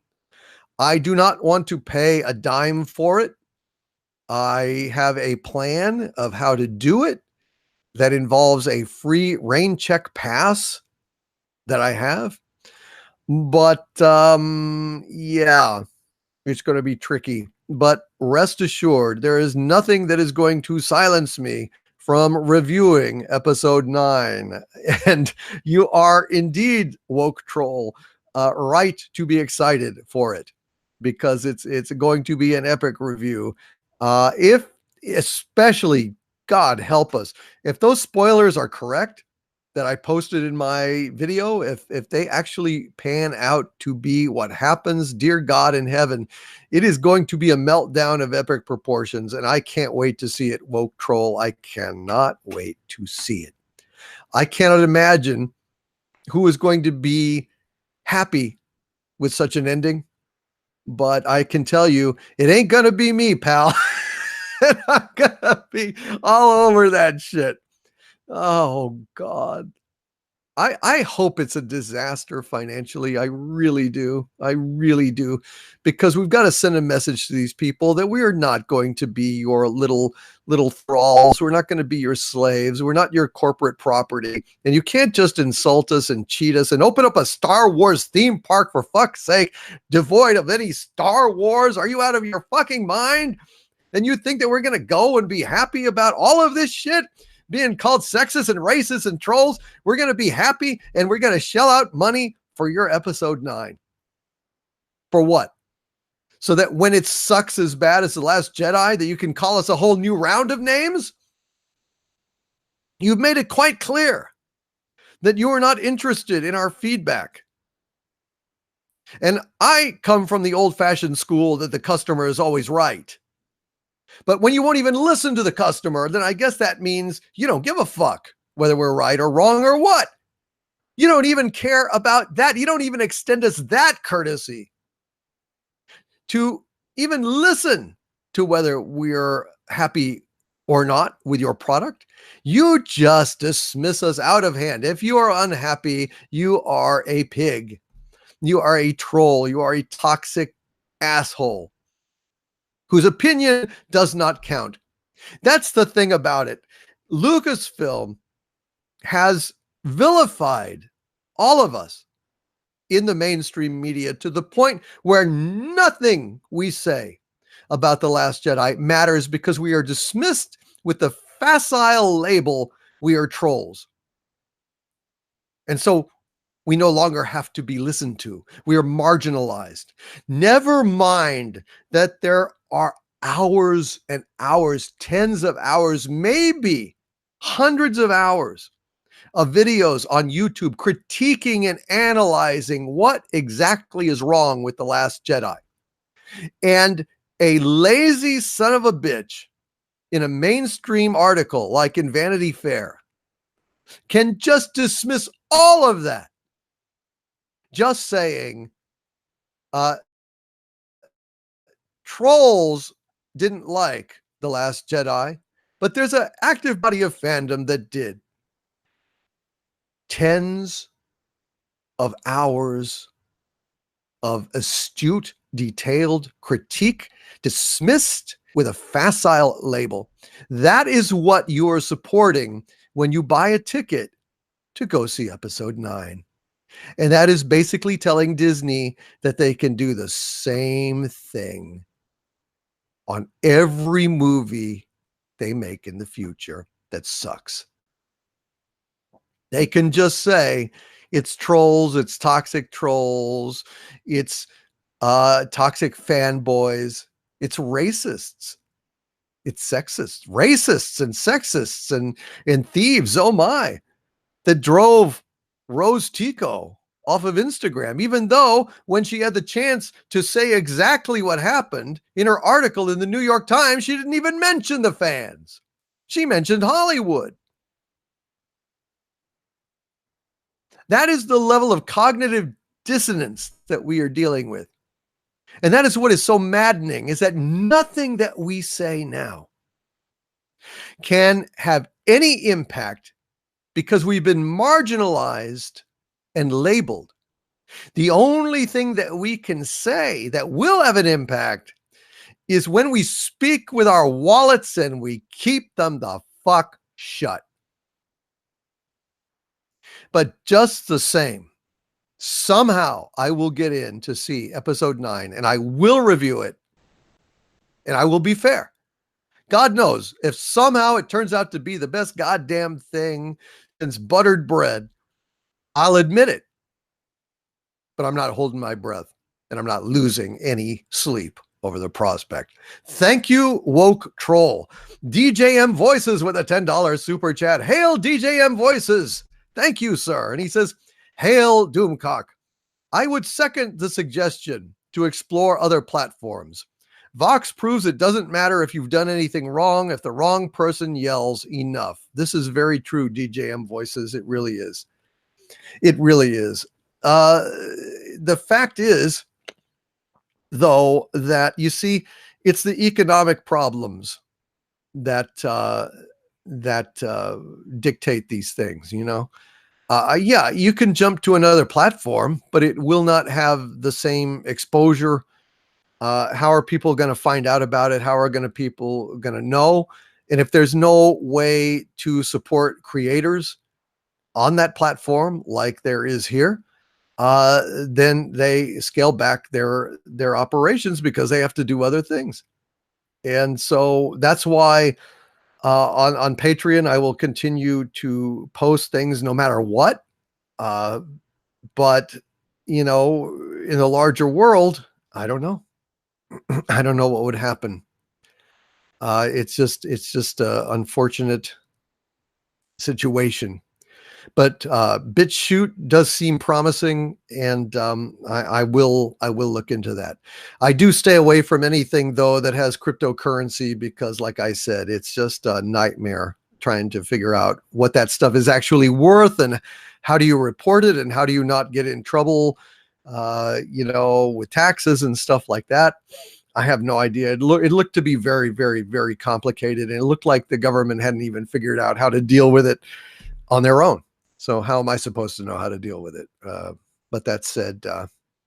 I do not want to pay a dime for it. I have a plan of how to do it that involves a free rain check pass that I have. But yeah, it's going to be tricky. But rest assured, there is nothing that is going to silence me from reviewing episode 9. And you are indeed, Woke Troll, right to be excited for it, because it's going to be an epic review. If especially, God help us, if those spoilers are correct, that I posted in my video, if they actually pan out to be what happens, dear God in heaven, it is going to be a meltdown of epic proportions, and I can't wait to see it, woke troll. I cannot wait to see it. I cannot imagine who is going to be happy with such an ending, but I can tell you it ain't gonna be me, pal. And I'm gonna be all over that shit. Oh God. I hope it's a disaster financially. I really do. I really do. Because we've got to send a message to these people that we are not going to be your little thralls. We're not going to be your slaves. We're not your corporate property. And you can't just insult us and cheat us and open up a Star Wars theme park, for fuck's sake, devoid of any Star Wars. Are you out of your fucking mind? And you think that we're going to go and be happy about all of this shit? Being called sexist and racist and trolls, we're going to be happy and we're going to shell out money for your episode 9. For what? So that when it sucks as bad as The Last Jedi, that you can call us a whole new round of names? You've made it quite clear that you are not interested in our feedback. And I come from the old-fashioned school that the customer is always right. But when you won't even listen to the customer, then I guess that means you don't give a fuck whether we're right or wrong or what. You don't even care about that. You don't even extend us that courtesy to even listen to whether we're happy or not with your product. You just dismiss us out of hand. If you are unhappy, you are a pig. You are a troll. You are a toxic asshole whose opinion does not count. That's the thing about it. Lucasfilm has vilified all of us in the mainstream media to the point where nothing we say about The Last Jedi matters because we are dismissed with the facile label, we are trolls. And so we no longer have to be listened to. We are marginalized. Never mind that there are hours and hours, tens of hours, maybe hundreds of hours of videos on YouTube critiquing and analyzing what exactly is wrong with The Last Jedi. And a lazy son of a bitch in a mainstream article like in Vanity Fair can just dismiss all of that. Just saying, trolls didn't like The Last Jedi, but there's an active body of fandom that did. Tens of hours of astute, detailed critique dismissed with a facile label. That is what you are supporting when you buy a ticket to go see episode 9. And that is basically telling Disney that they can do the same thing on every movie they make in the future that sucks. They can just say it's trolls, it's toxic trolls, it's toxic fanboys, it's racists, it's sexist, racists and sexists and thieves, oh my, that drove Rose Tico off of Instagram, even though when she had the chance to say exactly what happened in her article in the New York Times, she didn't even mention the fans. She mentioned Hollywood. That is the level of cognitive dissonance that we are dealing with. And that is what is so maddening, is that nothing that we say now can have any impact because we've been marginalized and labeled. The only thing that we can say that will have an impact is when we speak with our wallets and we keep them the fuck shut. But just the same, somehow I will get in to see episode 9 and I will review it and I will be fair. God knows if somehow it turns out to be the best goddamn thing since buttered bread, I'll admit it. But I'm not holding my breath and I'm not losing any sleep over the prospect. Thank you, woke troll. DJM Voices with a $10 super chat. Hail DJM Voices. Thank you, sir. And he says, Hail Doomcock. I would second the suggestion to explore other platforms. Vox proves it doesn't matter if you've done anything wrong, if the wrong person yells enough. This is very true, DJM Voices. It really is. It really is. The fact is, though, that you see, it's the economic problems that dictate these things. Yeah, you can jump to another platform, but it will not have the same exposure. How are people going to find out about it? How are people going to know? And if there's no way to support creators on that platform like there is here, then they scale back their operations because they have to do other things. And so that's why on Patreon, I will continue to post things no matter what. But, in the larger world, I don't know. I don't know what would happen. It's just an unfortunate situation. But BitChute does seem promising, and I will look into that. I do stay away from anything, though, that has cryptocurrency because, like I said, it's just a nightmare trying to figure out what that stuff is actually worth and how do you report it and how do you not get in trouble, with taxes and stuff like that. I have no idea. It looked to be very, very, very complicated, and it looked like the government hadn't even figured out how to deal with it on their own. So how am I supposed to know how to deal with it? But that said,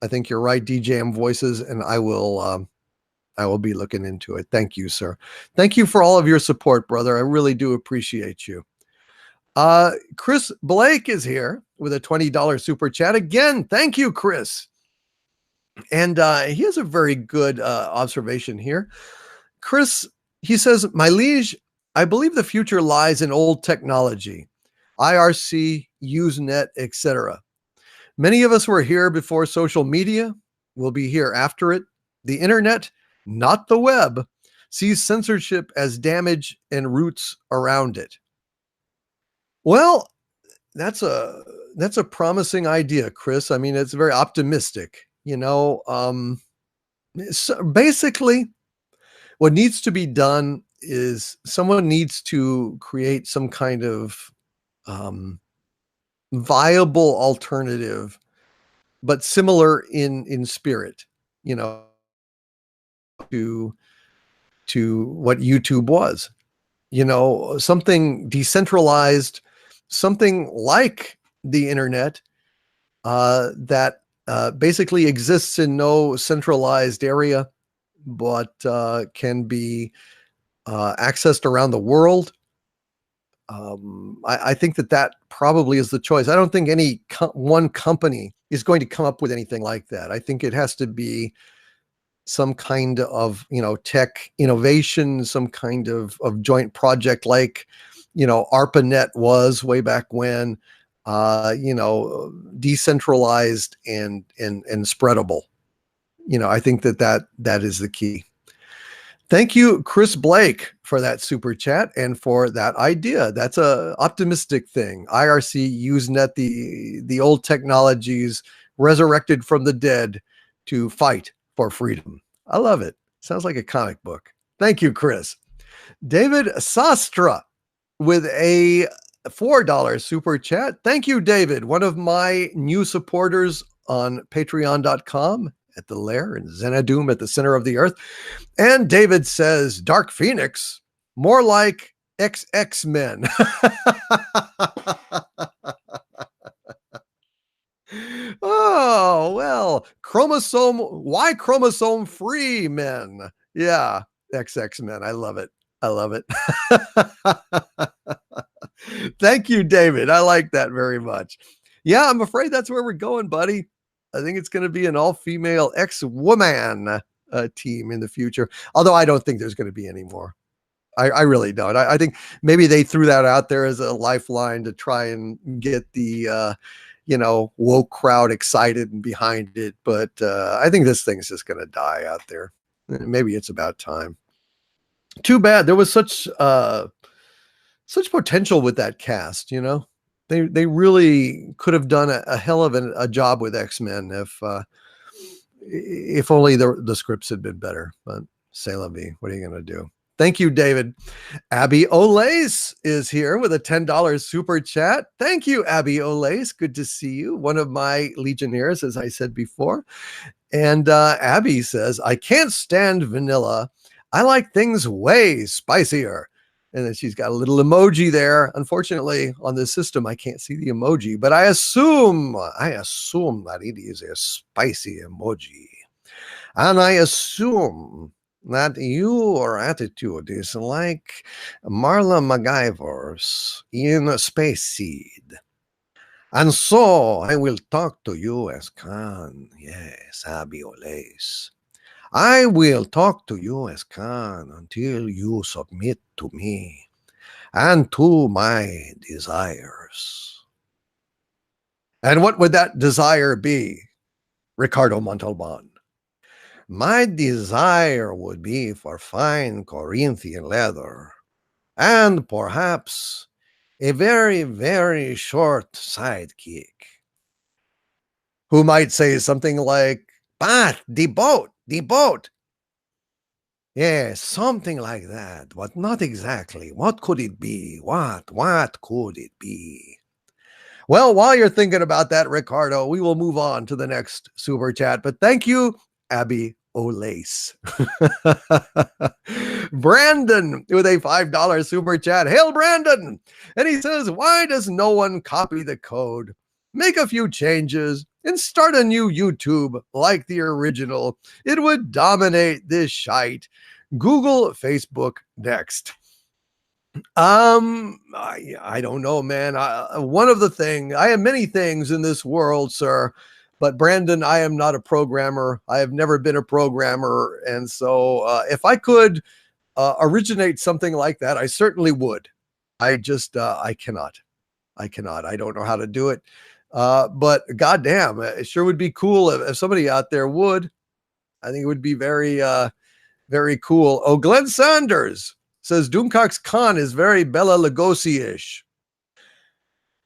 I think you're right, DJM Voices, and I will be looking into it. Thank you, sir. Thank you for all of your support, brother. I really do appreciate you. Chris Blake is here with a $20 super chat. Again, thank you, Chris. And he has a very good observation here. Chris, he says, my liege, I believe the future lies in old technology. IRC, Usenet, etc. Many of us were here before social media. We'll be here after it. The internet, not the web, sees censorship as damage and roots around it. Well, that's a promising idea, Chris. I mean, it's very optimistic. So basically, what needs to be done is someone needs to create some kind of viable alternative, but similar in spirit, to what YouTube was, something decentralized, something like the internet, that basically exists in no centralized area, but can be accessed around the world. I think that probably is the choice. I don't think any one company is going to come up with anything like that. I think it has to be some kind of, tech innovation, some kind of joint project like, ARPANET was way back when, decentralized and spreadable. I think that is the key. Thank you, Chris Blake, for that super chat and for that idea. That's a optimistic thing. IRC, Usenet, the old technologies resurrected from the dead to fight for freedom. I love it. Sounds like a comic book. Thank you, Chris. David Sastra with a $4 super chat. Thank you, David. One of my new supporters on patreon.com. At the lair and Xanadu at the center of the earth. And David says, Dark Phoenix, more like XX-Men. Oh, well, Y chromosome free men. Yeah, XX-Men. I love it. I love it. Thank you, David. I like that very much. Yeah, I'm afraid that's where we're going, buddy. I think it's going to be an all-female X-woman team in the future. Although I don't think there's going to be any more. I really don't. I think maybe they threw that out there as a lifeline to try and get the, woke crowd excited and behind it. But I think this thing's just going to die out there. Maybe it's about time. Too bad. There was such potential with that cast, They really could have done a hell of a job with X-Men if only the scripts had been better. But c'est la vie. What are you going to do? Thank you, David. Abby Olace is here with a $10 super chat. Thank you, Abby Olace. Good to see you. One of my Legionnaires, as I said before. And Abby says, I can't stand vanilla. I like things way spicier. And then she's got a little emoji there. Unfortunately, on this system, I can't see the emoji, but I assume that it is a spicy emoji. And I assume that your attitude is like Marla MacGyver's in Space Seed. And so I will talk to you as Khan. Yes, Abby Olace. I will talk to you as Khan until you submit to me and to my desires. And what would that desire be, Ricardo Montalban? My desire would be for fine Corinthian leather and perhaps a very, very short sidekick who might say something like, "But the boat, the boat." Yes, something like that, but not exactly. What could it be? What could it be? Well, while you're thinking about that, Ricardo, we will move on to the next super chat. But thank you, Abby Olace. Brandon with a $5 super chat. Hail, Brandon. And he says, why does no one copy the code, make a few changes, and start a new YouTube like the original? It would dominate this shite. Google, Facebook next. I don't know, man. One of the things, I have many things in this world, sir, but Brandon, I am not a programmer. I have never been a programmer. And so if I could originate something like that, I certainly would. I just, I cannot. I don't know how to do it. But goddamn, it sure would be cool if somebody out there would. I think it would be very, very cool. Oh, Glenn Sanders says Doomcock's Khan is very Bela Lugosi-ish.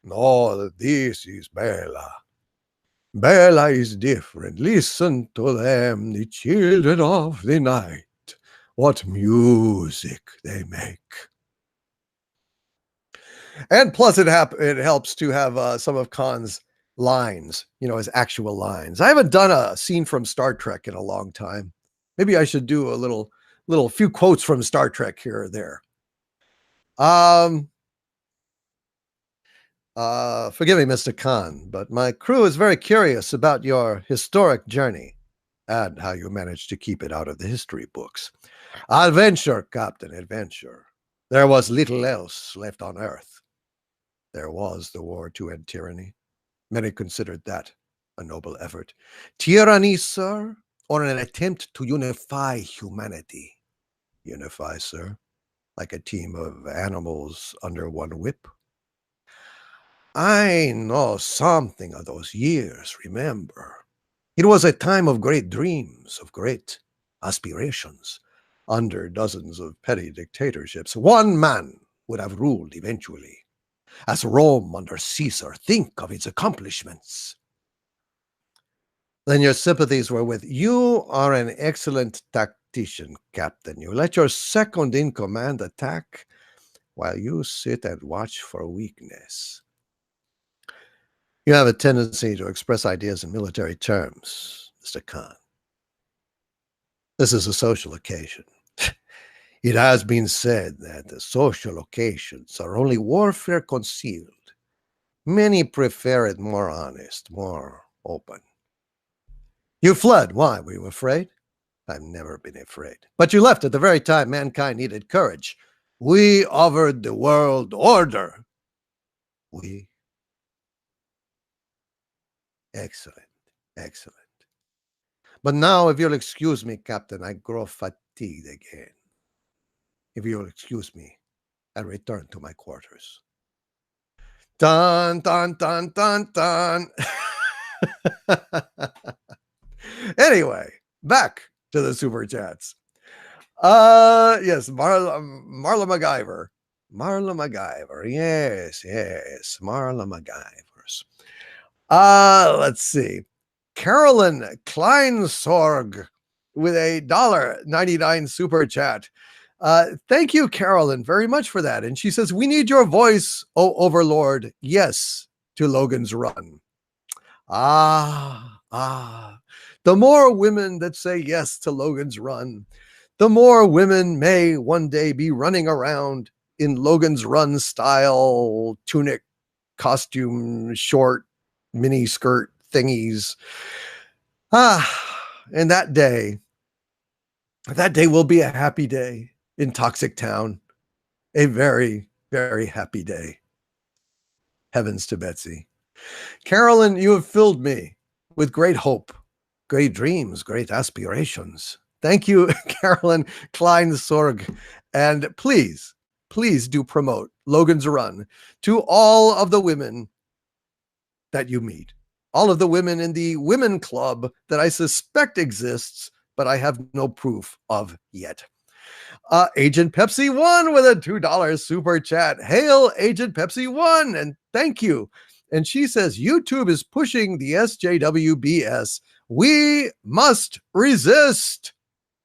No, this is Bela. Bela is different. Listen to them, the children of the night. What music they make. And plus it helps to have some of Khan's lines, his actual lines. I haven't done a scene from Star Trek in a long time. Maybe I should do a little few quotes from Star Trek here or there. Forgive me, Mr. Khan, but my crew is very curious about your historic journey and how you managed to keep it out of the history books. Adventure, Captain, adventure. There was little else left on Earth. There was the war to end tyranny. Many considered that a noble effort. Tyranny, sir, or an attempt to unify humanity? Unify, sir, like a team of animals under one whip. I know something of those years, remember. It was a time of great dreams, of great aspirations. Under dozens of petty dictatorships, one man would have ruled eventually. As Rome under Caesar, think of its accomplishments. Then your sympathies were with you. Are an excellent tactician, Captain. You let your second in command attack while you sit and watch for weakness. You have a tendency to express ideas in military terms, Mr. Khan. This is a social occasion. It has been said that the social occasions are only warfare concealed. Many prefer it more honest, more open. You fled. Why? Were you afraid? I've never been afraid. But you left at the very time mankind needed courage. We offered the world order. We. Excellent. Excellent. But now, if you'll excuse me, Captain, I grow fatigued again. If you'll excuse me, I'll return to my quarters. Dun, dun, dun, dun, dun. Anyway, back to the super chats. Yes, Marla MacGyver. Marla MacGyver. Yes, yes. Marla MacGyvers. Let's see. Carolyn Kleinsorg with a $1.99 super chat. Thank you, Carolyn, very much for that. And she says, we need your voice, oh Overlord. Yes, to Logan's Run. Ah. The more women that say yes to Logan's Run, the more women may one day be running around in Logan's Run style tunic, costume, short, mini skirt thingies. And that day will be a happy day in Toxic Town. A very, very happy day. Heavens to Betsy. Carolyn, you have filled me with great hope, great dreams, great aspirations. Thank you, Carolyn Kleinsorg. And please do promote Logan's Run to all of the women that you meet, all of the women in the women club that I suspect exists, but I have no proof of yet. Agent Pepsi 1 with a $2 super chat. Hail Agent Pepsi 1, and thank you. And she says, YouTube is pushing the SJWBS. We must resist.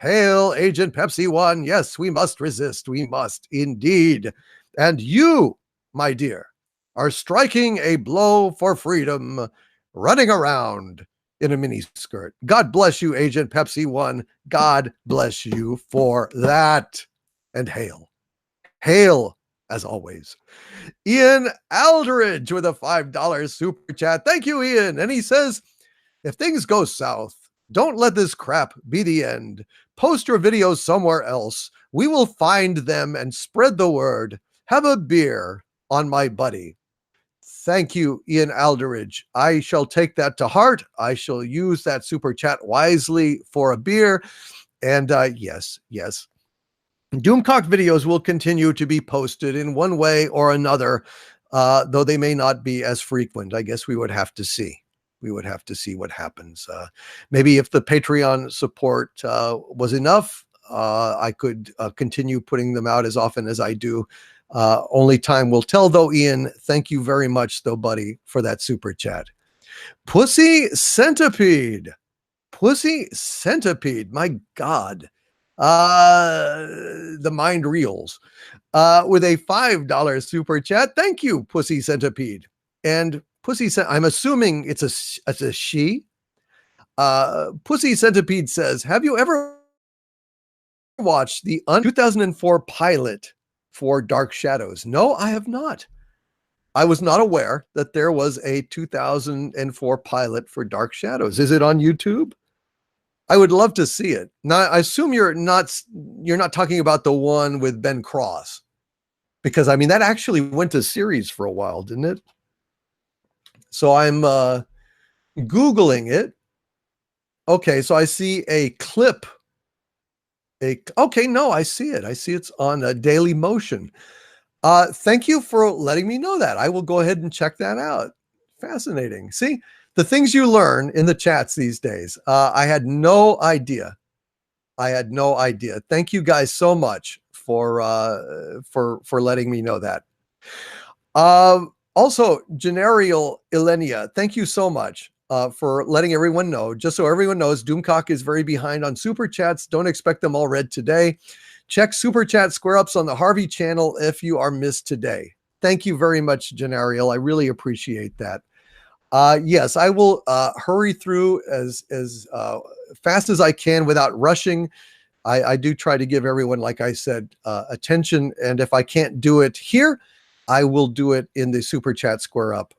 Hail Agent Pepsi 1. Yes, we must resist. We must indeed. And you, my dear, are striking a blow for freedom, running around in a mini skirt. God bless you, Agent Pepsi 1. God bless you for that. And hail. Hail, as always. Ian Aldridge with a $5 super chat. Thank you, Ian. And he says, if things go south, don't let this crap be the end. Post your videos somewhere else. We will find them and spread the word. Have a beer on my buddy. Thank you, Ian Aldridge. I shall take that to heart. I shall use that super chat wisely for a beer. And yes. Doomcock videos will continue to be posted in one way or another, though they may not be as frequent. I guess we would have to see. We would have to see what happens. Maybe if the Patreon support was enough, I could continue putting them out as often as I do. Only time will tell, though, Ian. Thank you very much, though, buddy, for that super chat. Pussy Centipede. My God. The mind reels. With a $5 super chat. Thank you, Pussy Centipede. And I'm assuming it's a she. Pussy Centipede says, have you ever watched the 2004 pilot for Dark Shadows? No, I have not. I was not aware that there was a 2004 pilot for Dark Shadows. Is it on YouTube? I would love to see it. Now, I assume you're not talking about the one with Ben Cross, because I mean that actually went to series for a while, didn't it? So I'm Googling it. Okay, so I see a clip. Okay, no, I see it. I see it's on Daily Motion. Thank you for letting me know that. I will go ahead and check that out. Fascinating. See, the things you learn in the chats these days. I had no idea. Thank you guys so much for letting me know that. Also, Generial Elenia, thank you so much for letting everyone know. Just so everyone knows, Doomcock is very behind on super chats. Don't expect them all read today. Check super chat square ups on the Harvey channel if you are missed today. Thank you very much, Generial. I really appreciate that. Yes, I will hurry through as fast as I can without rushing. I do try to give everyone, like I said, attention. And if I can't do it here, I will do it in the super chat square up.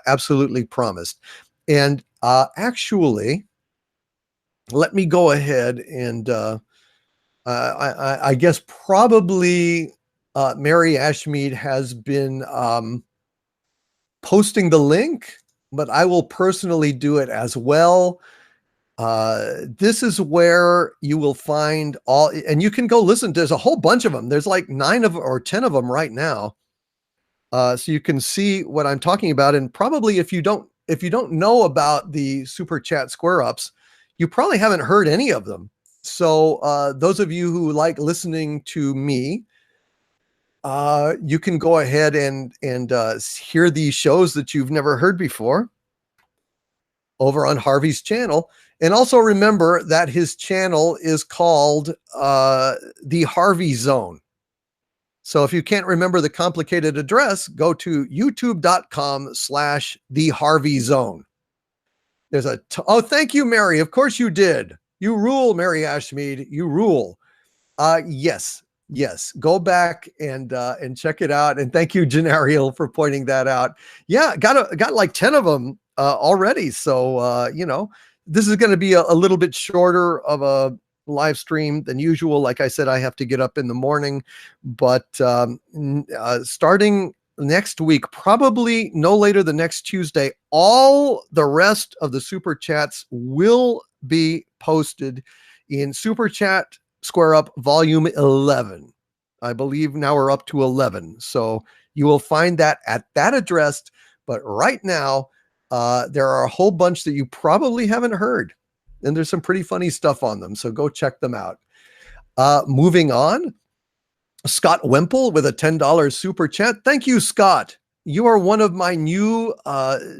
Absolutely promised. And actually, let me go ahead and I guess probably Mary Ashmead has been posting the link, but I will personally do it as well. This is where you will find all, and you can go listen. There's a whole bunch of them. There's like 9 of or 10 of them right now. So you can see what I'm talking about. And probably if you don't know about the super chat square ups, you probably haven't heard any of them. So those of you who like listening to me You can go ahead and hear these shows that you've never heard before over on Harvey's channel. And also remember that his channel is called the Harvey Zone. So if you can't remember the complicated address, go to youtube.com/the Harvey Zone. There's oh, thank you, Mary. Of course you did. You rule, Mary Ashmead. You rule. Yes. Go back and check it out. And thank you, Janariel, for pointing that out. Yeah, got like 10 of them already. So this is going to be a little bit shorter of a live stream than usual. Like I said, I have to get up in the morning, but starting next week, probably no later than next Tuesday, all the rest of the super chats will be posted in Super Chat Square Up Volume 11. I believe now we're up to 11. So you will find that at that address. But right now, there are a whole bunch that you probably haven't heard. And there's some pretty funny stuff on them. So go check them out. Moving on, Scott Wemple with a $10 super chat. Thank you, Scott. You are one of my new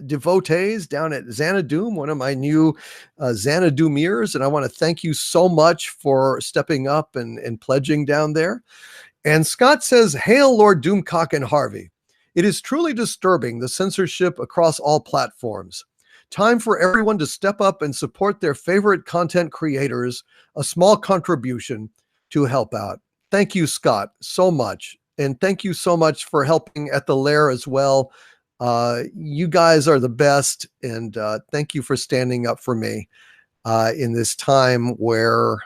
devotees down at Xanadoom, one of my new Xanadoomiers, and I want to thank you so much for stepping up and pledging down there. And Scott says, "Hail Lord Doomcock and Harvey. It is truly disturbing, the censorship across all platforms. Time for everyone to step up and support their favorite content creators, a small contribution to help out." Thank you, Scott, so much. And thank you so much for helping at the Lair as well. You guys are the best. And thank you for standing up for me in this time where,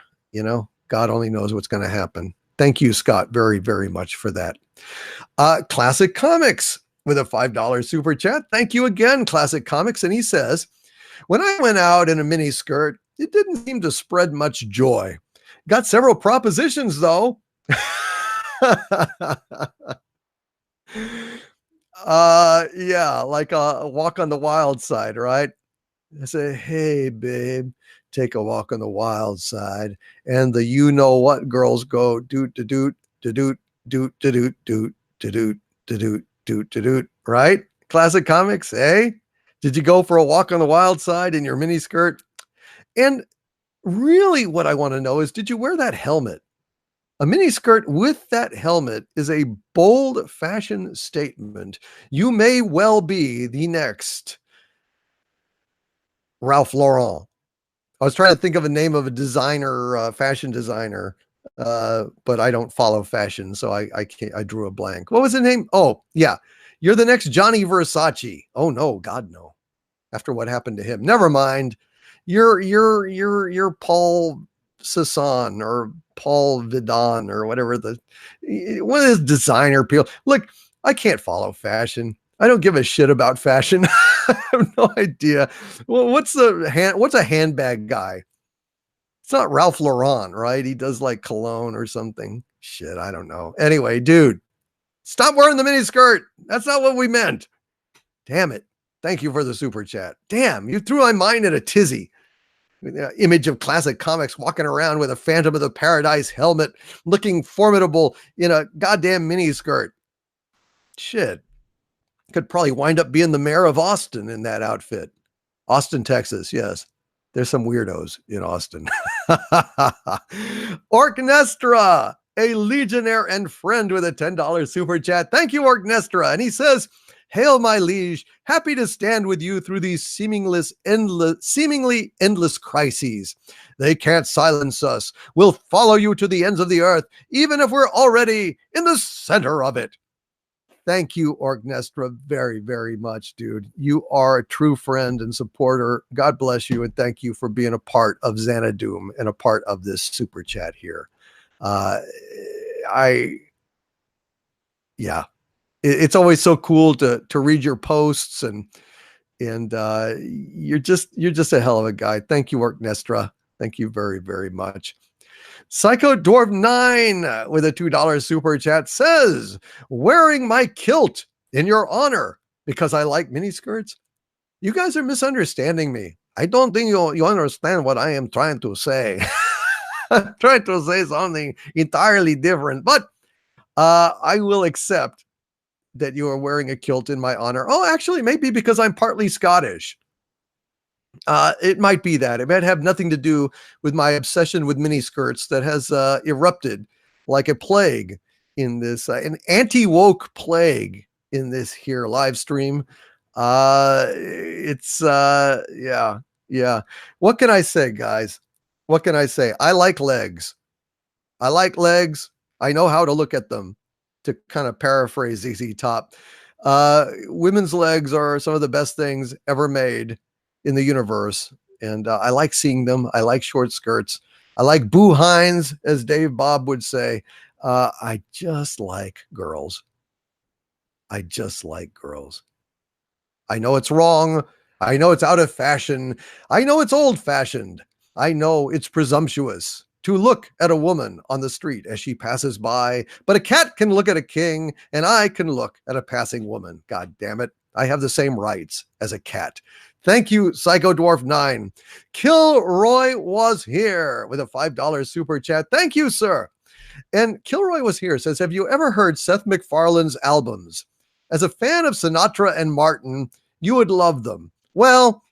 God only knows what's going to happen. Thank you, Scott, very, very much for that. Classic Comics with a $5 super chat. Thank you again, Classic Comics. And he says, "When I went out in a mini skirt, it didn't seem to spread much joy. Got several propositions, though." Yeah, like a walk on the wild side, right? I say, "Hey, babe, take a walk on the wild side." And the you-know-what girls go doot to doot to doot doot to doot doot to doot to doot doot to doot, right? Classic Comics, eh? Did you go for a walk on the wild side in your mini skirt? And really what I want to know is, did you wear that helmet? A mini skirt with that helmet is a bold fashion statement. You may well be the next Ralph Lauren. I was trying to think of a name of a designer, fashion designer, but I don't follow fashion, so I can't. I drew a blank. What was the name? Oh, yeah, you're the next Johnny Versace. Oh no, God no! After what happened to him, never mind. You're Paul Cézanne or Paul Vidon or whatever one of those designer people. Look, I can't follow fashion. I don't give a shit about fashion. I have no idea. Well, what's a handbag guy? It's not Ralph Lauren, right? He does like cologne or something. Shit, I don't know. Anyway, dude, stop wearing the mini skirt. That's not what we meant. Damn it. Thank you for the super chat. Damn, you threw my mind in a tizzy. Image of Classic Comics walking around with a Phantom of the Paradise helmet, looking formidable in a goddamn mini skirt. Shit. Could probably wind up being the mayor of Austin in that outfit. Austin, Texas. Yes. There's some weirdos in Austin. Orknestra, a legionnaire and friend with a $10 super chat. Thank you, Orknestra. And he says, "Hail, my liege. Happy to stand with you through these seemingly endless crises. They can't silence us. We'll follow you to the ends of the earth, even if we're already in the center of it." Thank you, Orknestra, very, very much, dude. You are a true friend and supporter. God bless you, and thank you for being a part of Xanadoom and a part of this super chat here. It's always so cool to read your posts, and you're just a hell of a guy. Thank you, Orknestra. Thank you very, very much. Psycho Dwarf 9 with a $2 super chat says, "Wearing my kilt in your honor because I like miniskirts." You guys are misunderstanding me. I don't think you understand what I am trying to say. I'm trying to say something entirely different, but I will accept that you are wearing a kilt in my honor. Oh, actually, maybe because I'm partly Scottish. It might be that. It might have nothing to do with my obsession with miniskirts that has erupted like a plague in this, an anti-woke plague in this here live stream. Yeah, yeah. What can I say, guys? What can I say? I like legs. I like legs. I know how to look at them, to kind of paraphrase ZZ Top. Women's legs are some of the best things ever made in the universe. And I like seeing them. I like short skirts. I like boo hines, as Dave Bob would say. I just like girls. I just like girls. I know it's wrong. I know it's out of fashion. I know it's old fashioned. I know it's presumptuous to look at a woman on the street as she passes by, but a cat can look at a king and I can look at a passing woman. God damn it. I have the same rights as a cat. Thank you, Psycho Dwarf 9. Kilroy was here with a $5 super chat. Thank you, sir. And Kilroy was here says, have you ever heard Seth MacFarlane's albums? As a fan of Sinatra and Martin, you would love them. Well,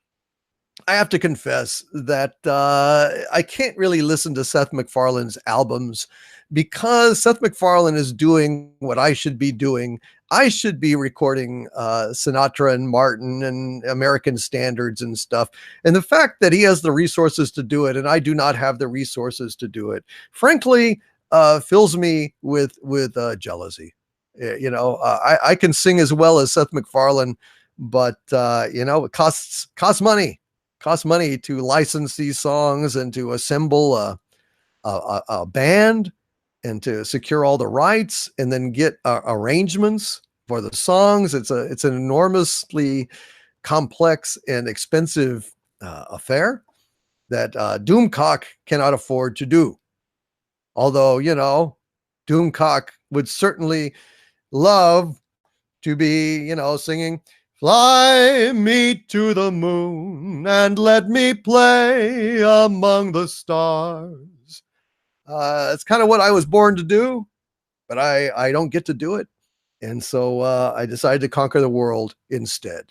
I have to confess that I can't really listen to Seth MacFarlane's albums because Seth MacFarlane is doing what I should be doing. I should be recording Sinatra and Martin and American standards and stuff. And the fact that he has the resources to do it and I do not have the resources to do it, frankly, fills me with jealousy. I can sing as well as Seth MacFarlane, but it costs money. Costs money to license these songs and to assemble a band and to secure all the rights and then get arrangements for the songs. It's an enormously complex and expensive affair that Doomcock cannot afford to do. Although, Doomcock would certainly love to be, singing, fly me to the moon and let me play among the stars. It's kind of what I was born to do, but I don't get to do it. And so I decided to conquer the world instead.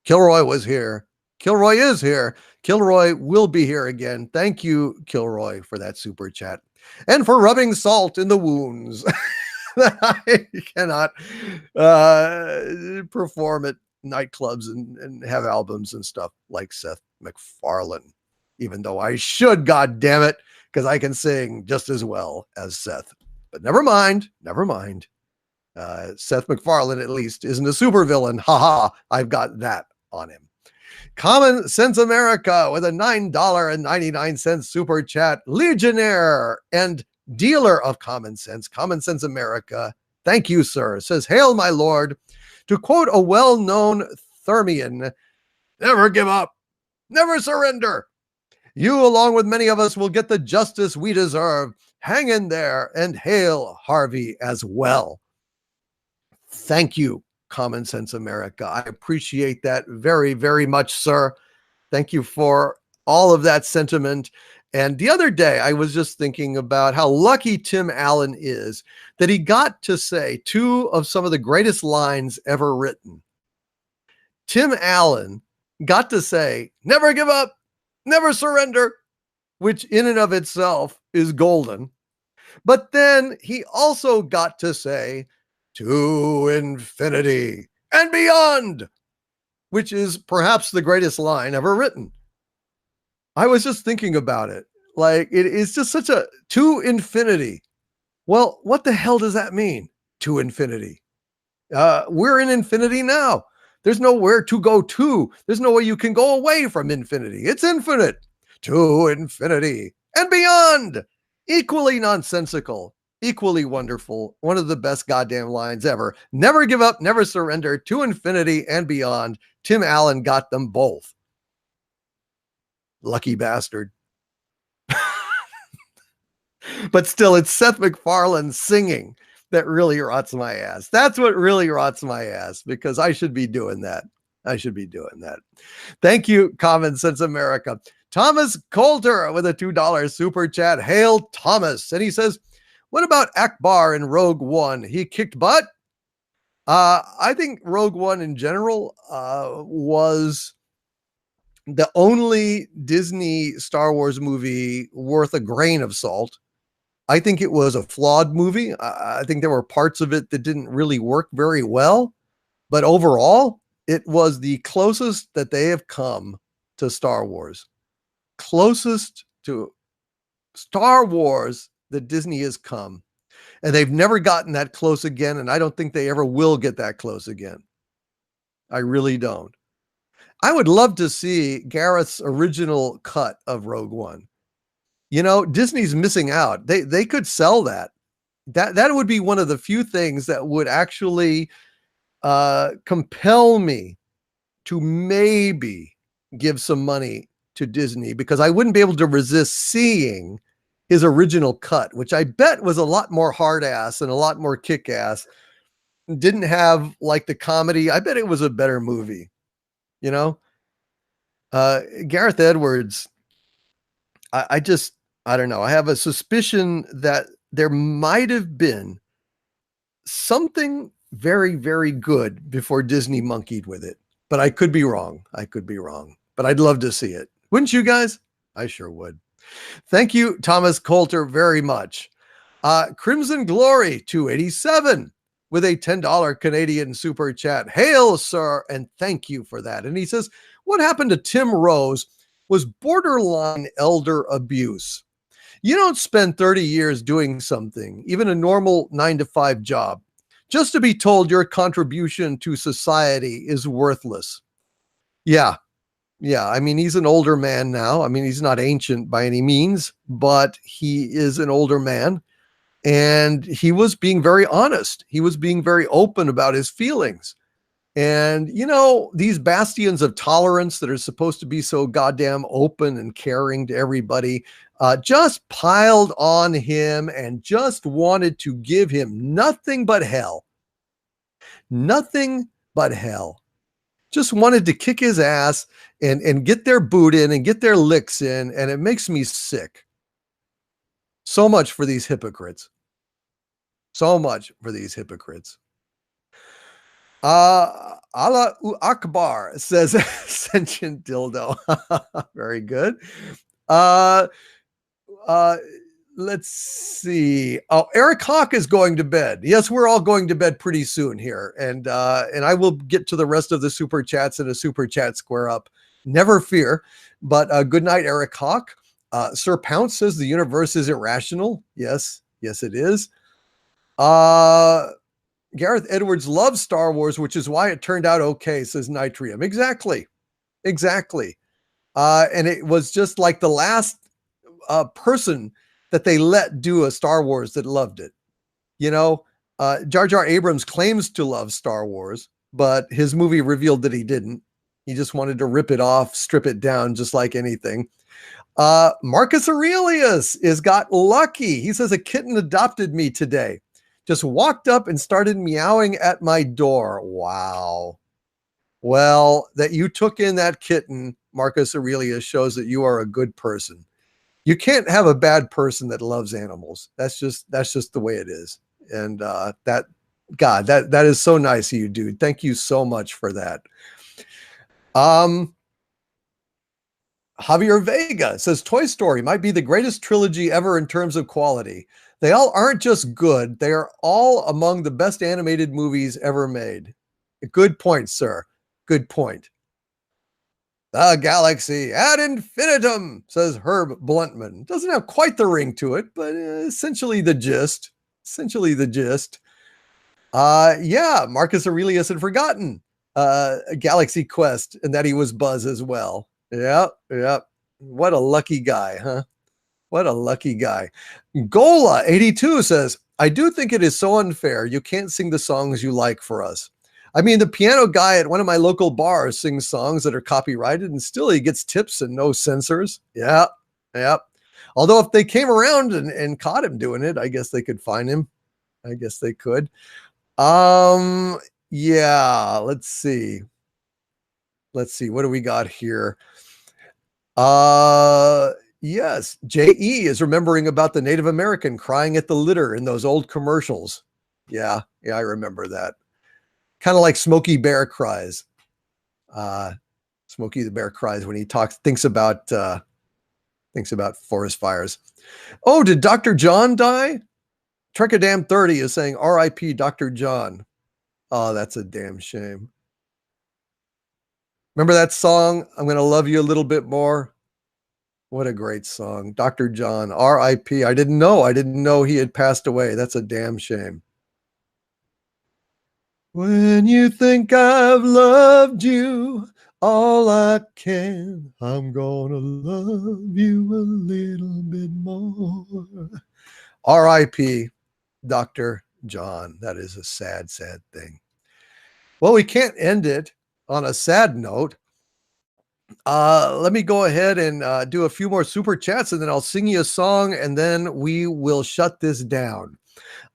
Kilroy was here. Kilroy is here. Kilroy will be here again. Thank you, Kilroy, for that super chat and for rubbing salt in the wounds. I cannot perform at nightclubs and have albums and stuff like Seth MacFarlane, even though I should, God damn it, because I can sing just as well as Seth. But never mind. Seth MacFarlane, at least, isn't a supervillain. Haha, I've got that on him. Common Sense America with a $9.99 super chat. Legionnaire and dealer of Common Sense America. Thank you, sir. Says, hail, my lord. To quote a well-known Thermian, never give up, never surrender. You, along with many of us, will get the justice we deserve. Hang in there and hail Harvey as well. Thank you, Common Sense America. I appreciate that very, very much, sir. Thank you for all of that sentiment. And the other day, I was just thinking about how lucky Tim Allen is that he got to say two of some of the greatest lines ever written. Tim Allen got to say, never give up, never surrender, which in and of itself is golden. But then he also got to say, to infinity and beyond, which is perhaps the greatest line ever written. I was just thinking about it. Like, it is just such a to infinity. Well, what the hell does that mean? To infinity. We're in infinity now. There's nowhere to go to. There's no way you can go away from infinity. It's infinite. To infinity and beyond. Equally nonsensical. Equally wonderful. One of the best goddamn lines ever. Never give up, never surrender. To infinity and beyond. Tim Allen got them both. Lucky bastard. But still, it's Seth MacFarlane singing that really rots my ass. That's what really rots my ass, because I should be doing that. Thank you, Common Sense America. Thomas Coulter with a $2 super chat. Hail Thomas. And he says, What about Akbar in Rogue One? He kicked butt. I think Rogue One in general was the only Disney Star Wars movie worth a grain of salt. I think it was a flawed movie. I think there were parts of it that didn't really work very well, but overall, it was the closest that they have come to Star Wars. Closest to Star Wars that Disney has come. And they've never gotten that close again, and I don't think they ever will get that close again. I really don't. I would love to see Gareth's original cut of Rogue One. You know, Disney's missing out. They could sell that. That would be one of the few things that would actually compel me to maybe give some money to Disney, because I wouldn't be able to resist seeing his original cut, which I bet was a lot more hard ass and a lot more kick ass. Didn't have like the comedy. I bet it was a better movie, you know? Gareth Edwards, I don't know. I have a suspicion that there might have been something very, very good before Disney monkeyed with it, but I could be wrong. But I'd love to see it. Wouldn't you guys? I sure would. Thank you, Thomas Coulter, very much. Crimson Glory 287 with a $10 Canadian super chat. Hail, sir, and thank you for that. And he says, what happened to Tim Rose was borderline elder abuse. You don't spend 30 years doing something, even a normal 9-to-5 job, just to be told your contribution to society is worthless. Yeah. I mean, he's an older man now. I mean, he's not ancient by any means, but he is an older man. And he was being very honest. He was being very open about his feelings. And, you know, these bastions of tolerance that are supposed to be so goddamn open and caring to everybody just piled on him and just wanted to give him nothing but hell. Nothing but hell. Just wanted to kick his ass and get their boot in and get their licks in. And it makes me sick. So much for these hypocrites. So much for these hypocrites. Allah Akbar says sentient dildo. Very good. Let's see. Oh, Eric Hawk is going to bed. Yes, we're all going to bed pretty soon here. And I will get to the rest of the super chats in a super chat square up. Never fear. But good night, Eric Hawk. Sir Pounce says the universe is irrational. Yes, it is. Gareth Edwards loves Star Wars, which is why it turned out okay, says Nitrium. Exactly. And it was just like the last person that they let do a Star Wars that loved it. You know, Jar Jar Abrams claims to love Star Wars, but his movie revealed that he didn't. He just wanted to rip it off, strip it down, just like anything. Marcus Aurelius is got lucky. He says a kitten adopted me today. Just walked up and started meowing at my door. Wow. Well, that you took in that kitten, Marcus Aurelius, shows that you are a good person. You can't have a bad person that loves animals. That's just the way it is. And that is so nice of you, dude. Thank you so much for that. Javier Vega says Toy Story might be the greatest trilogy ever in terms of quality. They all aren't just good. They are all among the best animated movies ever made. Good point, sir. Good point. The galaxy ad infinitum, says Herb Bluntman. Doesn't have quite the ring to it, but essentially the gist. Yeah, Marcus Aurelius had forgotten Galaxy Quest and that he was Buzz as well. Yep. What a lucky guy, huh? What a lucky guy. Gola 82 says, I do think it is so unfair. You can't sing the songs you like for us. I mean, the piano guy at one of my local bars sings songs that are copyrighted and still he gets tips and no censors. Yep. Although if they came around and caught him doing it, I guess they could fine him. I guess they could. Yeah, let's see. What do we got here? Yes, J.E. is remembering about the Native American crying at the litter in those old commercials. Yeah, I remember that. Kind of like Smokey Bear cries. Smokey the Bear cries when he thinks about forest fires. Oh, did Dr. John die? Trekadam 30 is saying R.I.P. Dr. John. Oh, that's a damn shame. Remember that song, I'm Gonna Love You a Little Bit More? What a great song. Dr. John, R.I.P. I didn't know he had passed away. That's a damn shame. When you think I've loved you all I can, I'm gonna love you a little bit more. R.I.P. Dr. John. That is a sad, sad thing. Well, we can't end it on a sad note. Let me go ahead and do a few more super chats, and then I'll sing you a song, and then we will shut this down.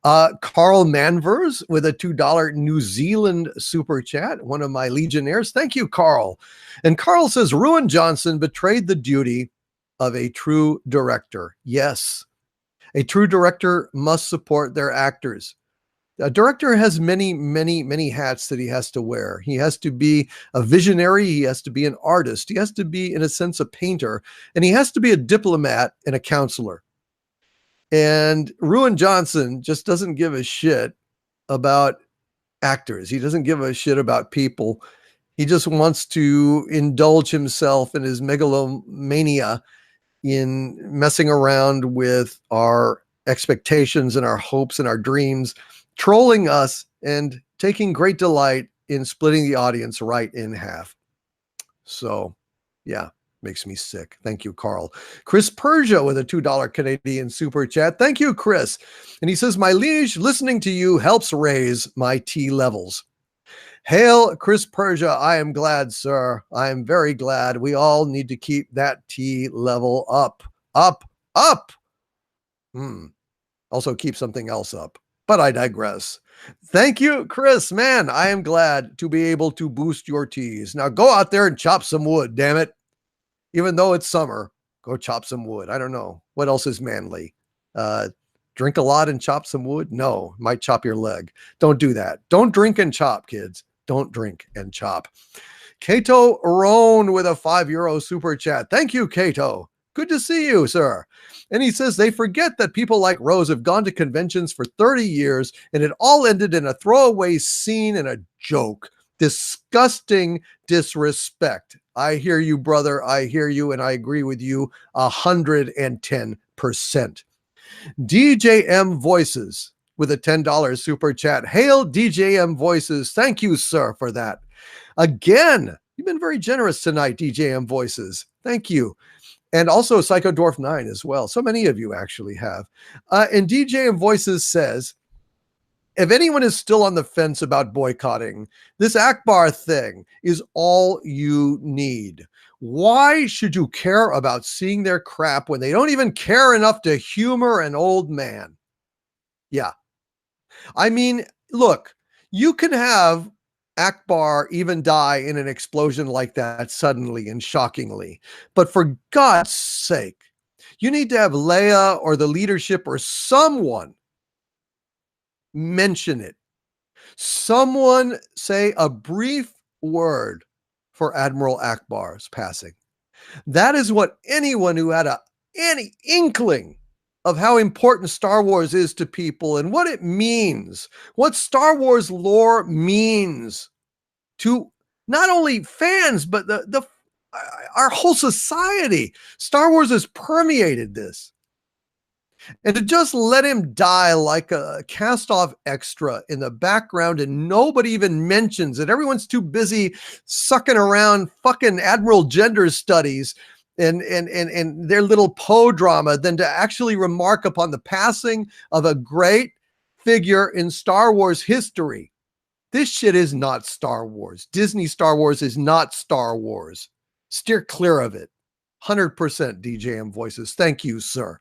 Carl Manvers with a $2 New Zealand super chat, one of my legionnaires. Thank you, Carl. And Carl says, Ruin Johnson betrayed the duty of a true director. Yes, a true director must support their actors. A director has many, many, many hats that he has to wear. He has to be a visionary. He has to be an artist. He has to be, in a sense, a painter. And he has to be a diplomat and a counselor. And Ruin Johnson just doesn't give a shit about actors. He doesn't give a shit about people. He just wants to indulge himself in his megalomania in messing around with our expectations and our hopes and our dreams, trolling us and taking great delight in splitting the audience right in half. So, yeah, makes me sick. Thank you, Carl. Chris Persia with a $2 Canadian super chat. Thank you, Chris. And he says, my liege, listening to you helps raise my T levels. Hail, Chris Persia. I am glad, sir. I am very glad. We all need to keep that T level up, up, up. Also keep something else up, but I digress. Thank you, Chris. Man, I am glad to be able to boost your T's. Now go out there and chop some wood, damn it. Even though it's summer, go chop some wood. I don't know. What else is manly? Drink a lot and chop some wood? No, might chop your leg. Don't do that. Don't drink and chop, kids. Don't drink and chop. Kato Roan with a €5 super chat. Thank you, Kato. Good to see you, sir. And he says they forget that people like Rose have gone to conventions for 30 years and it all ended in a throwaway scene and a joke. Disgusting disrespect. I hear you, brother. I hear you, and I agree with you 110%. DJM Voices with a $10 super chat. Hail DJM Voices. Thank you, sir, for that. Again, you've been very generous tonight, DJM Voices. Thank you. And also Psychodwarf 9 as well. So many of you actually have. And DJM Voices says, if anyone is still on the fence about boycotting, this Akbar thing is all you need. Why should you care about seeing their crap when they don't even care enough to humor an old man? Yeah. I mean, look, you can have Akbar even die in an explosion like that suddenly and shockingly. But for God's sake, you need to have Leia or the leadership or someone mention it. Someone say a brief word for Admiral Akbar's passing. That is what anyone who had any inkling of how important Star Wars is to people and what it means, what Star Wars lore means to not only fans, but our whole society. Star Wars has permeated this. And to just let him die like a cast-off extra in the background and nobody even mentions it. Everyone's too busy sucking around fucking Admiral Gender Studies and their little Poe drama than to actually remark upon the passing of a great figure in Star Wars history. This shit is not Star Wars. Disney Star Wars is not Star Wars. Steer clear of it. 100% DJM Voices. Thank you, sir.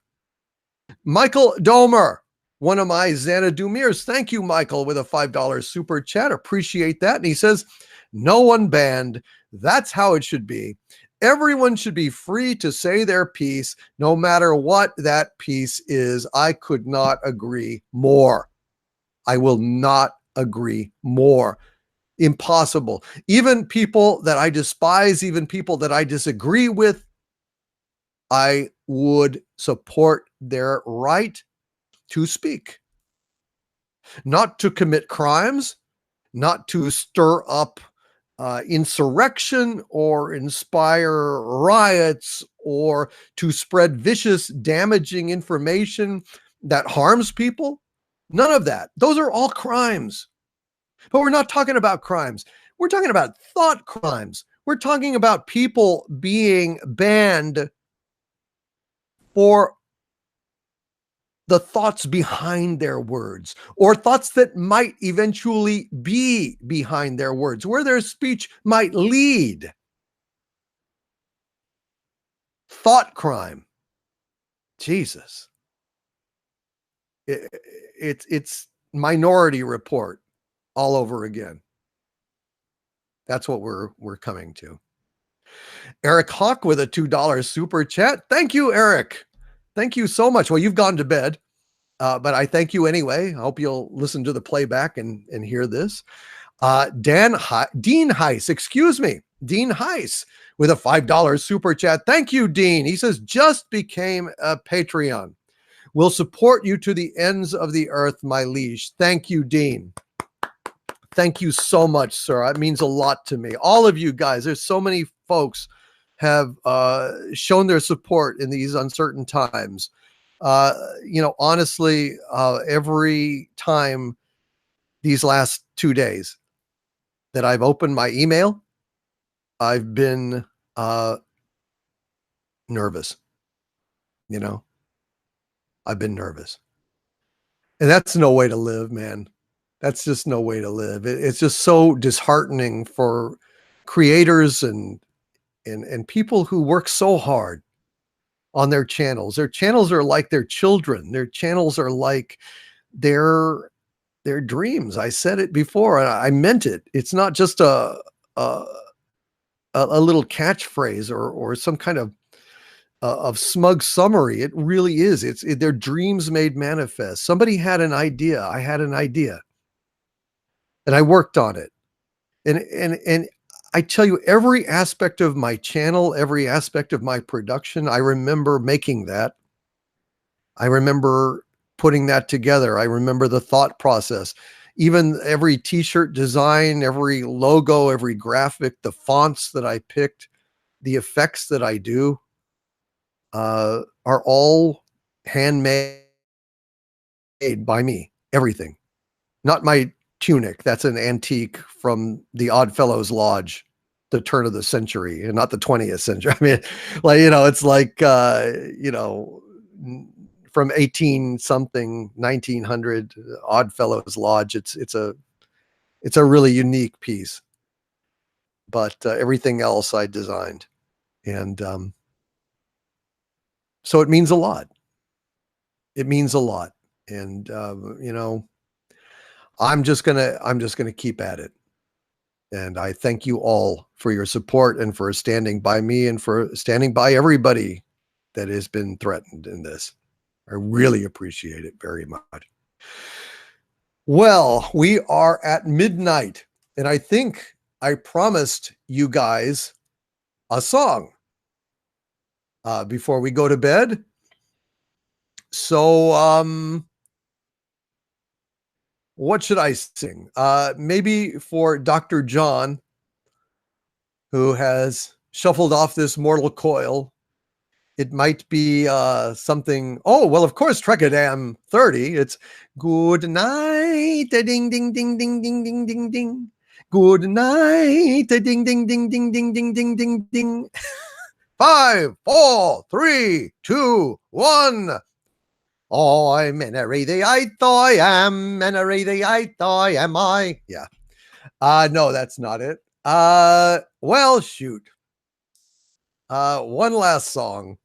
Michael Domer, one of my Xanadu Mirs. Thank you, Michael, with a $5 super chat. Appreciate that. And he says, no one banned. That's how it should be. Everyone should be free to say their piece, no matter what that piece is. I could not agree more. I will not agree more. Impossible. Even people that I despise, even people that I disagree with, I would support their right to speak, not to commit crimes, not to stir up insurrection or inspire riots or to spread vicious, damaging information that harms people. None of that. Those are all crimes. But we're not talking about crimes. We're talking about thought crimes. We're talking about people being banned for the thoughts behind their words, or thoughts that might eventually be behind their words, where their speech might lead. Thought crime. Jesus. It's Minority Report all over again. That's what we're coming to. Eric Hawk with a $2 super chat. Thank you, Eric. Thank you so much. Well, you've gone to bed. But I thank you anyway. I hope you'll listen to the playback and hear this. Dean Heiss, excuse me, Dean Heiss with a $5 super chat. Thank you, Dean. He says, just became a Patreon. Will support you to the ends of the earth, my liege. Thank you, Dean. Thank you so much, sir. It means a lot to me. All of you guys, there's so many folks have shown their support in these uncertain times. Honestly, every time these last 2 days that I've opened my email, I've been nervous. I've been nervous. And that's no way to live, man. That's just no way to live. It's just so disheartening for creators and people who work so hard on their channels. Their channels are like their children. Their channels are like their dreams. I said it before, and I meant it. It's not just a little catchphrase or some kind of smug summary. It really is. It's their dreams made manifest. Somebody had an idea. I had an idea, and I worked on it. And I tell you, every aspect of my channel, every aspect of my production, I remember making that. I remember putting that together. I remember the thought process. Even every t-shirt design, every logo, every graphic, the fonts that I picked, the effects that I do are all handmade by me. Everything. Not my tunic. That's an antique from the Oddfellows Lodge, the turn of the century, and not the 20th century. I mean, it's like, from 18 something, 1900 Oddfellows Lodge. It's a really unique piece, but everything else I designed. And so it means a lot. It means a lot. And, I'm just gonna keep at it. And I thank you all for your support and for standing by me and for standing by everybody that has been threatened in this. I really appreciate it very much. Well, we are at midnight, and I think I promised you guys a song before we go to bed. So, what should I sing? Maybe for Dr. John, who has shuffled off this mortal coil. It might be something. Oh, well, of course, Trekadam 30. It's good night, ding, ding, ding, ding, ding, ding, ding, ding. Good night, ding, ding, ding, ding, ding, ding, ding, ding, ding. 5, 4, 3, 2, 1. I'm in a reedy I am, and a reedy I am I. Yeah. No, that's not it. Well, shoot. One last song.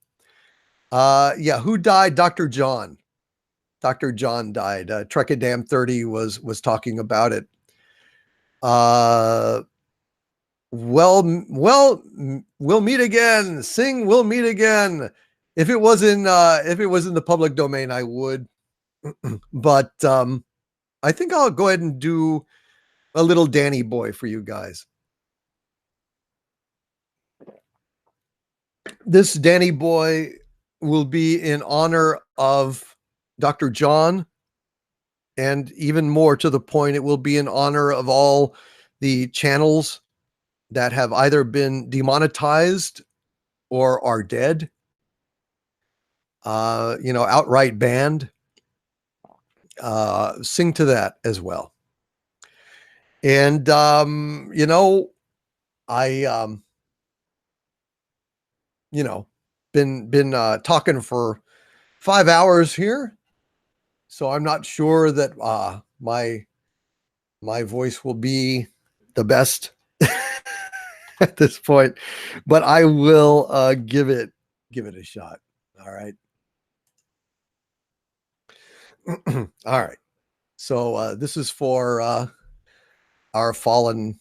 Yeah, who died? Dr. John. Dr. John died. Trekadam 30 was talking about it. We'll meet again. Sing, we'll meet again. If it was in the public domain, I would. But I think I'll go ahead and do a little Danny Boy for you guys. This Danny Boy will be in honor of Dr. John, and even more to the point, it will be in honor of all the channels that have either been demonetized or are dead, outright banned. Sing to that as well. And I been talking for 5 hours here, so I'm not sure that my voice will be the best at this point, but I will give it a shot. All right. All right. So this is for our fallen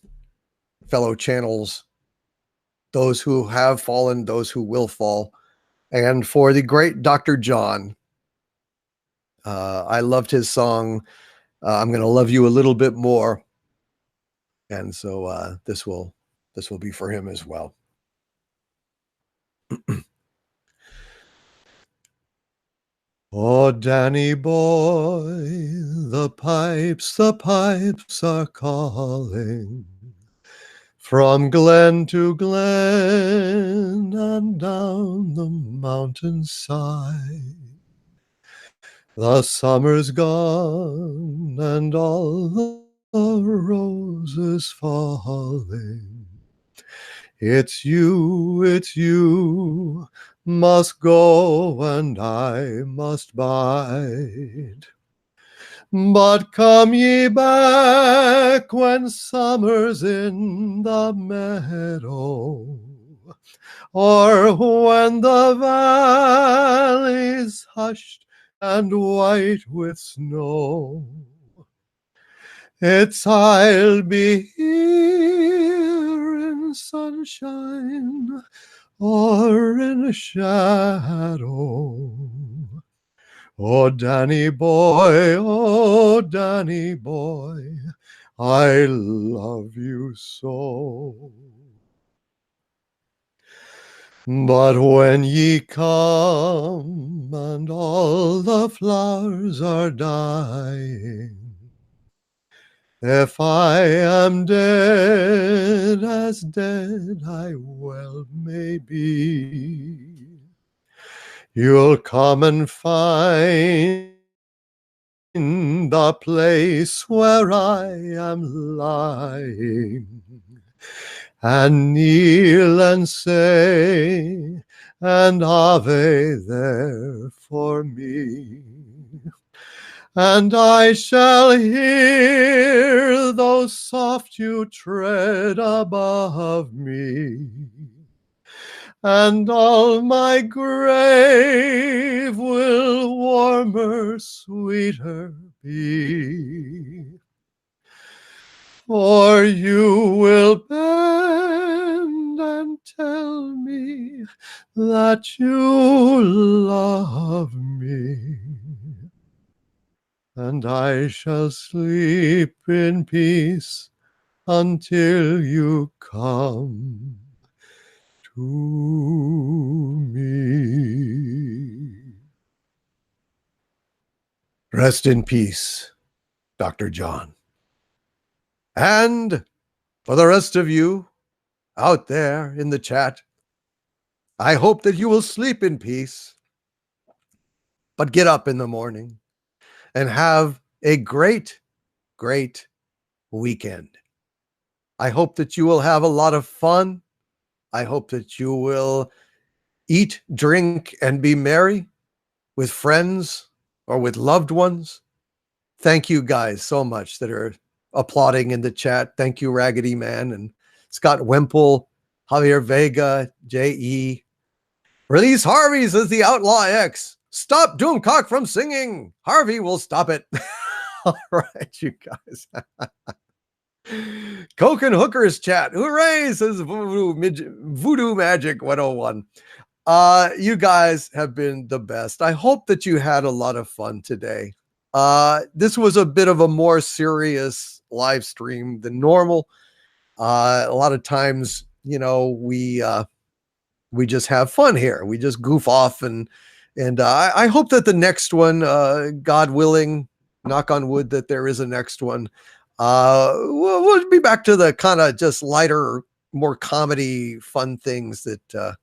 fellow channels, those who have fallen, those who will fall, and for the great Dr. John. I loved his song, I'm going to love you a little bit more. And so this will be for him as well. Oh, Danny boy, the pipes are calling from glen to glen and down the mountainside. The summer's gone and all the roses falling. It's you must go and I must bide. But come ye back when summer's in the meadow, or when the valley's hushed and white with snow. I'll be here in sunshine or in shadow. Oh, Danny boy, I love you so. But when ye come and all the flowers are dying, if I am dead, as dead I well may be, you'll come and find the place where I am lying, and kneel and say an Ave there for me. And I shall hear, though soft you tread above me, and all my grave will warmer, sweeter be. For you will bend and tell me that you love me, and I shall sleep in peace until you come to me. Rest in peace, Dr. John. And for the rest of you out there in the chat, I hope that you will sleep in peace, but get up in the morning and have a great, great weekend. I hope that you will have a lot of fun. I hope that you will eat, drink, and be merry with friends or with loved ones. Thank you guys so much that are applauding in the chat. Thank you, Raggedy Man and Scott Wemple, Javier Vega, J.E. Release Harvey, says the Outlaw X. Stop Doomcock from singing. Harvey will stop it. All right, you guys. Coke and Hookers chat. Hooray, says Voodoo Magic 101. You guys have been the best. I hope that you had a lot of fun today. This was a bit of a more serious live stream than normal. A lot of times, we just have fun here. We just goof off, and I hope that the next one, God willing, knock on wood, that there is a next one. We'll be back to the kind of just lighter, more comedy, fun things that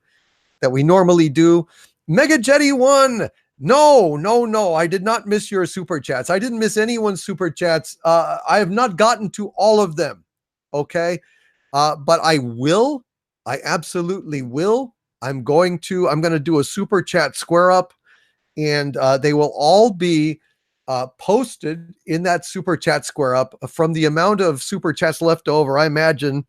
we normally do. Mega Jetty 1. No. I did not miss your super chats. I didn't miss anyone's super chats. I have not gotten to all of them. Okay. But I will. I absolutely will. I'm going to do a super chat square up, and they will all be posted in that super chat square up. From the amount of super chats left over, I imagine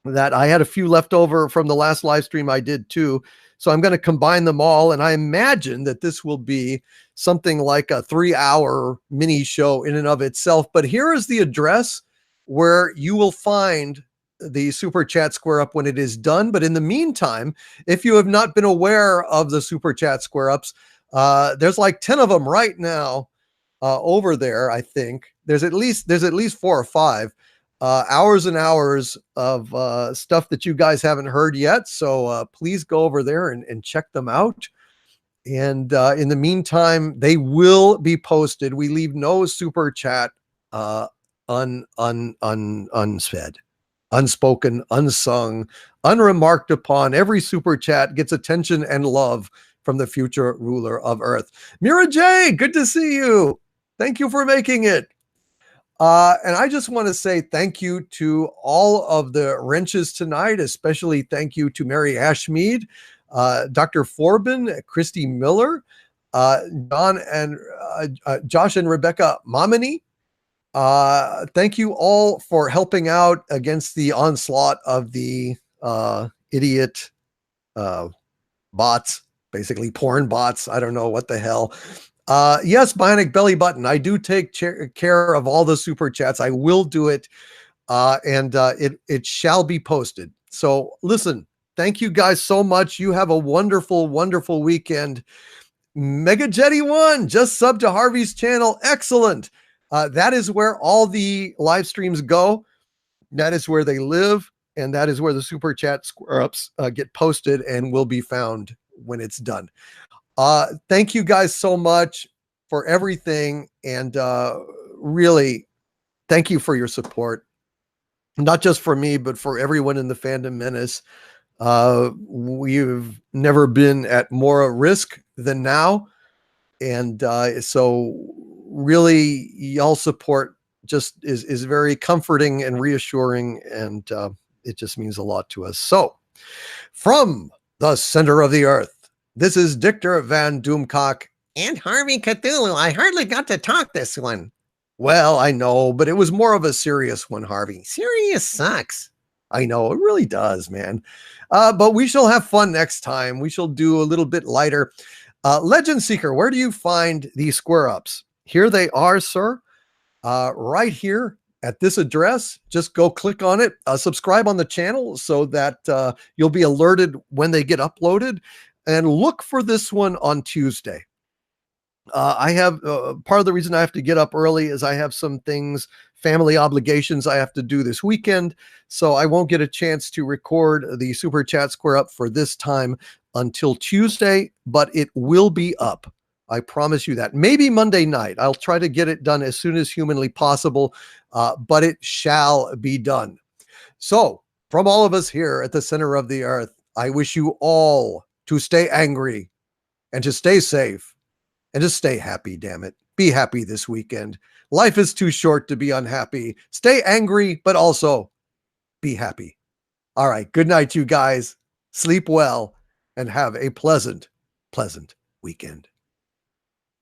that I had a few left over from the last live stream I did too. So I'm going to combine them all. And I imagine that this will be something like a 3-hour mini show in and of itself. But here is the address where you will find the super chat square up when it is done. But in the meantime, if you have not been aware of the super chat square ups, there's like 10 of them right now over there. I think there's at least 4 or 5 hours and hours of stuff that you guys haven't heard yet. So please go over there and check them out. And in the meantime, they will be posted. We leave no super chat unsaid, unspoken, unsung, unremarked upon. Every super chat gets attention and love from the future ruler of Earth. Mira J, good to see you. Thank you for making it. And I just want to say thank you to all of the wrenches tonight, especially thank you to Mary Ashmead, Dr. Forbin, Christy Miller, John and Josh and Rebecca Momini. Thank you all for helping out against the onslaught of the idiot bots, basically porn bots. I don't know what the hell. Yes, Bionic Belly Button. I do take care of all the super chats. I will do it. And it shall be posted. So listen, thank you guys so much. You have a wonderful, wonderful weekend. Mega Jetty 1 just subbed to Harvey's channel. Excellent. That is where all the live streams go. That is where they live. And that is where the super chat square ups get posted and will be found when it's done. Thank you guys so much for everything. And really, thank you for your support. Not just for me, but for everyone in the Fandom Menace. We've never been at more risk than now. And so really, y'all support just is very comforting and reassuring. And it just means a lot to us. So from the center of the earth, this is Dictor Van Doomcock. And Harvey Cthulhu. I hardly got to talk this one. Well, I know, but it was more of a serious one, Harvey. Serious sucks. I know, it really does, man. But we shall have fun next time. We shall do a little bit lighter. Legend Seeker, where do you find these square ups? Here they are, sir. Right here at this address. Just go click on it. Subscribe on the channel so that you'll be alerted when they get uploaded. And look for this one on Tuesday. I have part of the reason I have to get up early is I have some things, family obligations I have to do this weekend. So I won't get a chance to record the super chat square up for this time until Tuesday, but it will be up. I promise you that. Maybe Monday night. I'll try to get it done as soon as humanly possible, but it shall be done. So from all of us here at the center of the earth, I wish you all to stay angry and to stay safe and to stay happy, damn it. Be happy this weekend. Life is too short to be unhappy. Stay angry, but also be happy. All right. Good night, you guys. Sleep well and have a pleasant, pleasant weekend.